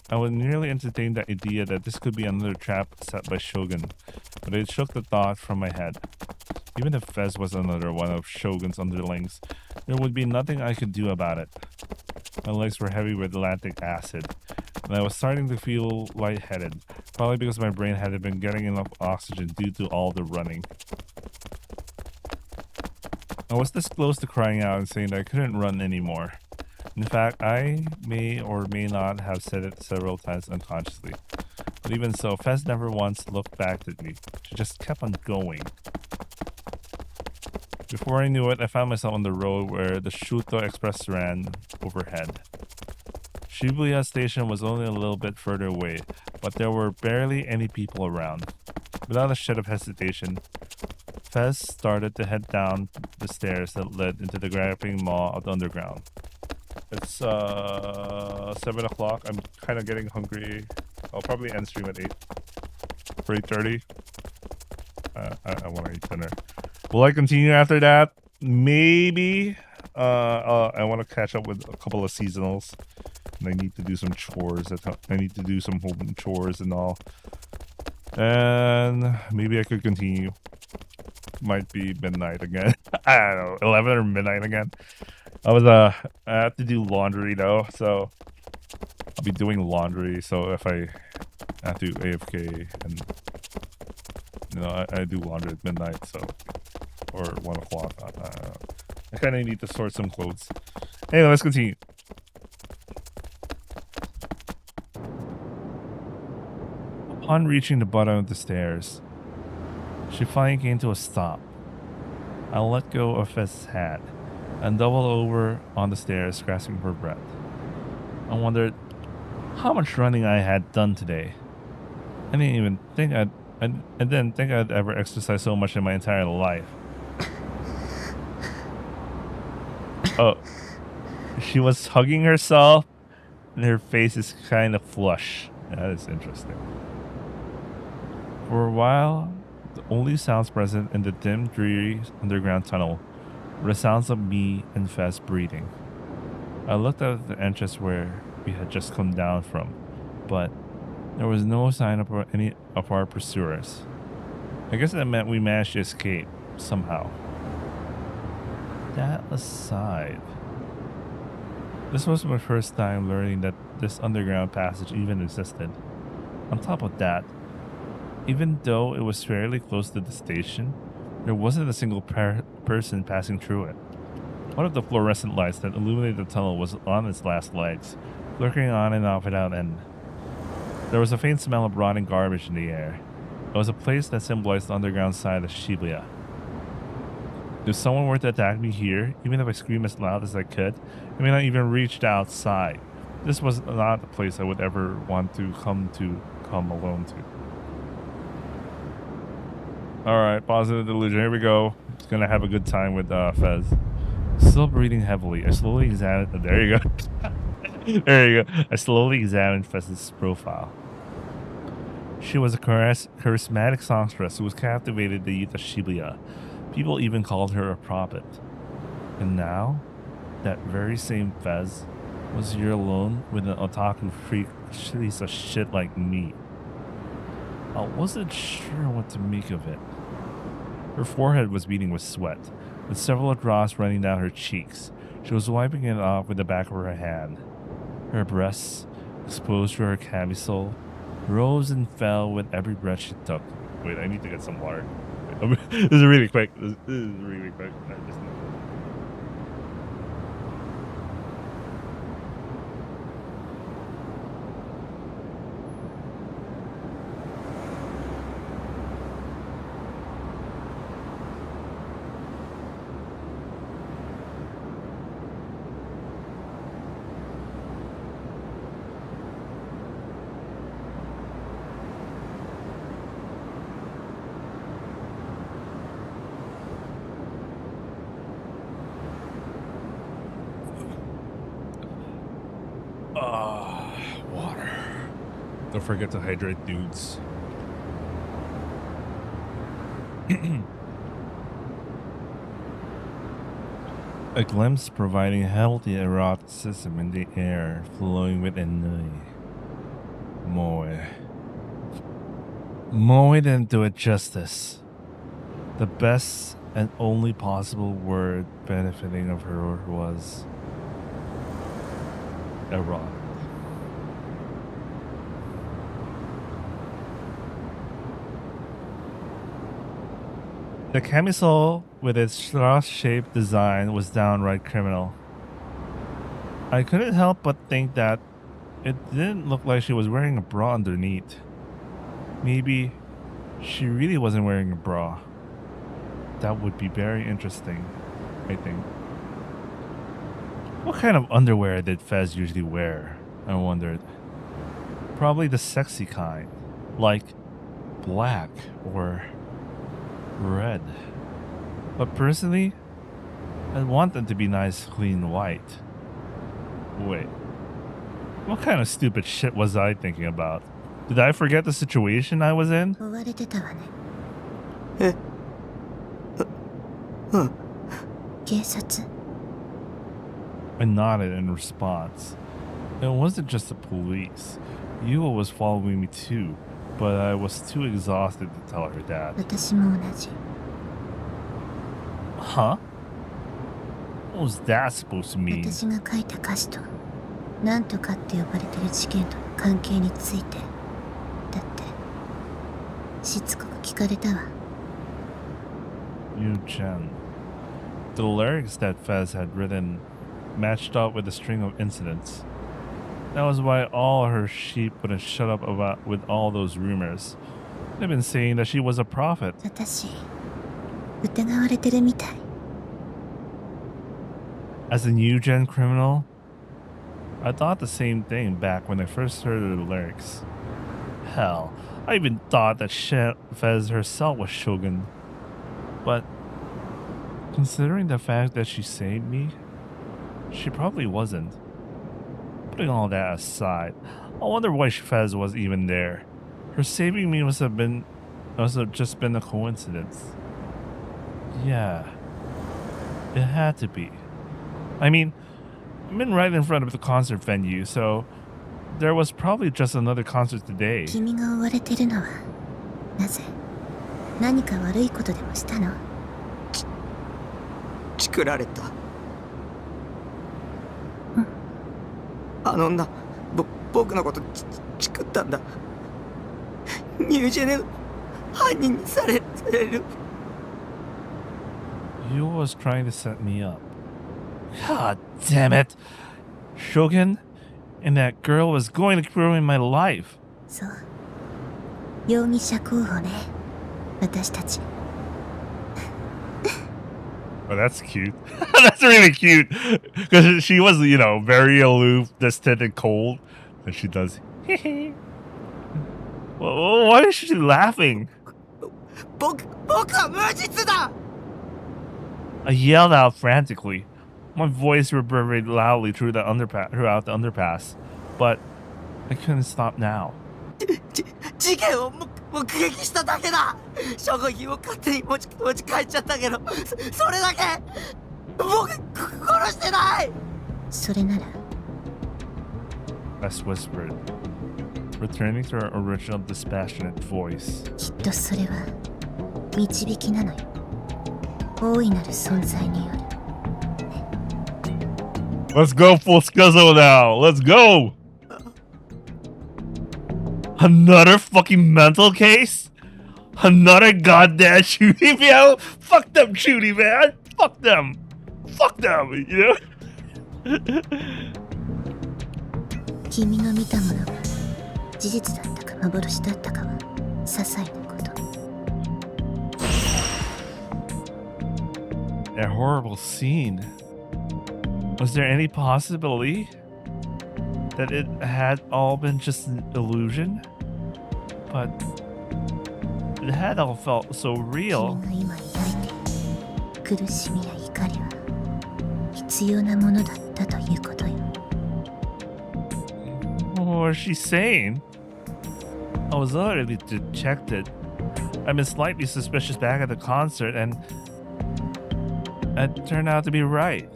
[SPEAKER 1] I was nearly entertained the idea that this could be another trap set by Shogun, but it shook the thought from my head. Even if Fess was another one of Shogun's underlings, there would be nothing I could do about it. My legs were heavy with lactic acid, and I was starting to feel lightheaded, probably because my brain hadn't been getting enough oxygen due to all the running. I was this close to crying out and saying that I couldn't run anymore. In fact, I may or may not have said it several times unconsciously. But even so, Fess never once looked back at me. She just kept on going. Before I knew it, I found myself on the road where the Shuto Express ran overhead. Shibuya Station was only a little bit further away, but there were barely any people around. Without a shed of hesitation, Fess started to head down the stairs that led into the gaping maw of the underground. It's 7 o'clock. I'm kind of getting hungry. I'll probably end stream at 8 for 8:30. I want to eat dinner. Will I continue after that? Maybe. I want to catch up with a couple of seasonals. And I need to do some chores. I need to do some home chores and all. And maybe I could continue. Might be midnight again. I don't know, 11 or midnight again. I have to do laundry though, so I'll be doing laundry. So if I have to AFK and I do laundry at midnight, so or 1 o'clock. I kind of need to sort some clothes. Anyway, let's continue. Upon reaching the bottom of the stairs, she finally came to a stop. I let go of Fess's hand and doubled over on the stairs, grasping for breath. I wondered how much running I had done today. I didn't think I'd ever exercised so much in my entire life. Oh, she was hugging herself, and her face is kind of flush. That is interesting. For a while, the only sounds present in the dim, dreary underground tunnel were the sounds of me and Fess breathing. I looked at the entrance where we had just come down from, but there was no sign of any of our pursuers. I guess that meant we managed to escape somehow. That aside, this was my first time learning that this underground passage even existed. On top of that, even though it was fairly close to the station, there wasn't a single person passing through it. One of the fluorescent lights that illuminated the tunnel was on its last legs, flickering on and off without end. There was a faint smell of rotting garbage in the air. It was a place that symbolized the underground side of Shibuya. If someone were to attack me here, even if I screamed as loud as I could, I may not even reach outside. This was not the place I would ever want to come alone to. Alright, positive delusion. Here we go. Just gonna have a good time with Fez. Still breathing heavily. I slowly examined. There you go. There you go. I slowly examined Fez's profile. She was a charismatic songstress who was captivated the youth of Shibuya. People even called her a prophet. And now, that very same Fez was here alone with an otaku freak piece of shit like me. I wasn't sure what to make of it. Her forehead was beading with sweat, with several drops running down her cheeks. She was wiping it off with the back of her hand. Her breasts, exposed to her camisole, rose and fell with every breath she took. Wait, I need to get some water. This is really quick. This is really quick. Water. Don't forget to hydrate, dudes. A glimpse providing healthy eroticism in the air flowing with ennui. Moe didn't do it justice. The best and only possible word benefiting of her was erotic. The camisole with its straw-shaped design was downright criminal. I couldn't help but think that it didn't look like she was wearing a bra underneath. Maybe she really wasn't wearing a bra. That would be very interesting, I think. What kind of underwear did Fez usually wear? I wondered. Probably the sexy kind, like black or red. But personally, I'd want them to be nice, clean white. Wait, what kind of stupid shit was I thinking about? Did I forget the situation I was in?
[SPEAKER 2] 追われてたわね。警察。
[SPEAKER 1] I nodded in response. It wasn't just the police. Yua was following me too, but I was too exhausted to tell her that.
[SPEAKER 2] 私も同じ。
[SPEAKER 1] Huh? What was that supposed to mean?
[SPEAKER 2] 私が書いた歌詞となんとかって呼ばれてる事件との関係について。だってしつこく聞かれたわ。
[SPEAKER 1] Yu-chan. The lyrics that Fez had written matched up with a string of incidents. That was why all her sheep wouldn't shut up about with all those rumors. They've been saying that she was a prophet.
[SPEAKER 2] 私疑われてるみたい。
[SPEAKER 1] As a new gen criminal, I thought the same thing back when I first heard the lyrics. Hell, I even thought that Fez herself was Shogun. But considering the fact that she saved me, she probably wasn't. Putting all that aside, I wonder why Fez was even there. Her saving me must have just been a coincidence. Yeah, it had to be. I mean, I'm in right in front of the concert venue, so there was probably just another concert today.
[SPEAKER 2] 君が追われてるのはなぜ？何か悪いことでもしたの？
[SPEAKER 3] チクられた。あの女、僕のことチクったんだ。ニュージェネの犯人にされる。
[SPEAKER 1] You was trying to set me up. God damn it. Shogun and that girl was going to ruin my life.
[SPEAKER 13] そう。容疑者候補ね。私たち。
[SPEAKER 1] Oh, that's cute. That's really cute. Because she was, you know, very aloof, distant, and cold. And she does. Well, why is she laughing?
[SPEAKER 3] 僕は無実だ
[SPEAKER 1] I yelled out frantically. My voice reverberated loudly throughout the underpass. But I couldn't stop now.
[SPEAKER 3] 事件を目撃しただけだ証拠品を勝手に持ち帰っちゃったけどそれだけ僕殺してない
[SPEAKER 13] それなら
[SPEAKER 1] Bess whispered, returning to her original dispassionate voice.
[SPEAKER 13] きっとそれは導きなのよ大いなる存在による
[SPEAKER 1] Let's go full scuzzle now. Let's go. Another fucking mental case? Another goddamn shooting, yo? Fuck them shooting, man. Fuck them. Fuck them, you know?
[SPEAKER 13] 君の見たものが事実だったか幻だったかは些細なこと
[SPEAKER 1] That horrible scene. Was there any possibility that it had all been just an illusion? But it had all felt so real.
[SPEAKER 13] 君が今抱いている苦しみや怒りは必要なものだったということよ
[SPEAKER 1] What was she saying? I was utterly dejected. I've been slightly suspicious back at the concert, and it turned out to be right.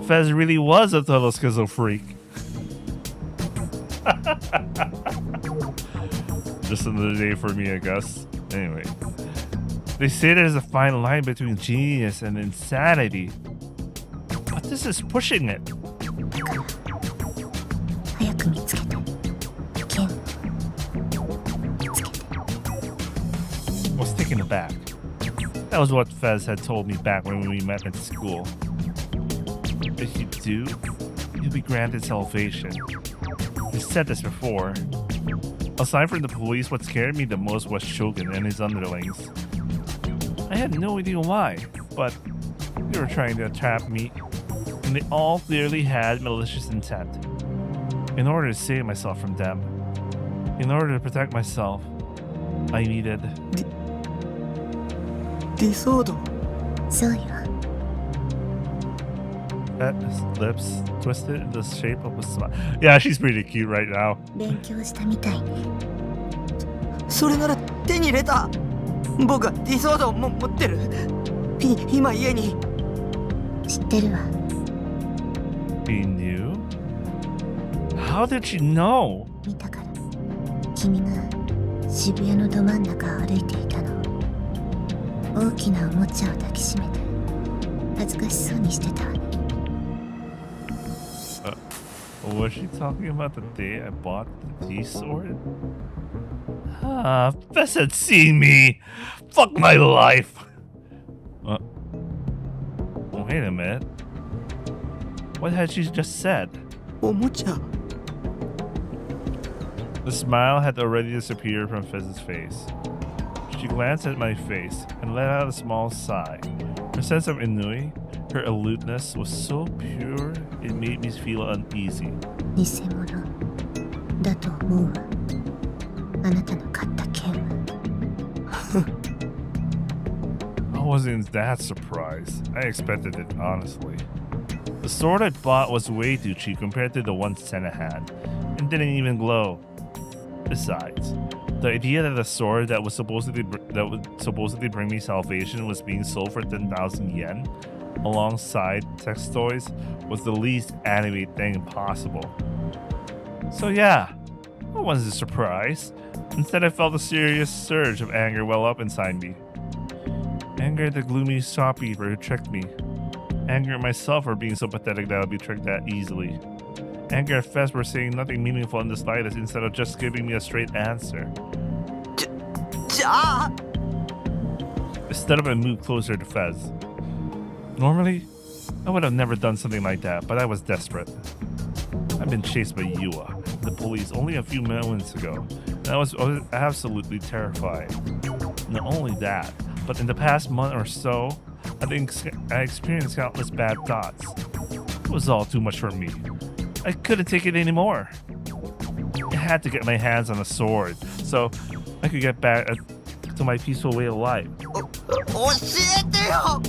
[SPEAKER 1] Fez really was a total schizo freak. Just another day for me, I guess. Anyway, they say there's a fine line between genius and insanity, but this is pushing it.
[SPEAKER 13] 早く見つけて剣見つけて
[SPEAKER 1] Was taken aback. That was what Fez had told me back when we met at school. If you do, you'll be granted salvation. He said this before. Aside from the police, what scared me the most was Shogun and his underlings. I had no idea why, but they were trying to trap me, and they all clearly had malicious intent. In order to save myself from them, in order to protect myself, I needed...
[SPEAKER 3] ディソード
[SPEAKER 13] そうよ
[SPEAKER 1] That lips twisted in the shape of a smile. Yeah, she's pretty cute right now.
[SPEAKER 13] 勉強したみたいね
[SPEAKER 3] それなら手に入れた僕はディソードを持ってる今家に
[SPEAKER 13] 知ってるわ
[SPEAKER 1] He knew? How did she know?
[SPEAKER 13] 見たから君が渋谷のど真ん中を歩いていたの大きなおもちゃを抱きしめて恥ずかしそうにしてたわね
[SPEAKER 1] Was she talking about the day I bought the T-sword? Ah, Fess had seen me! Fuck my life! Wait a minute. What had she just said?
[SPEAKER 3] おもちゃ
[SPEAKER 1] The smile had already disappeared from Fezz's face. She glanced at my face and let out a small sigh. Her sense of ennui, her aloofness was so pure it made me feel uneasy.
[SPEAKER 13] 偽物だと思うわあなたの買った剣は
[SPEAKER 1] I wasn't that surprised. I expected it, honestly. The sword I bought was way too cheap compared to the one Senna had, and didn't even glow. Besides, the idea that the sword that would supposedly bring me salvation was being sold for 10,000 yen, alongside sex toys, was the least anime thing possible. So yeah, I wasn't surprised. Instead, I felt a serious surge of anger well up inside me. Anger at the gloomy shopkeeper who tricked me. Anger at myself for being so pathetic that I would be tricked that easily. Anger at Fez for saying nothing meaningful in the slightest instead of just giving me a straight answer. I stood up and moved closer to Fez. Normally, I would have never done something like that, but I was desperate. I've been chased by Yua, the police, only a few moments ago, and I was absolutely terrified. Not only that, but in the past month or so, I experienced countless bad thoughts. It was all too much for me. I couldn't take it anymore. I had to get my hands on a sword, so I could get back to my peaceful way of life.
[SPEAKER 3] 教えてよ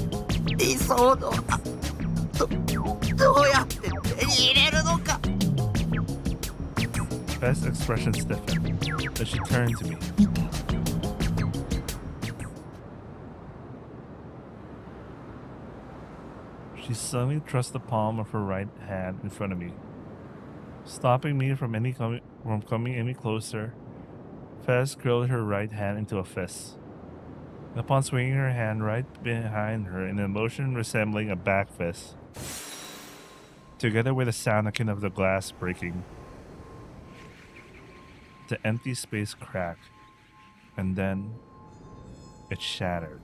[SPEAKER 3] 理想のどうやって手に入れるのか
[SPEAKER 1] Best expression stiffened, but she turned to me. She suddenly thrust the palm of her right hand in front of me, stopping me from coming any closer. Fez curled her right hand into a fist. Upon swinging her hand right behind her in a motion resembling a back fist, together with a sound akin of the glass breaking, the empty space cracked, and then it shattered.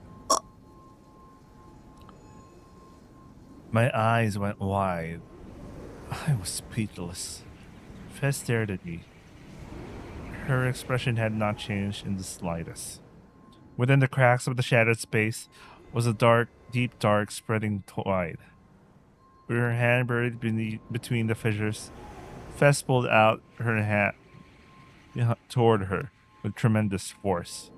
[SPEAKER 1] My eyes went wide. I was speechless. Fez stared at me. Her expression had not changed in the slightest. Within the cracks of the shattered space was a dark, deep dark spreading wide. With her hand buried between the fissures, Fez pulled out her hand toward her with tremendous force.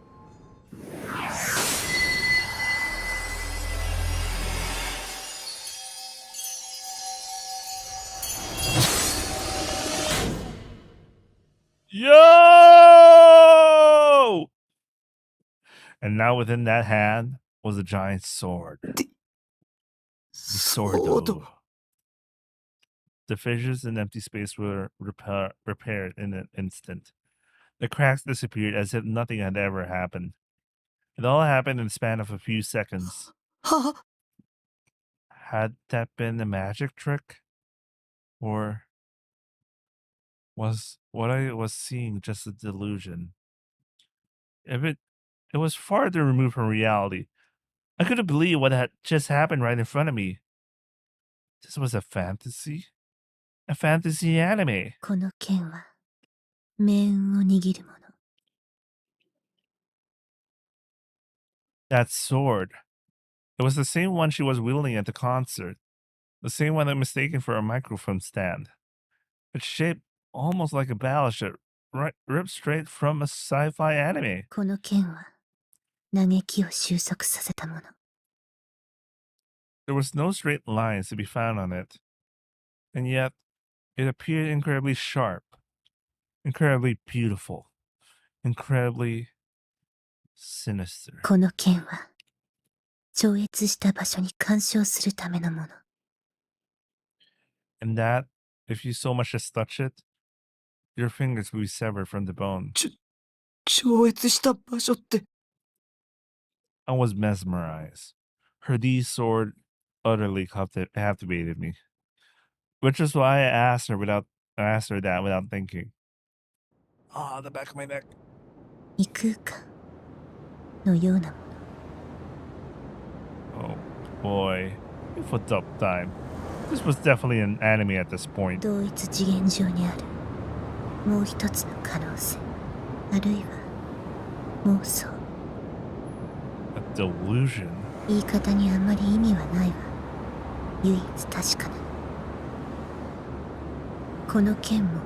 [SPEAKER 1] Yo! And now within that hand was a giant sword. The sword. The fissures and empty space were repaired in an instant. The cracks disappeared as if nothing had ever happened. It all happened in the span of a few seconds. Had that been a magic trick? Or was what I was seeing just a delusion? If it was farther removed from reality, I couldn't believe what had just happened right in front of me. This was a fantasy? A fantasy anime.
[SPEAKER 13] この剣は命運を握るもの。
[SPEAKER 1] That sword. It was the same one she was wielding at the concert. The same one I mistaken for a microphone stand. It's shaped almost like a battleship, ripped straight from a sci-fi anime.
[SPEAKER 13] この剣は嘆きを収束させたもの。
[SPEAKER 1] There was no straight lines to be found on it. And yet, it appeared incredibly sharp, incredibly beautiful, incredibly sinister.
[SPEAKER 13] この剣は超越した場所に干渉するためのもの。
[SPEAKER 1] And that, if you so much as touch it, your fingers will be severed from the bone.
[SPEAKER 3] 超越した場所って
[SPEAKER 1] I was mesmerized. Her D sword utterly captivated me. Which is why I asked her that without thinking. Ah, the back of my neck.
[SPEAKER 13] 異空間のようなもの。
[SPEAKER 1] Oh boy. You fucked up time. This was definitely an anime at this point.
[SPEAKER 13] 同一次元上にあるもう一つの可能性、あるいは妄想。
[SPEAKER 1] A delusion.
[SPEAKER 13] 言い方にあまり意味はないわ。唯一確かなの。この剣も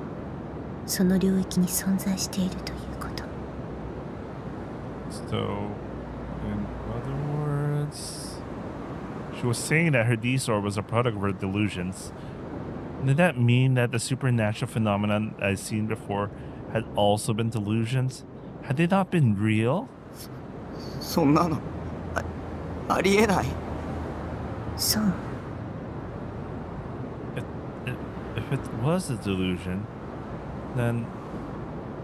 [SPEAKER 13] その領域に存在しているということ。
[SPEAKER 1] So, in other words, she was saying that her D-sword was a product of her delusions. Did that mean that the supernatural phenomenon I'd seen before had also been delusions? Had they not been real?
[SPEAKER 3] そんなのありえない。
[SPEAKER 13] そう。
[SPEAKER 1] If it was a delusion, then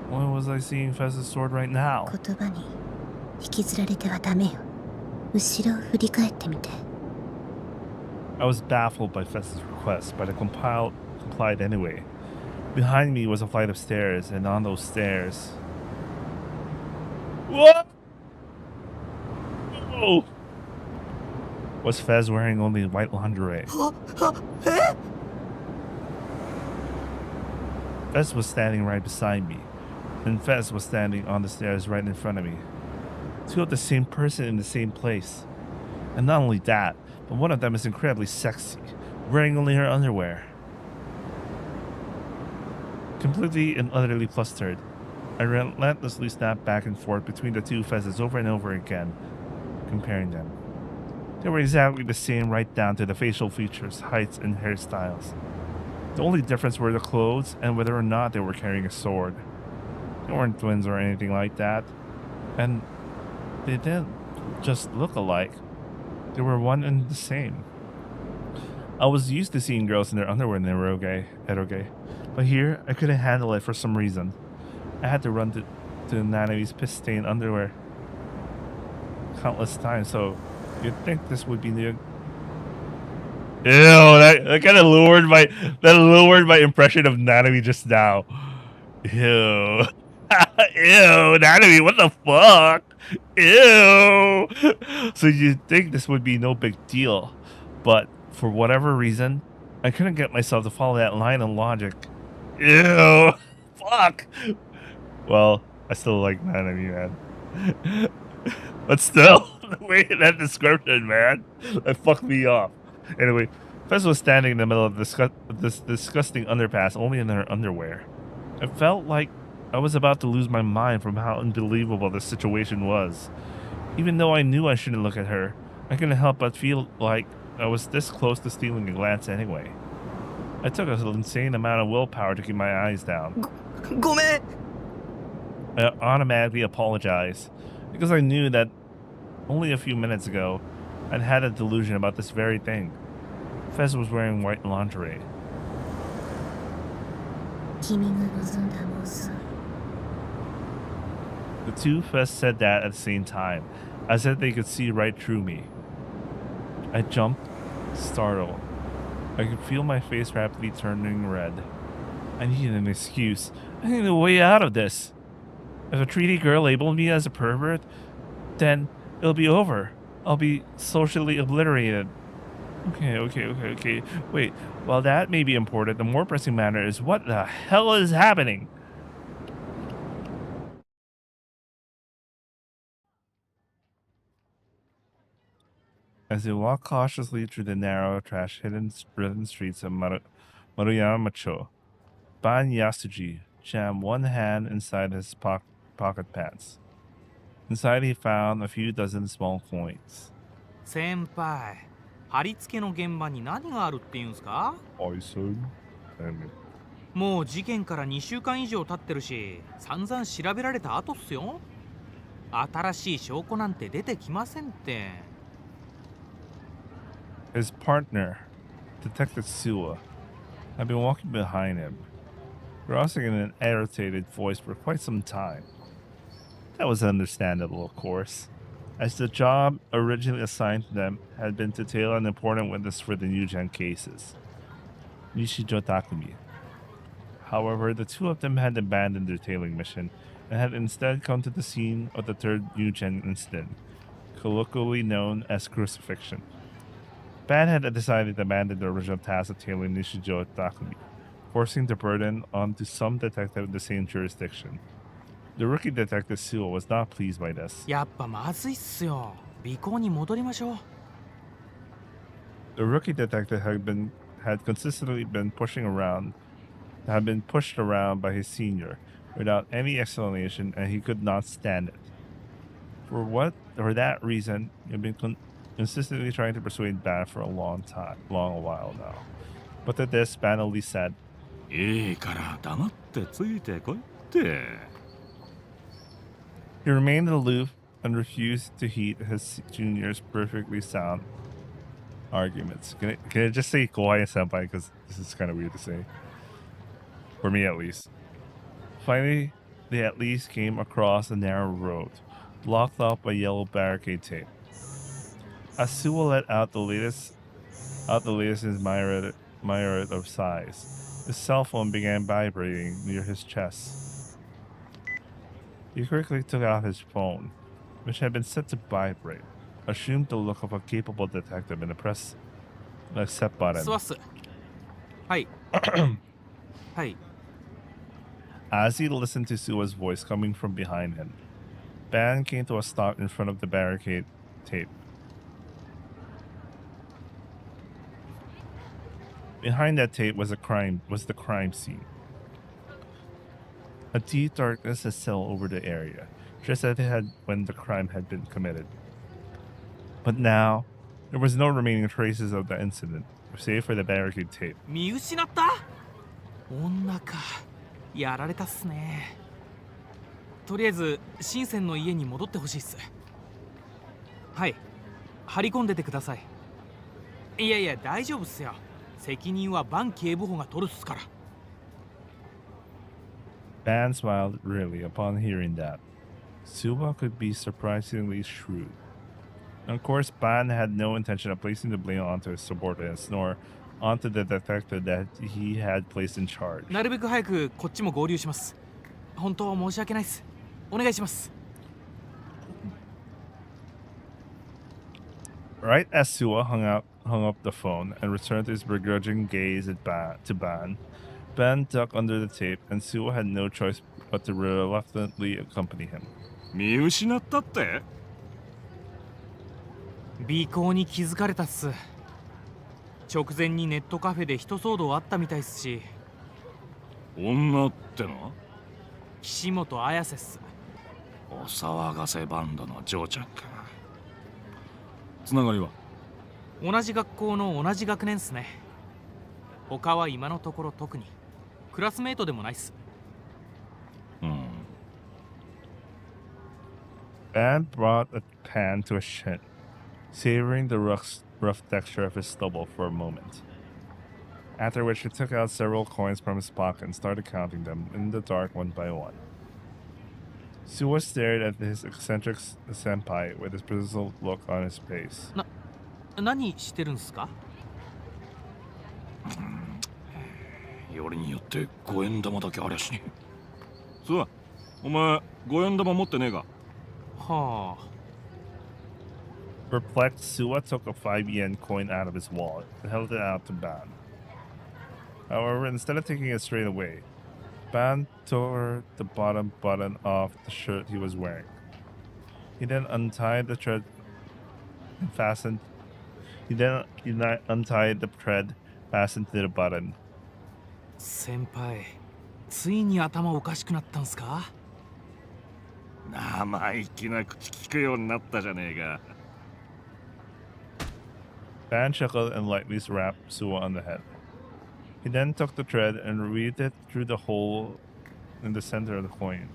[SPEAKER 1] why was I seeing Fez's sword right now?
[SPEAKER 13] 言葉に引きずられてはダメよ。後ろを振り返ってみて。
[SPEAKER 1] I was baffled by Fez's request, but I complied anyway. Behind me was a flight of stairs, and on those stairs... What? Oh! Was Fez wearing only white lingerie? Fez was standing right beside me, and Fez was standing on the stairs right in front of me. Two of the same person in the same place. And not only that, but one of them is incredibly sexy, wearing only her underwear. Completely and utterly flustered, I relentlessly snapped back and forth between the two Fezes over and over again, comparing them. They were exactly the same right down to the facial features, heights, and hairstyles. The only difference were the clothes and whether or not they were carrying a sword. They weren't twins or anything like that, and they didn't just look alike. They were one and the same. I was used to seeing girls in their underwear in eroge, but here I couldn't handle it for some reason. I had to run to Nanavi's piss-stained underwear countless times, so you'd think this would be new. Ew, that kind of lowered my impression of Nanavi just now. Ew. Ew, Nanavi, what the fuck? Ew. So you'd think this would be no big deal, but for whatever reason, I couldn't get myself to follow that line of logic. Ew. Fuck. Well, I still like Nanavi, man. But still, the way that description, man, that fucked me off. Anyway, Fez was standing in the middle of this disgusting underpass only in her underwear. It felt like I was about to lose my mind from how unbelievable the situation was. Even though I knew I shouldn't look at her, I couldn't help but feel like I was this close to stealing a glance anyway. I took an insane amount of willpower to keep my eyes down. I automatically apologized because I knew that only a few minutes ago I'd had a delusion about this very thing. Fez was wearing white lingerie. The two Fez said that at the same time, as if they could see right through me. I jumped, startled. I could feel my face rapidly turning red. I needed an excuse. I needed a way out of this. If a treaty girl labeled me as a pervert, then it'll be over. I'll be socially obliterated. Okay. Wait, while that may be important, the more pressing matter is what the hell is happening? As they walked cautiously through the narrow, trash-hidden streets of Maruyama-cho, Ban Yasuji jammed one hand inside his pocket pants. Inside he found a few dozen small coins.
[SPEAKER 10] 先輩、貼り付けの現場に何があるって言うんすか？もう事件から2週間以上経ってるし、散々調べられた後っすよ。新しい証拠なんて出てきませんって。
[SPEAKER 1] His partner, Detective Suwa, had been walking behind him, grousing in an irritated voice for quite some time. That was understandable, of course, as the job originally assigned to them had been to tail an important witness for the New-Gen cases, Nishijo Takumi. However, the two of them had abandoned their tailing mission and had instead come to the scene of the third New-Gen incident, colloquially known as crucifixion. Ban had decided to abandon the original task of tailing Nishijo Takumi, forcing the burden onto some detective in the same jurisdiction. The rookie detective Suo was not pleased by this.
[SPEAKER 10] やっぱまずいっすよ。尾行に戻りましょう。
[SPEAKER 1] The rookie detective had consistently been pushed around by his senior without any explanation, and he could not stand it. For that reason, he had been consistently trying to persuade Ban for a long while now. But to this, Ban only said,
[SPEAKER 6] いいから黙ってついてこいって。
[SPEAKER 1] He remained aloof and refused to heed his junior's perfectly sound arguments. Can I just say Kawai Senpai, because this is kind of weird to say. For me, at least. Finally, they at least came across a narrow road, blocked off by yellow barricade tape. As Suwa let out the latest in his myriad of sighs, his cell phone began vibrating near his chest. He quickly took out his phone, which had been set to vibrate, assumed the look of a capable detective and pressed the accept button.
[SPEAKER 10] 座っす。はい。はい。
[SPEAKER 1] As he listened to Sua's voice coming from behind him, Ban came to a stop in front of the barricade tape. Behind that tape was the crime scene. A deep darkness had settled over the area, just as it had when the crime had been committed. But now, there was no remaining traces of the incident, save for the barricade tape.
[SPEAKER 10] 見失った？女か。やられたっすね。とりあえず、深センの家に戻ってほしいっす。はい。張り込んでてください。いやいや、大丈夫っすよ。責任はバン警部補が取るっすから。
[SPEAKER 1] Ban smiled really upon hearing that. Sua could be surprisingly shrewd. Of course, Ban had no intention of placing the blame onto his subordinates, nor onto the detective that he had placed in charge.
[SPEAKER 10] なるべく早くこっちも合流します。本当申し訳ないっす。お願いします。
[SPEAKER 1] Right as Sua hung up the phone and returned his begrudging gaze to Ban, Ben ducked under the tape, and Sua had no choice but to reluctantly accompany him.
[SPEAKER 5] 見失ったって？
[SPEAKER 10] 尾行に気づかれたっす。直前にネットカフェで人騒動あったみたいっすし。
[SPEAKER 5] 女っての？
[SPEAKER 10] 岸本綾瀬っす。
[SPEAKER 5] お騒がせバンドの嬢ちゃんか。つながりは？
[SPEAKER 10] 同じ学校の同じ学年っすね。他は今のところ特に。クラスメートでもないっす。
[SPEAKER 1] Ban brought a pan to a shin, savoring the rough texture of his stubble for a moment. After which he took out several coins from his pocket and started counting them in the dark one by one. Sua stared at his eccentric senpai with his puzzled look on his face.
[SPEAKER 10] 何してるんすか？
[SPEAKER 5] よりによって5円玉だけありゃしねえ。そう、お前5円玉持ってねえか？
[SPEAKER 10] はあ。
[SPEAKER 1] Perplexed, Sua took a 5-yen coin out of his wallet and held it out to Ban. However, instead of taking it straight away, Ban tore the bottom button off the shirt he was wearing. He then untied the thread and fastened. He then untied the thread fastened to the button.
[SPEAKER 10] 先輩、ついに頭おかしくなったんすか？
[SPEAKER 5] 生意気な口聞くようになったじゃねえか。
[SPEAKER 1] Ban chuckled and lightly rapped Sua on the head. He then took the thread and weaved it through the hole in the center of the coin.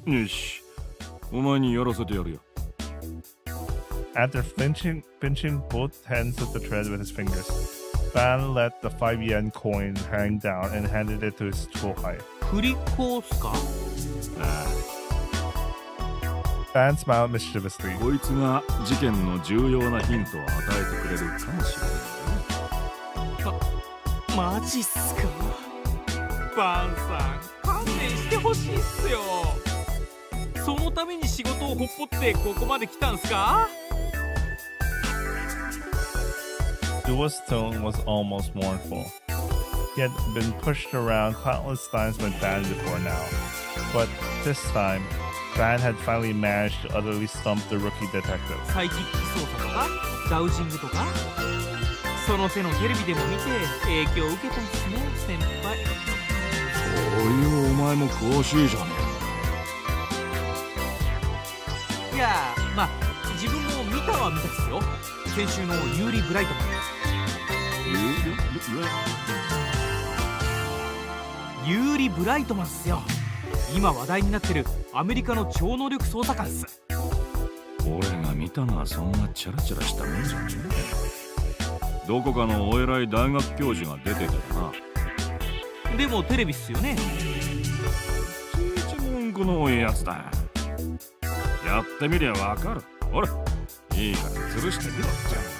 [SPEAKER 5] よし、お前にやらせてやるよ。
[SPEAKER 1] After pinching both ends of the thread with his fingers, Ban let the 5-yen coin hang down and handed it to his chohai.
[SPEAKER 10] 振り子っすか？
[SPEAKER 5] ああ。
[SPEAKER 1] Ban smiled mischievously.
[SPEAKER 5] こいつが事件の重要なヒントを与えてくれるかもしれない。
[SPEAKER 10] マジっすか？バンさん、勘弁してほしいっすよ。そのために仕事をほっぽってここまで来たんすか
[SPEAKER 1] ？Sua's tone was almost mournful. He had been pushed around countless times by Ban before now, but this time, Ban had finally managed to utterly stump the rookie detective.
[SPEAKER 10] サイキック操作とかダウジングとかその手のテレビでも見て影響を受けたんですね、先輩。
[SPEAKER 5] そういうお前も詳しいじゃね
[SPEAKER 10] え。いやまあ自分も見たは見たっすよ。先週のユーリ・ブライトマン。ユーリ・ブライトマンっすよ。今話題になってるアメリカの超能力捜査官っす。
[SPEAKER 5] 俺が見たのはそんなチャラチャラしたもんじゃねえ。どこかのお偉い大学教授が出てたな。
[SPEAKER 10] でもテレビっすよね。
[SPEAKER 5] ちいち文句の多いやつだ。やってみりゃわかる。ほら、いいから吊るしてみろって。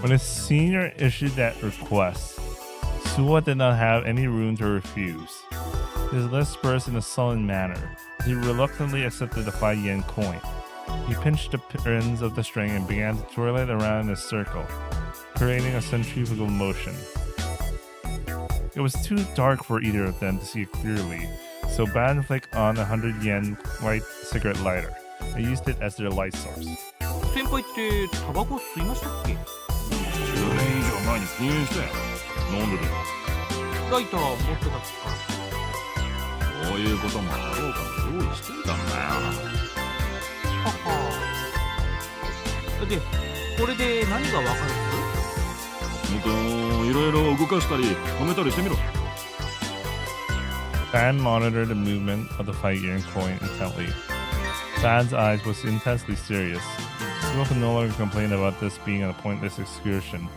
[SPEAKER 1] When his senior issued that request, Suwa did not have any room to refuse. His lips pursed in a sullen manner. He reluctantly accepted the 5 yen coin. He pinched the ends of the string and began to twirl it around in a circle, creating a centrifugal motion. It was too dark for either of them to see it clearly, so Ban flicked on a 100 yen white cigarette lighter and used it as their light source.
[SPEAKER 10] 先輩ってタバコ吸いましたっけ？
[SPEAKER 5] 10年以上前に禁煙したよ。飲んでる。
[SPEAKER 10] ライター持ってたっすか？
[SPEAKER 5] こういうこともあろうかと用意していたんだよ。
[SPEAKER 10] はは。で、これで何がわかる
[SPEAKER 5] いろいろ動かしたり止めたりしてみろ。
[SPEAKER 1] Ban monitored the movement of the 5 yen coin intently. Ban's eyes was intensely serious. Suwa could no longer complain about this being a pointless excursion.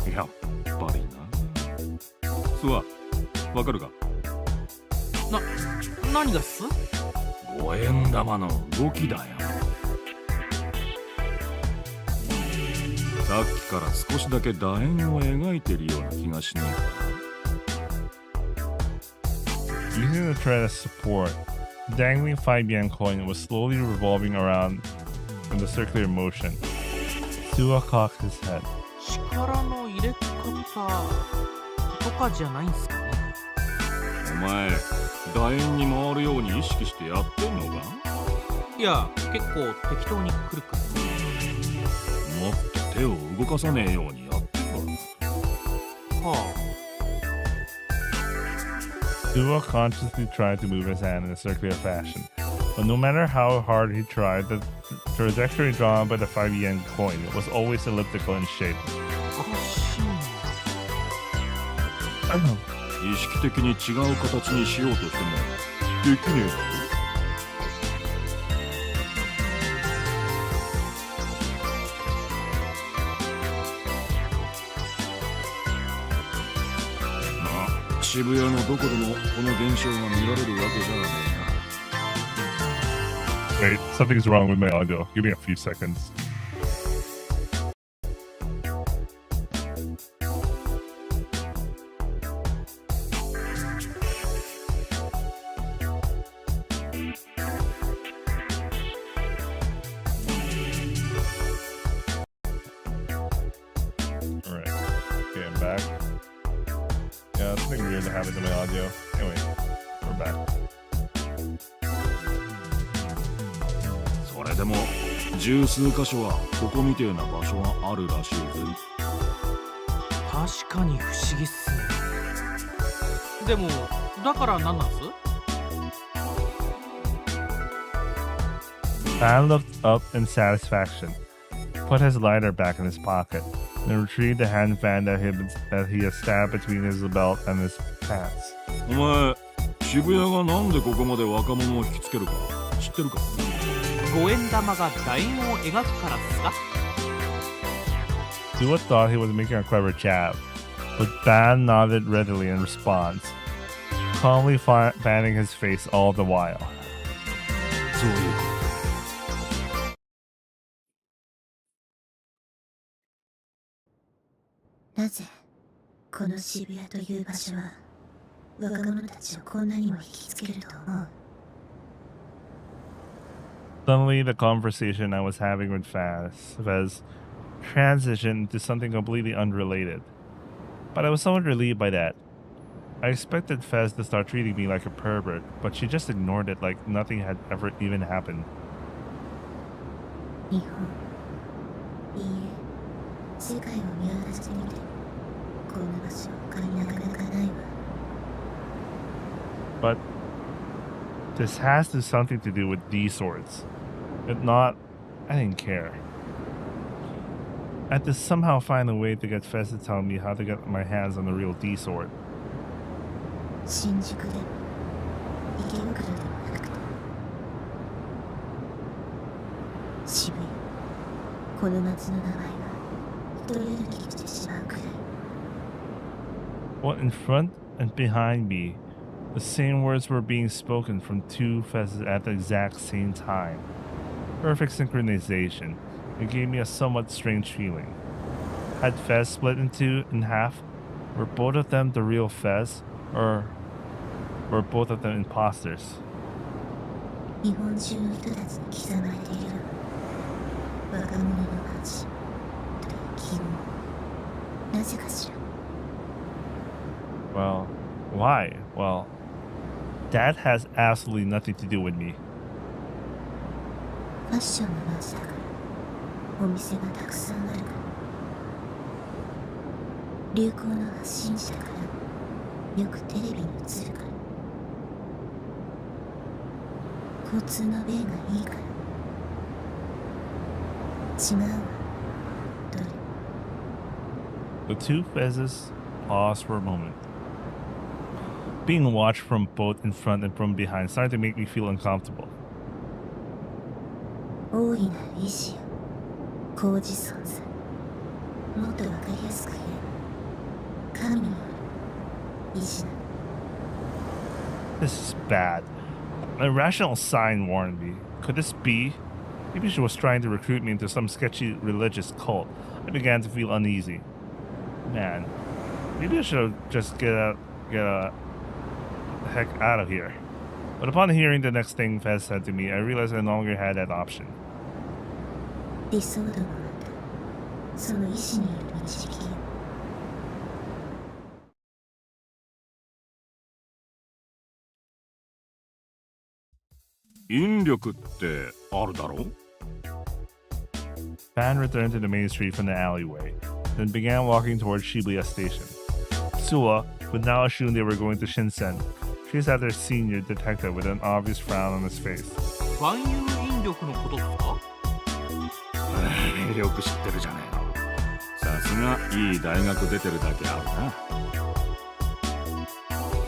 [SPEAKER 5] やっぱりな。スワ、わかるか？
[SPEAKER 10] 何がっす
[SPEAKER 5] ？5円玉の動きだよ。さっきから少しだけ楕円を描いてるような気がしないか？
[SPEAKER 1] Using the thread as support, the dangling 5 yen coin was slowly revolving around in the circular motion. Suwa cocked his head.
[SPEAKER 10] 力の入れ方とかじゃないんすかね？
[SPEAKER 5] お前、楕円に回るように意識してやってんのか？
[SPEAKER 10] いや、結構適当にくるくる。
[SPEAKER 5] もっと手を動かさねえようにやってろ。
[SPEAKER 10] はあ。
[SPEAKER 1] Suwa consciously tried to move his hand in a circular fashion, but no matter how hard he tried, the trajectory drawn by the 5 yen coin was always elliptical in shape.
[SPEAKER 5] 意識的に違う形にしようとしてもできねえだろ。まあ、渋谷のどこでもこの現象が見られるわけじゃね
[SPEAKER 1] えな。Wait, something's wrong with my audio. Give me a few seconds. Alright, okay, I'm back. Yeah, something weird that happened to my audio. Anyway, we're back.
[SPEAKER 5] それでも十数箇所はここみてえな場所があるらしいぜ。
[SPEAKER 10] 確かに不思議っすね。でも、だから何なんす？
[SPEAKER 1] Ban looked up in satisfaction, put his lighter back in his pocket, and retrieved the hand fan that he had stabbed between his belt and his pants.
[SPEAKER 5] お前、渋谷がなんでここまで若者を引きつけるか知ってるか
[SPEAKER 10] ？5円玉が楕円を描くからっすか？
[SPEAKER 1] Suwa thought he was making a clever jab, but Ban nodded readily in response, calmly fanning his face all the while.
[SPEAKER 5] そういうこと。
[SPEAKER 13] なぜこの渋谷という場所は若者たちをこんなにも引きつけると思う？
[SPEAKER 1] Suddenly, the conversation I was having with Fez transitioned to something completely unrelated. But I was somewhat relieved by that. I expected Fez to start treating me like a pervert, but she just ignored it like nothing had ever even happened.
[SPEAKER 13] 日本、いいえ、世界を見渡してみて、こんな場所他になかなかないわ。
[SPEAKER 1] But this has to something to do with D swords. If not, I didn't care. I had to somehow find a way to get Fez to tell me how to get my hands on the real D sword.
[SPEAKER 13] 新宿でも池袋でもなくて渋谷、この街の名前は一人歩きしてしまうくらい。
[SPEAKER 1] What in front and behind me, the same words were being spoken from two Fezes at the exact same time. Perfect synchronization. It gave me a somewhat strange feeling. had Fez split in half? Were both of them the real Fez, or were both of them imposters?
[SPEAKER 13] 日本中の人たちに刻まれている若者の恥という疑問。なぜかしら。
[SPEAKER 1] Well, why? Well, that has absolutely nothing to do with me.
[SPEAKER 13] ファッションの街だからお店がたくさんあるから流行の発信者だからよくテレビに映るから交通の便がいいから違うわどれ
[SPEAKER 1] The two Fezes paused for a moment. Being watched from both in front and from behind started to make me feel uncomfortable.
[SPEAKER 13] 大いなる意志よ高次存在もっとわかりやすく言え神による意志なの
[SPEAKER 1] This is bad. A rational sign warned me. Could this be? Maybe she was trying to recruit me into some sketchy religious cult. I began to feel uneasy. Man, maybe I should just get the heck out of here. But upon hearing the next thing Fez said to me, I realized I no longer had that option.
[SPEAKER 13] 理想度のあったその意志による導きよ
[SPEAKER 5] 引力ってあるだろう
[SPEAKER 1] Fan returned to the main street from the alleyway, then began walking towards Shibuya Station. Suwa, who now assumed they were going to Shinsen, chased after senior detective with an obvious frown on his face.
[SPEAKER 10] 万有引力のことですか？
[SPEAKER 5] よく知ってるじゃねえの。さすがいい大学出てるだけあるな。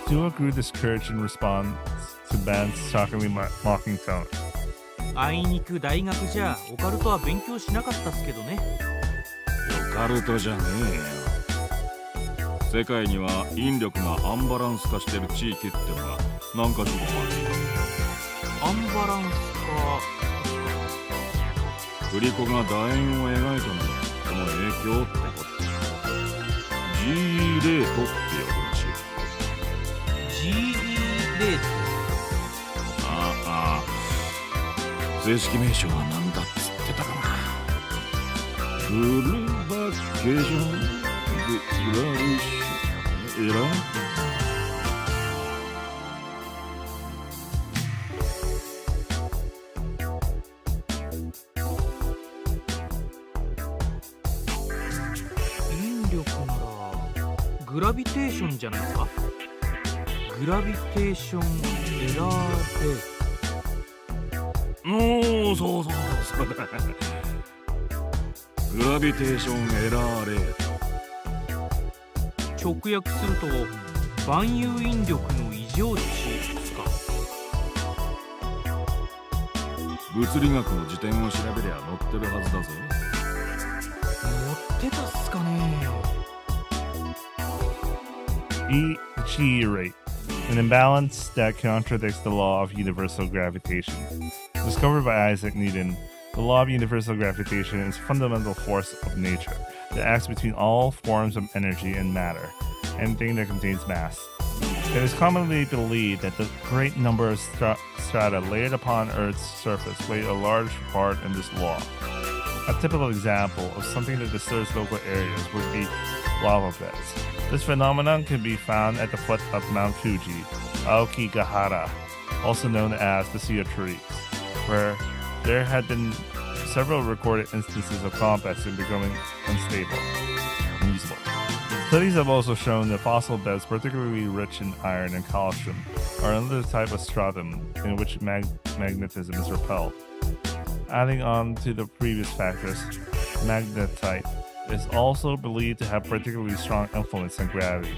[SPEAKER 1] Suwa grew this courage in response to Ban's shockingly mocking tone.
[SPEAKER 10] あいにく大学じゃオカルトは勉強しなかったっすけどね。
[SPEAKER 5] オカルトじゃねえよ。世界には引力がアンバランス化してる地域ってのが何か所もある。
[SPEAKER 10] アンバランス
[SPEAKER 5] グリコが楕円を描いたのはその影響ってこと。G レートって呼ぶらしい。
[SPEAKER 10] G レート。
[SPEAKER 5] ああ、正式名称は何だっつってたかな。グルバケーショングラビッシュエラー。
[SPEAKER 10] グラビテーションじゃないですか？グラビテーションエラー
[SPEAKER 5] おお、そうだ。グラビテーションエラーレート。
[SPEAKER 10] 直訳すると万有引力の異常値ですか？
[SPEAKER 5] 物理学の辞典を調べりゃ載ってるはずだぜ。
[SPEAKER 10] 載ってたっすかね。
[SPEAKER 1] G rate, an imbalance that contradicts the law of universal gravitation. Discovered by Isaac Newton, the law of universal gravitation is a fundamental force of nature that acts between all forms of energy and matter, anything that contains mass. It is commonly believed that the great number of strata laid upon Earth's surface play a large part in this law. A typical example of something that disturbs local areas would be lava beds. This phenomenon can be found at the foot of Mount Fuji, Aokigahara, also known as the Sea of Trees, where there had been several recorded instances of complexes becoming unstable and usable. Studies have also shown that fossil beds, particularly rich in iron and calcium, are another type of stratum in which magnetism is repelled. Adding on to the previous factors, magnetite is also believed to have particularly strong influence on gravity.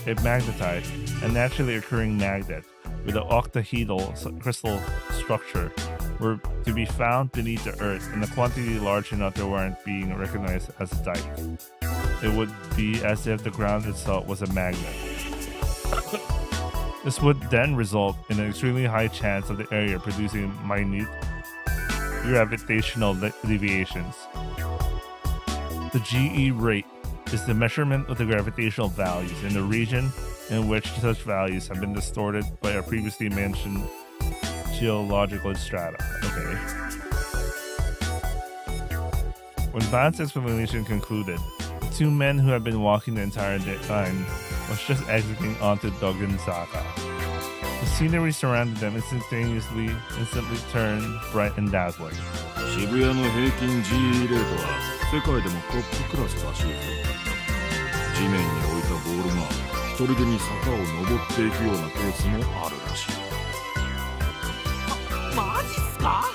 [SPEAKER 1] If magnetite, a naturally occurring magnet with an octahedral crystal structure, were to be found beneath the Earth in a quantity large enough to warrant being recognized as a dike, it would be as if the ground itself was a magnet. This would then result in an extremely high chance of the area producing minute gravitational deviations. The GE rate is the measurement of the gravitational values in the region in which such values have been distorted by a previously mentioned geological strata. Okay. When Van's explanation concluded, the two men who had been walking the entire time was just exiting onto Dogenzaka. The scenery surrounding them instantly turned bright and dazzling.
[SPEAKER 5] 渋谷の平均 GE レートは世界でもトップクラスらしいぞ。地面に置いたボールが一人でに坂を登っていくようなケースもあるらしい。
[SPEAKER 10] マジっすか？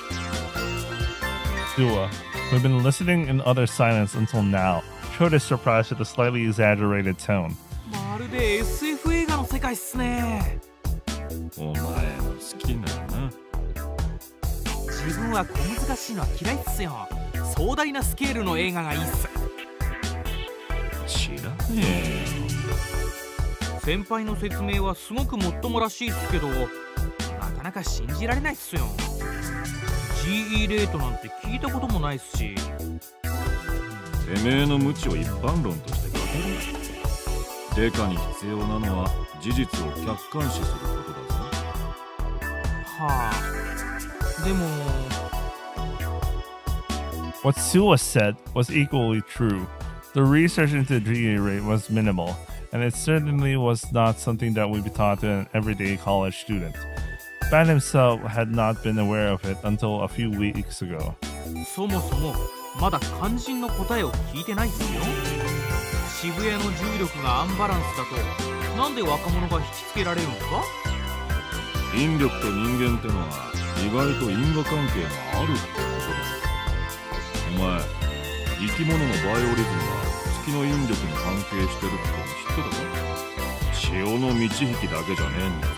[SPEAKER 1] Dua, who had been listening in utter silence until now, showed his surprise at the slightly exaggerated tone.
[SPEAKER 10] まるで SF 映画の世界っすね。
[SPEAKER 5] お前の好きなな。
[SPEAKER 10] 自分は小難しいのは嫌いっすよ。壮大なスケールの映画がいいっす。
[SPEAKER 5] 知らねえよ。
[SPEAKER 10] 先輩の説明はすごくもっともらしいっすけど、なかなか信じられないっすよ。GE レートなんて聞いたこともないっすし。
[SPEAKER 5] てめえの無知を一般論として語る。デカに必要なのは事実を客観視することだぞ。
[SPEAKER 10] はあ。でも
[SPEAKER 1] What Sua said was equally true. The research into the GA rate was minimal, and it certainly was not something that would be taught to an everyday college student. Van himself had not been aware of it until a few weeks ago.
[SPEAKER 10] そもそもまだ肝心の答えを聞いてないっすよ。渋谷の重力がアンバランスだとなんで若者が引きつけられるんですか？
[SPEAKER 5] 引力と人間ってのは意外と因果関係があるってことだ。お前、生き物のバイオリズムは月の引力に関係してるって知ってたか？潮の満ち引きだけじゃねえんだぜ。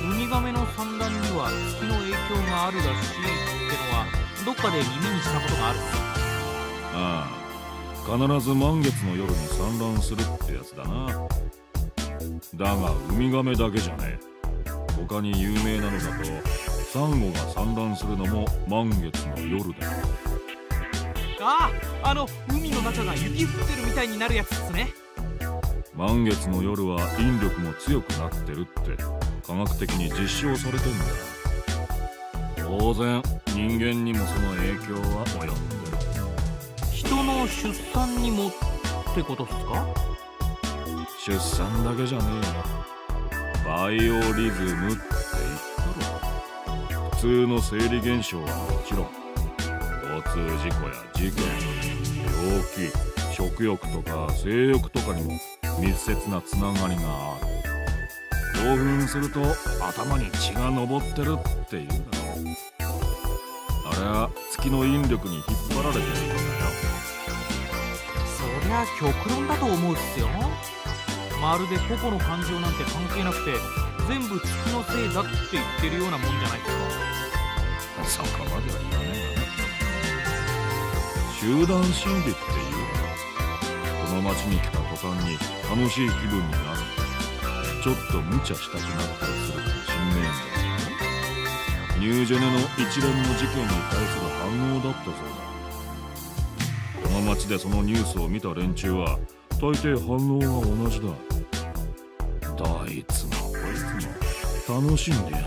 [SPEAKER 10] ウミガメの産卵には月の影響があるらしいってのはどっかで耳にしたことがある。
[SPEAKER 5] ああ、必ず満月の夜に産卵するってやつだな。だがウミガメだけじゃねえ。他に有名なのだとサンゴが産卵するのも満月の夜だ。
[SPEAKER 10] ああ、海の中が雪降ってるみたいになるやつですね。
[SPEAKER 5] 満月の夜は引力も強くなってるって科学的に実証されてんだ。当然人間にもその影響は及んでる。
[SPEAKER 10] 人の出産にもってことっすか？
[SPEAKER 5] 出産だけじゃねえよ。バイオリズムって言ったろ。普通の生理現象はもちろん交通事故や事件、病気、食欲とか性欲とかにも密接なつながりがある。興奮すると頭に血が上ってるっていうだろう。あれは月の引力に引っ張られてるんだよ。
[SPEAKER 10] そりゃ極論だと思うっすよ。まるで個々の感情なんて関係なくて全部月のせいだって言ってるようなもんじゃないですか。
[SPEAKER 5] そこまでは言わねえがね。集団心理っていうのはこの街に来た途端に楽しい気分になる。ちょっと無茶したくなったりするかもしんねえんだよね。ニュージェネの一連の事件に対する反応だったそうだ。この街でそのニュースを見た連中は大抵反応が同じだ。どいつもこいつも楽しんでやが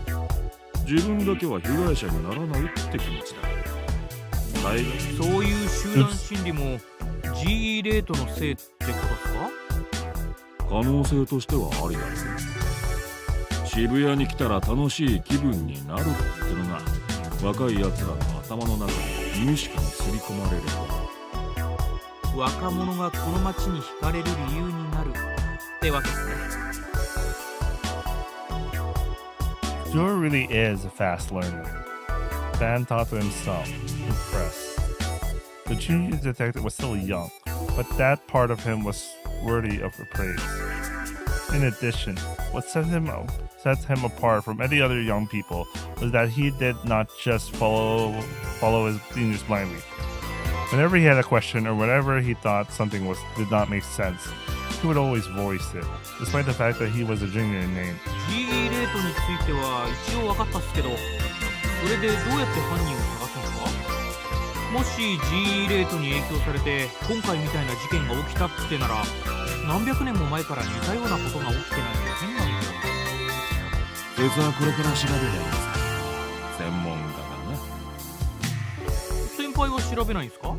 [SPEAKER 5] る。自分だけは被害者にならないって気持ちだ。
[SPEAKER 10] そういう集団心理も GE レートのせいってことですか？
[SPEAKER 5] 可能性としてはありだね。渋谷に来たら楽しい気分になるってのが若いやつらの頭の中に無意識に刷り込まれる。
[SPEAKER 10] 若者がこの街に惹かれる理由になるってわけですね。
[SPEAKER 1] Dua really is a fast learner. Van thought to himself, impressed. The junior detective was still young, but that part of him was worthy of praise. In addition, what set him apart from any other young people was that he did not just follow his seniors blindly. Whenever he had a question or whenever he thought something did not make sense, he would always voice it, despite the fact that he was a junior in name.
[SPEAKER 10] GE レートについては一応分かったっすけど、それでどうやって犯人を探すんですか？もし GE レートに影響されて今回みたいな事件が起きたってなら、何百年も前から似たようなことが起きてないと変なんだよ。
[SPEAKER 5] そいつはこれから調べりゃいいさ。専門家だな。
[SPEAKER 10] 先輩は調べないんすか？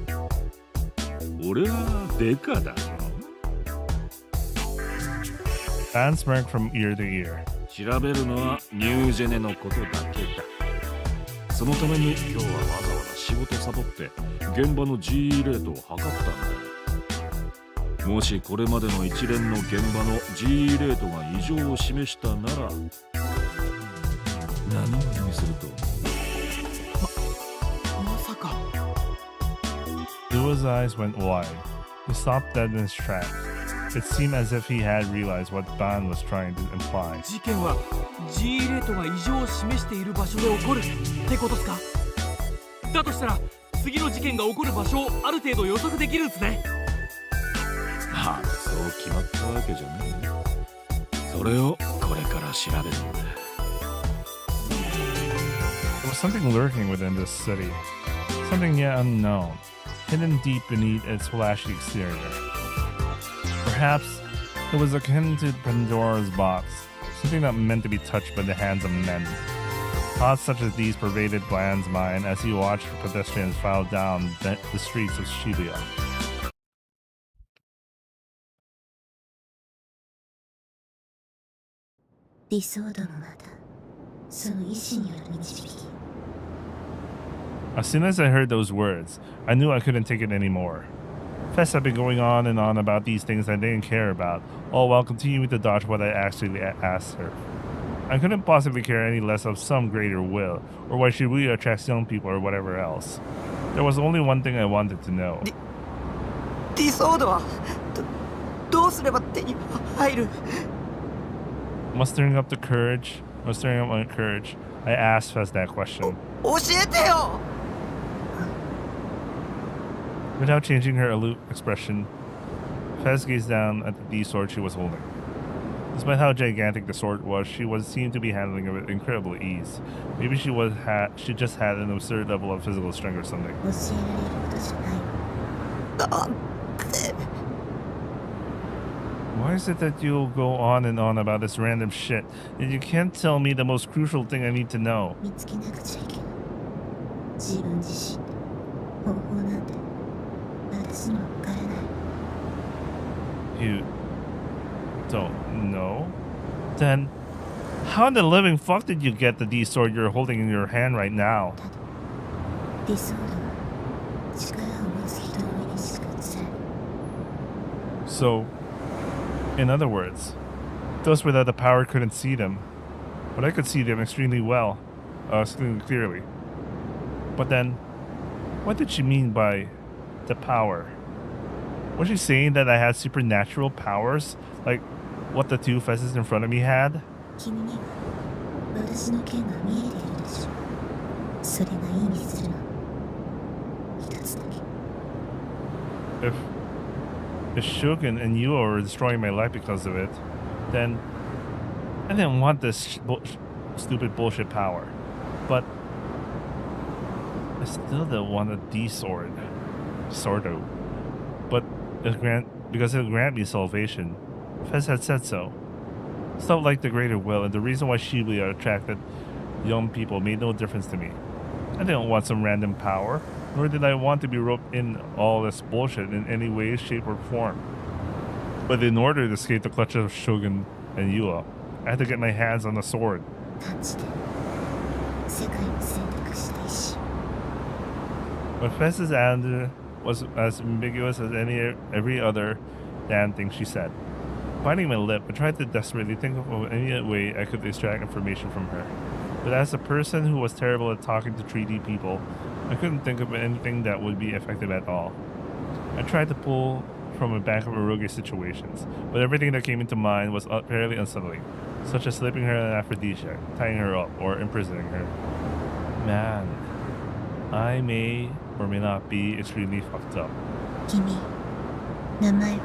[SPEAKER 5] 俺はデカだぞ。
[SPEAKER 1] Dan smirked from ear to ear.
[SPEAKER 5] 調べるのはニュージェネのことだけだ。そのために今日はわざわざ仕事サボって現場の GE レートを測ったんだ。もしこれまでの一連の現場の GE レートが異常を示したなら、何を意味すると？
[SPEAKER 10] まさか。
[SPEAKER 1] Dua's eyes went wide. He stopped dead in his tracks. It seemed as if he had realized what Dan was trying to imply.
[SPEAKER 10] 事件は GE レートが異常を示している場所で起こるってことですか？だとしたら次の事件が起こる場所をある程度予測できるんですね。
[SPEAKER 5] まあそう決まったわけじゃない。それをこれから調べるんだ。
[SPEAKER 1] There was something lurking within this city. Something yet unknown, hidden deep beneath its flashy exterior. Perhaps it was akin to Pandora's box, something not meant to be touched by the hands of men. Thoughts such as these pervaded Bland's mind as he watched pedestrians file down the streets of Shibuya.
[SPEAKER 13] 理想度もまたその意志による導き。
[SPEAKER 1] As soon as I heard those words, I knew I couldn't take it anymore. Fess had been going on and on about these things I didn't care about, all while continuing to dodge what I actually asked her. I couldn't possibly care any less of some greater will, or why Shibuya attracts young people or whatever else. There was only one thing I wanted to know.
[SPEAKER 3] 理想度はどうすれば手に入る？
[SPEAKER 1] Mustering up my courage, I asked Fess that question.
[SPEAKER 3] 教えてよ！
[SPEAKER 1] Without changing her aloof expression, Fez gazed down at the D-sword she was holding. Despite how gigantic the sword was, she seemed to be handling it with incredible ease. Maybe she just had an absurd level of physical strength or something.
[SPEAKER 13] 教えられることじゃない。
[SPEAKER 3] なんて。
[SPEAKER 1] Why is it that you'll go on and on about this random shit, and you can't tell me the most crucial thing I need to know?
[SPEAKER 13] 見つけなくちゃいけない。自分自身で方法なんて私には分からない。
[SPEAKER 1] You don't know? Then, how in the living fuck did you get the D-sword you're holding in your hand right now?
[SPEAKER 13] 理想度は力を持つ人の目にしか映せない。
[SPEAKER 1] So, in other words, those without the power couldn't see them, but I could see them extremely well, extremely clearly. But then, what did she mean by the power? Was she saying that I had supernatural powers, like what the two faces in front of me had?
[SPEAKER 13] 君には私の剣が見えているでしょう。それが意味するの一つだけ。
[SPEAKER 1] If Shogun and you are destroying my life because of it, then I didn't want this stupid bullshit power. But I still don't want a D-sword. Sort of. But because it'll grant me salvation. Fez had said so. Stuff like the greater will and the reason why Shibuya attracted young people made no difference to me. I didn't want some random power, nor did I want to be roped in all this bullshit in any way, shape, or form. But in order to escape the clutches of Shogun and Yua, I had to get my hands on the sword.
[SPEAKER 13] 感じて世界を選択した意志。
[SPEAKER 1] But Fess's answer was as ambiguous as every other damn thing she said. Biting my lip, I tried to desperately think of any way I could extract information from her. But as a person who was terrible at talking to 3D people, I couldn't think of anything that would be effective at all. I tried to pull from a bank of eroge situations, but everything that came into mind was fairly unsettling, such as slipping her an aphrodisiac, tying her up, or imprisoning her. Man, I may or may not be extremely fucked up.
[SPEAKER 13] 君、名前は？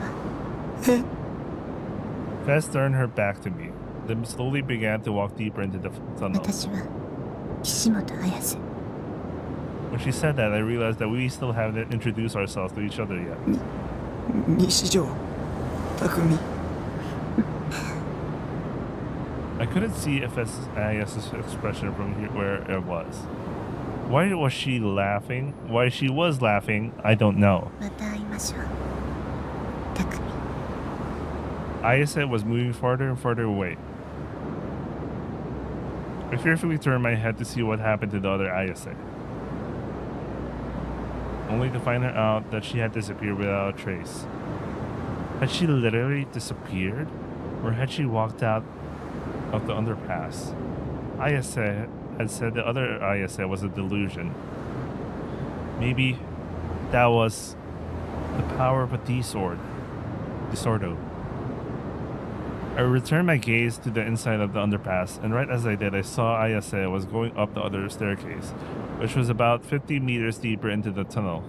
[SPEAKER 1] Fez turned her back to me, then slowly began to walk deeper into the tunnel.
[SPEAKER 13] 私は岸本綾瀬。
[SPEAKER 1] When she said that, I realized that we still haven't introduced ourselves to each other yet.
[SPEAKER 3] 西条匠
[SPEAKER 1] I couldn't see IS's expression from here where it was. Why was she laughing? Why she was laughing, I don't know.
[SPEAKER 2] また会いましょう匠
[SPEAKER 1] Ayase was moving farther and farther away. I fearfully turned my head to see what happened to the other Ayase, only to find out that she had disappeared without a trace. Had she literally disappeared? Or had she walked out of the underpass? Ayase had said the other Ayase was a delusion. Maybe that was the power of a Disordo. I returned my gaze to the inside of the underpass, and right as I did, I saw Ayase was going up the other staircase, which was about 50 meters deeper into the tunnel.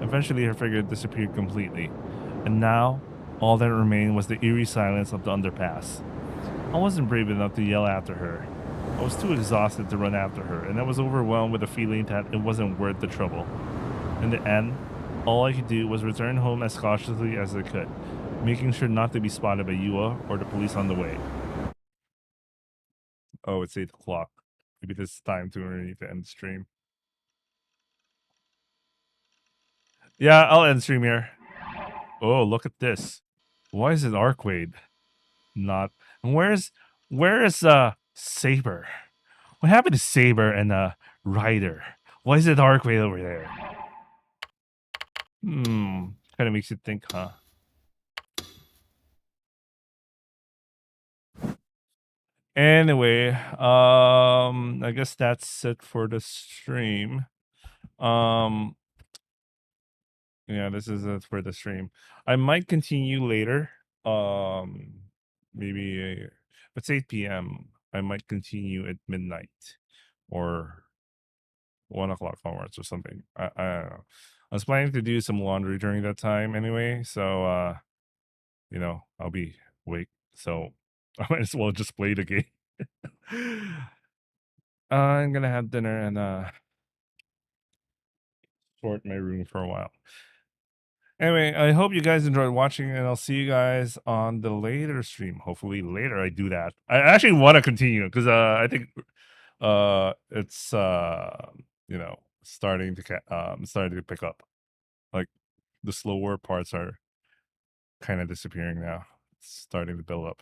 [SPEAKER 1] Eventually, her figure disappeared completely, and now all that remained was the eerie silence of the underpass. I wasn't brave enough to yell after her. I was too exhausted to run after her, and I was overwhelmed with the feeling that it wasn't worth the trouble. In the end, all I could do was return home as cautiously as I could, making sure not to be spotted by Yua or the police on the way. Oh, it's 8 o'clock. Maybe this is time to need to end the stream. Yeah, I'll end stream here. Oh, look at this. Why is it Arcwade? Not. And where is Saber? What happened to Saber and Ryder? Why is it Arcwade over there? Kind of makes you think, huh? Anyway, I guess that's it for the stream. Yeah, this is it for the stream. I might continue later. Maybe it's 8 p.m. I might continue at midnight or 1 o'clock onwards or something. I don't know. I was planning to do some laundry during that time anyway, so you know, I'll be awake. So I might as well just play the game. I'm gonna have dinner and sort my room for a while. Anyway, I hope you guys enjoyed watching, and I'll see you guys on the later stream. Hopefully later I do that. I actually want to continue because I think it's you know, starting to pick up. Like the slower parts are kind of disappearing now. It's starting to build up.